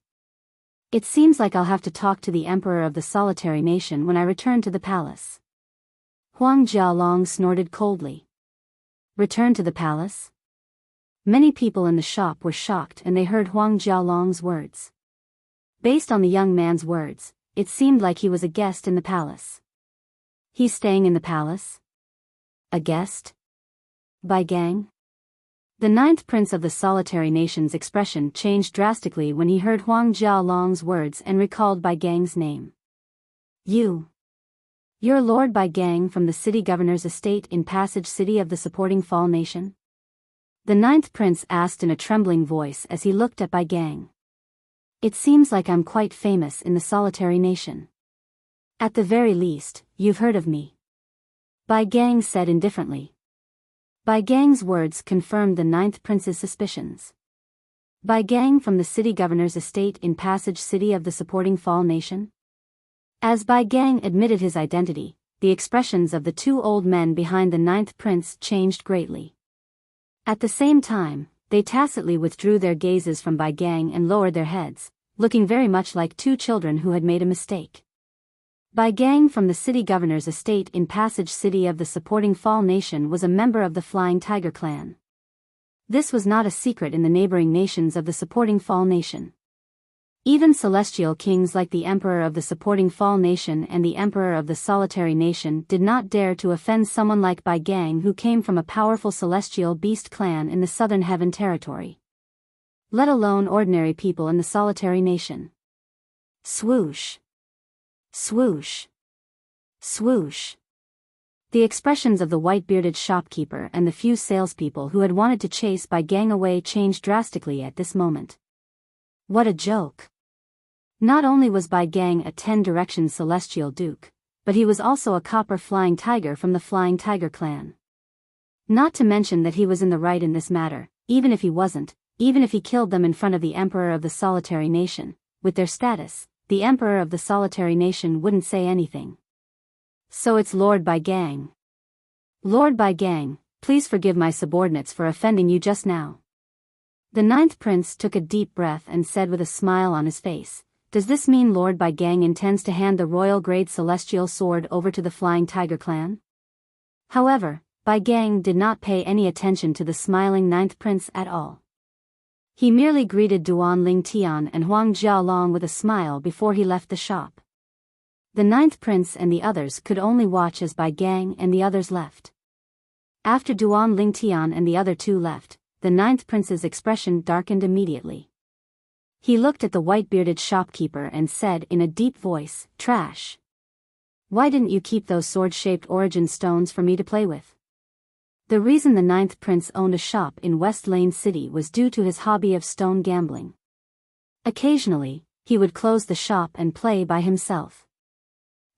It seems like I'll have to talk to the Emperor of the Solitary Nation when I return to the palace. Huang Jialong snorted coldly. Return to the palace? Many people in the shop were shocked and they heard Huang Jialong's words. Based on the young man's words, it seemed like he was a guest in the palace. He's staying in the palace? A guest? Bai Gang? The Ninth Prince of the Solitary Nation's expression changed drastically when he heard Huang Jialong's words and recalled Bai Gang's name. You're Lord Bai Gang from the city governor's estate in Passage City of the supporting Fall Nation? The Ninth Prince asked in a trembling voice as he looked at Bai Gang. It seems like I'm quite famous in the Solitary Nation. At the very least, you've heard of me. Bai Gang said indifferently. Bai Gang's words confirmed the Ninth Prince's suspicions. Bai Gang from the city governor's estate in Passage City of the supporting Fall Nation? As Bai Gang admitted his identity, the expressions of the two old men behind the Ninth Prince changed greatly. At the same time, they tacitly withdrew their gazes from Bai Gang and lowered their heads, looking very much like two children who had made a mistake. Bai Gang from the city governor's estate in Passage City of the supporting Fall Nation was a member of the Flying Tiger clan. This was not a secret in the neighboring nations of the supporting Fall Nation. Even celestial kings like the Emperor of the supporting Fall Nation and the Emperor of the Solitary Nation did not dare to offend someone like Bai Gang who came from a powerful celestial beast clan in the Southern Heaven territory. Let alone ordinary people in the Solitary Nation. Swoosh. Swoosh. Swoosh. The expressions of the white-bearded shopkeeper and the few salespeople who had wanted to chase Bai Gang away changed drastically at this moment. What a joke. Not only was Bai Gang a 10-direction celestial duke, but he was also a copper flying tiger from the Flying Tiger clan. Not to mention that he was in the right in this matter, even if he wasn't, even if he killed them in front of the Emperor of the Solitary Nation. With their status, the Emperor of the Solitary Nation wouldn't say anything. So it's Lord Bai Gang. Lord Bai Gang, please forgive my subordinates for offending you just now. The ninth prince took a deep breath and said with a smile on his face, does this mean Lord Bai Gang intends to hand the royal grade celestial sword over to the Flying Tiger clan? However, Bai Gang did not pay any attention to the smiling ninth prince at all. He merely greeted Duan Ling Tian and Huang Jialong with a smile before he left the shop. The ninth prince and the others could only watch as Bai Gang and the others left. After Duan Ling Tian and the other two left, the ninth prince's expression darkened immediately. He looked at the white-bearded shopkeeper and said in a deep voice, trash. Why didn't you keep those sword-shaped origin stones for me to play with? The reason the ninth prince owned a shop in West Lane City was due to his hobby of stone gambling. Occasionally, he would close the shop and play by himself.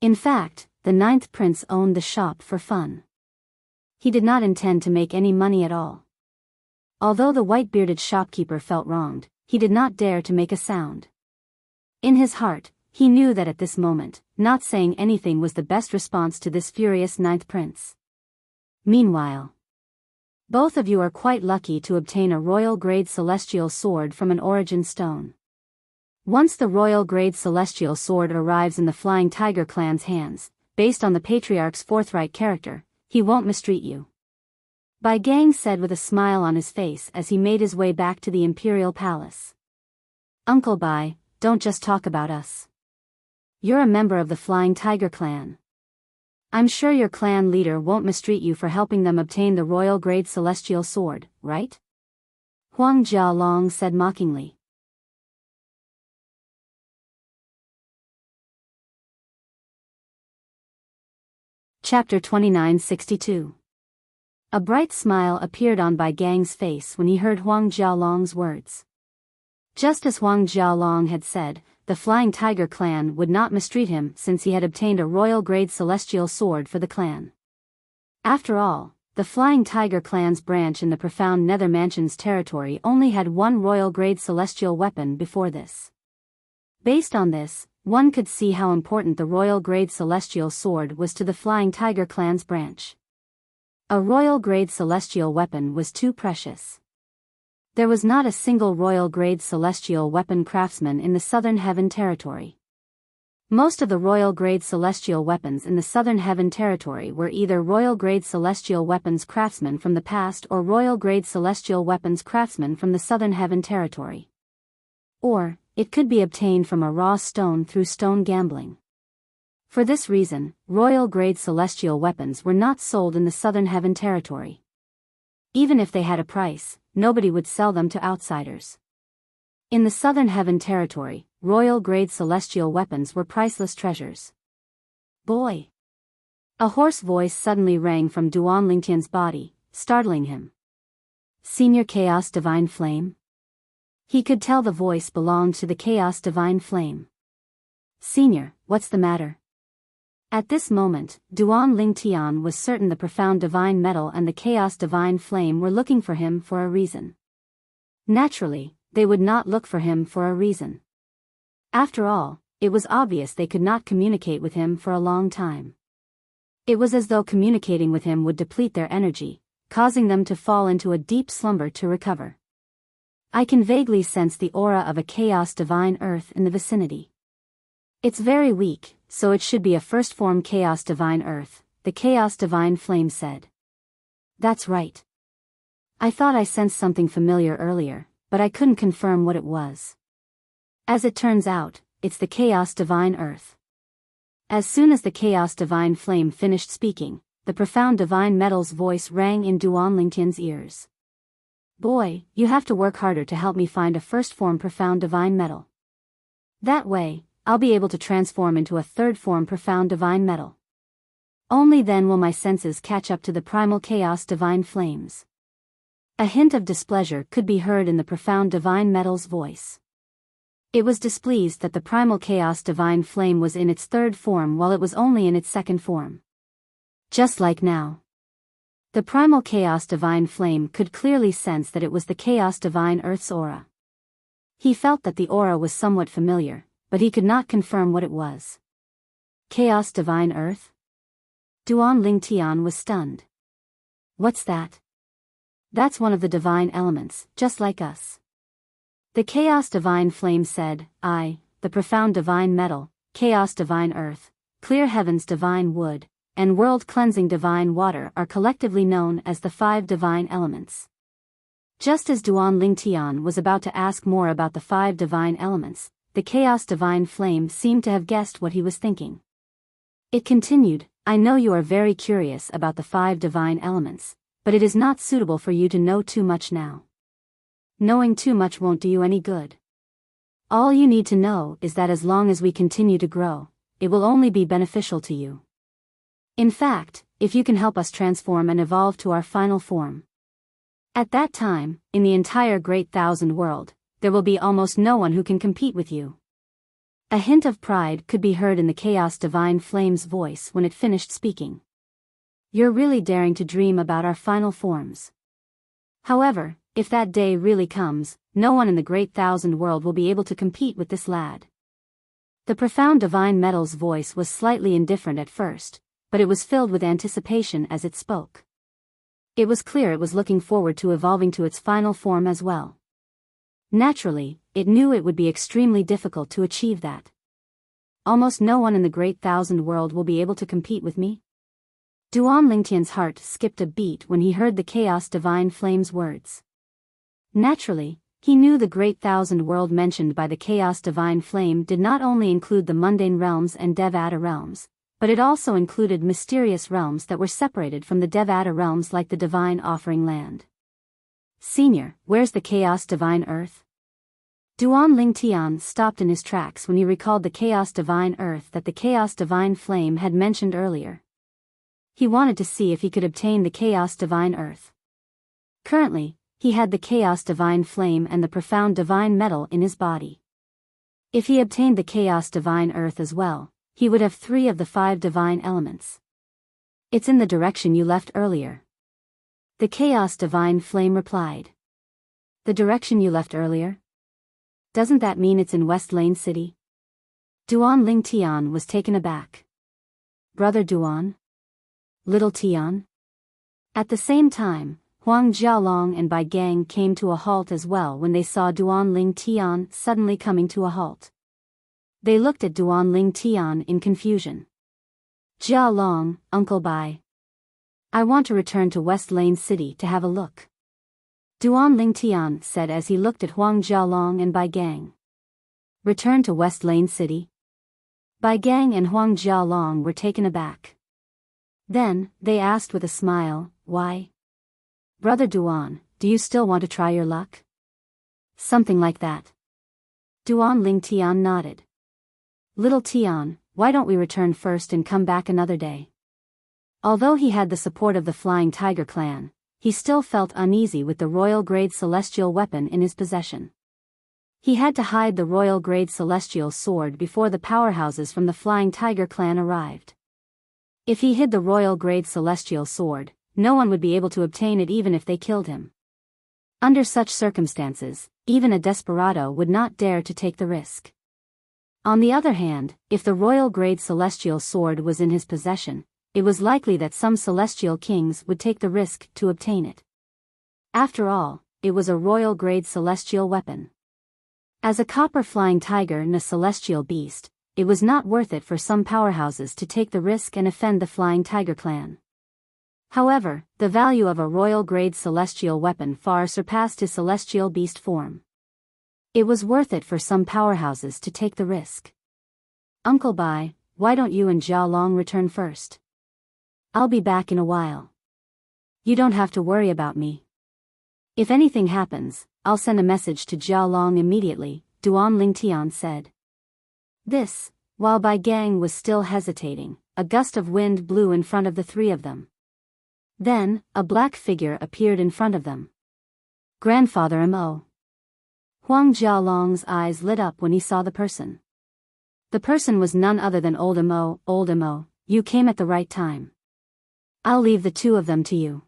In fact, the ninth prince owned the shop for fun. He did not intend to make any money at all. Although the white-bearded shopkeeper felt wronged, he did not dare to make a sound. In his heart, he knew that at this moment, not saying anything was the best response to this furious ninth prince. Meanwhile, both of you are quite lucky to obtain a royal-grade celestial sword from an origin stone. Once the royal-grade celestial sword arrives in the Flying Tiger clan's hands, based on the patriarch's forthright character, he won't mistreat you. Bai Gang said with a smile on his face as he made his way back to the imperial palace. Uncle Bai, don't just talk about us. You're a member of the Flying Tiger clan. I'm sure your clan leader won't mistreat you for helping them obtain the royal-grade celestial sword, right? Huang Jialong said mockingly. Chapter 2962. A bright smile appeared on Bai Gang's face when he heard Huang Jialong's words. Just as Huang Jialong had said, the Flying Tiger clan would not mistreat him since he had obtained a royal-grade celestial sword for the clan. After all, the Flying Tiger clan's branch in the profound Nether Mansion's territory only had one royal-grade celestial weapon before this. Based on this, one could see how important the royal-grade celestial sword was to the Flying Tiger clan's branch. A royal-grade celestial weapon was too precious. There was not a single royal-grade celestial weapon craftsman in the Southern Heaven Territory. Most of the royal-grade celestial weapons in the Southern Heaven Territory were either royal-grade celestial weapons craftsmen from the past or royal-grade celestial weapons craftsmen from the Southern Heaven Territory. Or, it could be obtained from a raw stone through stone gambling. For this reason, royal-grade celestial weapons were not sold in the Southern Heaven Territory. Even if they had a price, nobody would sell them to outsiders. In the Southern Heaven Territory, royal-grade celestial weapons were priceless treasures. Boy! A hoarse voice suddenly rang from Duan Lingtian's body, startling him. Senior Chaos Divine Flame? He could tell the voice belonged to the Chaos Divine Flame. Senior, what's the matter? At this moment, Duan Lingtian was certain the profound divine metal and the Chaos Divine Flame were looking for him for a reason. Naturally, they would not look for him for a reason. After all, it was obvious they could not communicate with him for a long time. It was as though communicating with him would deplete their energy, causing them to fall into a deep slumber to recover. I can vaguely sense the aura of a Chaos Divine Earth in the vicinity. It's very weak, so it should be a first-form Chaos Divine Earth, the Chaos Divine Flame said. That's right. I thought I sensed something familiar earlier, but I couldn't confirm what it was. As it turns out, it's the Chaos Divine Earth. As soon as the Chaos Divine Flame finished speaking, the profound divine metal's voice rang in Duan Lingtian's ears. Boy, you have to work harder to help me find a first-form profound divine metal. That way, I'll be able to transform into a third-form profound divine metal. Only then will my senses catch up to the primal Chaos Divine Flames. A hint of displeasure could be heard in the profound divine metal's voice. It was displeased that the primal Chaos Divine Flame was in its third form while it was only in its second form. Just like now. The primal Chaos Divine Flame could clearly sense that it was the Chaos Divine Earth's aura. He felt that the aura was somewhat familiar, but he could not confirm what it was. Chaos Divine Earth? Duan Lingtian was stunned. What's that? That's one of the divine elements, just like us. The Chaos Divine Flame said, the profound divine metal, Chaos Divine Earth, clear heavens divine wood, and world-cleansing divine water are collectively known as the 5 divine elements. Just as Duan Lingtian was about to ask more about the 5 divine elements, the Chaos Divine Flame seemed to have guessed what he was thinking. It continued, I know you are very curious about the 5 divine elements, but it is not suitable for you to know too much now. Knowing too much won't do you any good. All you need to know is that as long as we continue to grow, it will only be beneficial to you. In fact, if you can help us transform and evolve to our final form. At that time, in the entire Great Thousand World, there will be almost no one who can compete with you. A hint of pride could be heard in the Chaos Divine Flame's voice when it finished speaking. You're really daring to dream about our final forms. However, if that day really comes, no one in the Great Thousand World will be able to compete with this lad. The profound Divine Metal's voice was slightly indifferent at first, but it was filled with anticipation as it spoke. It was clear it was looking forward to evolving to its final form as well. Naturally, it knew it would be extremely difficult to achieve that. Almost no one in the Great Thousand World will be able to compete with me. Duan Lingtian's heart skipped a beat when he heard the Chaos Divine Flame's words. Naturally, he knew the Great Thousand World mentioned by the Chaos Divine Flame did not only include the mundane realms and Devata realms, but it also included mysterious realms that were separated from the Devata realms like the Divine Offering Land. Senior, where's the Chaos Divine Earth? Duan Lingtian stopped in his tracks when he recalled the Chaos Divine Earth that the Chaos Divine Flame had mentioned earlier. He wanted to see if he could obtain the Chaos Divine Earth. Currently, he had the Chaos Divine Flame and the profound divine metal in his body. If he obtained the Chaos Divine Earth as well, he would have 3 of the 5 divine elements. It's in the direction you left earlier. The Chaos Divine Flame replied. The direction you left earlier? Doesn't that mean it's in West Lane City? Duan Lingtian was taken aback. Brother Duan? Little Tian? At the same time, Huang Jialong and Bai Gang came to a halt as well when they saw Duan Lingtian suddenly coming to a halt. They looked at Duan Lingtian in confusion. Jialong, Uncle Bai. I want to return to West Lane City to have a look. Duan Lingtian said as he looked at Huang Jialong and Bai Gang. Return to West Lane City? Bai Gang and Huang Jialong were taken aback. Then, they asked with a smile, why? Brother Duan, do you still want to try your luck? Something like that. Duan Lingtian nodded. Little Tian, why don't we return first and come back another day? Although he had the support of the Flying Tiger clan, he still felt uneasy with the royal-grade celestial weapon in his possession. He had to hide the royal-grade celestial sword before the powerhouses from the Flying Tiger clan arrived. If he hid the royal-grade celestial sword, no one would be able to obtain it even if they killed him. Under such circumstances, even a desperado would not dare to take the risk. On the other hand, if the royal-grade celestial sword was in his possession, it was likely that some celestial kings would take the risk to obtain it. After all, it was a royal-grade celestial weapon. As a copper flying tiger and a celestial beast, it was not worth it for some powerhouses to take the risk and offend the Flying Tiger clan. However, the value of a royal-grade celestial weapon far surpassed his celestial beast form. It was worth it for some powerhouses to take the risk. Uncle Bai, why don't you and Jia Long return first? I'll be back in a while. You don't have to worry about me. If anything happens, I'll send a message to Jia Long immediately, Duan Lingtian said. This, while Bai Gang was still hesitating, a gust of wind blew in front of the 3 of them. Then, a black figure appeared in front of them. Grandfather Mo. Huang Jialong's eyes lit up when he saw the person. The person was none other than Old Mo. Old Mo, you came at the right time. I'll leave the 2 of them to you.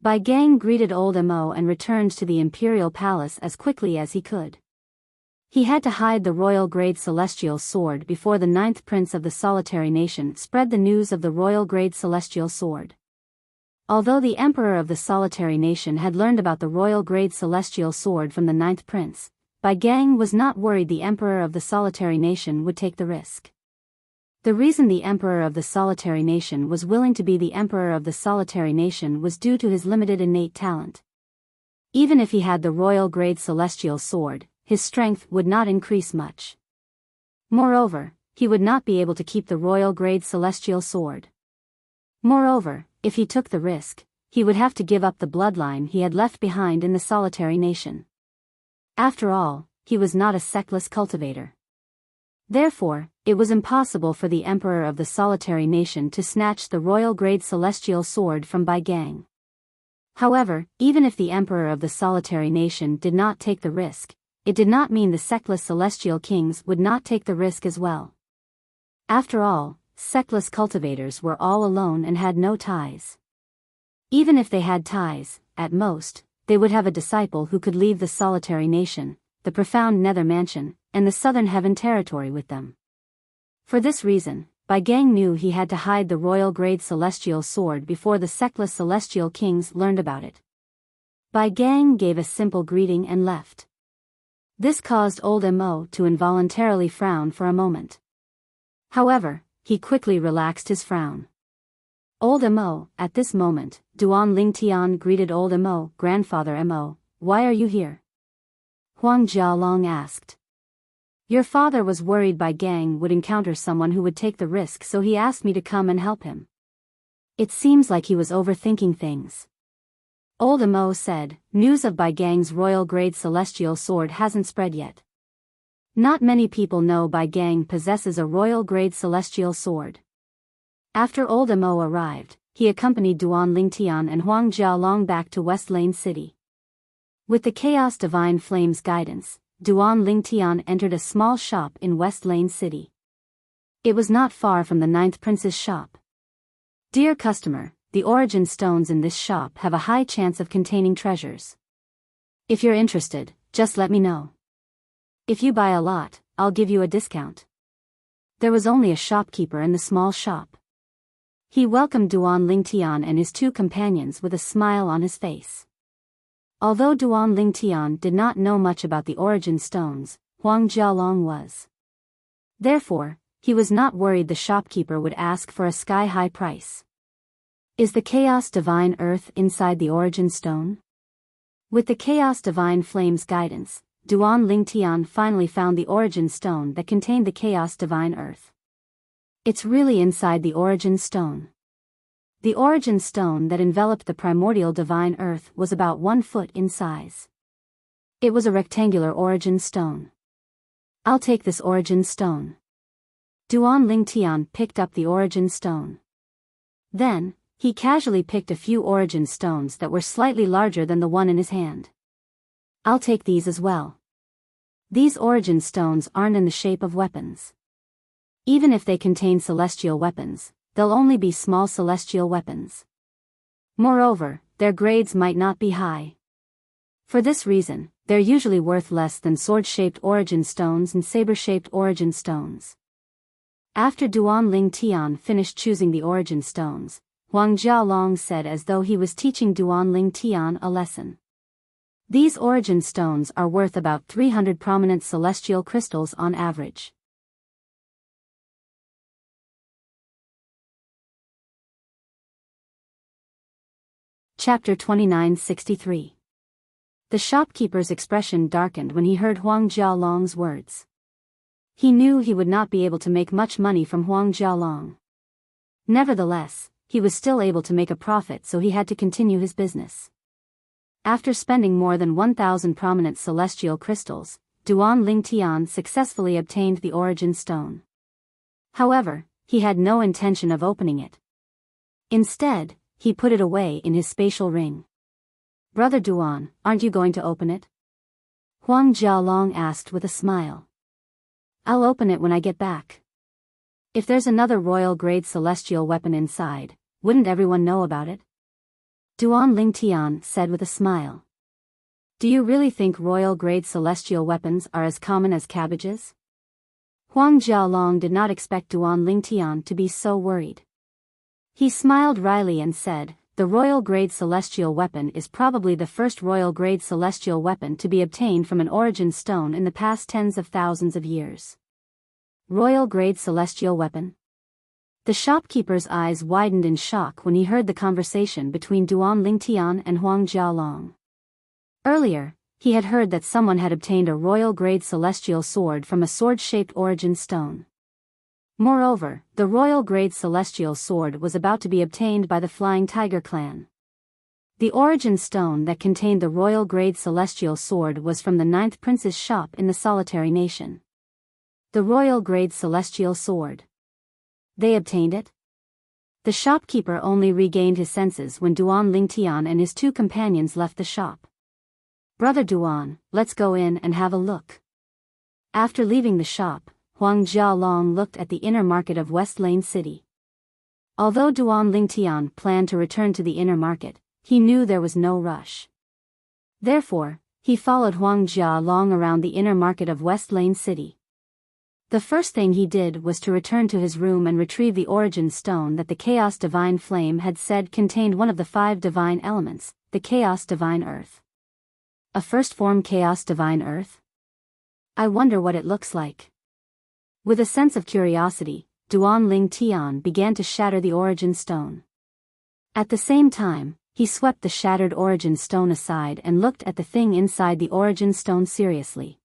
Bai Gang greeted old Mo and returned to the imperial palace as quickly as he could. He had to hide the royal-grade celestial sword before the 9th prince of the solitary nation spread the news of the royal-grade celestial sword. Although the emperor of the solitary nation had learned about the royal-grade celestial sword from the 9th prince, Bai Gang was not worried the emperor of the solitary nation would take the risk. The reason the emperor of the solitary nation was willing to be the emperor of the solitary nation was due to his limited innate talent. Even if he had the royal-grade celestial sword, his strength would not increase much. Moreover, he would not be able to keep the royal-grade celestial sword. Moreover, if he took the risk, he would have to give up the bloodline he had left behind in the solitary nation. After all, he was not a sectless cultivator. Therefore, it was impossible for the emperor of the solitary nation to snatch the royal-grade celestial sword from Bai Gang. However, even if the emperor of the solitary nation did not take the risk, it did not mean the sectless celestial kings would not take the risk as well. After all, sectless cultivators were all alone and had no ties. Even if they had ties, at most, they would have a disciple who could leave the solitary nation, the profound nether mansion, and the southern heaven territory with them. For this reason, Bai Gang knew he had to hide the royal-grade celestial sword before the sectless celestial kings learned about it. Bai Gang gave a simple greeting and left. This caused old Mo to involuntarily frown for a moment. However, he quickly relaxed his frown. Old Mo, at this moment, Duan Lingtian greeted old Mo, Grandfather Mo, why are you here? Huang Jialong asked. Your father was worried Bai Gang would encounter someone who would take the risk, so he asked me to come and help him. It seems like he was overthinking things. Old Mo said, news of Bai Gang's royal-grade celestial sword hasn't spread yet. Not many people know Bai Gang possesses a royal-grade celestial sword. After old Mo arrived, he accompanied Duan Lingtian and Huang Jialong back to West Lane City. With the Chaos Divine Flame's guidance, Duan Lingtian entered a small shop in West Lane City. It was not far from the 9th prince's shop. Dear customer, the origin stones in this shop have a high chance of containing treasures. If you're interested, just let me know. If you buy a lot, I'll give you a discount. There was only a shopkeeper in the small shop. He welcomed Duan Lingtian and his two companions with a smile on his face. Although Duan Lingtian did not know much about the origin stones, Huang Jialong was. Therefore, he was not worried the shopkeeper would ask for a sky-high price. Is the Chaos Divine Earth inside the origin stone? With the Chaos Divine Flame's guidance, Duan Lingtian finally found the origin stone that contained the Chaos Divine Earth. It's really inside the origin stone. The origin stone that enveloped the primordial divine earth was about 1 foot in size. It was a rectangular origin stone. I'll take this origin stone. Duan Lingtian picked up the origin stone. Then, he casually picked a few origin stones that were slightly larger than the one in his hand. I'll take these as well. These origin stones aren't in the shape of weapons. Even if they contain celestial weapons, they'll only be small celestial weapons. Moreover, their grades might not be high. For this reason, they're usually worth less than sword-shaped origin stones and saber-shaped origin stones. After Duan Lingtian finished choosing the origin stones, Huang Jialong said as though he was teaching Duan Lingtian a lesson. These origin stones are worth about 300 prominent celestial crystals on average. Chapter 2963. The shopkeeper's expression darkened when he heard Huang Jialong's words. He knew he would not be able to make much money from Huang Jialong. Nevertheless, he was still able to make a profit, so he had to continue his business. After spending more than 1,000 prominent celestial crystals, Duan Lingtian successfully obtained the origin stone. However, he had no intention of opening it. Instead, he put it away in his spatial ring. Brother Duan, aren't you going to open it? Huang Jialong asked with a smile. I'll open it when I get back. If there's another royal-grade celestial weapon inside, wouldn't everyone know about it? Duan Lingtian said with a smile. Do you really think royal-grade celestial weapons are as common as cabbages? Huang Jialong did not expect Duan Lingtian to be so worried. He smiled wryly and said, the royal-grade celestial weapon is probably the first royal-grade celestial weapon to be obtained from an origin stone in the past tens of thousands of years. Royal-grade celestial weapon? The shopkeeper's eyes widened in shock when he heard the conversation between Duan Lingtian and Huang Jialong. Earlier, he had heard that someone had obtained a royal-grade celestial sword from a sword-shaped origin stone. Moreover, the royal-grade celestial sword was about to be obtained by the Flying Tiger clan. The origin stone that contained the royal-grade celestial sword was from the 9th prince's shop in the Solitary Nation. The royal-grade celestial sword. They obtained it? The shopkeeper only regained his senses when Duan Lingtian and his two companions left the shop. Brother Duan, let's go in and have a look. After leaving the shop, Huang Jialong looked at the inner market of West Lane City. Although Duan Lingtian planned to return to the inner market, he knew there was no rush. Therefore, he followed Huang Jialong around the inner market of West Lane City. The first thing he did was to return to his room and retrieve the origin stone that the Chaos Divine Flame had said contained one of the 5 divine elements, the Chaos Divine Earth. A first-form Chaos Divine Earth? I wonder what it looks like. With a sense of curiosity, Duan Lingtian began to shatter the origin stone. At the same time, he swept the shattered origin stone aside and looked at the thing inside the origin stone seriously.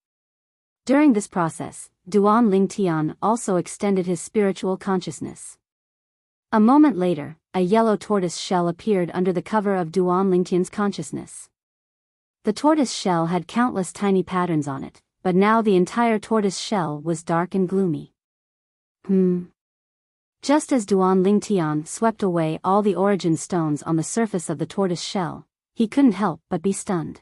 During this process, Duan Lingtian also extended his spiritual consciousness. A moment later, a yellow tortoise shell appeared under the cover of Duan Lingtian's consciousness. The tortoise shell had countless tiny patterns on it, but now the entire tortoise shell was dark and gloomy. Just as Duan Lingtian swept away all the origin stones on the surface of the tortoise shell, he couldn't help but be stunned.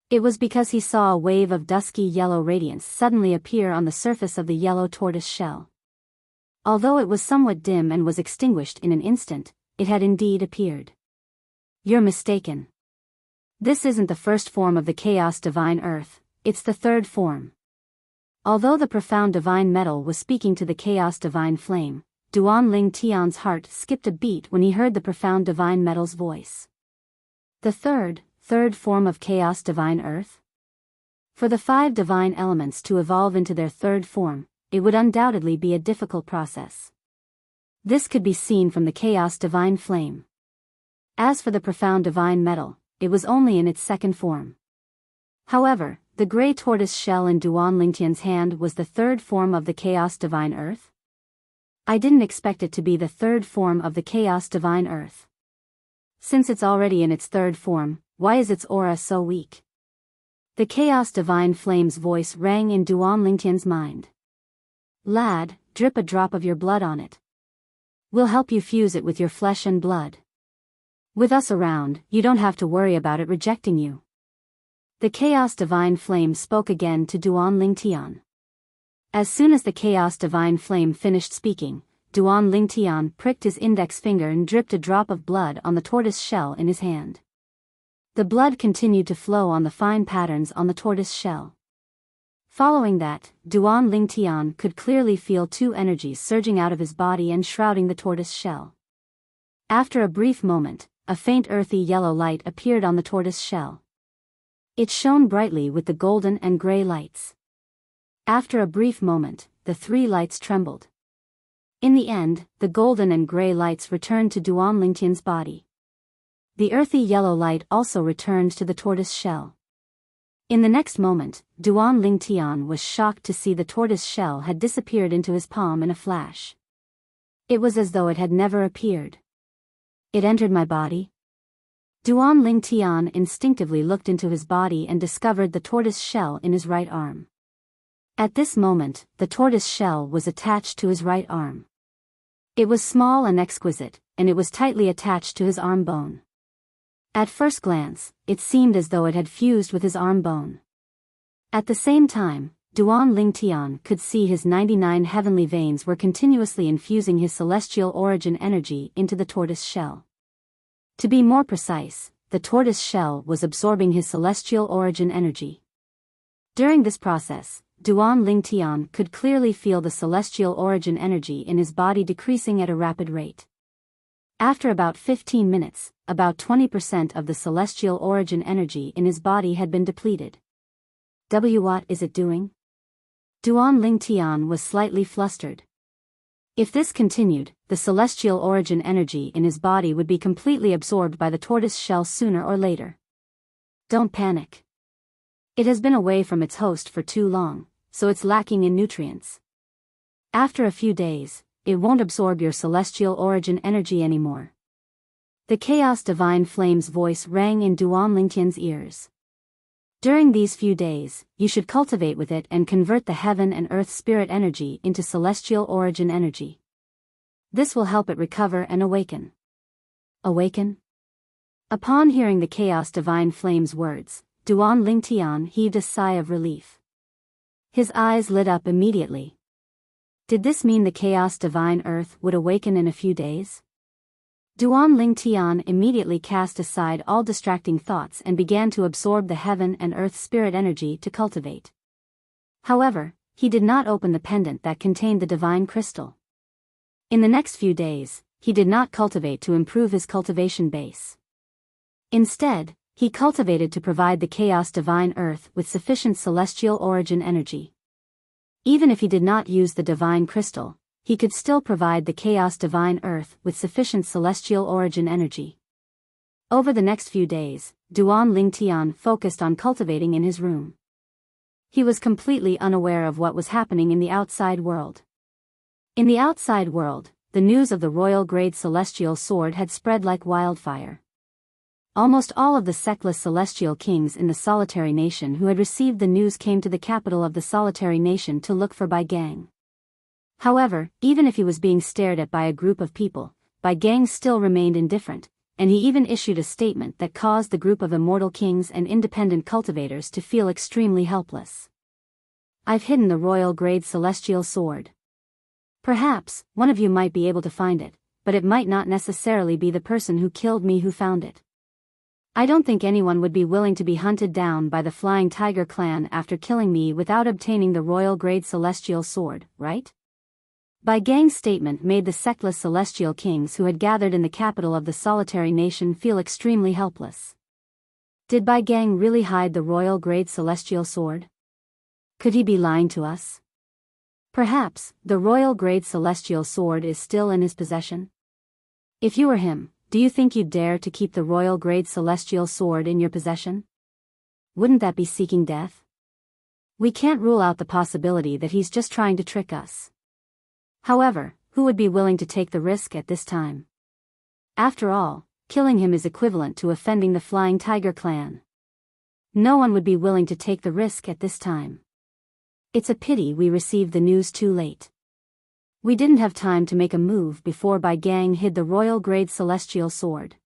It was because he saw a wave of dusky yellow radiance suddenly appear on the surface of the yellow tortoise shell. Although it was somewhat dim and was extinguished in an instant, it had indeed appeared. You're mistaken. This isn't the first form of the Chaos Divine Earth, it's the 3rd form. Although the profound divine metal was speaking to the Chaos Divine Flame, Duan Lingtian's heart skipped a beat when he heard the profound divine metal's voice. The third form of Chaos Divine Earth? For the 5 divine elements to evolve into their 3rd form, it would undoubtedly be a difficult process. This could be seen from the Chaos Divine Flame. As for the profound divine metal, it was only in its 2nd form. However, the grey tortoise shell in Duan Lingtian's hand was the 3rd form of the Chaos Divine Earth? I didn't expect it to be the 3rd form of the Chaos Divine Earth. Since it's already in its 3rd form, why is its aura so weak? The Chaos Divine Flame's voice rang in Duan Lingtian's mind. Lad, drip a drop of your blood on it. We'll help you fuse it with your flesh and blood. With us around, you don't have to worry about it rejecting you. The Chaos Divine Flame spoke again to Duan Lingtian. As soon as the Chaos Divine Flame finished speaking, Duan Lingtian pricked his index finger and dripped a drop of blood on the tortoise shell in his hand. The blood continued to flow on the fine patterns on the tortoise shell. Following that, Duan Lingtian could clearly feel 2 energies surging out of his body and shrouding the tortoise shell. After a brief moment, a faint earthy yellow light appeared on the tortoise shell. It shone brightly with the golden and grey lights. After a brief moment, the 3 lights trembled. In the end, the golden and grey lights returned to Duan Lingtian's body. The earthy yellow light also returned to the tortoise shell. In the next moment, Duan Lingtian was shocked to see the tortoise shell had disappeared into his palm in a flash. It was as though it had never appeared. It entered my body? Duan Lingtian instinctively looked into his body and discovered the tortoise shell in his right arm. At this moment, the tortoise shell was attached to his right arm. It was small and exquisite, and it was tightly attached to his arm bone. At first glance, it seemed as though it had fused with his arm bone. At the same time, Duan Lingtian could see his 99 heavenly veins were continuously infusing his celestial origin energy into the tortoise shell. To be more precise, the tortoise shell was absorbing his celestial origin energy. During this process, Duan Lingtian could clearly feel the celestial origin energy in his body decreasing at a rapid rate. After about 15 minutes, about 20% of the celestial origin energy in his body had been depleted. What is it doing? Duan Lingtian was slightly flustered. If this continued, the celestial origin energy in his body would be completely absorbed by the tortoise shell sooner or later. Don't panic. It has been away from its host for too long, so it's lacking in nutrients. After a few days, it won't absorb your celestial origin energy anymore. The Chaos Divine Flame's voice rang in Duan Lingtian's ears. During these few days, you should cultivate with it and convert the heaven and earth spirit energy into celestial origin energy. This will help it recover and awaken. Awaken? Upon hearing the Chaos Divine Flame's words, Duan Lingtian heaved a sigh of relief. His eyes lit up immediately. Did this mean the Chaos Divine Earth would awaken in a few days? Duan Lingtian immediately cast aside all distracting thoughts and began to absorb the heaven and earth spirit energy to cultivate. However, he did not open the pendant that contained the divine crystal. In the next few days, he did not cultivate to improve his cultivation base. Instead, he cultivated to provide the Chaos Divine Earth with sufficient celestial origin energy. Even if he did not use the divine crystal, he could still provide the Chaos Divine Earth with sufficient celestial origin energy. Over the next few days, Duan Lingtian focused on cultivating in his room. He was completely unaware of what was happening in the outside world. In the outside world, the news of the royal grade celestial sword had spread like wildfire. Almost all of the sectless celestial kings in the solitary nation who had received the news came to the capital of the solitary nation to look for Bai Gang. However, even if he was being stared at by a group of people, Bai Gang still remained indifferent, and he even issued a statement that caused the group of immortal kings and independent cultivators to feel extremely helpless. I've hidden the royal grade celestial sword. Perhaps, one of you might be able to find it, but it might not necessarily be the person who killed me who found it. I don't think anyone would be willing to be hunted down by the Flying Tiger clan after killing me without obtaining the royal grade celestial sword, right? Bai Gang's statement made the sectless celestial kings who had gathered in the capital of the solitary nation feel extremely helpless. Did Bai Gang really hide the royal grade celestial sword? Could he be lying to us? Perhaps, the royal grade celestial sword is still in his possession? If you were him, do you think you'd dare to keep the royal grade celestial sword in your possession? Wouldn't that be seeking death? We can't rule out the possibility that he's just trying to trick us. However, who would be willing to take the risk at this time? After all, killing him is equivalent to offending the Flying Tiger clan. No one would be willing to take the risk at this time. It's a pity we received the news too late. We didn't have time to make a move before Bai Gang hid the royal grade celestial sword.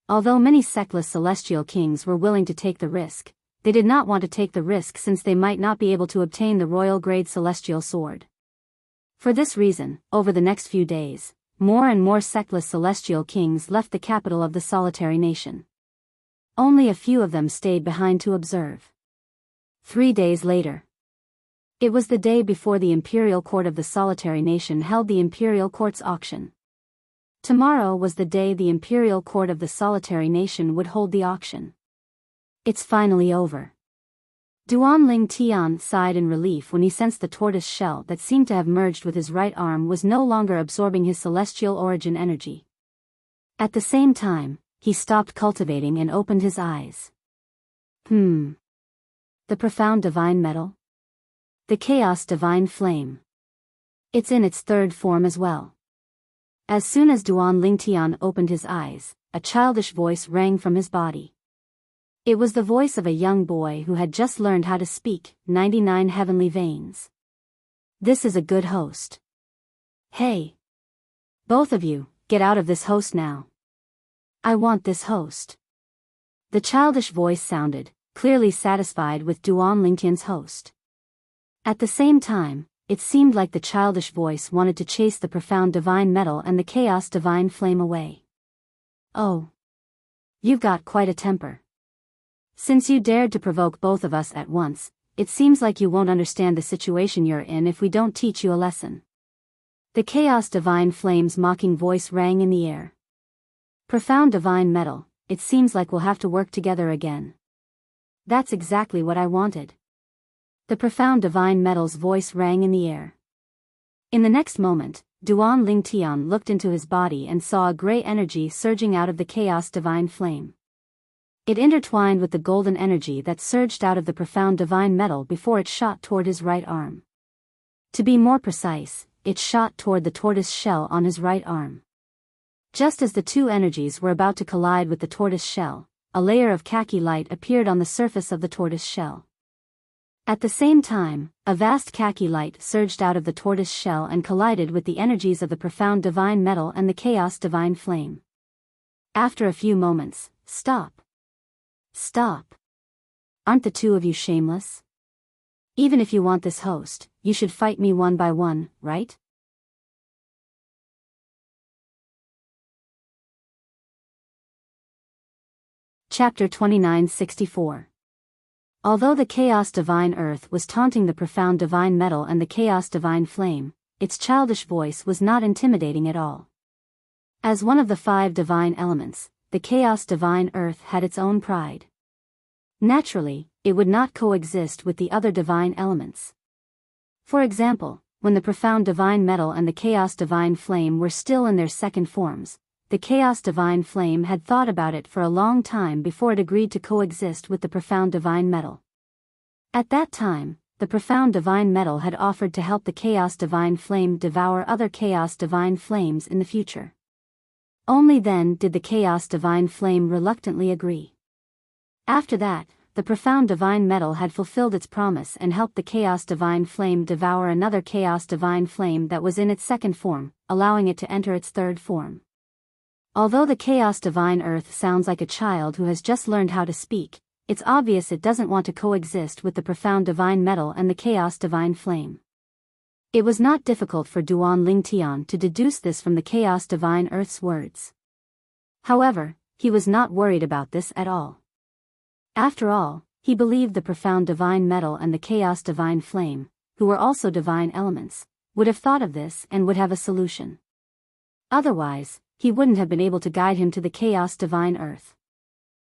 Although many sectless celestial kings were willing to take the risk, they did not want to take the risk since they might not be able to obtain the royal grade celestial sword. For this reason, over the next few days, more and more sectless celestial kings left the capital of the solitary nation. Only a few of them stayed behind to observe. 3 days later. It was the day before the imperial court of the solitary nation held the imperial court's auction. Tomorrow was the day the imperial court of the solitary nation would hold the auction. It's finally over. Duan Lingtian sighed in relief when he sensed the tortoise shell that seemed to have merged with his right arm was no longer absorbing his celestial origin energy. At the same time, he stopped cultivating and opened his eyes. The profound divine metal? The chaos divine flame. It's in its third form as well. As soon as Duan Lingtian opened his eyes, a childish voice rang from his body. It was the voice of a young boy who had just learned how to speak 99 heavenly veins. This is a good host. Hey! Both of you, get out of this host now. I want this host. The childish voice sounded, clearly satisfied with Duan Lingtian's host. At the same time, it seemed like the childish voice wanted to chase the profound divine metal and the chaos divine flame away. Oh! You've got quite a temper. Since you dared to provoke both of us at once, it seems like you won't understand the situation you're in if we don't teach you a lesson. The Chaos Divine Flame's mocking voice rang in the air. Profound Divine Metal, it seems like we'll have to work together again. That's exactly what I wanted. The Profound Divine Metal's voice rang in the air. In the next moment, Duan Lingtian looked into his body and saw a gray energy surging out of the Chaos Divine Flame. It intertwined with the golden energy that surged out of the Profound Divine Metal before it shot toward his right arm. To be more precise, it shot toward the tortoise shell on his right arm. Just as the two energies were about to collide with the tortoise shell, a layer of khaki light appeared on the surface of the tortoise shell. At the same time, a vast khaki light surged out of the tortoise shell and collided with the energies of the Profound Divine Metal and the Chaos Divine Flame. After a few moments, "Stop. Stop. Aren't the two of you shameless? Even if you want this host, you should fight me one by one, right?" Chapter 2964. Although the Chaos Divine Earth was taunting the Profound Divine Metal and the Chaos Divine Flame, its childish voice was not intimidating at all. As one of the 5 divine elements, the Chaos Divine Earth had its own pride. Naturally, it would not coexist with the other divine elements. For example, when the Profound Divine Metal and the Chaos Divine Flame were still in their second forms, the Chaos Divine Flame had thought about it for a long time before it agreed to coexist with the Profound Divine Metal. At that time, the Profound Divine Metal had offered to help the Chaos Divine Flame devour other Chaos Divine Flames in the future. Only then did the Chaos Divine Flame reluctantly agree. After that, the Profound Divine Metal had fulfilled its promise and helped the Chaos Divine Flame devour another Chaos Divine Flame that was in its second form, allowing it to enter its third form. Although the Chaos Divine Earth sounds like a child who has just learned how to speak, it's obvious it doesn't want to coexist with the Profound Divine Metal and the Chaos Divine Flame. It was not difficult for Duan Lingtian to deduce this from the Chaos Divine Earth's words. However, he was not worried about this at all. After all, he believed the Profound Divine Metal and the Chaos Divine Flame, who were also divine elements, would have thought of this and would have a solution. Otherwise, he wouldn't have been able to guide him to the Chaos Divine Earth.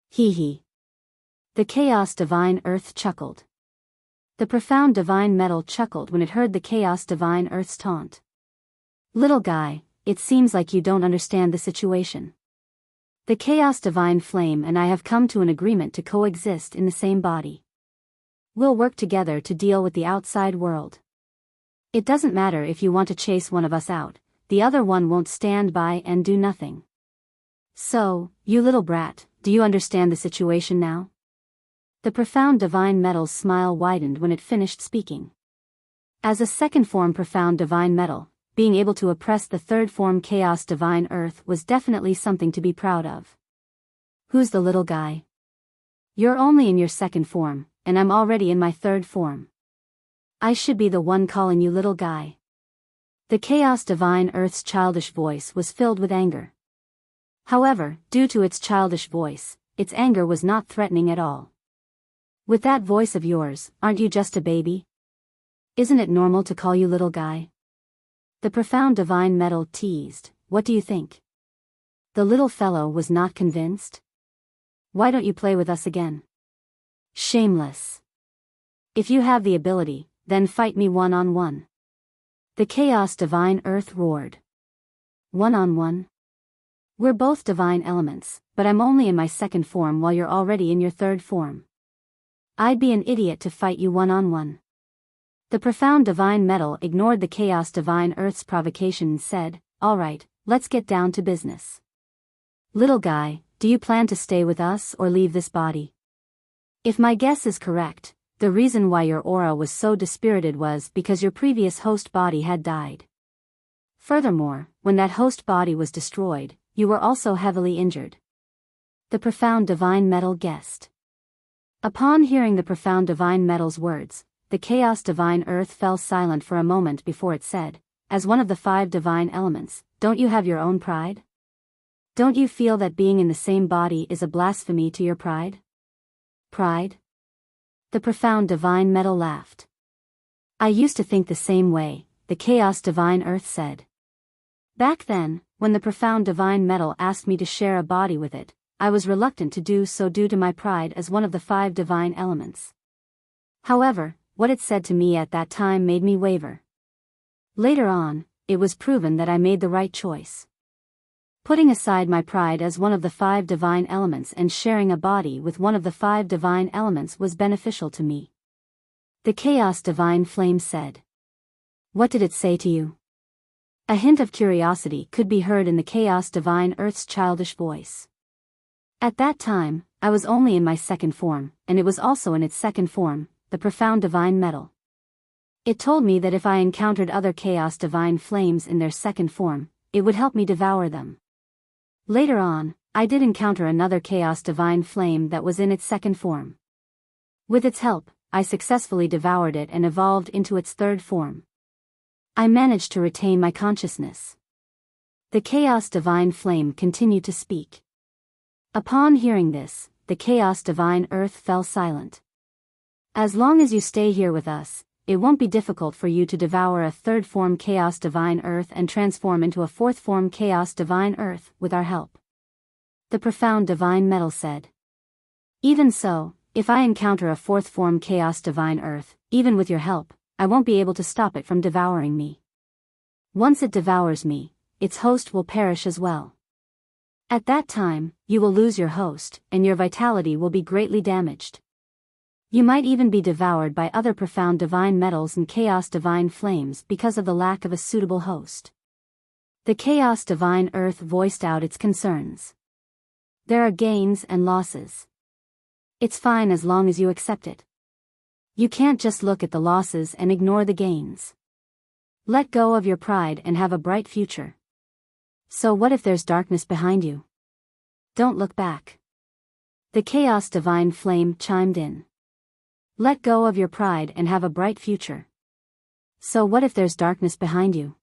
Hee. The Chaos Divine Earth chuckled. The Profound Divine Metal chuckled when it heard the Chaos Divine Earth's taunt. "Little guy, it seems like you don't understand the situation. The Chaos Divine Flame and I have come to an agreement to coexist in the same body. We'll work together to deal with the outside world. It doesn't matter if you want to chase one of us out, the other one won't stand by and do nothing. So, you little brat, do you understand the situation now?" The Profound Divine Metal's smile widened when it finished speaking. As a second form Profound Divine Metal, being able to oppress the third form Chaos Divine Earth was definitely something to be proud of. "Who's the little guy? You're only in your second form, and I'm already in my third form. I should be the one calling you little guy." The Chaos Divine Earth's childish voice was filled with anger. However, due to its childish voice, its anger was not threatening at all. "With that voice of yours, aren't you just a baby? Isn't it normal to call you little guy?" The Profound Divine Metal teased. "What do you think?" The little fellow was not convinced. "Why don't you play with us again?" "Shameless. If you have the ability, then fight me one-on-one." The Chaos Divine Earth roared. "One-on-one? We're both divine elements, but I'm only in my second form while you're already in your third form. I'd be an idiot to fight you one-on-one." The Profound Divine Metal ignored the Chaos Divine Earth's provocation and said, "All right, let's get down to business. Little guy, do you plan to stay with us or leave this body? If my guess is correct, the reason why your aura was so dispirited was because your previous host body had died. Furthermore, when that host body was destroyed, you were also heavily injured." The Profound Divine Metal guessed. Upon hearing the Profound Divine Metal's words, the Chaos Divine Earth fell silent for a moment before it said, "As one of the 5 divine elements, don't you have your own pride? Don't you feel that being in the same body is a blasphemy to your pride? Pride? The profound divine metal laughed. I used to think the same way, the chaos divine earth said. Back then, when the profound divine metal asked me to share a body with it, I was reluctant to do so due to my pride as one of the 5 divine elements. However, what it said to me at that time made me waver. Later on, it was proven that I made the right choice. Putting aside my pride as one of the 5 divine elements and sharing a body with one of the 5 divine elements was beneficial to me. The chaos divine flame said. What did it say to you? A hint of curiosity could be heard in the chaos divine earth's childish voice. At that time, I was only in my second form, and it was also in its second form, the profound divine metal. It told me that if I encountered other chaos divine flames in their second form, it would help me devour them. Later on, I did encounter another chaos divine flame that was in its second form. With its help, I successfully devoured it and evolved into its third form. I managed to retain my consciousness. The chaos divine flame continued to speak. Upon hearing this, the chaos divine earth fell silent. As long as you stay here with us, it won't be difficult for you to devour a third form chaos divine earth and transform into a fourth form chaos divine earth with our help. The profound divine metal said. Even so, if I encounter a fourth form chaos divine earth, even with your help, I won't be able to stop it from devouring me. Once it devours me, its host will perish as well. At that time, you will lose your host, and your vitality will be greatly damaged. You might even be devoured by other profound divine metals and chaos divine flames because of the lack of a suitable host. The chaos divine earth voiced out its concerns. There are gains and losses. It's fine as long as you accept it. You can't just look at the losses and ignore the gains. Let go of your pride and have a bright future. So what if there's darkness behind you? Don't look back. The chaos divine flame chimed in. Let go of your pride and have a bright future. So what if there's darkness behind you?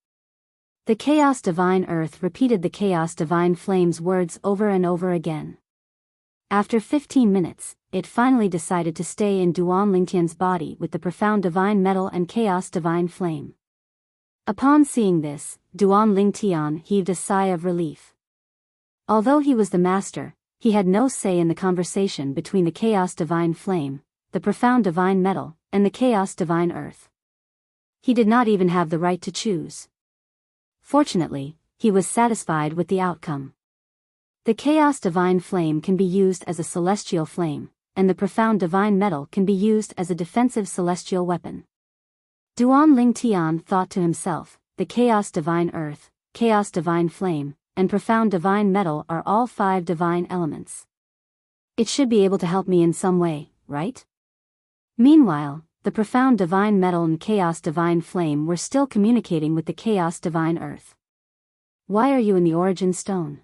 The chaos divine earth repeated the chaos divine flame's words over and over again. After 15 minutes, it finally decided to stay in Duan Lingtian's body with the profound divine metal and chaos divine flame. Upon seeing this, Duan Lingtian heaved a sigh of relief. Although he was the master, he had no say in the conversation between the chaos divine flame, the profound divine metal, and the chaos divine earth. He did not even have the right to choose. Fortunately, he was satisfied with the outcome. The chaos divine flame can be used as a celestial flame, and the profound divine metal can be used as a defensive celestial weapon. Duan Lingtian thought to himself, the chaos divine earth, chaos divine flame, and profound divine metal are all 5 divine elements. It should be able to help me in some way, right? Meanwhile, the profound divine metal and chaos divine flame were still communicating with the chaos divine earth. Why are you in the origin stone?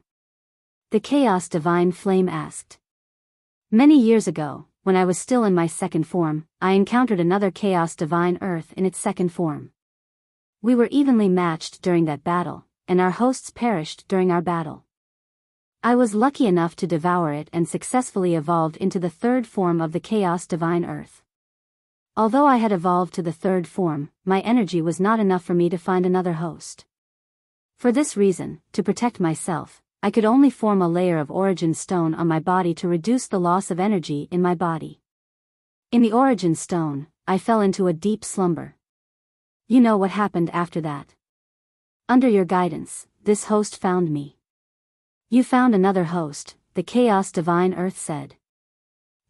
The chaos divine flame asked. Many years ago, when I was still in my second form, I encountered another chaos divine earth in its second form. We were evenly matched during that battle, and our hosts perished during our battle. I was lucky enough to devour it and successfully evolved into the third form of the chaos divine earth. Although I had evolved to the third form, my energy was not enough for me to find another host. For this reason, to protect myself, I could only form a layer of origin stone on my body to reduce the loss of energy in my body. In the origin stone, I fell into a deep slumber. You know what happened after that. Under your guidance, this host found me. You found another host, the chaos divine earth said.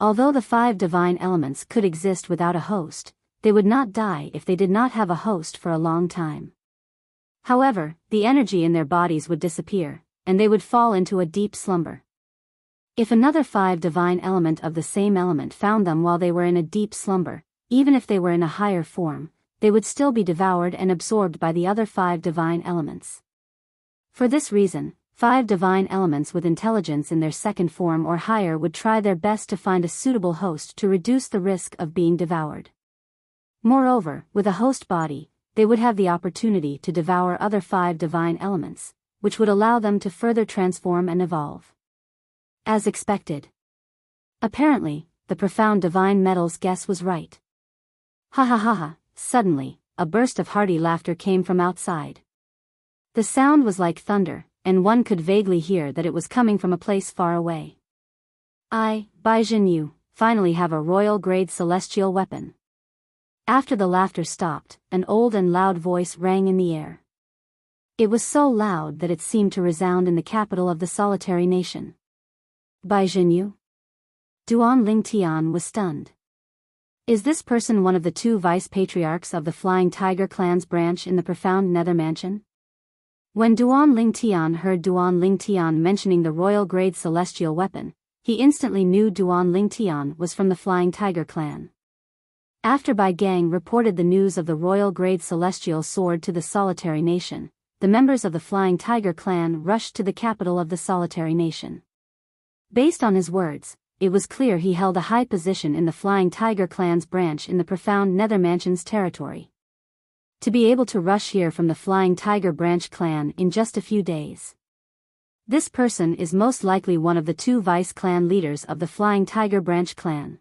Although the 5 divine elements could exist without a host, they would not die if they did not have a host for a long time. However, the energy in their bodies would disappear, and they would fall into a deep slumber. If another 5 divine element of the same element found them while they were in a deep slumber, even if they were in a higher form, they would still be devoured and absorbed by the other 5 divine elements. For this reason, 5 divine elements with intelligence in their second form or higher would try their best to find a suitable host to reduce the risk of being devoured. Moreover, with a host body, they would have the opportunity to devour other 5 divine elements, which would allow them to further transform and evolve. As expected. Apparently, the profound divine metals guess was right. Ha ha ha ha, suddenly, a burst of hearty laughter came from outside. The sound was like thunder, and one could vaguely hear that it was coming from a place far away. I, Bai Jinyu, finally have a royal-grade celestial weapon. After the laughter stopped, an old and loud voice rang in the air. It was so loud that it seemed to resound in the capital of the solitary nation. Bai Jinyu? Duan Lingtian was stunned. Is this person one of the two vice-patriarchs of the Flying Tiger clan's branch in the profound nether mansion? When Duan Lingtian heard Duan Lingtian mentioning the royal-grade celestial weapon, he instantly knew Duan Lingtian was from the Flying Tiger clan. After Bai Gang reported the news of the royal-grade celestial sword to the solitary nation, the members of the Flying Tiger clan rushed to the capital of the solitary nation. Based on his words, it was clear he held a high position in the Flying Tiger clan's branch in the profound nether mansion's territory. To be able to rush here from the Flying Tiger branch clan in just a few days. This person is most likely one of the two vice clan leaders of the Flying Tiger branch clan.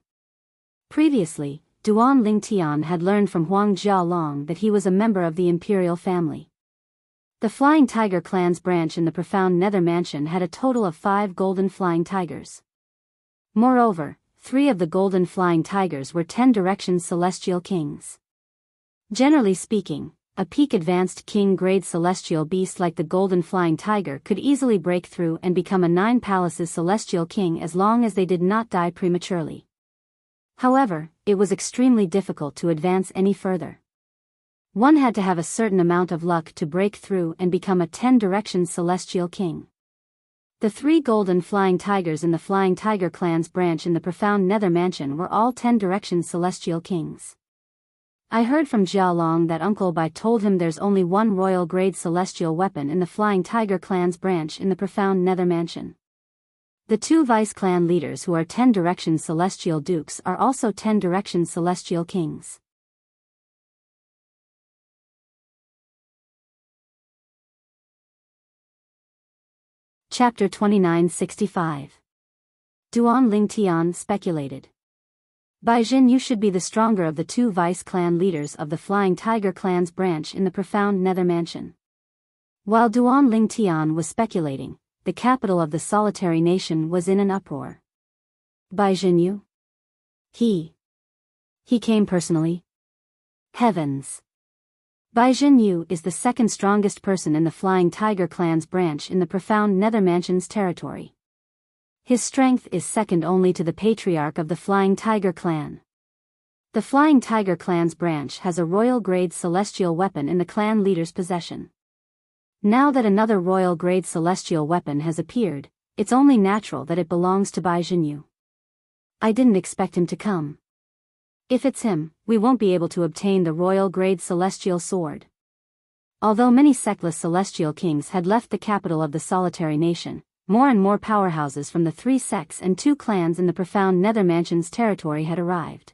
Previously, Duan Lingtian had learned from Huang Jialong that he was a member of the imperial family. The Flying Tiger clan's branch in the profound nether mansion had a total of 5 golden flying tigers. Moreover, 3 of the golden flying tigers were 10 directions celestial kings. Generally speaking, a peak-advanced king-grade celestial beast like the golden flying tiger could easily break through and become a 9 palaces celestial king as long as they did not die prematurely. However, it was extremely difficult to advance any further. One had to have a certain amount of luck to break through and become a 10 directions celestial king. The 3 golden flying tigers in the Flying Tiger clan's branch in the profound nether mansion were all 10 directions celestial kings. I heard from Jialong that Uncle Bai told him there's only one royal-grade celestial weapon in the Flying Tiger clan's branch in the profound nether mansion. The 2 vice clan leaders who are 10 directions celestial dukes are also 10 directions celestial kings. Chapter 2965. Duan Lingtian speculated. Bai Jin, you should be the stronger of the 2 vice clan leaders of the Flying Tiger clan's branch in the profound nether mansion. While Duan Lingtian was speculating, the capital of the solitary nation was in an uproar. Bai Jinyu? He came personally? Heavens! Bai Jinyu is the second strongest person in the Flying Tiger clan's branch in the profound nether mansion's territory. His strength is second only to the patriarch of the Flying Tiger clan. The Flying Tiger clan's branch has a royal-grade celestial weapon in the clan leader's possession. Now that another royal-grade celestial weapon has appeared, it's only natural that it belongs to Bai Jinyu. I didn't expect him to come. If it's him, we won't be able to obtain the royal-grade celestial sword. Although many sectless celestial kings had left the capital of the solitary nation, more and more powerhouses from the 3 sects and 2 clans in the profound nether mansion's territory had arrived.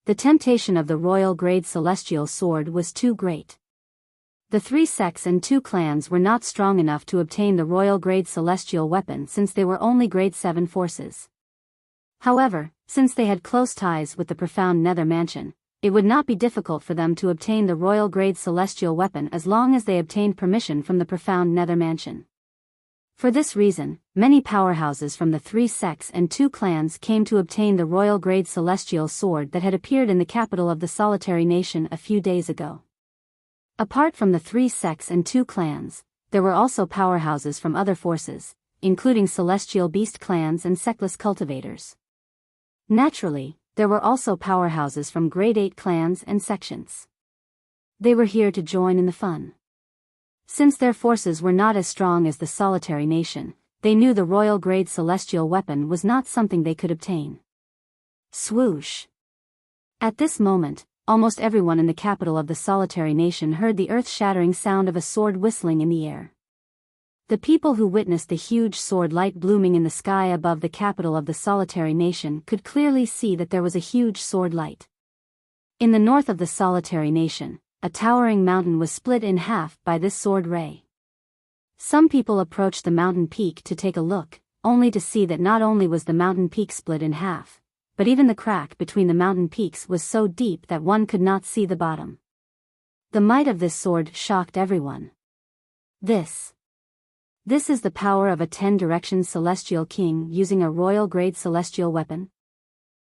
The temptation of the royal-grade celestial sword was too great. The 3 sects and 2 clans were not strong enough to obtain the royal-grade celestial weapon since they were only grade 7 forces. However, since they had close ties with the profound nether mansion, it would not be difficult for them to obtain the royal-grade celestial weapon as long as they obtained permission from the profound nether mansion. For this reason, many powerhouses from the 3 sects and 2 clans came to obtain the royal-grade celestial sword that had appeared in the capital of the solitary nation a few days ago. Apart from the 3 sects and 2 clans, there were also powerhouses from other forces, including celestial beast clans and sectless cultivators. Naturally, there were also powerhouses from grade 8 clans and sections. They were here to join in the fun. Since their forces were not as strong as the solitary nation, they knew the royal-grade celestial weapon was not something they could obtain. Swoosh! At this moment, almost everyone in the capital of the solitary nation heard the earth-shattering sound of a sword whistling in the air. The people who witnessed the huge sword light blooming in the sky above the capital of the solitary nation could clearly see that there was a huge sword light. In the north of the solitary nation, a towering mountain was split in half by this sword ray. Some people approached the mountain peak to take a look, only to see that not only was the mountain peak split in half, but even the crack between the mountain peaks was so deep that one could not see the bottom. The might of this sword shocked everyone. This is the power of a 10 directions celestial king using a royal grade celestial weapon?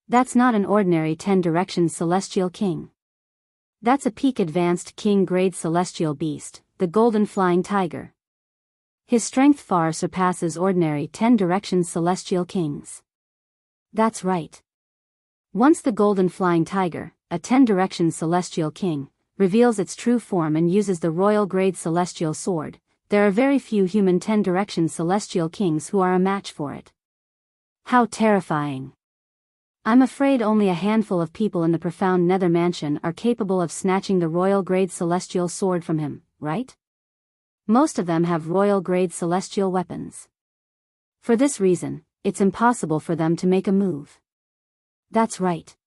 That's not an ordinary 10 directions celestial king. That's a peak advanced king grade celestial beast, the golden flying tiger. His strength far surpasses ordinary 10 directions celestial kings. That's right. Once the golden flying tiger, a 10 directions celestial king, reveals its true form and uses the royal grade celestial sword, there are very few human 10 directions celestial kings who are a match for it. How terrifying. I'm afraid only a handful of people in the profound nether mansion are capable of snatching the royal grade celestial sword from him, right? Most of them have royal grade celestial weapons. For this reason, it's impossible for them to make a move. That's right.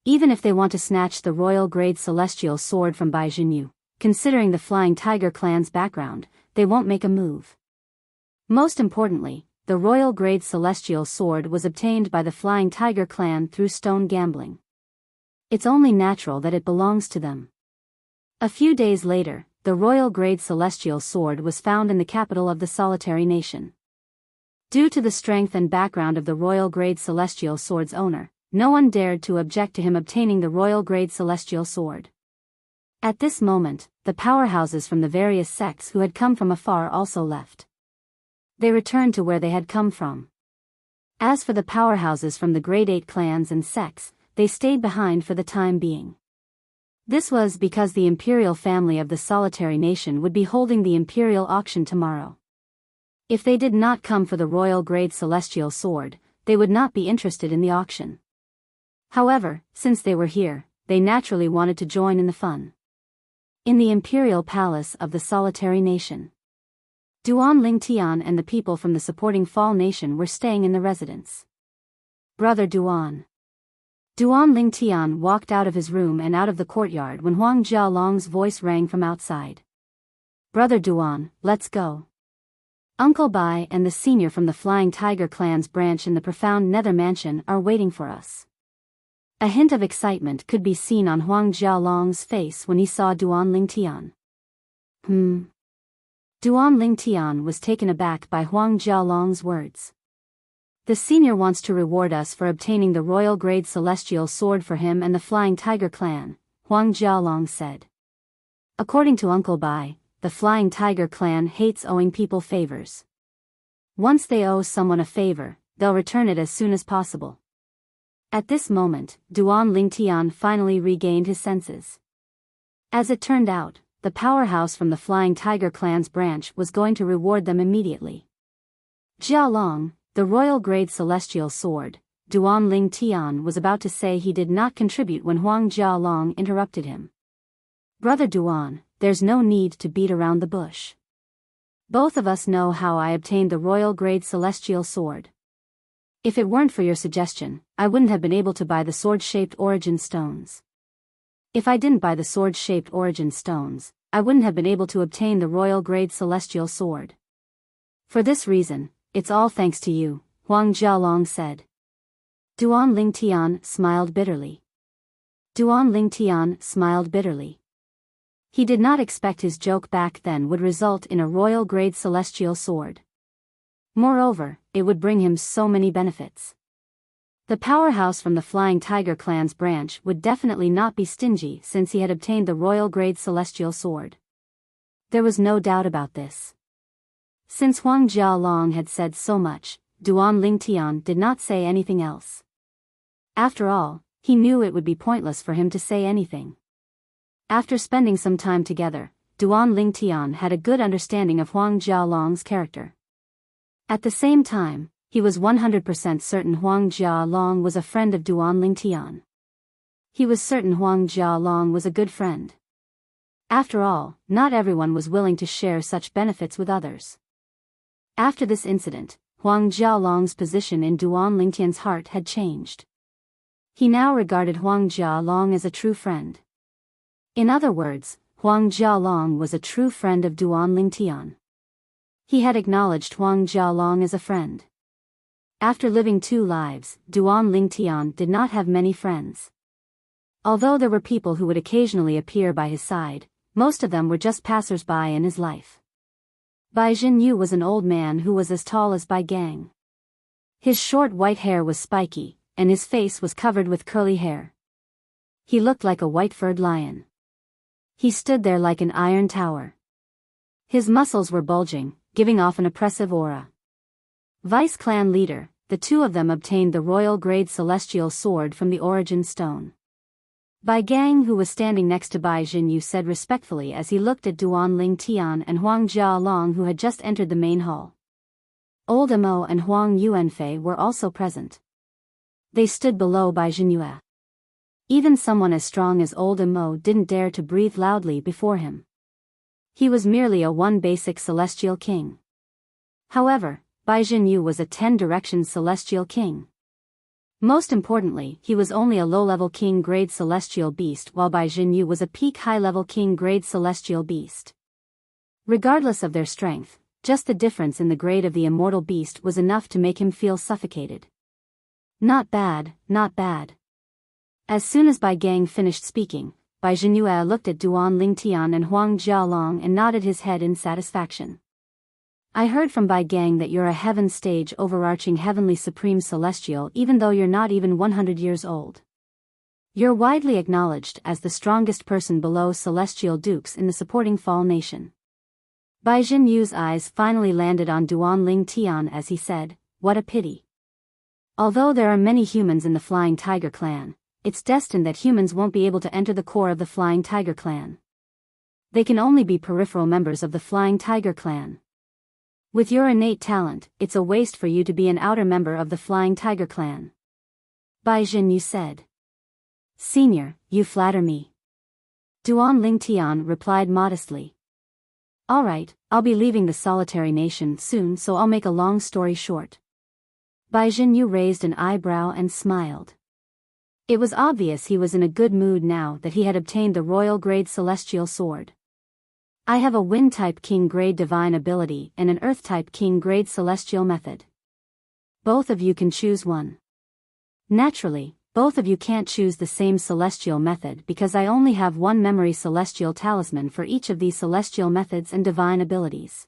Even if they want to snatch the royal grade celestial sword from Bai Jinyu, considering the Flying Tiger clan's background, they won't make a move. Most importantly, the royal grade celestial sword was obtained by the Flying Tiger clan through stone gambling. It's only natural that it belongs to them. A few days later, the royal grade celestial sword was found in the capital of the solitary nation. Due to the strength and background of the royal grade celestial sword's owner, no one dared to object to him obtaining the royal grade celestial sword. At this moment, the powerhouses from the various sects who had come from afar also left. They returned to where they had come from. As for the powerhouses from the grade 8 clans and sects, they stayed behind for the time being. This was because the imperial family of the solitary nation would be holding the imperial auction tomorrow. If they did not come for the royal grade celestial sword, they would not be interested in the auction. However, since they were here, they naturally wanted to join in the fun. In the imperial palace of the solitary nation, Duan Lingtian and the people from the supporting Fall Nation were staying in the residence. Brother Duan. Duan Lingtian walked out of his room and out of the courtyard when Huang Jialong's voice rang from outside. Brother Duan, let's go. Uncle Bai and the senior from the Flying Tiger clan's branch in the profound nether mansion are waiting for us. A hint of excitement could be seen on Huang Jialong's face when he saw Duan Lingtian. Duan Lingtian was taken aback by Huang Jialong's words. The senior wants to reward us for obtaining the royal grade celestial sword for him and the Flying Tiger clan, Huang Jialong said. According to Uncle Bai, the Flying Tiger clan hates owing people favors. Once they owe someone a favor, they'll return it as soon as possible. At this moment, Duan Lingtian finally regained his senses. As it turned out, the powerhouse from the Flying Tiger clan's branch was going to reward them immediately. Jialong, the royal grade celestial sword, Duan Lingtian was about to say he did not contribute when Huang Jialong interrupted him. Brother Duan, there's no need to beat around the bush. Both of us know how I obtained the royal grade celestial sword. If it weren't for your suggestion, I wouldn't have been able to buy the sword-shaped origin stones. If I didn't buy the sword-shaped origin stones, I wouldn't have been able to obtain the royal grade celestial sword. For this reason, it's all thanks to you, Huang Jialong said. Duan Lingtian smiled bitterly. Duan Lingtian smiled bitterly. He did not expect his joke back then would result in a royal grade celestial sword. Moreover, it would bring him so many benefits. The powerhouse from the Flying Tiger clan's branch would definitely not be stingy since he had obtained the royal grade celestial sword. There was no doubt about this. Since Huang Jialong had said so much, Duan Lingtian did not say anything else. After all, he knew it would be pointless for him to say anything. After spending some time together, Duan Lingtian had a good understanding of Huang Jialong's character. At the same time, he was 100% certain Huang Jialong was a friend of Duan Lingtian. He was certain Huang Jialong was a good friend. After all, not everyone was willing to share such benefits with others. After this incident, Huang Jialong's position in Duan Lingtian's heart had changed. He now regarded Huang Jialong as a true friend. In other words, Huang Jialong was a true friend of Duan Lingtian. He had acknowledged Huang Jialong as a friend. After living 2 lives, Duan Lingtian did not have many friends. Although there were people who would occasionally appear by his side, most of them were just passers-by in his life. Bai Jinyu was an old man who was as tall as Bai Gang. His short white hair was spiky, and his face was covered with curly hair. He looked like a white-furred lion. He stood there like an iron tower. His muscles were bulging, giving off an oppressive aura. Vice clan leader, the 2 of them obtained the royal grade celestial sword from the origin stone. Bai Gang, who was standing next to Bai Jinyu, said respectfully as he looked at Duan Lingtian and Huang Jialong, who had just entered the main hall. Old Mo and Huang Yuanfei were also present. They stood below Bai Jinyu. Even someone as strong as Old Mo didn't dare to breathe loudly before him. He was merely a 1 basic celestial king. However, Bai Jinyu was a 10 directions celestial king. Most importantly, he was only a low-level king-grade celestial beast, while Bai Jinyu was a peak high-level king-grade celestial beast. Regardless of their strength, just the difference in the grade of the immortal beast was enough to make him feel suffocated. Not bad, not bad. As soon as Bai Gang finished speaking, Bai Jinyu looked at Duan Lingtian and Huang Jialong and nodded his head in satisfaction. I heard from Bai Gang that you're a heaven stage overarching heavenly supreme celestial even though you're not even 100 years old. You're widely acknowledged as the strongest person below celestial dukes in the supporting Fall Nation. Bai Jinyu's eyes finally landed on Duan Lingtian as he said, "What a pity. Although there are many humans in the Flying Tiger clan, it's destined that humans won't be able to enter the core of the Flying Tiger clan. They can only be peripheral members of the Flying Tiger clan. With your innate talent, it's a waste for you to be an outer member of the Flying Tiger clan." Bai Jinyu said. "Senior, you flatter me." Duan Lingtian replied modestly. "Alright, I'll be leaving the solitary nation soon, so I'll make a long story short." Bai Jinyu raised an eyebrow and smiled. It was obvious he was in a good mood now that he had obtained the royal grade celestial sword. "I have a wind-type king-grade divine ability and an earth-type king-grade celestial method. Both of you can choose one. Naturally, both of you can't choose the same celestial method because I only have 1 memory celestial talisman for each of these celestial methods and divine abilities.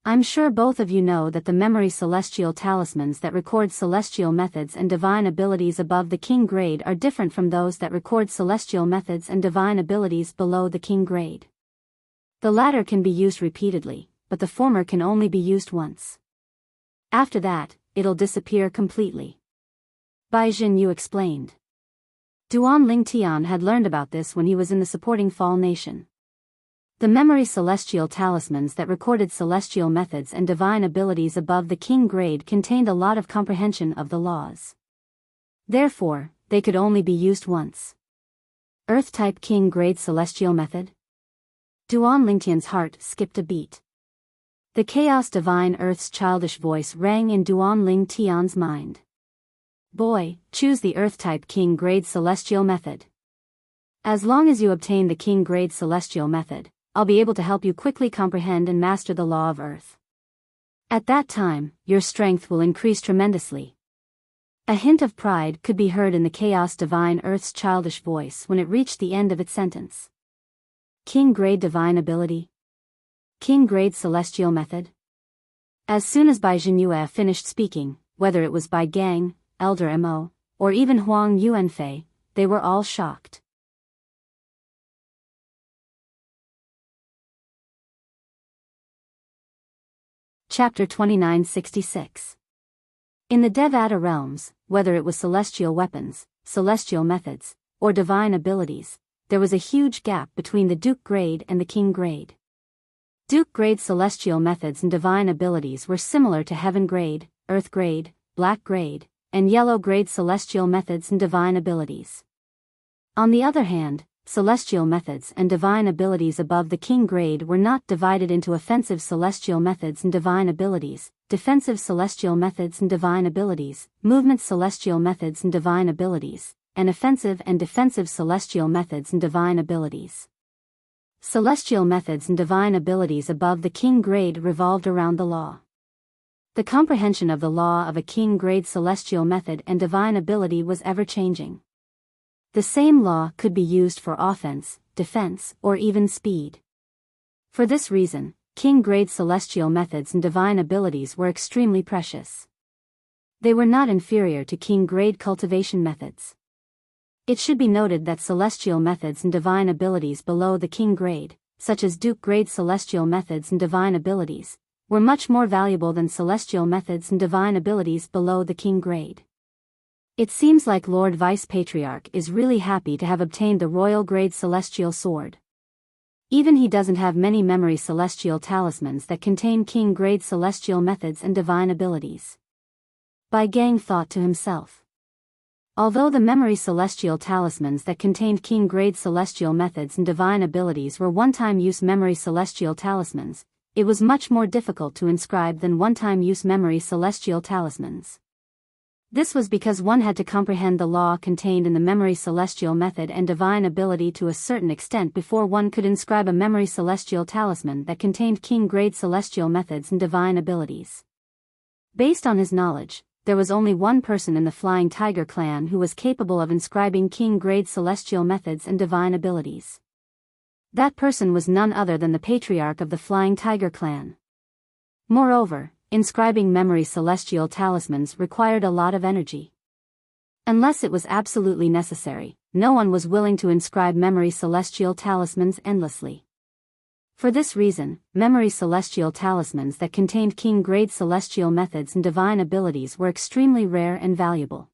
I'm sure both of you know that the memory celestial talismans that record celestial methods and divine abilities above the king grade are different from those that record celestial methods and divine abilities below the king grade. The latter can be used repeatedly, but the former can only be used once. After that, it'll disappear completely." Bai Jinyu explained. Duan Lingtian had learned about this when he was in the supporting Fall Nation. The memory celestial talismans that recorded celestial methods and divine abilities above the king grade contained a lot of comprehension of the laws. Therefore, they could only be used once. Earth-type king grade celestial method? Duan Lingtian's heart skipped a beat. The chaos divine Earth's childish voice rang in Duan Lingtian's mind. "Boy, choose the Earth-type king-grade celestial method. As long as you obtain the king-grade celestial method, I'll be able to help you quickly comprehend and master the law of Earth. At that time, your strength will increase tremendously." A hint of pride could be heard in the chaos divine Earth's childish voice when it reached the end of its sentence. King-grade divine ability? King-grade celestial method? As soon as Bai Jinyu finished speaking, whether it was Bai Gang, Elder Mo, or even Huang Yuanfei, they were all shocked. Chapter 2966. In the Devata realms, whether it was celestial weapons, celestial methods, or divine abilities, there was a huge gap between the Duke grade and the King grade. Duke grade celestial methods and divine abilities were similar to Heaven grade, Earth grade, Black grade, and Yellow grade celestial methods and divine abilities. On the other hand, celestial methods and divine abilities above the King grade were not divided into offensive celestial methods and divine abilities, defensive celestial methods and divine abilities, movement celestial methods and divine abilities, and offensive and defensive celestial methods and divine abilities. celestial methods and divine abilities above the king grade revolved around the law. The comprehension of the law of a king grade celestial method and divine ability was ever-changing. The same law could be used for offense, defense, or even speed. For this reason, king grade celestial methods and divine abilities were extremely precious. They were not inferior to king grade cultivation methods. It should be noted that celestial methods and divine abilities below the king grade, such as duke grade celestial methods and divine abilities, were much more valuable than celestial methods and divine abilities below the king grade. It seems like Lord Vice Patriarch is really happy to have obtained the royal grade celestial sword. Even he doesn't have many memory celestial talismans that contain king grade celestial methods and divine abilities. Bai Gang thought to himself. Although the memory celestial talismans that contained king grade celestial methods and divine abilities were one-time use memory celestial talismans, it was much more difficult to inscribe than one-time use memory celestial talismans. This was because one had to comprehend the law contained in the memory celestial method and divine ability to a certain extent before one could inscribe a memory celestial talisman that contained king grade celestial methods and divine abilities. Based on his knowledge, there was only one person in the Flying Tiger clan who was capable of inscribing king grade celestial methods and divine abilities. That person was none other than the patriarch of the Flying Tiger clan. Moreover, inscribing memory celestial talismans required a lot of energy. Unless it was absolutely necessary, no one was willing to inscribe memory celestial talismans endlessly. For this reason, memory celestial talismans that contained king grade celestial methods and divine abilities were extremely rare and valuable.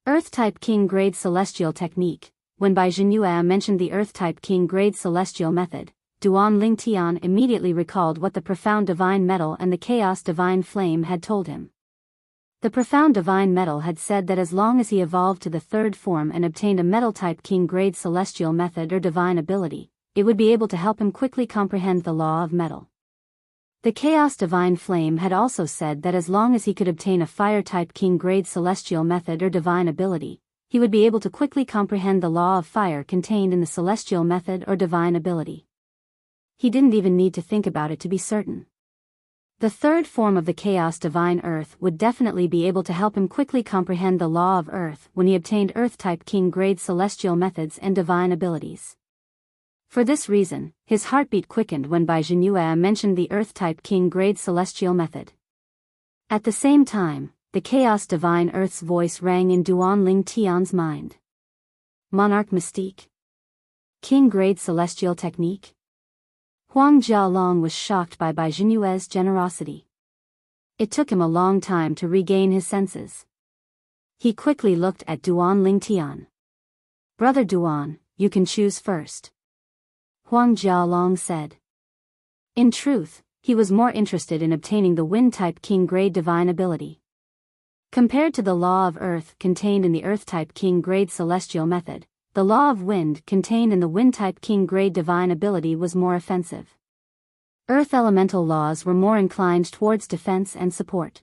Earth-type king grade celestial technique. When Bai Zhenyue mentioned the Earth-type king grade celestial method, Duan Lingtian immediately recalled what the profound divine metal and the chaos divine flame had told him. The profound divine metal had said that as long as he evolved to the third form and obtained a metal-type king grade celestial method or divine ability, it would be able to help him quickly comprehend the law of metal. The Chaos Divine Flame had also said that as long as he could obtain a fire-type king grade celestial method or divine ability, he would be able to quickly comprehend the law of fire contained in the celestial method or divine ability. He didn't even need to think about it to be certain. The third form of the Chaos Divine Earth would definitely be able to help him quickly comprehend the law of Earth when he obtained Earth-type king grade celestial methods and divine abilities. For this reason, his heartbeat quickened when Bai Zhenyue mentioned the Earth-type king grade celestial method. At the same time, the Chaos Divine Earth's voice rang in Duan Ling Tian's mind. Monarch Mystique? King grade celestial technique? Huang Jialong was shocked by Bai Zhenyue's generosity. It took him a long time to regain his senses. He quickly looked at Duan Ling Tian. Brother Duan, you can choose first. Huang Jialong said. In truth, he was more interested in obtaining the Wind-type king grade divine ability. Compared to the law of Earth contained in the Earth-type king grade celestial method, the law of Wind contained in the Wind-type king grade divine ability was more offensive. Earth elemental laws were more inclined towards defense and support.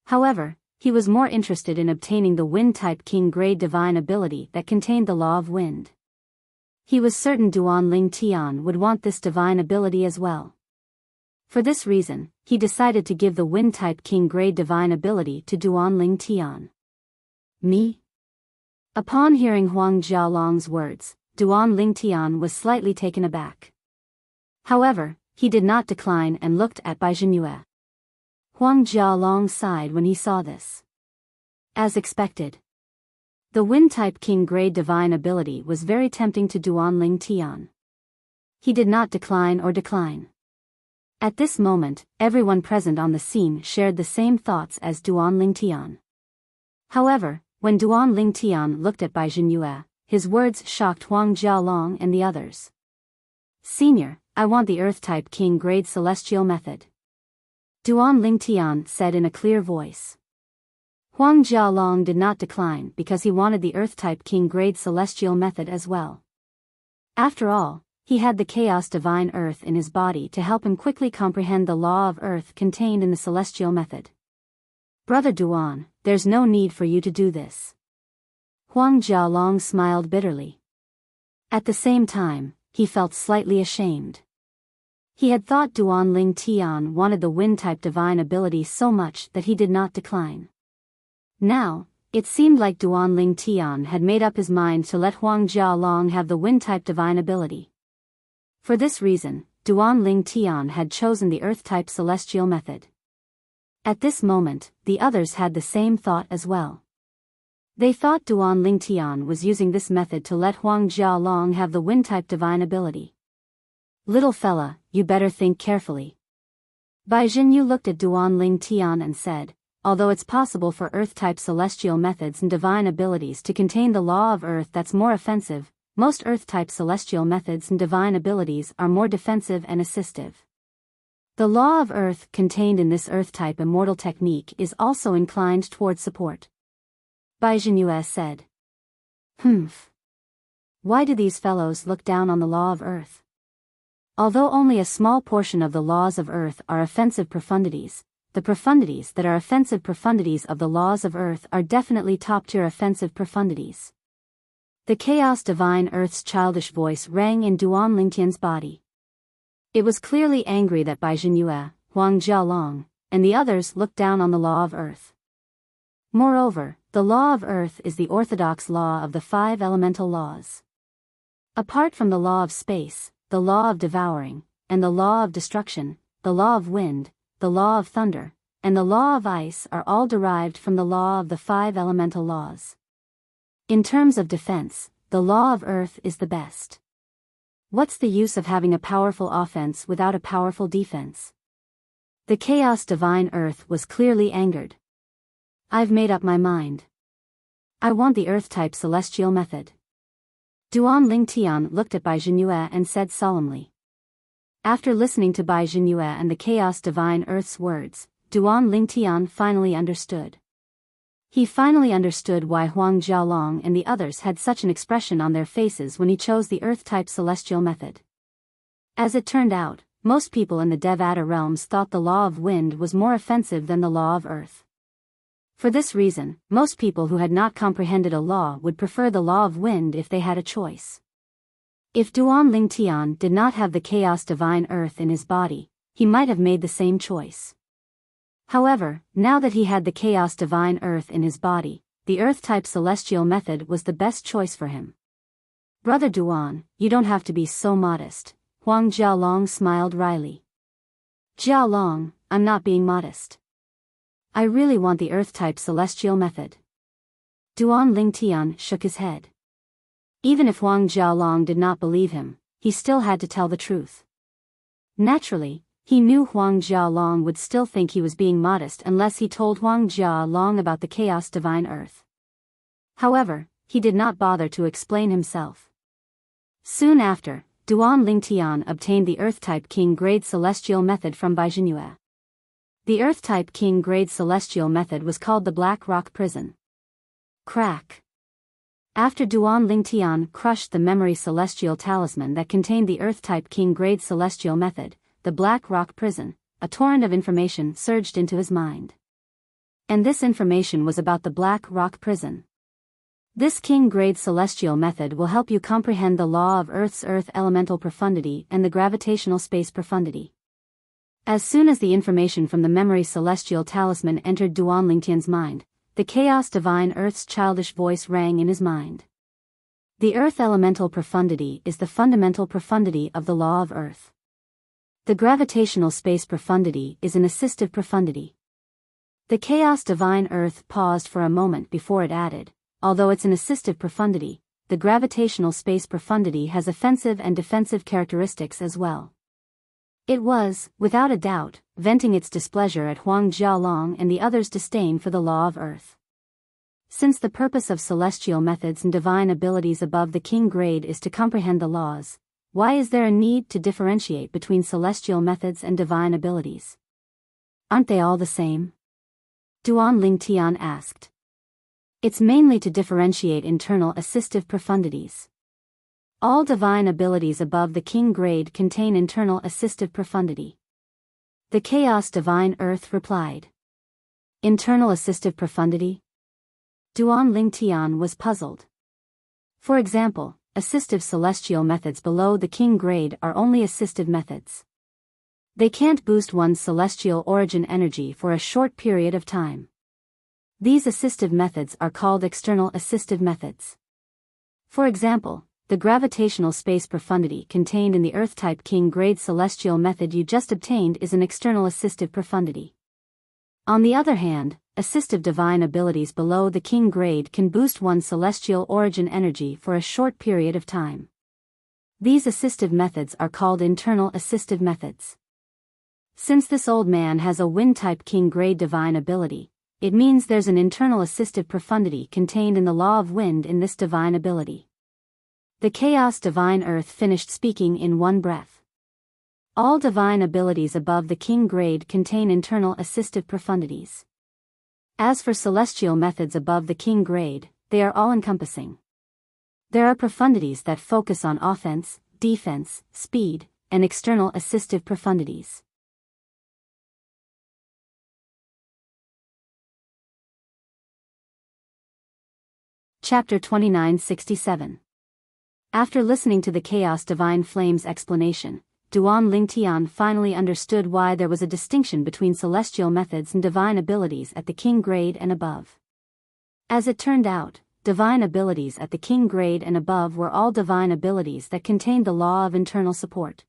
However, he was more interested in obtaining the Wind-type king grade divine ability that contained the law of Wind. He was certain Duan Ling Tian would want this divine ability as well. For this reason, he decided to give the Wind-type king grade divine ability to Duan Ling Tian. Me? Upon hearing Huang Jialong's words, Duan Ling Tian was slightly taken aback. However, he did not decline and looked at Bai Zhenyue. Huang Jialong sighed when he saw this. As expected, the Wind-type king grade divine ability was very tempting to Duan Ling Tian. He did not decline. At this moment, everyone present on the scene shared the same thoughts as Duan Ling Tian. However, when Duan Ling Tian looked at Bai Zhenyue, his words shocked Huang Jialong and the others. Senior, I want the Earth-type king grade celestial method. Duan Ling Tian said in a clear voice. Huang Jialong did not decline because he wanted the Earth-type king grade celestial method as well. After all, he had the Chaos Divine Earth in his body to help him quickly comprehend the law of Earth contained in the celestial method. Brother Duan, there's no need for you to do this. Huang Jialong smiled bitterly. At the same time, he felt slightly ashamed. He had thought Duan Ling Tian wanted the wind-type divine ability so much that he did not decline. Now, it seemed like Duan Ling Tian had made up his mind to let Huang Jialong have the wind-type divine ability. For this reason, Duan Ling Tian had chosen the earth-type celestial method. At this moment, the others had the same thought as well. They thought Duan Ling Tian was using this method to let Huang Jialong have the wind-type divine ability. Little fella, you better think carefully. Bai Jinyu looked at Duan Ling Tian and said, although it's possible for earth-type celestial methods and divine abilities to contain the law of earth that's more offensive, most earth-type celestial methods and divine abilities are more defensive and assistive. The law of earth contained in this earth-type immortal technique is also inclined toward support. Bai Jinyu said. Why do these fellows look down on the law of earth? Although only a small portion of the laws of earth are offensive profundities, the profundities that are offensive profundities of the laws of earth are definitely top-tier offensive profundities. The chaos divine earth's childish voice rang in Duan Lingtian's body. It was clearly angry that Bai Jinyu, Huang Jialong, and the others looked down on the law of earth. Moreover, the law of earth is the orthodox law of the 5 elemental laws. Apart from the law of space, the law of devouring, and the law of destruction, the law of wind, the law of thunder, and the law of ice are all derived from the law of the 5 elemental laws. In terms of defense, the law of earth is the best. What's the use of having a powerful offense without a powerful defense? The chaos divine earth was clearly angered. I've made up my mind. I want the earth-type celestial method. Duan Ling Tian looked at Bai Jinyu and said solemnly. After listening to Bai Jinyu and the chaos divine earth's words, Duan Ling Tian finally understood. He finally understood why Huang Jialong and the others had such an expression on their faces when he chose the earth-type celestial method. As it turned out, most people in the Devata realms thought the law of wind was more offensive than the law of earth. For this reason, most people who had not comprehended a law would prefer the law of wind if they had a choice. If Duan Ling Tian did not have the chaos divine earth in his body, he might have made the same choice. However, now that he had the chaos divine earth in his body, the earth-type celestial method was the best choice for him. Brother Duan, you don't have to be so modest, Huang Jialong smiled wryly. Jialong, I'm not being modest. I really want the earth-type celestial method. Duan Ling Tian shook his head. Even if Huang Jialong did not believe him, he still had to tell the truth. Naturally, he knew Huang Jialong would still think he was being modest unless he told Huang Jialong about the chaos divine earth. However, he did not bother to explain himself. Soon after, Duan Ling Tian obtained the earth-type king-grade celestial method from Bai Jinyu. The earth-type king-grade celestial method was called the Black Rock Prison. Crack. After Duan Ling Tian crushed the memory celestial talisman that contained the earth-type king-grade celestial method, the Black Rock Prison, a torrent of information surged into his mind. And this information was about the Black Rock Prison. This king-grade celestial method will help you comprehend the law of Earth's earth elemental profundity and the gravitational space profundity. As soon as the information from the memory celestial talisman entered Duan Lingtian's mind, the chaos divine earth's childish voice rang in his mind. The earth elemental profundity is the fundamental profundity of the law of earth. The gravitational space profundity is an assistive profundity. The chaos divine earth paused for a moment before it added, although it's an assistive profundity, the gravitational space profundity has offensive and defensive characteristics as well. It was, without a doubt, venting its displeasure at Huang Jialong and the others' disdain for the law of earth. Since the purpose of celestial methods and divine abilities above the king grade is to comprehend the laws, why is there a need to differentiate between celestial methods and divine abilities? Aren't they all the same? Duan Ling Tian asked. It's mainly to differentiate internal assistive profundities. All divine abilities above the king grade contain internal assistive profundity. The chaos divine earth replied. Internal assistive profundity? Duan Ling Tian was puzzled. For example, assistive celestial methods below the king grade are only assistive methods. They can't boost one's celestial origin energy for a short period of time. These assistive methods are called external assistive methods. For example, the gravitational space profundity contained in the Earth-type king grade celestial method you just obtained is an external assistive profundity. On the other hand, assistive divine abilities below the king grade can boost one's celestial origin energy for a short period of time. These assistive methods are called internal assistive methods. Since this old man has a wind-type king grade divine ability, it means there's an internal assistive profundity contained in the law of wind in this divine ability. The chaos divine earth finished speaking in one breath. All divine abilities above the king grade contain internal assistive profundities. As for celestial methods above the king grade, they are all-encompassing. There are profundities that focus on offense, defense, speed, and external assistive profundities. Chapter 2967. After listening to the Chaos Divine Flame's explanation, Duan Lingtian finally understood why there was a distinction between celestial methods and divine abilities at the king grade and above. As it turned out, divine abilities at the king grade and above were all divine abilities that contained the law of internal support.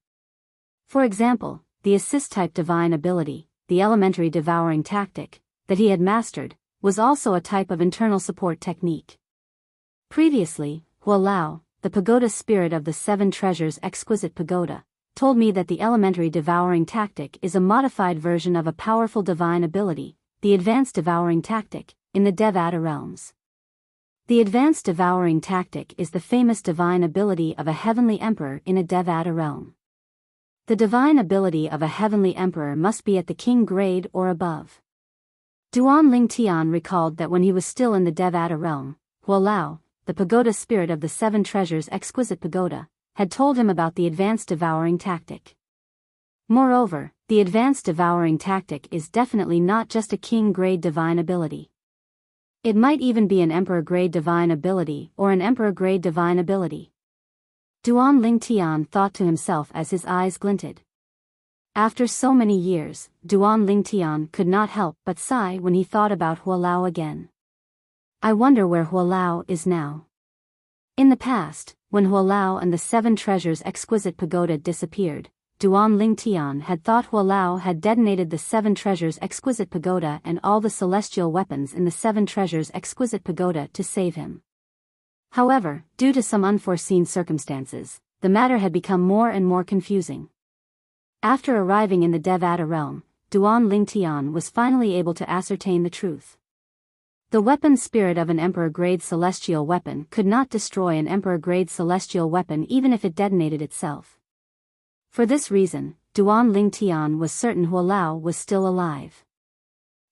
For example, the assist-type divine ability, the elementary devouring tactic, that he had mastered, was also a type of internal support technique. Previously, Hualao, the pagoda spirit of the Seven Treasures Exquisite Pagoda, told me that the elementary devouring tactic is a modified version of a powerful divine ability, the advanced devouring tactic, in the Devata realms. The advanced devouring tactic is the famous divine ability of a heavenly emperor in a Devata realm. The divine ability of a heavenly emperor must be at the king grade or above. Duan Lingtian recalled that when he was still in the Devata realm, Hualao, the pagoda spirit of the Seven Treasures Exquisite Pagoda, had told him about the advanced devouring tactic. Moreover, the advanced devouring tactic is definitely not just a king-grade divine ability. It might even be an emperor-grade divine ability or an emperor-grade divine ability. Duan Lingtian thought to himself as his eyes glinted. After so many years, Duan Lingtian could not help but sigh when he thought about Hualao again. I wonder where Hualao is now. In the past, when Hualao and the Seven Treasures Exquisite Pagoda disappeared, Duan Lingtian had thought Hualao had detonated the Seven Treasures Exquisite Pagoda and all the celestial weapons in the Seven Treasures Exquisite Pagoda to save him. However, due to some unforeseen circumstances, the matter had become more and more confusing. After arriving in the Devata realm, Duan Lingtian was finally able to ascertain the truth. The weapon spirit of an emperor-grade celestial weapon could not destroy an emperor-grade celestial weapon even if it detonated itself. For this reason, Duan Lingtian was certain Hualao was still alive.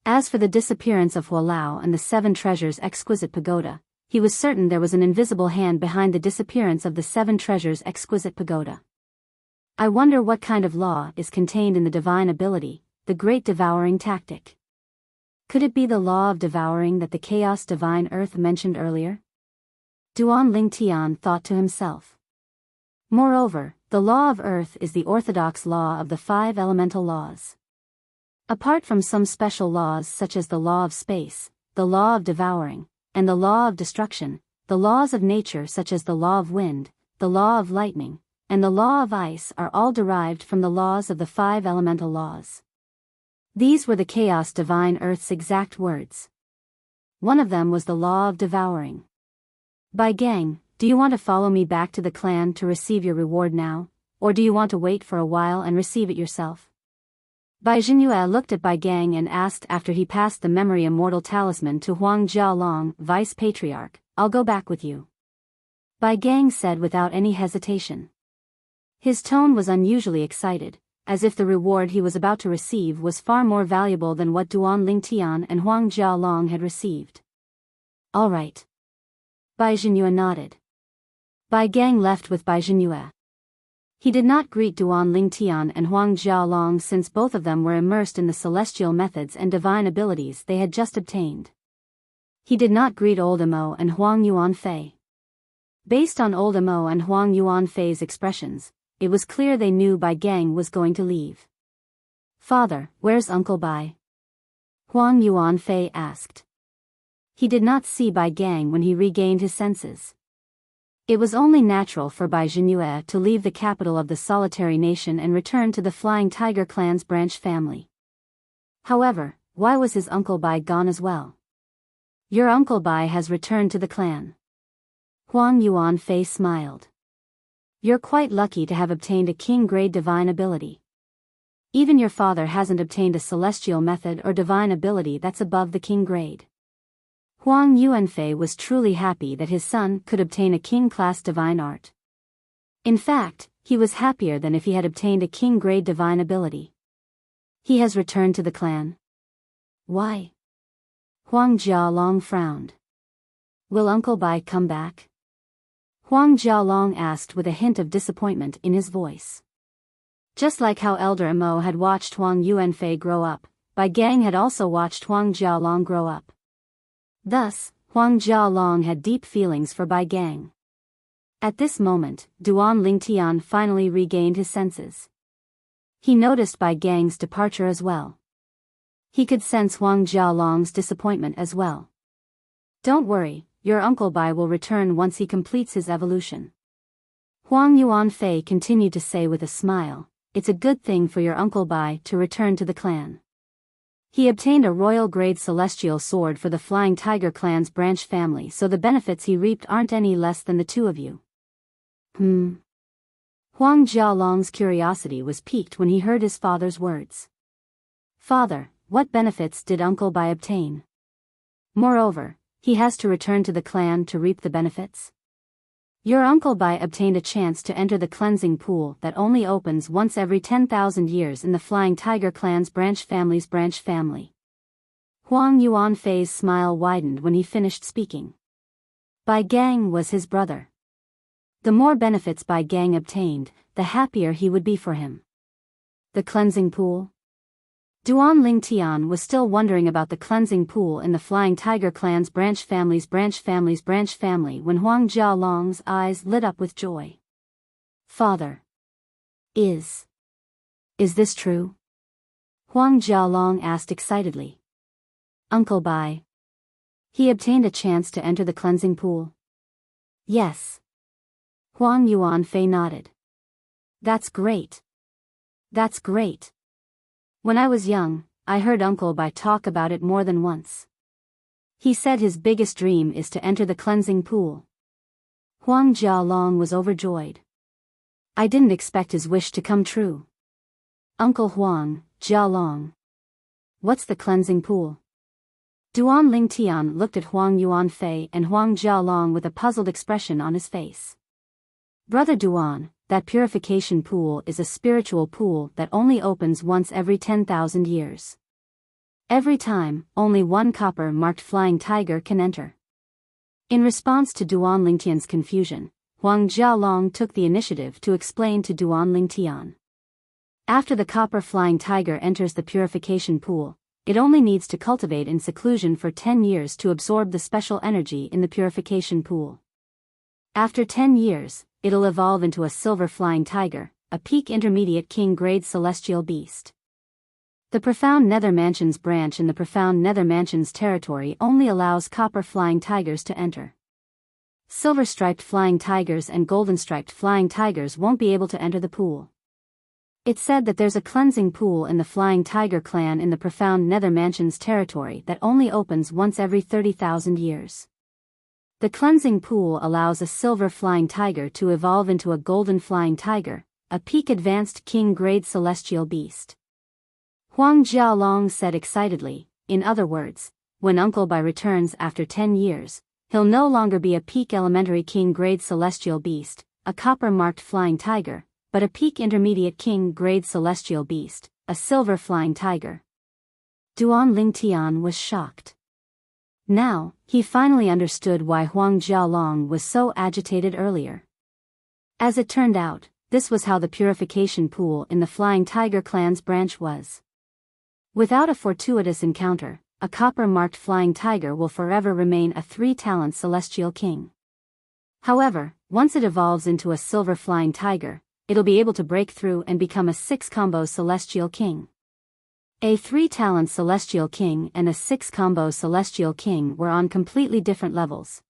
As for the disappearance of Hualao and the Seven Treasures Exquisite Pagoda, he was certain there was an invisible hand behind the disappearance of the Seven Treasures Exquisite Pagoda. I wonder what kind of law is contained in the divine ability, the Great Devouring Tactic. Could it be the law of devouring that the Chaos Divine Earth mentioned earlier? Duan Lingtian thought to himself. Moreover, the law of Earth is the orthodox law of the five elemental laws. Apart from some special laws such as the law of space, the law of devouring, and the law of destruction, the laws of nature such as the law of wind, the law of lightning, and the law of ice are all derived from the laws of the five elemental laws. These were the Chaos Divine Earth's exact words. One of them was the law of devouring. Bai Gang, do you want to follow me back to the clan to receive your reward now, or do you want to wait for a while and receive it yourself? Bai Jinyue looked at Bai Gang and asked after he passed the memory immortal talisman to Huang Jialong, Vice Patriarch, I'll go back with you. Bai Gang said without any hesitation. His tone was unusually excited, as if the reward he was about to receive was far more valuable than what Duan Lingtian and Huang Jialong had received. All right. Bai Jinyue nodded. Bai Gang left with Bai Jinyue. He did not greet Duan Lingtian and Huang Jialong since both of them were immersed in the celestial methods and divine abilities they had just obtained. He did not greet Old Imo and Huang Yuanfei. Based on old Mo and Huang Yuanfei's expressions, it was clear they knew Bai Gang was going to leave. "Father, where's Uncle Bai?" Huang Yuanfei asked. He did not see Bai Gang when he regained his senses. It was only natural for Bai Zhenyue to leave the capital of the solitary nation and return to the Flying Tiger clan's branch family. However, why was his Uncle Bai gone as well? "Your Uncle Bai has returned to the clan." Huang Yuanfei smiled. "You're quite lucky to have obtained a king-grade divine ability. Even your father hasn't obtained a celestial method or divine ability that's above the king grade." Huang Yuanfei was truly happy that his son could obtain a king-class divine art. In fact, he was happier than if he had obtained a king-grade divine ability. "He has returned to the clan." "Why?" Huang Jialong frowned. "Will Uncle Bai come back?" Huang Jialong asked with a hint of disappointment in his voice. Just like how Elder Mo had watched Huang Yuanfei grow up, Bai Gang had also watched Huang Jialong grow up. Thus, Huang Jialong had deep feelings for Bai Gang. At this moment, Duan Lingtian finally regained his senses. He noticed Bai Gang's departure as well. He could sense Huang Jialong's disappointment as well. "Don't worry, your Uncle Bai will return once he completes his evolution." Huang Yuanfei continued to say with a smile, "It's a good thing for your Uncle Bai to return to the clan. He obtained a royal-grade celestial sword for the Flying Tiger clan's branch family, so the benefits he reaped aren't any less than the two of you." Huang Jialong's curiosity was piqued when he heard his father's words. "Father, what benefits did Uncle Bai obtain? Moreover, he has to return to the clan to reap the benefits?" "Your Uncle Bai obtained a chance to enter the cleansing pool that only opens once every 10,000 years in the Flying Tiger clan's branch family. Huang Yuanfei's smile widened when he finished speaking. Bai Gang was his brother. The more benefits Bai Gang obtained, the happier he would be for him. The cleansing pool? Duan Lingtian was still wondering about the cleansing pool in the Flying Tiger clan's branch family when Huang Jialong's eyes lit up with joy. "Father. Is this true?" Huang Jialong asked excitedly. "Uncle Bai. He obtained a chance to enter the cleansing pool?" "Yes." Huang Yuanfei nodded. That's great. When I was young, I heard Uncle Bai talk about it more than once. He said his biggest dream is to enter the cleansing pool." Huang Jialong was overjoyed. "I didn't expect his wish to come true." "Uncle Huang, Jialong. What's the cleansing pool?" Duan Lingtian looked at Huang Yuanfei and Huang Jialong with a puzzled expression on his face. "Brother Duan, that purification pool is a spiritual pool that only opens once every 10,000 years. Every time, only one copper-marked Flying Tiger can enter." In response to Duan Lingtian's confusion, Huang Jialong took the initiative to explain to Duan Lingtian. After the copper Flying Tiger enters the purification pool, it only needs to cultivate in seclusion for 10 years to absorb the special energy in the purification pool. After 10 years, it'll evolve into a silver Flying Tiger, a peak intermediate king-grade celestial beast. The Profound Nether Mansions branch in the Profound Nether Mansions territory only allows copper Flying Tigers to enter. Silver-striped Flying Tigers and golden-striped Flying Tigers won't be able to enter the pool. It's said that there's a cleansing pool in the Flying Tiger clan in the Profound Nether Mansions territory that only opens once every 30,000 years. The cleansing pool allows a silver Flying Tiger to evolve into a golden Flying Tiger, a peak advanced king-grade celestial beast. Huang Jialong said excitedly, in other words, when Uncle Bai returns after 10 years, he'll no longer be a peak elementary king-grade celestial beast, a copper-marked Flying Tiger, but a peak intermediate king-grade celestial beast, a silver Flying Tiger. Duan Lingtian was shocked. Now, he finally understood why Huang Jialong was so agitated earlier. As it turned out, this was how the purification pool in the Flying Tiger clan's branch was. Without a fortuitous encounter, a copper-marked Flying Tiger will forever remain a 3-talent celestial king. However, once it evolves into a silver flying tiger, it'll be able to break through and become a 6-combo Celestial King. A 3-talent Celestial King and a 6-combo Celestial King were on completely different levels.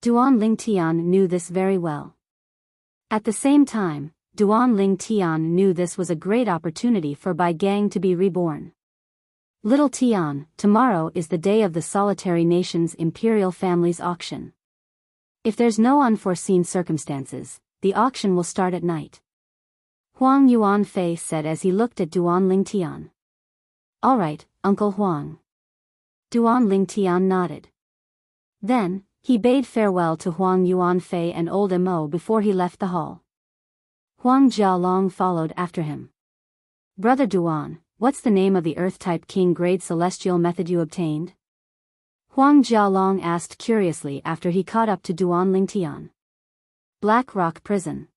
Duan Lingtian knew this very well. At the same time, Duan Lingtian knew this was a great opportunity for Bai Gang to be reborn. Little Tian, tomorrow is the day of the Solitary Nation's Imperial Family's auction. If there's no unforeseen circumstances, the auction will start at night. Huang Yuanfei said as he looked at Duan Lingtian. All right, Uncle Huang. Duan Lingtian nodded. Then, he bade farewell to Huang Yuanfei and old Mo before he left the hall. Huang Jialong followed after him. Brother Duan, what's the name of the Earth-type King-grade celestial method you obtained? Huang Jialong asked curiously after he caught up to Duan Lingtian. Black Rock Prison.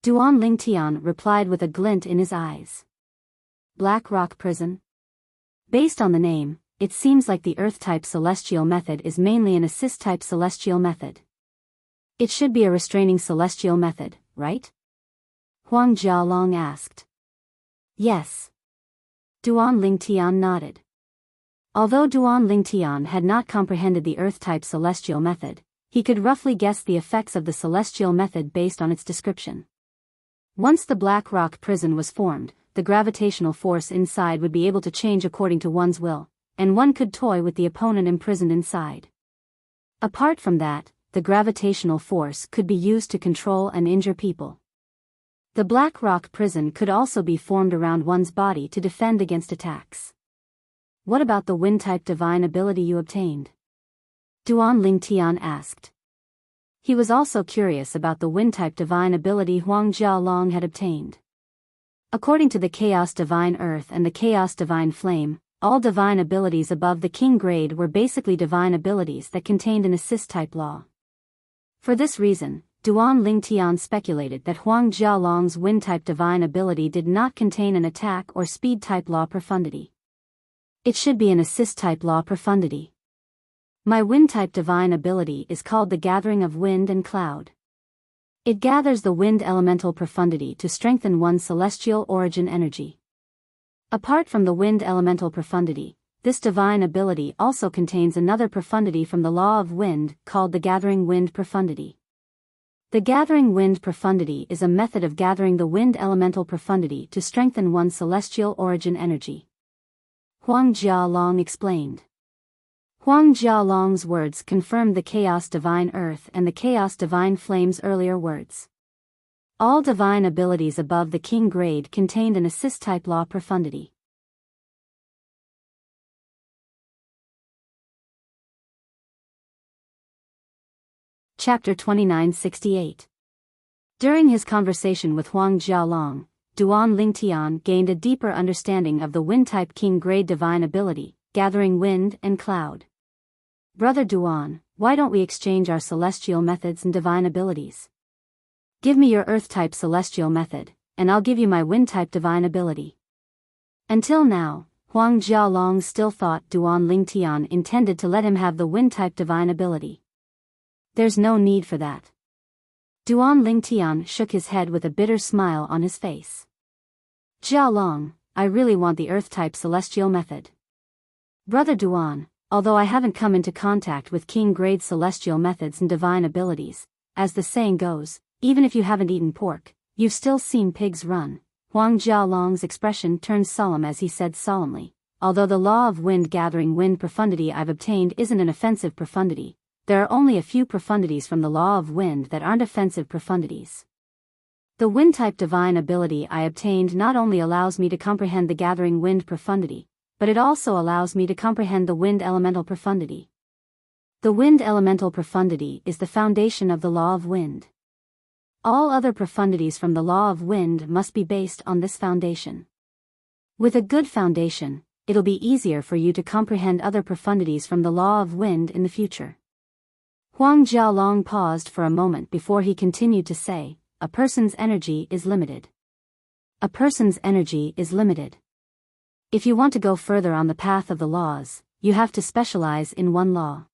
Duan Lingtian replied with a glint in his eyes. Black Rock Prison? Based on the name, it seems like the Earth-type celestial method is mainly an assist-type celestial method. It should be a restraining celestial method, right? Huang Jialong asked. Yes. Duan Lingtian nodded. Although Duan Lingtian had not comprehended the Earth-type celestial method, he could roughly guess the effects of the celestial method based on its description. Once the Black Rock Prison was formed, the gravitational force inside would be able to change according to one's will, and one could toy with the opponent imprisoned inside. Apart from that, the gravitational force could be used to control and injure people. The Black Rock Prison could also be formed around one's body to defend against attacks. What about the Wind-type divine ability you obtained? Duan Lingtian asked. He was also curious about the Wind-type divine ability Huang Jialong had obtained. According to the Chaos Divine Earth and the Chaos Divine Flame, all divine abilities above the King grade were basically divine abilities that contained an assist-type law. For this reason, Duan Lingtian speculated that Huang Jialong's Wind-type divine ability did not contain an attack or speed-type law profundity. It should be an assist-type law profundity. My Wind-type divine ability is called the Gathering of Wind and Cloud. It gathers the wind elemental profundity to strengthen one's celestial origin energy. Apart from the wind elemental profundity, this divine ability also contains another profundity from the law of wind called the Gathering Wind profundity. The Gathering Wind profundity is a method of gathering the wind elemental profundity to strengthen one's celestial origin energy. Huang Jialong explained. Huang Jialong's words confirmed the Chaos Divine Earth and the Chaos Divine Flame's earlier words. All divine abilities above the King grade contained an assist-type law profundity. Chapter 2968. During his conversation with Huang Jialong, Duan Lingtian gained a deeper understanding of the Wind-type King grade divine ability, Gathering Wind and Cloud. Brother Duan, why don't we exchange our celestial methods and divine abilities? Give me your Earth-type celestial method, and I'll give you my Wind-type divine ability. Until now, Huang Jialong still thought Duan Lingtian intended to let him have the Wind-type divine ability. There's no need for that. Duan Lingtian shook his head with a bitter smile on his face. Jialong, I really want the Earth-type celestial method. Brother Duan, although I haven't come into contact with King-grade celestial methods and divine abilities, as the saying goes, even if you haven't eaten pork, you've still seen pigs run. Huang Jialong's expression turned solemn as he said solemnly, although the law of wind gathering wind profundity I've obtained isn't an offensive profundity, there are only a few profundities from the law of wind that aren't offensive profundities. The wind-type divine ability I obtained not only allows me to comprehend the gathering wind profundity, but it also allows me to comprehend the wind elemental profundity. The wind elemental profundity is the foundation of the law of wind. All other profundities from the law of wind must be based on this foundation. With a good foundation, it'll be easier for you to comprehend other profundities from the law of wind in the future. Huang Jialong paused for a moment before he continued to say, a person's energy is limited. A person's energy is limited. If you want to go further on the path of the laws, you have to specialize in one law.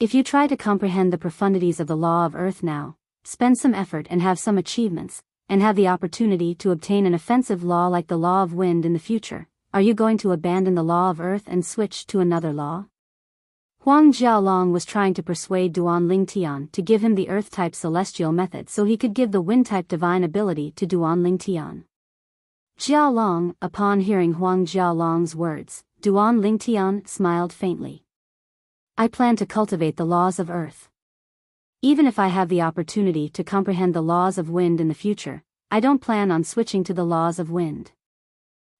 If you try to comprehend the profundities of the law of earth now, spend some effort and have some achievements, and have the opportunity to obtain an offensive law like the law of wind in the future, are you going to abandon the law of earth and switch to another law? Huang Jialong was trying to persuade Duan Lingtian to give him the earth-type celestial method so he could give the wind-type divine ability to Duan Lingtian. Jialong, upon hearing Huang Jialong's words, Duan Lingtian smiled faintly. I plan to cultivate the laws of earth. Even if I have the opportunity to comprehend the laws of wind in the future, I don't plan on switching to the laws of wind.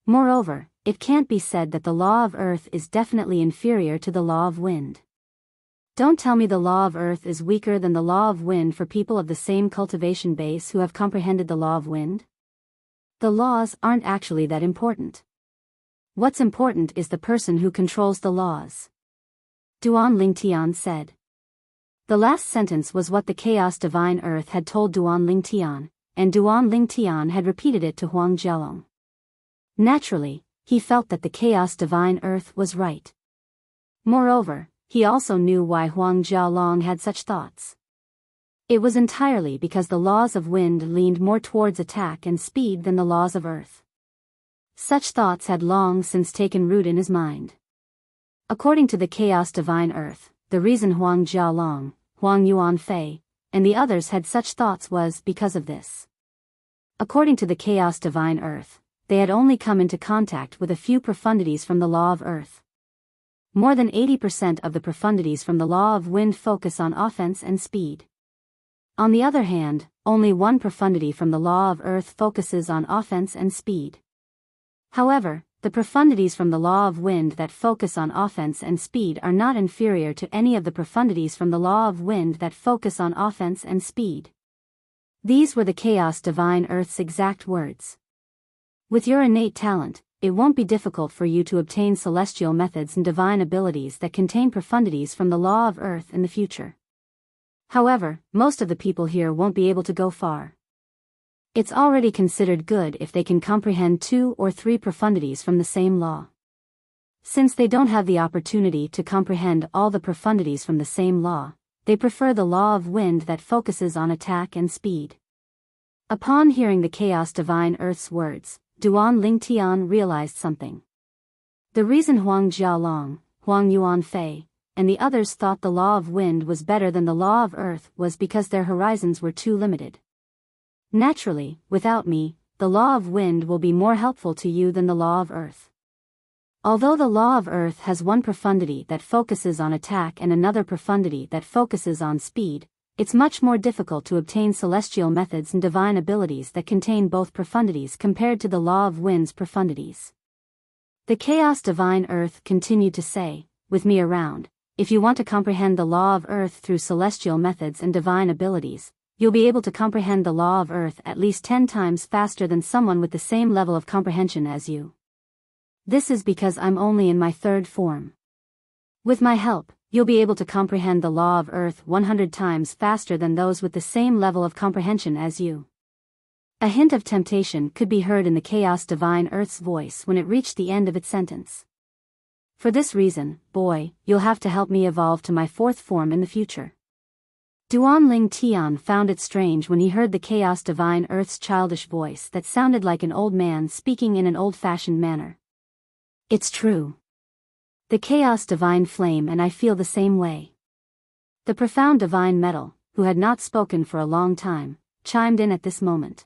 Moreover, it can't be said that the law of earth is definitely inferior to the law of wind. Don't tell me the law of earth is weaker than the law of wind for people of the same cultivation base who have comprehended the law of wind. The laws aren't actually that important. What's important is the person who controls the laws. Duan Lingtian said. The last sentence was what the chaos divine earth had told Duan Lingtian, and Duan Lingtian had repeated it to Huang Jialong. Naturally, he felt that the chaos divine earth was right. Moreover, he also knew why Huang Jialong had such thoughts. It was entirely because the laws of wind leaned more towards attack and speed than the laws of earth. Such thoughts had long since taken root in his mind. According to the chaos divine earth, the reason Huang Jialong, Huang Yuanfei, and the others had such thoughts was because of this. According to the chaos divine earth, they had only come into contact with a few profundities from the law of earth. More than 80% of the profundities from the law of wind focus on offense and speed. On the other hand, only one profundity from the law of earth focuses on offense and speed. However, the profundities from the law of wind that focus on offense and speed are not inferior to any of the profundities from the law of wind that focus on offense and speed. These were the chaos divine earth's exact words. With your innate talent, it won't be difficult for you to obtain celestial methods and divine abilities that contain profundities from the law of earth in the future. However, most of the people here won't be able to go far. It's already considered good if they can comprehend 2 or 3 profundities from the same law. Since they don't have the opportunity to comprehend all the profundities from the same law, they prefer the law of wind that focuses on attack and speed. Upon hearing the chaos divine earth's words, Duan Lingtian realized something. The reason Huang Jialong, Huang Yuanfei, and the others thought the law of wind was better than the law of earth was because their horizons were too limited. Naturally, without me, the law of wind will be more helpful to you than the law of earth. Although the law of earth has one profundity that focuses on attack and another profundity that focuses on speed, it's much more difficult to obtain celestial methods and divine abilities that contain both profundities compared to the law of wind's profundities. The chaos divine earth continued to say, with me around, if you want to comprehend the law of earth through celestial methods and divine abilities, you'll be able to comprehend the law of earth at least 10 times faster than someone with the same level of comprehension as you. This is because I'm only in my 3rd form. With my help, you'll be able to comprehend the law of earth 100 times faster than those with the same level of comprehension as you. A hint of temptation could be heard in the chaos divine earth's voice when it reached the end of its sentence. For this reason, boy, you'll have to help me evolve to my 4th form in the future. Duan Lingtian found it strange when he heard the chaos divine earth's childish voice that sounded like an old man speaking in an old-fashioned manner. It's true. The chaos divine flame and I feel the same way. The profound divine metal, who had not spoken for a long time, chimed in at this moment.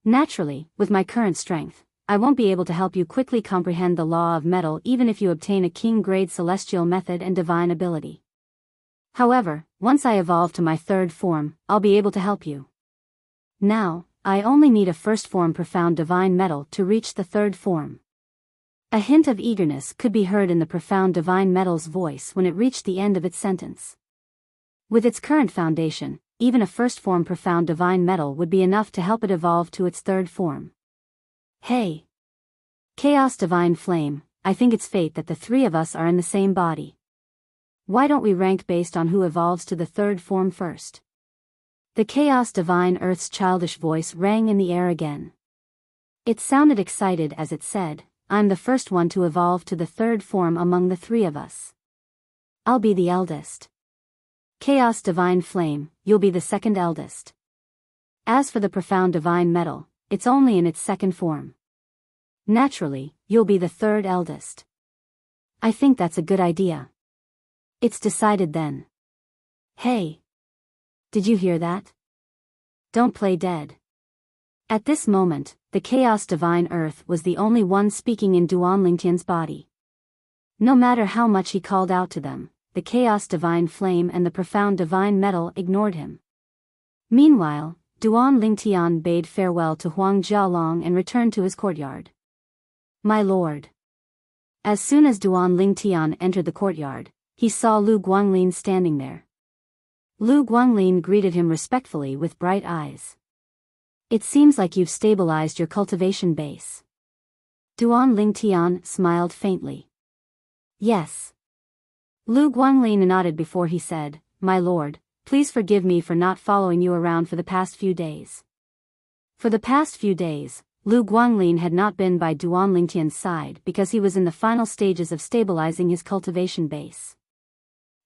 Naturally, with my current strength, I won't be able to help you quickly comprehend the law of metal even if you obtain a king-grade celestial method and divine ability. However, once I evolve to my 3rd form, I'll be able to help you. Now, I only need a 1st form profound divine metal to reach the 3rd form. A hint of eagerness could be heard in the profound divine metal's voice when it reached the end of its sentence. With its current foundation, even a 1st form profound divine metal would be enough to help it evolve to its 3rd form. Hey! Chaos divine flame, I think it's fate that the 3 of us are in the same body. Why don't we rank based on who evolves to the 3rd form first? The chaos divine earth's childish voice rang in the air again. It sounded excited as it said, I'm the first one to evolve to the 3rd form among the 3 of us. I'll be the eldest. Chaos Divine Flame, you'll be the second eldest. As for the profound divine metal, it's only in its second form. Naturally, you'll be the third eldest. I think that's a good idea. It's decided then. Hey! Did you hear that? Don't play dead. At this moment, the Chaos Divine Earth was the only one speaking in Duan Lingtian's body. No matter how much he called out to them, the Chaos Divine Flame and the profound divine metal ignored him. Meanwhile, Duan Lingtian bade farewell to Huang Jialong and returned to his courtyard. My lord. As soon as Duan Lingtian entered the courtyard, he saw Lu Guanglin standing there. Lu Guanglin greeted him respectfully with bright eyes. It seems like you've stabilized your cultivation base. Duan Lingtian smiled faintly. Yes. Lu Guanglin nodded before he said, My lord, please forgive me for not following you around for the past few days. For the past few days, Lu Guanglin had not been by Duan Lingtian's side because he was in the final stages of stabilizing his cultivation base.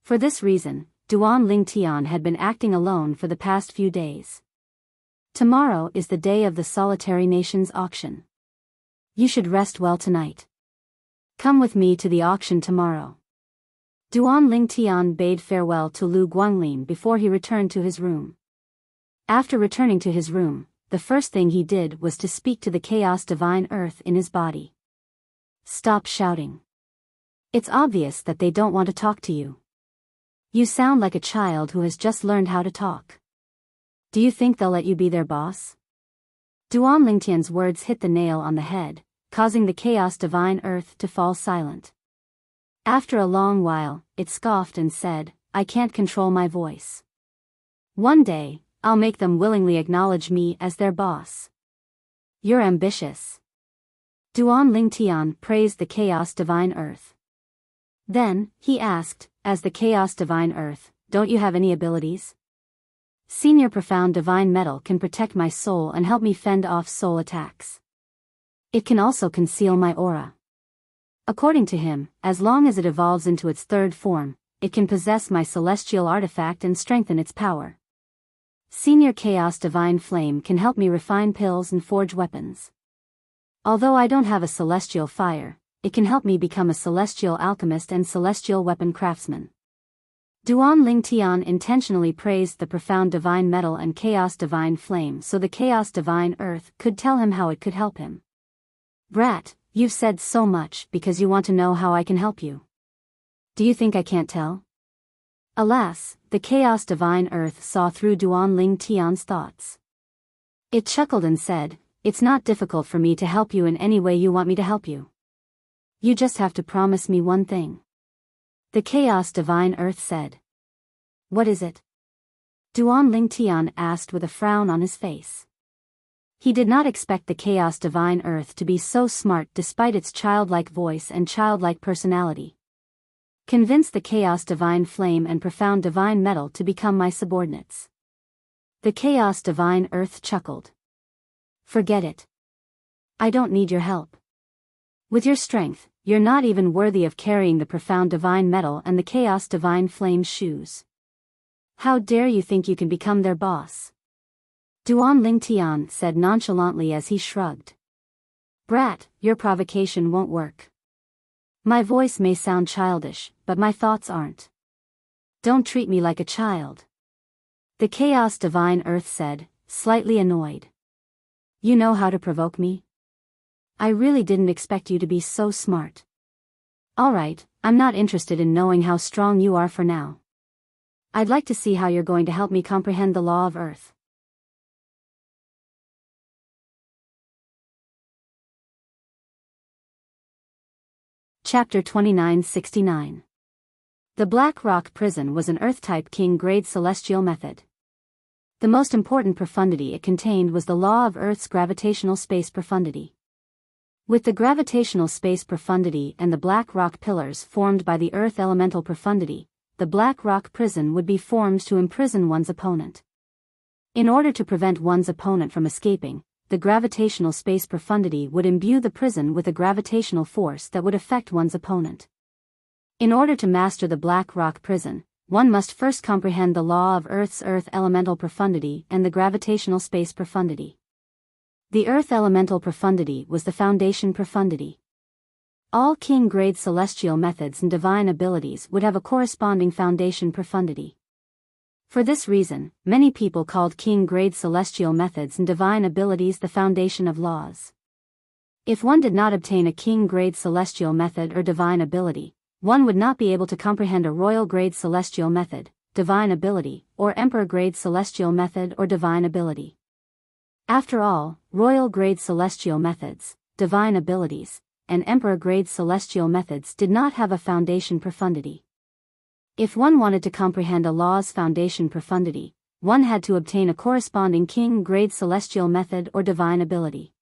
For this reason, Duan Lingtian had been acting alone for the past few days. Tomorrow is the day of the Solitary Nations auction. You should rest well tonight. Come with me to the auction tomorrow. Duan Lingtian bade farewell to Lu Guanglin before he returned to his room. After returning to his room, the first thing he did was to speak to the Chaos Divine Earth in his body. Stop shouting. It's obvious that they don't want to talk to you. You sound like a child who has just learned how to talk. Do you think they'll let you be their boss? Duan Lingtian's words hit the nail on the head, causing the Chaos Divine Earth to fall silent. After a long while, it scoffed and said, I can't control my voice. One day, I'll make them willingly acknowledge me as their boss. You're ambitious. Duan Lingtian praised the Chaos Divine Earth. Then, he asked, as the Chaos Divine Earth, don't you have any abilities? Senior Profound Divine Metal can protect my soul and help me fend off soul attacks. It can also conceal my aura. According to him, as long as it evolves into its third form, it can possess my celestial artifact and strengthen its power. Senior Chaos Divine Flame can help me refine pills and forge weapons. Although I don't have a celestial fire, it can help me become a celestial alchemist and celestial weapon craftsman. Duan Lingtian intentionally praised the profound divine metal and Chaos Divine Flame so the Chaos Divine Earth could tell him how it could help him. Brat, you've said so much because you want to know how I can help you. Do you think I can't tell? Alas, the Chaos Divine Earth saw through Duan Lingtian's thoughts. It chuckled and said, It's not difficult for me to help you in any way you want me to help you. You just have to promise me one thing. The Chaos Divine Earth said. What is it? Duan Lingtian asked with a frown on his face. He did not expect the Chaos Divine Earth to be so smart despite its childlike voice and childlike personality. Convince the Chaos Divine Flame and Profound Divine Metal to become my subordinates. The Chaos Divine Earth chuckled. Forget it. I don't need your help. With your strength, you're not even worthy of carrying the Profound Divine Metal and the Chaos Divine Flame's shoes. How dare you think you can become their boss? Duan Lingtian said nonchalantly as he shrugged. Brat, your provocation won't work. My voice may sound childish, but my thoughts aren't. Don't treat me like a child. The Chaos Divine Earth said, slightly annoyed. You know how to provoke me? I really didn't expect you to be so smart. Alright, I'm not interested in knowing how strong you are for now. I'd like to see how you're going to help me comprehend the law of Earth. Chapter 2969. The Black Rock Prison was an Earth-type king-grade celestial method. The most important profundity it contained was the law of Earth's gravitational space profundity. With the gravitational space profundity and the black rock pillars formed by the Earth elemental profundity, the Black Rock Prison would be formed to imprison one's opponent. In order to prevent one's opponent from escaping, the gravitational space profundity would imbue the prison with a gravitational force that would affect one's opponent. In order to master the Black Rock Prison, one must first comprehend the law of Earth's earth elemental profundity and the gravitational space profundity. The earth elemental profundity was the foundation profundity. All king-grade celestial methods and divine abilities would have a corresponding foundation profundity. For this reason, many people called king-grade celestial methods and divine abilities the foundation of laws. If one did not obtain a king-grade celestial method or divine ability, one would not be able to comprehend a royal-grade celestial method, divine ability, or emperor-grade celestial method or divine ability. After all, royal-grade celestial methods, divine abilities, and emperor-grade celestial methods did not have a foundation profundity. If one wanted to comprehend a law's foundation profundity, one had to obtain a corresponding king-grade celestial method or divine ability.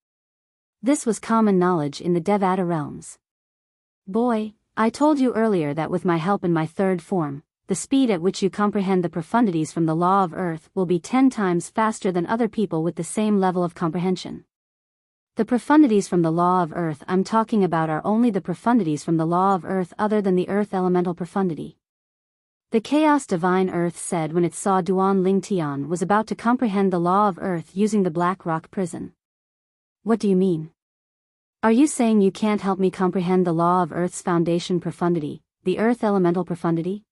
This was common knowledge in the Devata realms. Boy, I told you earlier that with my help in my third form, the speed at which you comprehend the profundities from the law of Earth will be 10 times faster than other people with the same level of comprehension. The profundities from the law of Earth I'm talking about are only the profundities from the law of Earth other than the earth elemental profundity. The chaos divine Earth said when it saw Duan Ling Tian was about to comprehend the law of Earth using the Black Rock prison. What do you mean? Are you saying you can't help me comprehend the law of Earth's foundation profundity, the earth elemental profundity?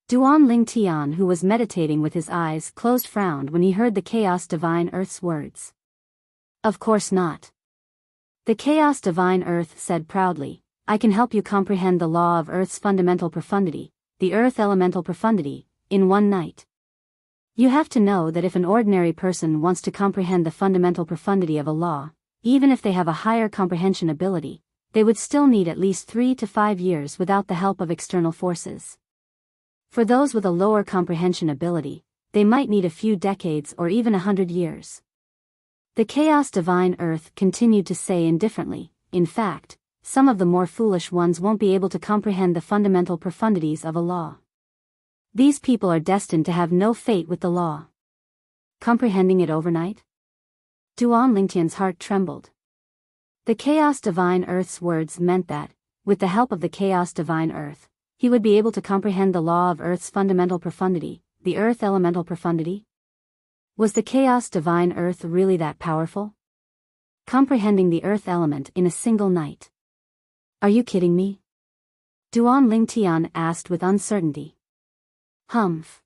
Duan Ling Tian, who was meditating with his eyes closed, frowned when he heard the chaos divine Earth's words. Of course not. The chaos divine Earth said proudly, I can help you comprehend the law of Earth's fundamental profundity, the earth elemental profundity, in one night. You have to know that if an ordinary person wants to comprehend the fundamental profundity of a law, even if they have a higher comprehension ability, they would still need at least 3 to 5 years without the help of external forces. For those with a lower comprehension ability, they might need a few decades or even 100 years. The chaos divine Earth continued to say indifferently, in fact, some of the more foolish ones won't be able to comprehend the fundamental profundities of a law. These people are destined to have no fate with the law. Comprehending it overnight? Duan Lingtian's heart trembled. The chaos divine Earth's words meant that, with the help of the chaos divine Earth, he would be able to comprehend the law of Earth's fundamental profundity, the earth elemental profundity. Was the chaos divine Earth really that powerful? Comprehending the earth element in a single night. Are you kidding me? Duan Lingtian asked with uncertainty. Humph.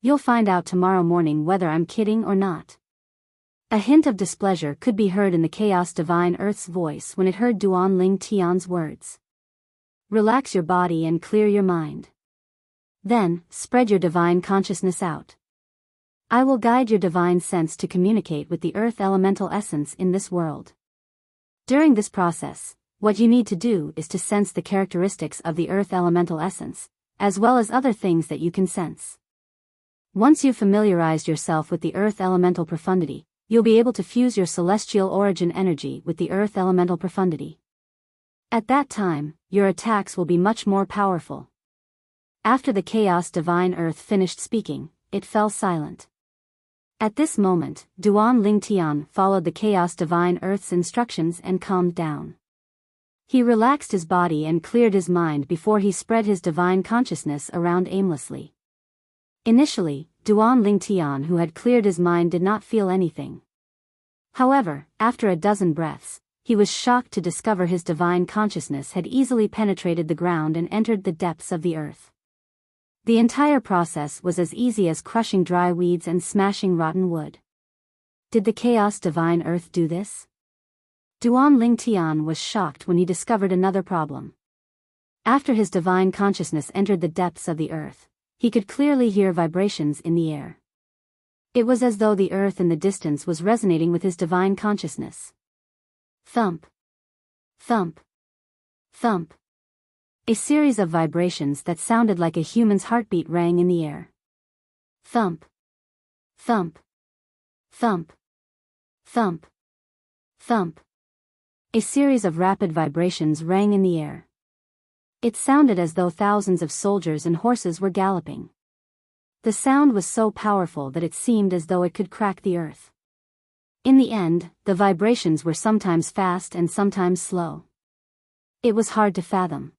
You'll find out tomorrow morning whether I'm kidding or not. A hint of displeasure could be heard in the chaos divine Earth's voice when it heard Duan Ling Tian's words. Relax your body and clear your mind. Then, spread your divine consciousness out. I will guide your divine sense to communicate with the earth elemental essence in this world. During this process, what you need to do is to sense the characteristics of the earth elemental essence, as well as other things that you can sense. Once you've familiarized yourself with the earth elemental profundity, you'll be able to fuse your celestial origin energy with the earth elemental profundity. At that time, your attacks will be much more powerful. After the chaos divine Earth finished speaking, it fell silent. At this moment, Duan Ling Tian followed the chaos divine Earth's instructions and calmed down. He relaxed his body and cleared his mind before he spread his divine consciousness around aimlessly. Initially, Duan Ling Tian, who had cleared his mind, did not feel anything. However, after a dozen breaths, he was shocked to discover his divine consciousness had easily penetrated the ground and entered the depths of the earth. The entire process was as easy as crushing dry weeds and smashing rotten wood. Did the chaos divine Earth do this? Duan Ling Tian was shocked when he discovered another problem. After his divine consciousness entered the depths of the earth, he could clearly hear vibrations in the air. It was as though the earth in the distance was resonating with his divine consciousness. Thump. Thump. Thump. A series of vibrations that sounded like a human's heartbeat rang in the air. Thump. Thump. Thump. Thump. Thump. A series of rapid vibrations rang in the air. It sounded as though thousands of soldiers and horses were galloping. The sound was so powerful that it seemed as though it could crack the earth. In the end, the vibrations were sometimes fast and sometimes slow. It was hard to fathom.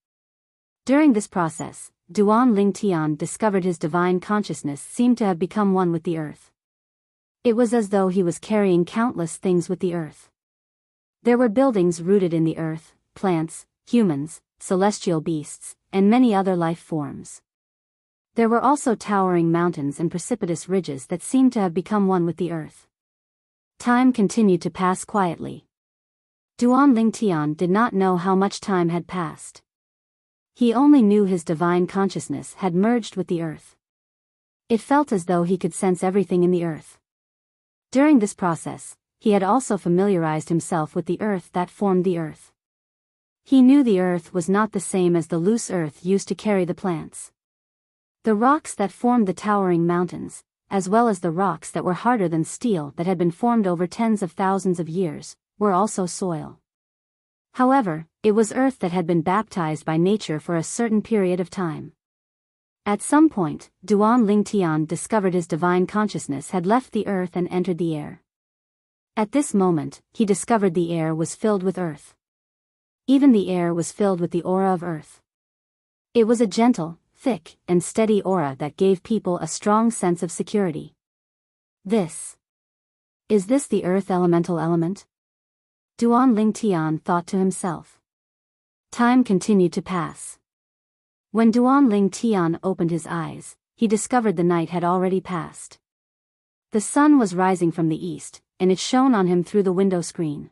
During this process, Duan Ling Tian discovered his divine consciousness seemed to have become one with the earth. It was as though he was carrying countless things with the earth. There were buildings rooted in the earth, plants, humans, celestial beasts, and many other life forms. There were also towering mountains and precipitous ridges that seemed to have become one with the earth. Time continued to pass quietly. Duan Ling Tian did not know how much time had passed. He only knew his divine consciousness had merged with the earth. It felt as though he could sense everything in the earth. During this process, he had also familiarized himself with the earth that formed the earth. He knew the earth was not the same as the loose earth used to carry the plants. The rocks that formed the towering mountains, as well as the rocks that were harder than steel that had been formed over tens of thousands of years, were also soil. However, it was earth that had been baptized by nature for a certain period of time. At some point, Duan Ling Tian discovered his divine consciousness had left the earth and entered the air. At this moment, he discovered the air was filled with earth. Even the air was filled with the aura of earth. It was a gentle, thick, and steady aura that gave people a strong sense of security. Is this the earth elemental element? Duan Ling Tian thought to himself. Time continued to pass. When Duan Ling Tian opened his eyes, he discovered the night had already passed. The sun was rising from the east, and it shone on him through the window screen.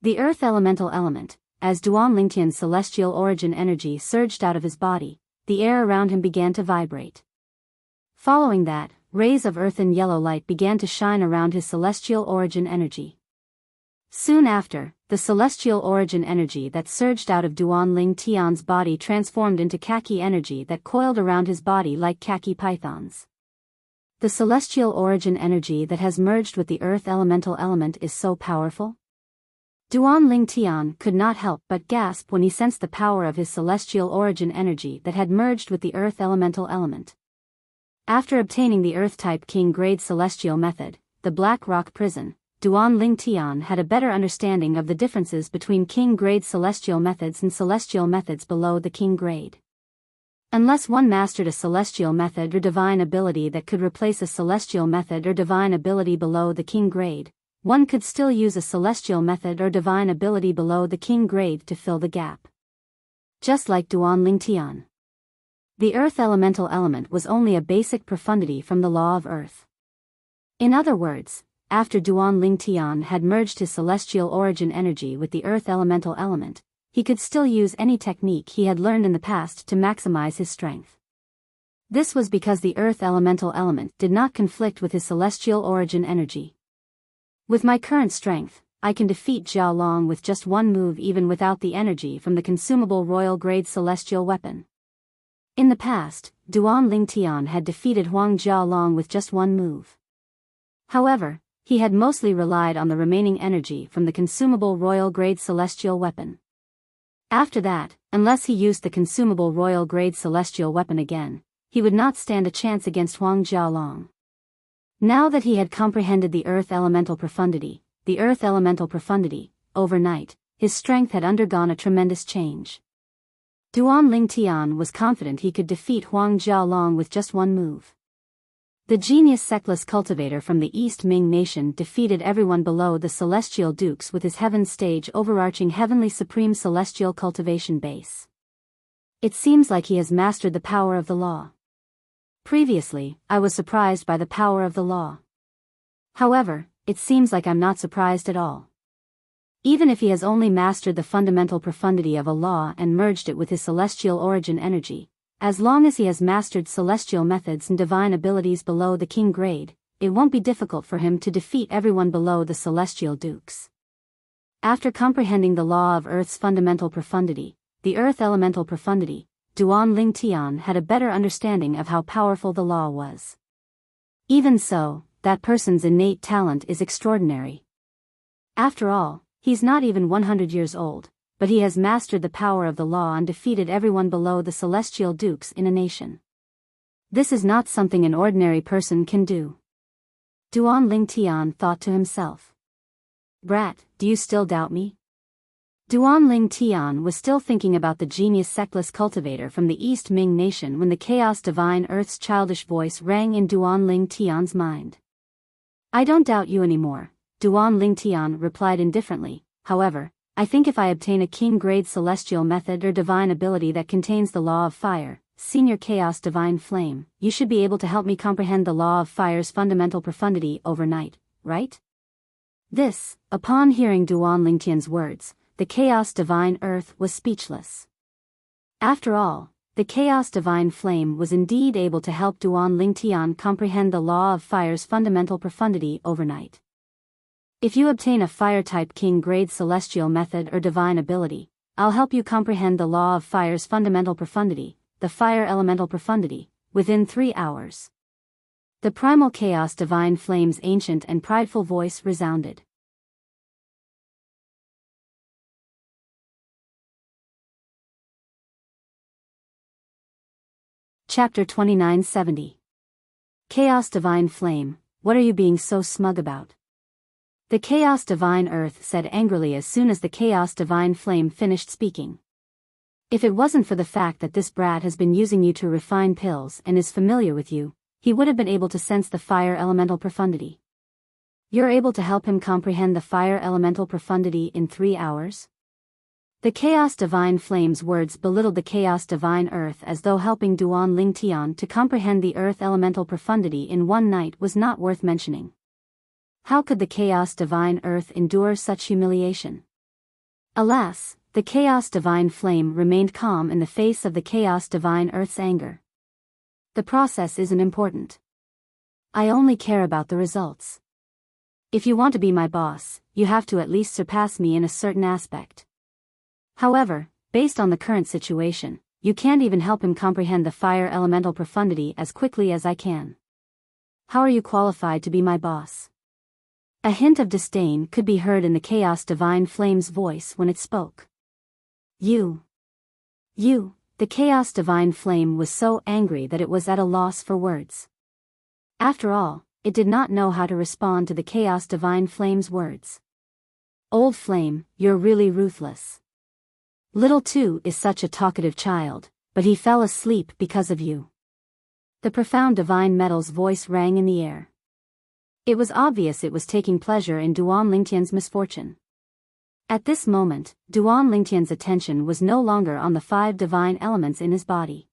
The earth elemental element, as Duan Ling Tian's celestial origin energy surged out of his body, the air around him began to vibrate. Following that, rays of earth and yellow light began to shine around his celestial origin energy. Soon after, the celestial origin energy that surged out of Duan Ling Tian's body transformed into khaki energy that coiled around his body like khaki pythons. The celestial origin energy that has merged with the earth elemental element is so powerful? Duan Ling Tian could not help but gasp when he sensed the power of his celestial origin energy that had merged with the earth elemental element. After obtaining the earth-type king-grade celestial method, the Black Rock Prison, Duan Ling Tian had a better understanding of the differences between king-grade celestial methods and celestial methods below the king grade. Unless one mastered a celestial method or divine ability that could replace a celestial method or divine ability below the king grade, one could still use a celestial method or divine ability below the king grade to fill the gap. Just like Duan Ling Tian. The earth elemental element was only a basic profundity from the law of earth. In other words, after Duan Ling Tian had merged his celestial origin energy with the earth elemental element, he could still use any technique he had learned in the past to maximize his strength. This was because the earth elemental element did not conflict with his celestial origin energy. With my current strength, I can defeat Jiao Long with just one move even without the energy from the consumable royal-grade celestial weapon. In the past, Duan Ling Tian had defeated Huang Jiao Long with just one move. However, he had mostly relied on the remaining energy from the consumable royal-grade celestial weapon. After that, unless he used the consumable royal-grade celestial weapon again, he would not stand a chance against Huang Jialong. Now that he had comprehended the earth elemental profundity, overnight, his strength had undergone a tremendous change. Duan Ling Tian was confident he could defeat Huang Jialong with just one move. The genius Seckless cultivator from the East Ming nation defeated everyone below the celestial dukes with his heaven stage overarching heavenly supreme celestial cultivation base. It seems like he has mastered the power of the law. Previously, I was surprised by the power of the law. However, it seems like I'm not surprised at all. Even if he has only mastered the fundamental profundity of a law and merged it with his celestial origin energy, as long as he has mastered celestial methods and divine abilities below the king grade, it won't be difficult for him to defeat everyone below the celestial dukes. After comprehending the law of Earth's fundamental profundity, the Earth elemental profundity, Duan Ling Tian had a better understanding of how powerful the law was. Even so, that person's innate talent is extraordinary. After all, he's not even 100 years old, but he has mastered the power of the law and defeated everyone below the celestial dukes in a nation. This is not something an ordinary person can do. Duan Ling Tian thought to himself. Brat, do you still doubt me? Duanling Tian was still thinking about the genius Sectless cultivator from the East Ming nation when the Chaos Divine Earth's childish voice rang in Duanling Tian's mind. I don't doubt you anymore, Duanling Tian replied indifferently. However, I think if I obtain a king-grade celestial method or divine ability that contains the law of fire, Senior Chaos Divine Flame, you should be able to help me comprehend the law of fire's fundamental profundity overnight, right? This, upon hearing Duanling Tian's words, the Chaos Divine Earth was speechless. After all, the Chaos Divine Flame was indeed able to help Duanling Tian comprehend the law of fire's fundamental profundity overnight. If you obtain a fire-type king-grade celestial method or divine ability, I'll help you comprehend the law of fire's fundamental profundity, the fire elemental profundity, within 3 hours. The primal Chaos Divine Flame's ancient and prideful voice resounded. Chapter 2970. Chaos Divine Flame, what are you being so smug about? The Chaos Divine Earth said angrily as soon as the Chaos Divine Flame finished speaking. If it wasn't for the fact that this brat has been using you to refine pills and is familiar with you, he would have been able to sense the fire elemental profundity. You're able to help him comprehend the fire elemental profundity in 3 hours? The Chaos Divine Flame's words belittled the Chaos Divine Earth as though helping Duanling Tian to comprehend the earth elemental profundity in 1 night was not worth mentioning. How could the Chaos Divine Earth endure such humiliation? Alas, the Chaos Divine Flame remained calm in the face of the Chaos Divine Earth's anger. The process isn't important. I only care about the results. If you want to be my boss, you have to at least surpass me in a certain aspect. However, based on the current situation, you can't even help him comprehend the fire elemental profundity as quickly as I can. How are you qualified to be my boss? A hint of disdain could be heard in the Chaos Divine Flame's voice when it spoke. You, the Chaos Divine Flame was so angry that it was at a loss for words. After all, it did not know how to respond to the Chaos Divine Flame's words. Old Flame, you're really ruthless. Little Two is such a talkative child, but he fell asleep because of you. The profound Divine Metal's voice rang in the air. It was obvious it was taking pleasure in Duanling Tian's misfortune. At this moment, Duanling Tian's attention was no longer on the 5 divine elements in his body.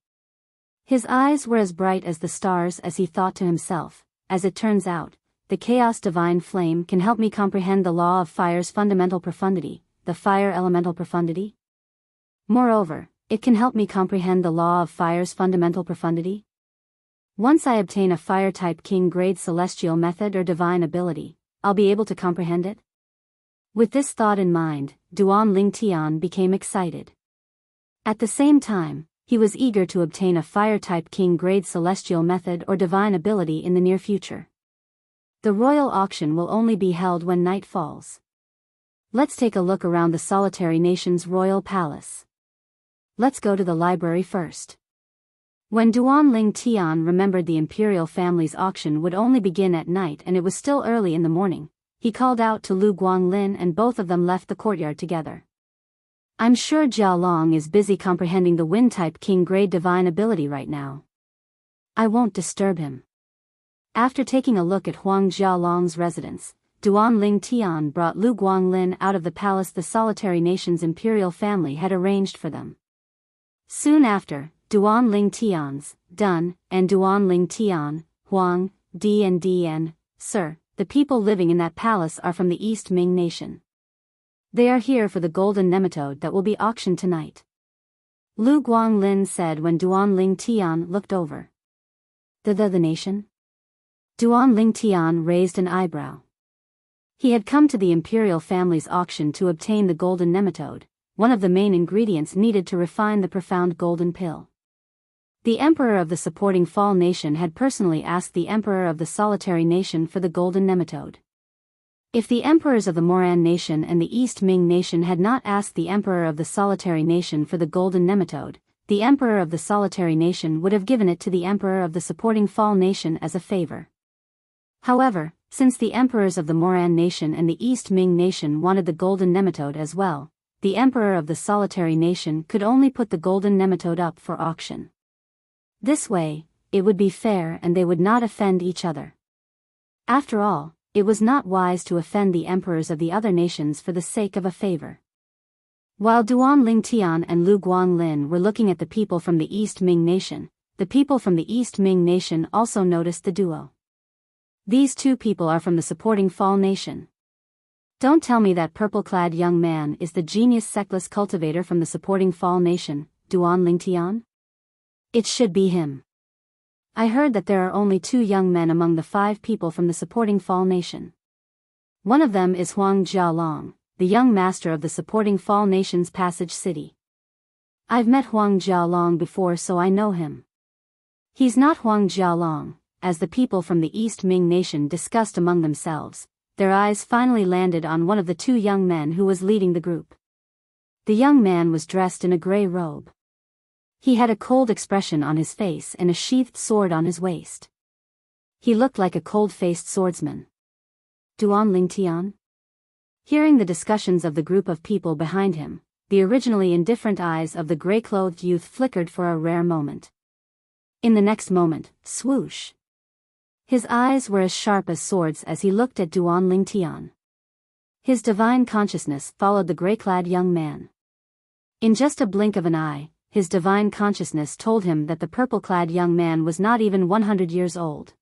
His eyes were as bright as the stars as he thought to himself, as it turns out, the Chaos Divine Flame can help me comprehend the law of fire's fundamental profundity, the fire elemental profundity. Moreover, it can help me comprehend the law of fire's fundamental profundity. Once I obtain a fire-type king-grade celestial method or divine ability, I'll be able to comprehend it. With this thought in mind, Duanling Tian became excited. At the same time, he was eager to obtain a fire-type king-grade celestial method or divine ability in the near future. The royal auction will only be held when night falls. Let's take a look around the solitary nation's royal palace. Let's go to the library first. When Duanling Tian remembered the imperial family's auction would only begin at night and it was still early in the morning, he called out to Lu Guanglin and both of them left the courtyard together. I'm sure Jia Long is busy comprehending the wind-type king-grade divine ability right now. I won't disturb him. After taking a look at Huang Jialong's residence, Duanling Tian brought Lu Guanglin out of the palace the solitary nation's imperial family had arranged for them. Soon after, Duanling Tian's, Dun, and Duanling Tian, Huang, D, Sir, the people living in that palace are from the East Ming nation. They are here for the golden nematode that will be auctioned tonight. Lu Guanglin said when Duanling Tian looked over. The nation? Duanling Tian raised an eyebrow. He had come to the imperial family's auction to obtain the golden nematode, one of the main ingredients needed to refine the profound golden pill. The emperor of the supporting Fall nation had personally asked the emperor of the solitary nation for the golden nematode. If the emperors of the Moran nation and the East Ming nation had not asked the emperor of the solitary nation for the golden nematode, the emperor of the solitary nation would have given it to the emperor of the supporting Fall nation as a favor. However, since the emperors of the Moran nation and the East Ming nation wanted the golden nematode as well, the emperor of the solitary nation could only put the golden nematode up for auction. This way, it would be fair and they would not offend each other. After all, it was not wise to offend the emperors of the other nations for the sake of a favor. While Duan Lingtian and Lu Guanglin were looking at the people from the East Ming nation, the people from the East Ming nation also noticed the duo. These two people are from the supporting Fall nation. Don't tell me that purple-clad young man is the genius Seckless cultivator from the supporting Fall nation, Duan Lingtian? It should be him. I heard that there are only 2 young men among the 5 people from the supporting Fall nation. One of them is Huang Jialong, the young master of the supporting Fall nation's passage city. I've met Huang Jialong before, so I know him. He's not Huang Jialong. As the people from the East Ming nation discussed among themselves, their eyes finally landed on one of the 2 young men who was leading the group. The young man was dressed in a gray robe. He had a cold expression on his face and a sheathed sword on his waist. He looked like a cold-faced swordsman. Duan Lingtian? Hearing the discussions of the group of people behind him, the originally indifferent eyes of the gray-clothed youth flickered for a rare moment. In the next moment, swoosh! His eyes were as sharp as swords as he looked at Duan Lingtian. His divine consciousness followed the gray-clad young man. In just a blink of an eye, his divine consciousness told him that the purple-clad young man was not even 100 years old.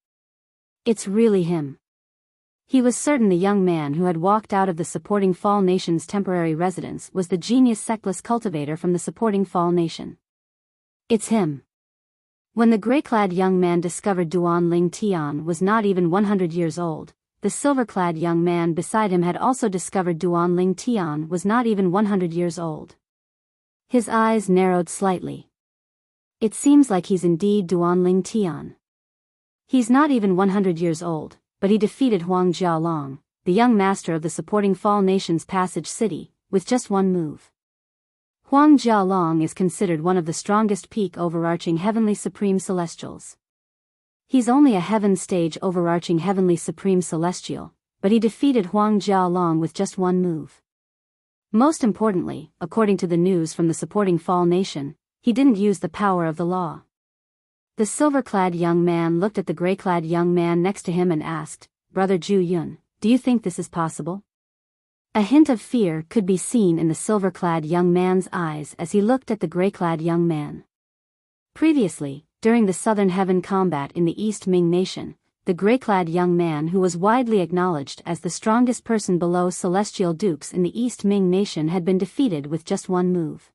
It's really him. He was certain the young man who had walked out of the supporting Fall nation's temporary residence was the genius Seckless cultivator from the supporting Fall nation. It's him. When the gray-clad young man discovered Duan Lingtian was not even 100 years old, the silver-clad young man beside him had also discovered Duan Lingtian was not even 100 years old. His eyes narrowed slightly. It seems like he's indeed Duan Lingtian. He's not even 100 years old, but he defeated Huang Jialong, the young master of the supporting Fall nation's passage city, with just one move. Huang Jialong is considered one of the strongest peak overarching heavenly supreme celestials. He's only a heaven stage overarching heavenly supreme celestial, but he defeated Huang Jialong with just one move. Most importantly, according to the news from the supporting Fall nation, he didn't use the power of the law. The silver-clad young man looked at the gray-clad young man next to him and asked, "Brother Ju Yun, do you think this is possible?" A hint of fear could be seen in the silver-clad young man's eyes as he looked at the gray-clad young man. Previously, during the Southern Heaven combat in the East Ming nation, the gray-clad young man who was widely acknowledged as the strongest person below celestial dukes in the East Ming nation had been defeated with just one move.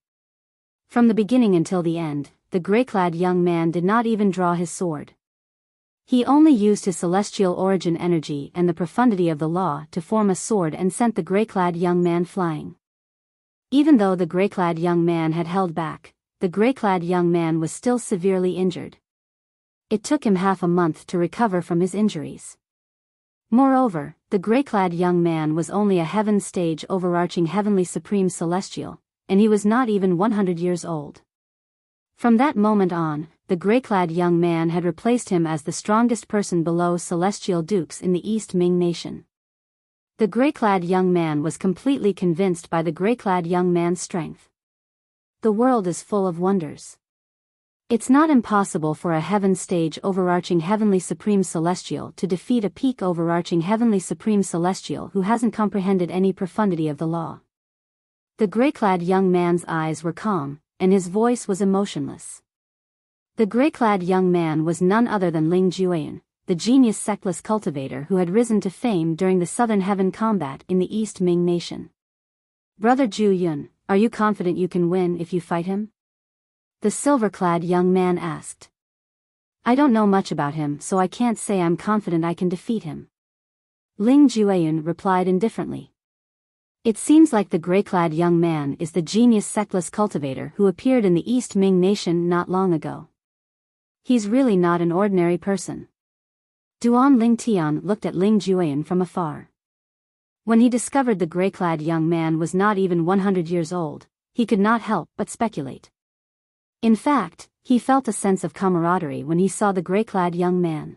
From the beginning until the end, the gray-clad young man did not even draw his sword. He only used his celestial origin energy and the profundity of the law to form a sword and sent the gray-clad young man flying. Even though the gray-clad young man had held back, the gray-clad young man was still severely injured. It took him half a month to recover from his injuries. Moreover, the gray-clad young man was only a heaven stage overarching heavenly supreme celestial, and he was not even 100 years old. From that moment on, the gray-clad young man had replaced him as the strongest person below celestial dukes in the East Ming nation. The gray-clad young man was completely convinced by the gray-clad young man's strength. The world is full of wonders. It's not impossible for a heaven stage overarching heavenly supreme celestial to defeat a peak overarching heavenly supreme celestial who hasn't comprehended any profundity of the law. The gray-clad young man's eyes were calm, and his voice was emotionless. The gray-clad young man was none other than Ling Jueyan, the genius Seckless cultivator who had risen to fame during the Southern Heaven combat in the East Ming nation. "Brother Ju Yun, are you confident you can win if you fight him?" the silver-clad young man asked. "I don't know much about him, so I can't say I'm confident I can defeat him," Ling Jueyan replied indifferently. It seems like the gray-clad young man is the genius Seckless cultivator who appeared in the East Ming nation not long ago. He's really not an ordinary person. Duan Lingtian looked at Ling Jueyan from afar. When he discovered the gray-clad young man was not even 100 years old, he could not help but speculate. In fact, he felt a sense of camaraderie when he saw the gray-clad young man.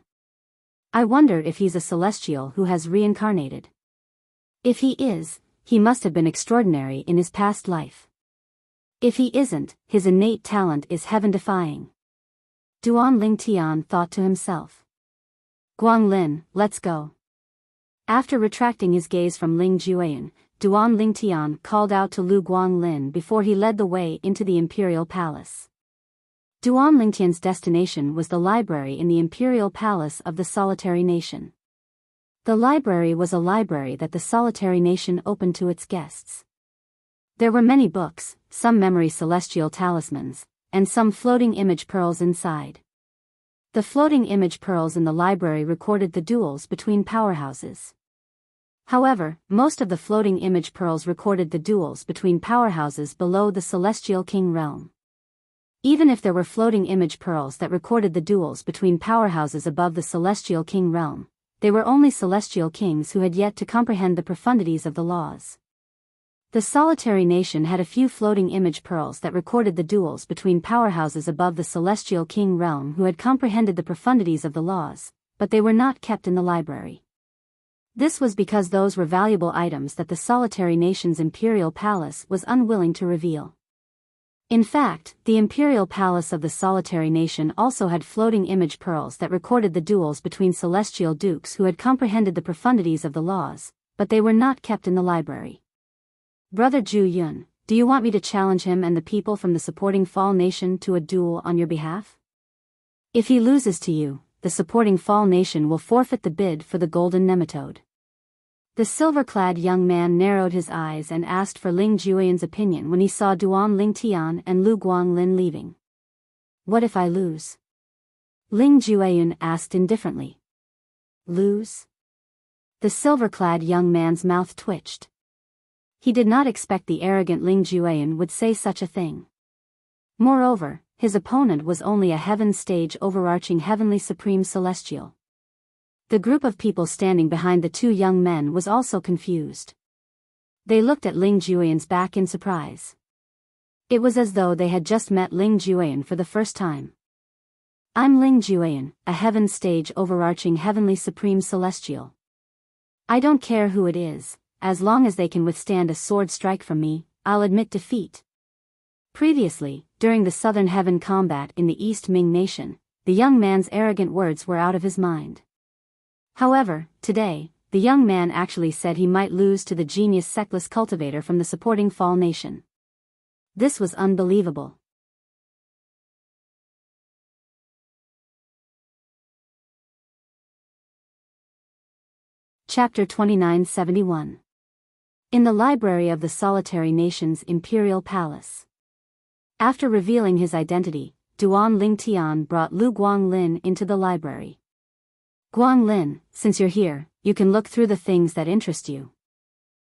I wonder if he's a celestial who has reincarnated. If he is, he must have been extraordinary in his past life. If he isn't, his innate talent is heaven-defying. Duan Lingtian thought to himself. Guanglin, let's go. After retracting his gaze from Ling Jueyan, Duan Lingtian called out to Lu Guanglin before he led the way into the imperial palace. Duan Lingtian's destination was the library in the imperial palace of the solitary nation. The library was a library that the solitary nation opened to its guests. There were many books, some memory celestial talismans, and some floating image pearls inside. The floating image pearls in the library recorded the duels between powerhouses. However, most of the floating image pearls recorded the duels between powerhouses below the Celestial King realm. Even if there were floating image pearls that recorded the duels between powerhouses above the Celestial King realm, they were only celestial kings who had yet to comprehend the profundities of the laws. The solitary nation had a few floating image pearls that recorded the duels between powerhouses above the Celestial King realm who had comprehended the profundities of the laws, but they were not kept in the library. This was because those were valuable items that the solitary nation's imperial palace was unwilling to reveal. In fact, the imperial palace of the solitary nation also had floating image pearls that recorded the duels between celestial dukes who had comprehended the profundities of the laws, but they were not kept in the library. Brother Ju Yun, do you want me to challenge him and the people from the supporting Fall Nation to a duel on your behalf? If he loses to you, the supporting Fall Nation will forfeit the bid for the golden nematode. The silver-clad young man narrowed his eyes and asked for Ling Jueyan's opinion when he saw Duan Lingtian and Lu Guanglin leaving. What if I lose? Ling Jueyan asked indifferently. Lose? The silver-clad young man's mouth twitched. He did not expect the arrogant Ling Jueyan would say such a thing. Moreover, his opponent was only a heaven stage overarching heavenly supreme celestial. The group of people standing behind the two young men was also confused. They looked at Ling Jueyan's back in surprise. It was as though they had just met Ling Jueyan for the first time. I'm Ling Jueyan, a heaven stage overarching heavenly supreme celestial. I don't care who it is. As long as they can withstand a sword strike from me, I'll admit defeat. Previously, during the Southern Heaven combat in the East Ming Nation, the young man's arrogant words were out of his mind. However, today, the young man actually said he might lose to the genius Sectless cultivator from the supporting Fall Nation. This was unbelievable. Chapter 2971. In the library of the solitary nation's imperial palace. After revealing his identity, Duan Lingtian brought Lu Guanglin into the library. Guanglin, since you're here, you can look through the things that interest you.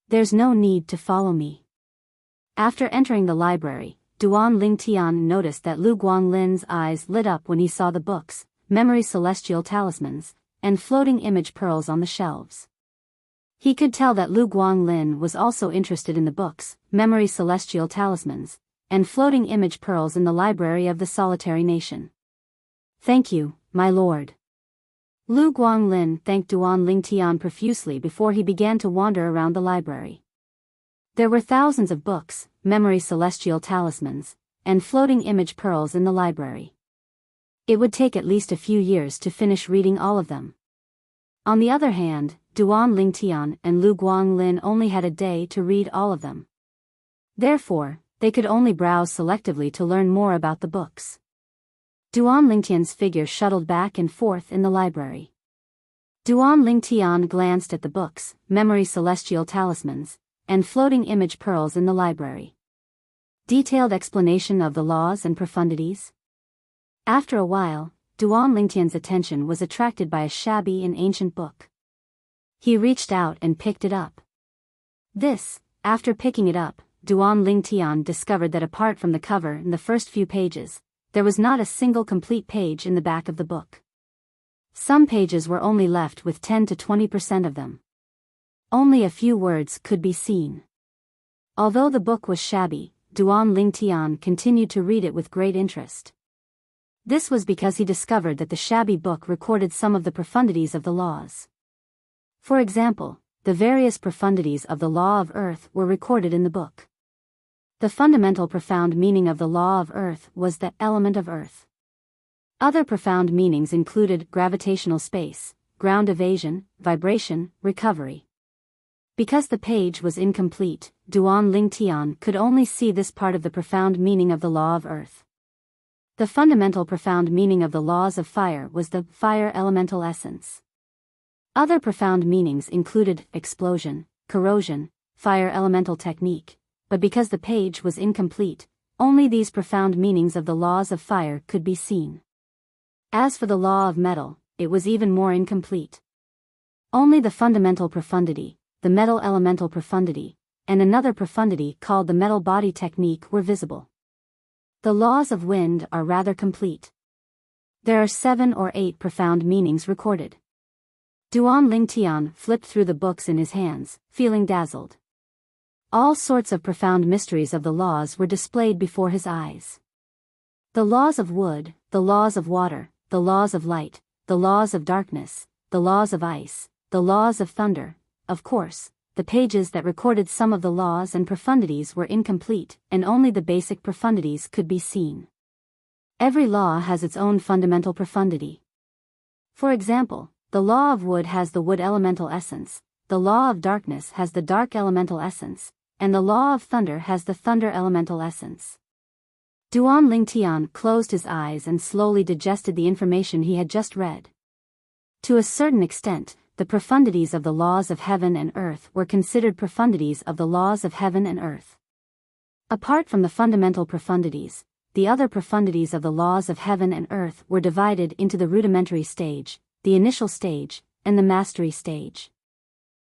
There's no need to follow me. After entering the library, Duan Lingtian noticed that Lu Guanglin's eyes lit up when he saw the books, memory celestial talismans, and floating image pearls on the shelves. He could tell that Lu Guanglin was also interested in the books, memory celestial talismans, and floating image pearls in the library of the solitary nation. Thank you, my lord. Lu Guanglin thanked Duan Lingtian profusely before he began to wander around the library. There were thousands of books, memory celestial talismans, and floating image pearls in the library. It would take at least a few years to finish reading all of them. On the other hand, Duan Lingtian and Lu Guanglin only had a day to read all of them. Therefore, they could only browse selectively to learn more about the books. Duan Lingtian's figure shuttled back and forth in the library. Duan Lingtian glanced at the books, memory celestial talismans, and floating image pearls in the library. Detailed explanation of the laws and profundities? After a while, Duan Lingtian's attention was attracted by a shabby and ancient book. He reached out and picked it up. After picking it up, Duan Lingtian discovered that apart from the cover and the first few pages, there was not a single complete page in the back of the book. Some pages were only left with 10 to 20% of them. Only a few words could be seen. Although the book was shabby, Duan Lingtian continued to read it with great interest. This was because he discovered that the shabby book recorded some of the profundities of the laws. For example, the various profundities of the law of earth were recorded in the book. The fundamental profound meaning of the law of earth was the element of earth. Other profound meanings included gravitational space, ground evasion, vibration, recovery. Because the page was incomplete, Duan Lingtian could only see this part of the profound meaning of the law of earth. The fundamental profound meaning of the laws of fire was the fire elemental essence. Other profound meanings included explosion, corrosion, fire elemental technique, but because the page was incomplete, only these profound meanings of the laws of fire could be seen. As for the law of metal, it was even more incomplete. Only the fundamental profundity, the metal elemental profundity, and another profundity called the metal body technique were visible. The laws of wind are rather complete. There are 7 or 8 profound meanings recorded. Duan Lingtian flipped through the books in his hands, feeling dazzled. All sorts of profound mysteries of the laws were displayed before his eyes. The laws of wood, the laws of water, the laws of light, the laws of darkness, the laws of ice, the laws of thunder. Of course, the pages that recorded some of the laws and profundities were incomplete, and only the basic profundities could be seen. Every law has its own fundamental profundity. For example, the law of wood has the wood elemental essence, the law of darkness has the dark elemental essence, and the law of thunder has the thunder elemental essence. Duan Lingtian closed his eyes and slowly digested the information he had just read. To a certain extent, the profundities of the laws of heaven and earth were considered profundities of the laws of heaven and earth. Apart from the fundamental profundities, the other profundities of the laws of heaven and earth were divided into the rudimentary stage, the initial stage, and the mastery stage.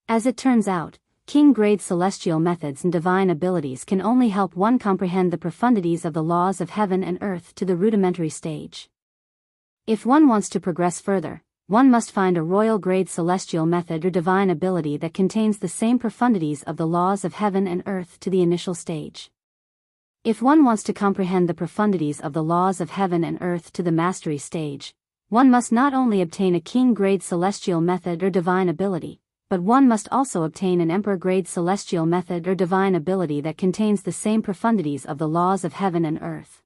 As it turns out, king-grade celestial methods and divine abilities can only help one comprehend the profundities of the laws of heaven and earth to the rudimentary stage. If one wants to progress further, one must find a royal-grade celestial method or divine ability that contains the same profundities of the laws of heaven and earth to the initial stage. If one wants to comprehend the profundities of the laws of heaven and earth to the mastery stage, one must not only obtain a king-grade celestial method or divine ability, but one must also obtain an emperor-grade celestial method or divine ability that contains the same profundities of the laws of heaven and earth.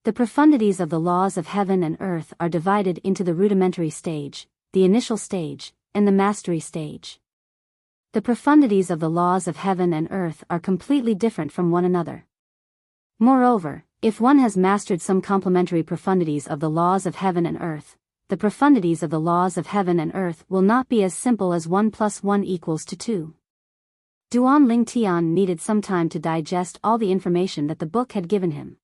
The profundities of the laws of heaven and earth are divided into the rudimentary stage, the initial stage, and the mastery stage. The profundities of the laws of heaven and earth are completely different from one another. Moreover, if one has mastered some complementary profundities of the laws of heaven and earth, the profundities of the laws of heaven and earth will not be as simple as 1 + 1 = 2. Duan Lingtian needed some time to digest all the information that the book had given him.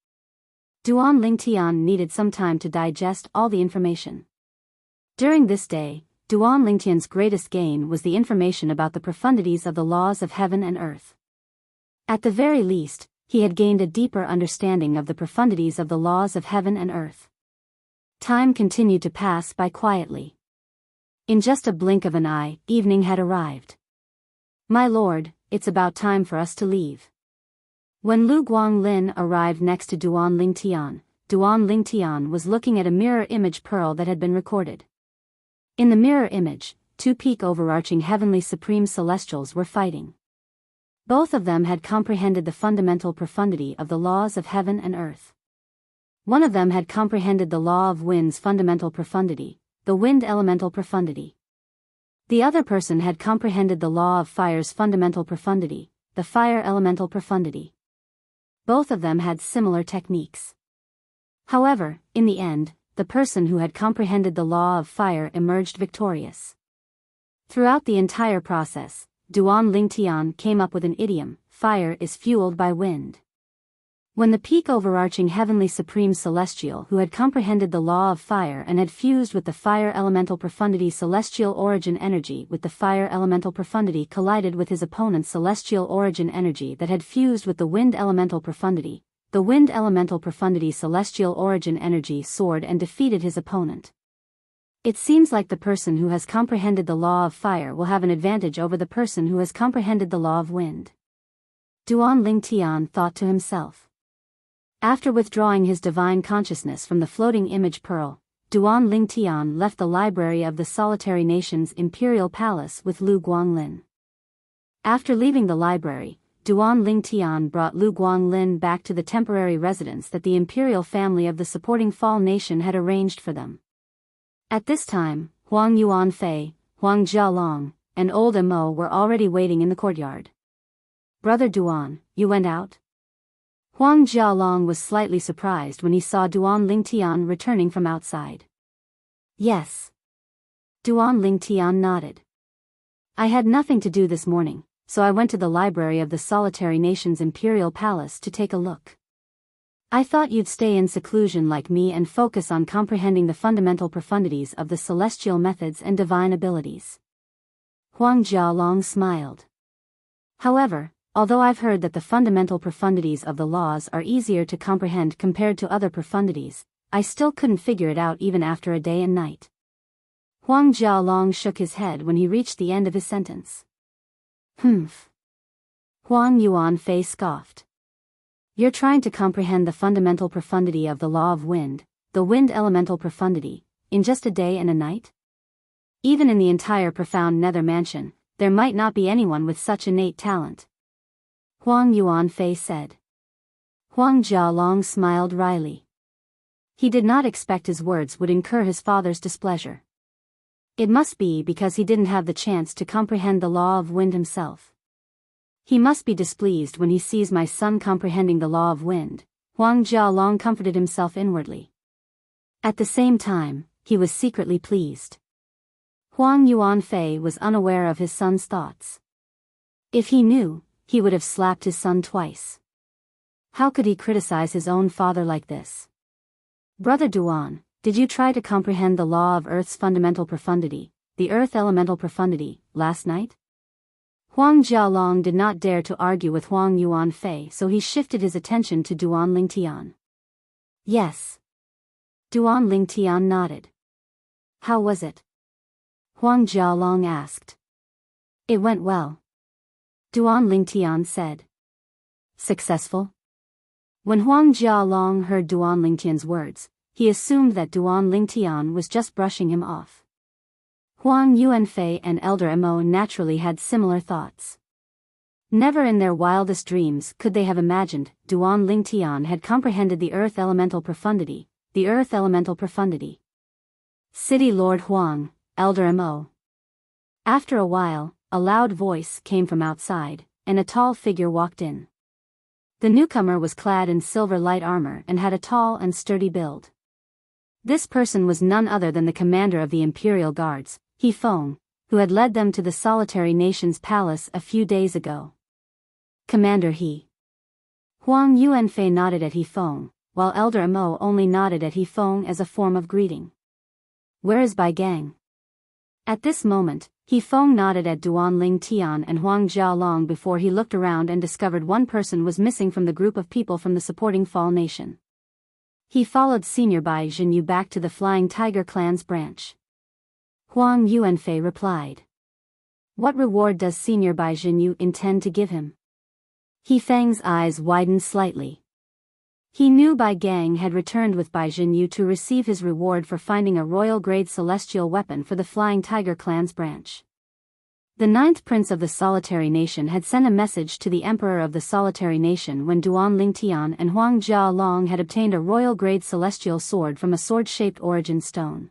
Duan Lingtian needed some time to digest all the information. During this day, Duan Lingtian's greatest gain was the information about the profundities of the laws of heaven and earth. At the very least, he had gained a deeper understanding of the profundities of the laws of heaven and earth. Time continued to pass by quietly. In just a blink of an eye, evening had arrived. "My lord, it's about time for us to leave." When Lu Guanglin arrived next to Duan Lingtian was looking at a mirror image pearl that had been recorded. In the mirror image, 2 peak overarching heavenly supreme celestials were fighting. Both of them had comprehended the fundamental profundity of the laws of heaven and earth. One of them had comprehended the law of wind's fundamental profundity, the wind elemental profundity. The other person had comprehended the law of fire's fundamental profundity, the fire elemental profundity. Both of them had similar techniques. However, in the end, the person who had comprehended the law of fire emerged victorious. Throughout the entire process, Duan Lingtian came up with an idiom: fire is fueled by wind. When the peak overarching heavenly supreme celestial who had comprehended the law of fire and had fused with the fire elemental profundity celestial origin energy with the fire elemental profundity collided with his opponent's celestial origin energy that had fused with the wind elemental profundity, the wind elemental profundity celestial origin energy soared and defeated his opponent. It seems like the person who has comprehended the law of fire will have an advantage over the person who has comprehended the law of wind. Duan Lingtian thought to himself. After withdrawing his divine consciousness from the floating image pearl, Duan Lingtian left the library of the solitary nation's imperial palace with Lu Guanglin. After leaving the library, Duan Lingtian brought Lu Guanglin back to the temporary residence that the imperial family of the supporting Fall Nation had arranged for them. At this time, Huang Yuanfei, Huang Jialong, and old Emo were already waiting in the courtyard. "Brother Duan, you went out?" Huang Jialong was slightly surprised when he saw Duan Lingtian returning from outside. "Yes." Duan Lingtian nodded. "I had nothing to do this morning, so I went to the library of the Solitary Nation's Imperial Palace to take a look. I thought you'd stay in seclusion like me and focus on comprehending the fundamental profundities of the celestial methods and divine abilities." Huang Jialong smiled. "However, although I've heard that the fundamental profundities of the laws are easier to comprehend compared to other profundities, I still couldn't figure it out even after a day and night." Huang Jialong shook his head when he reached the end of his sentence. "Humph." Huang Yuanfei scoffed. "You're trying to comprehend the fundamental profundity of the law of wind, the wind elemental profundity, in just a day and a night? Even in the entire profound nether mansion, there might not be anyone with such innate talent," Huang Yuanfei said. Huang Jialong smiled wryly. He did not expect his words would incur his father's displeasure. It must be because he didn't have the chance to comprehend the law of wind himself. "He must be displeased when he sees my son comprehending the law of wind," Huang Jialong comforted himself inwardly. At the same time, he was secretly pleased. Huang Yuanfei was unaware of his son's thoughts. If he knew, he would have slapped his son twice. How could he criticize his own father like this? "Brother Duan, did you try to comprehend the law of Earth's fundamental profundity, the Earth elemental profundity, last night?" Huang Jialong did not dare to argue with Huang Yuanfei, so he shifted his attention to Duan Lingtian. "Yes." Duan Lingtian nodded. "How was it?" Huang Jialong asked. "It went well," Duan Lingtian said. "Successful?" When Huang Jialong heard Duan Lingtian's words, he assumed that Duan Lingtian was just brushing him off. Huang Yuanfei and Elder Emo naturally had similar thoughts. Never in their wildest dreams could they have imagined Duan Lingtian had comprehended the Earth elemental profundity, the Earth elemental profundity. "City Lord Huang, Elder Emo." After a while, a loud voice came from outside, and a tall figure walked in. The newcomer was clad in silver light armor and had a tall and sturdy build. This person was none other than the commander of the Imperial Guards, He Feng, who had led them to the Solitary Nation's palace a few days ago. "Commander He." Huang Yuanfei nodded at He Feng, while Elder Emo only nodded at He Feng as a form of greeting. "Where is Bai Gang?" At this moment, He Feng nodded at Duan Lingtian and Huang Jialong before he looked around and discovered one person was missing from the group of people from the supporting Fall Nation. He followed Senior Bai Jinyu back to the Flying Tiger clan's branch. Huang Yuanfei replied. "What reward does Senior Bai Jinyu intend to give him?" He Feng's eyes widened slightly. He knew Bai Gang had returned with Bai Jinyu to receive his reward for finding a royal-grade celestial weapon for the Flying Tiger clan's branch. The 9th Prince of the Solitary Nation had sent a message to the Emperor of the Solitary Nation when Duan Lingtian and Huang Jialong had obtained a royal-grade celestial sword from a sword-shaped origin stone.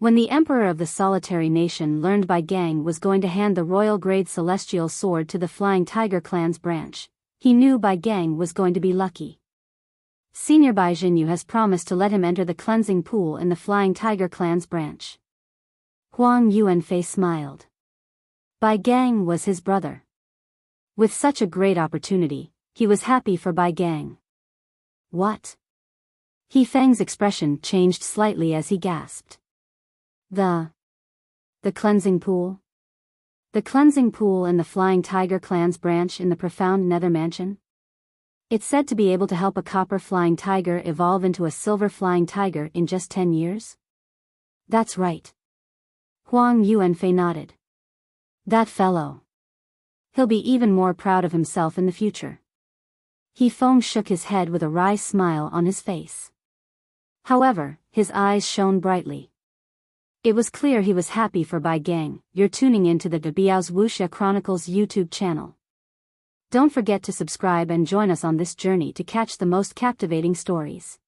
When the Emperor of the Solitary Nation learned Bai Gang was going to hand the royal-grade celestial sword to the Flying Tiger clan's branch, he knew Bai Gang was going to be lucky. Senior Bai Jinyu has promised to let him enter the cleansing pool in the Flying Tiger clan's branch. Huang Yuanfei smiled. Bai Gang was his brother. With such a great opportunity, he was happy for Bai Gang. "What?" He Feng's expression changed slightly as he gasped. The cleansing pool? The cleansing pool in the Flying Tiger clan's branch in the profound nether mansion? It's said to be able to help a copper flying tiger evolve into a silver flying tiger in just 10 years? That's right. Huang Yuanfei nodded. That fellow. He'll be even more proud of himself in the future. He Feng shook his head with a wry smile on his face. However, his eyes shone brightly. It was clear he was happy for Bai Gang. You're tuning into the Biyao's Wuxia Chronicles YouTube channel. Don't forget to subscribe and join us on this journey to catch the most captivating stories.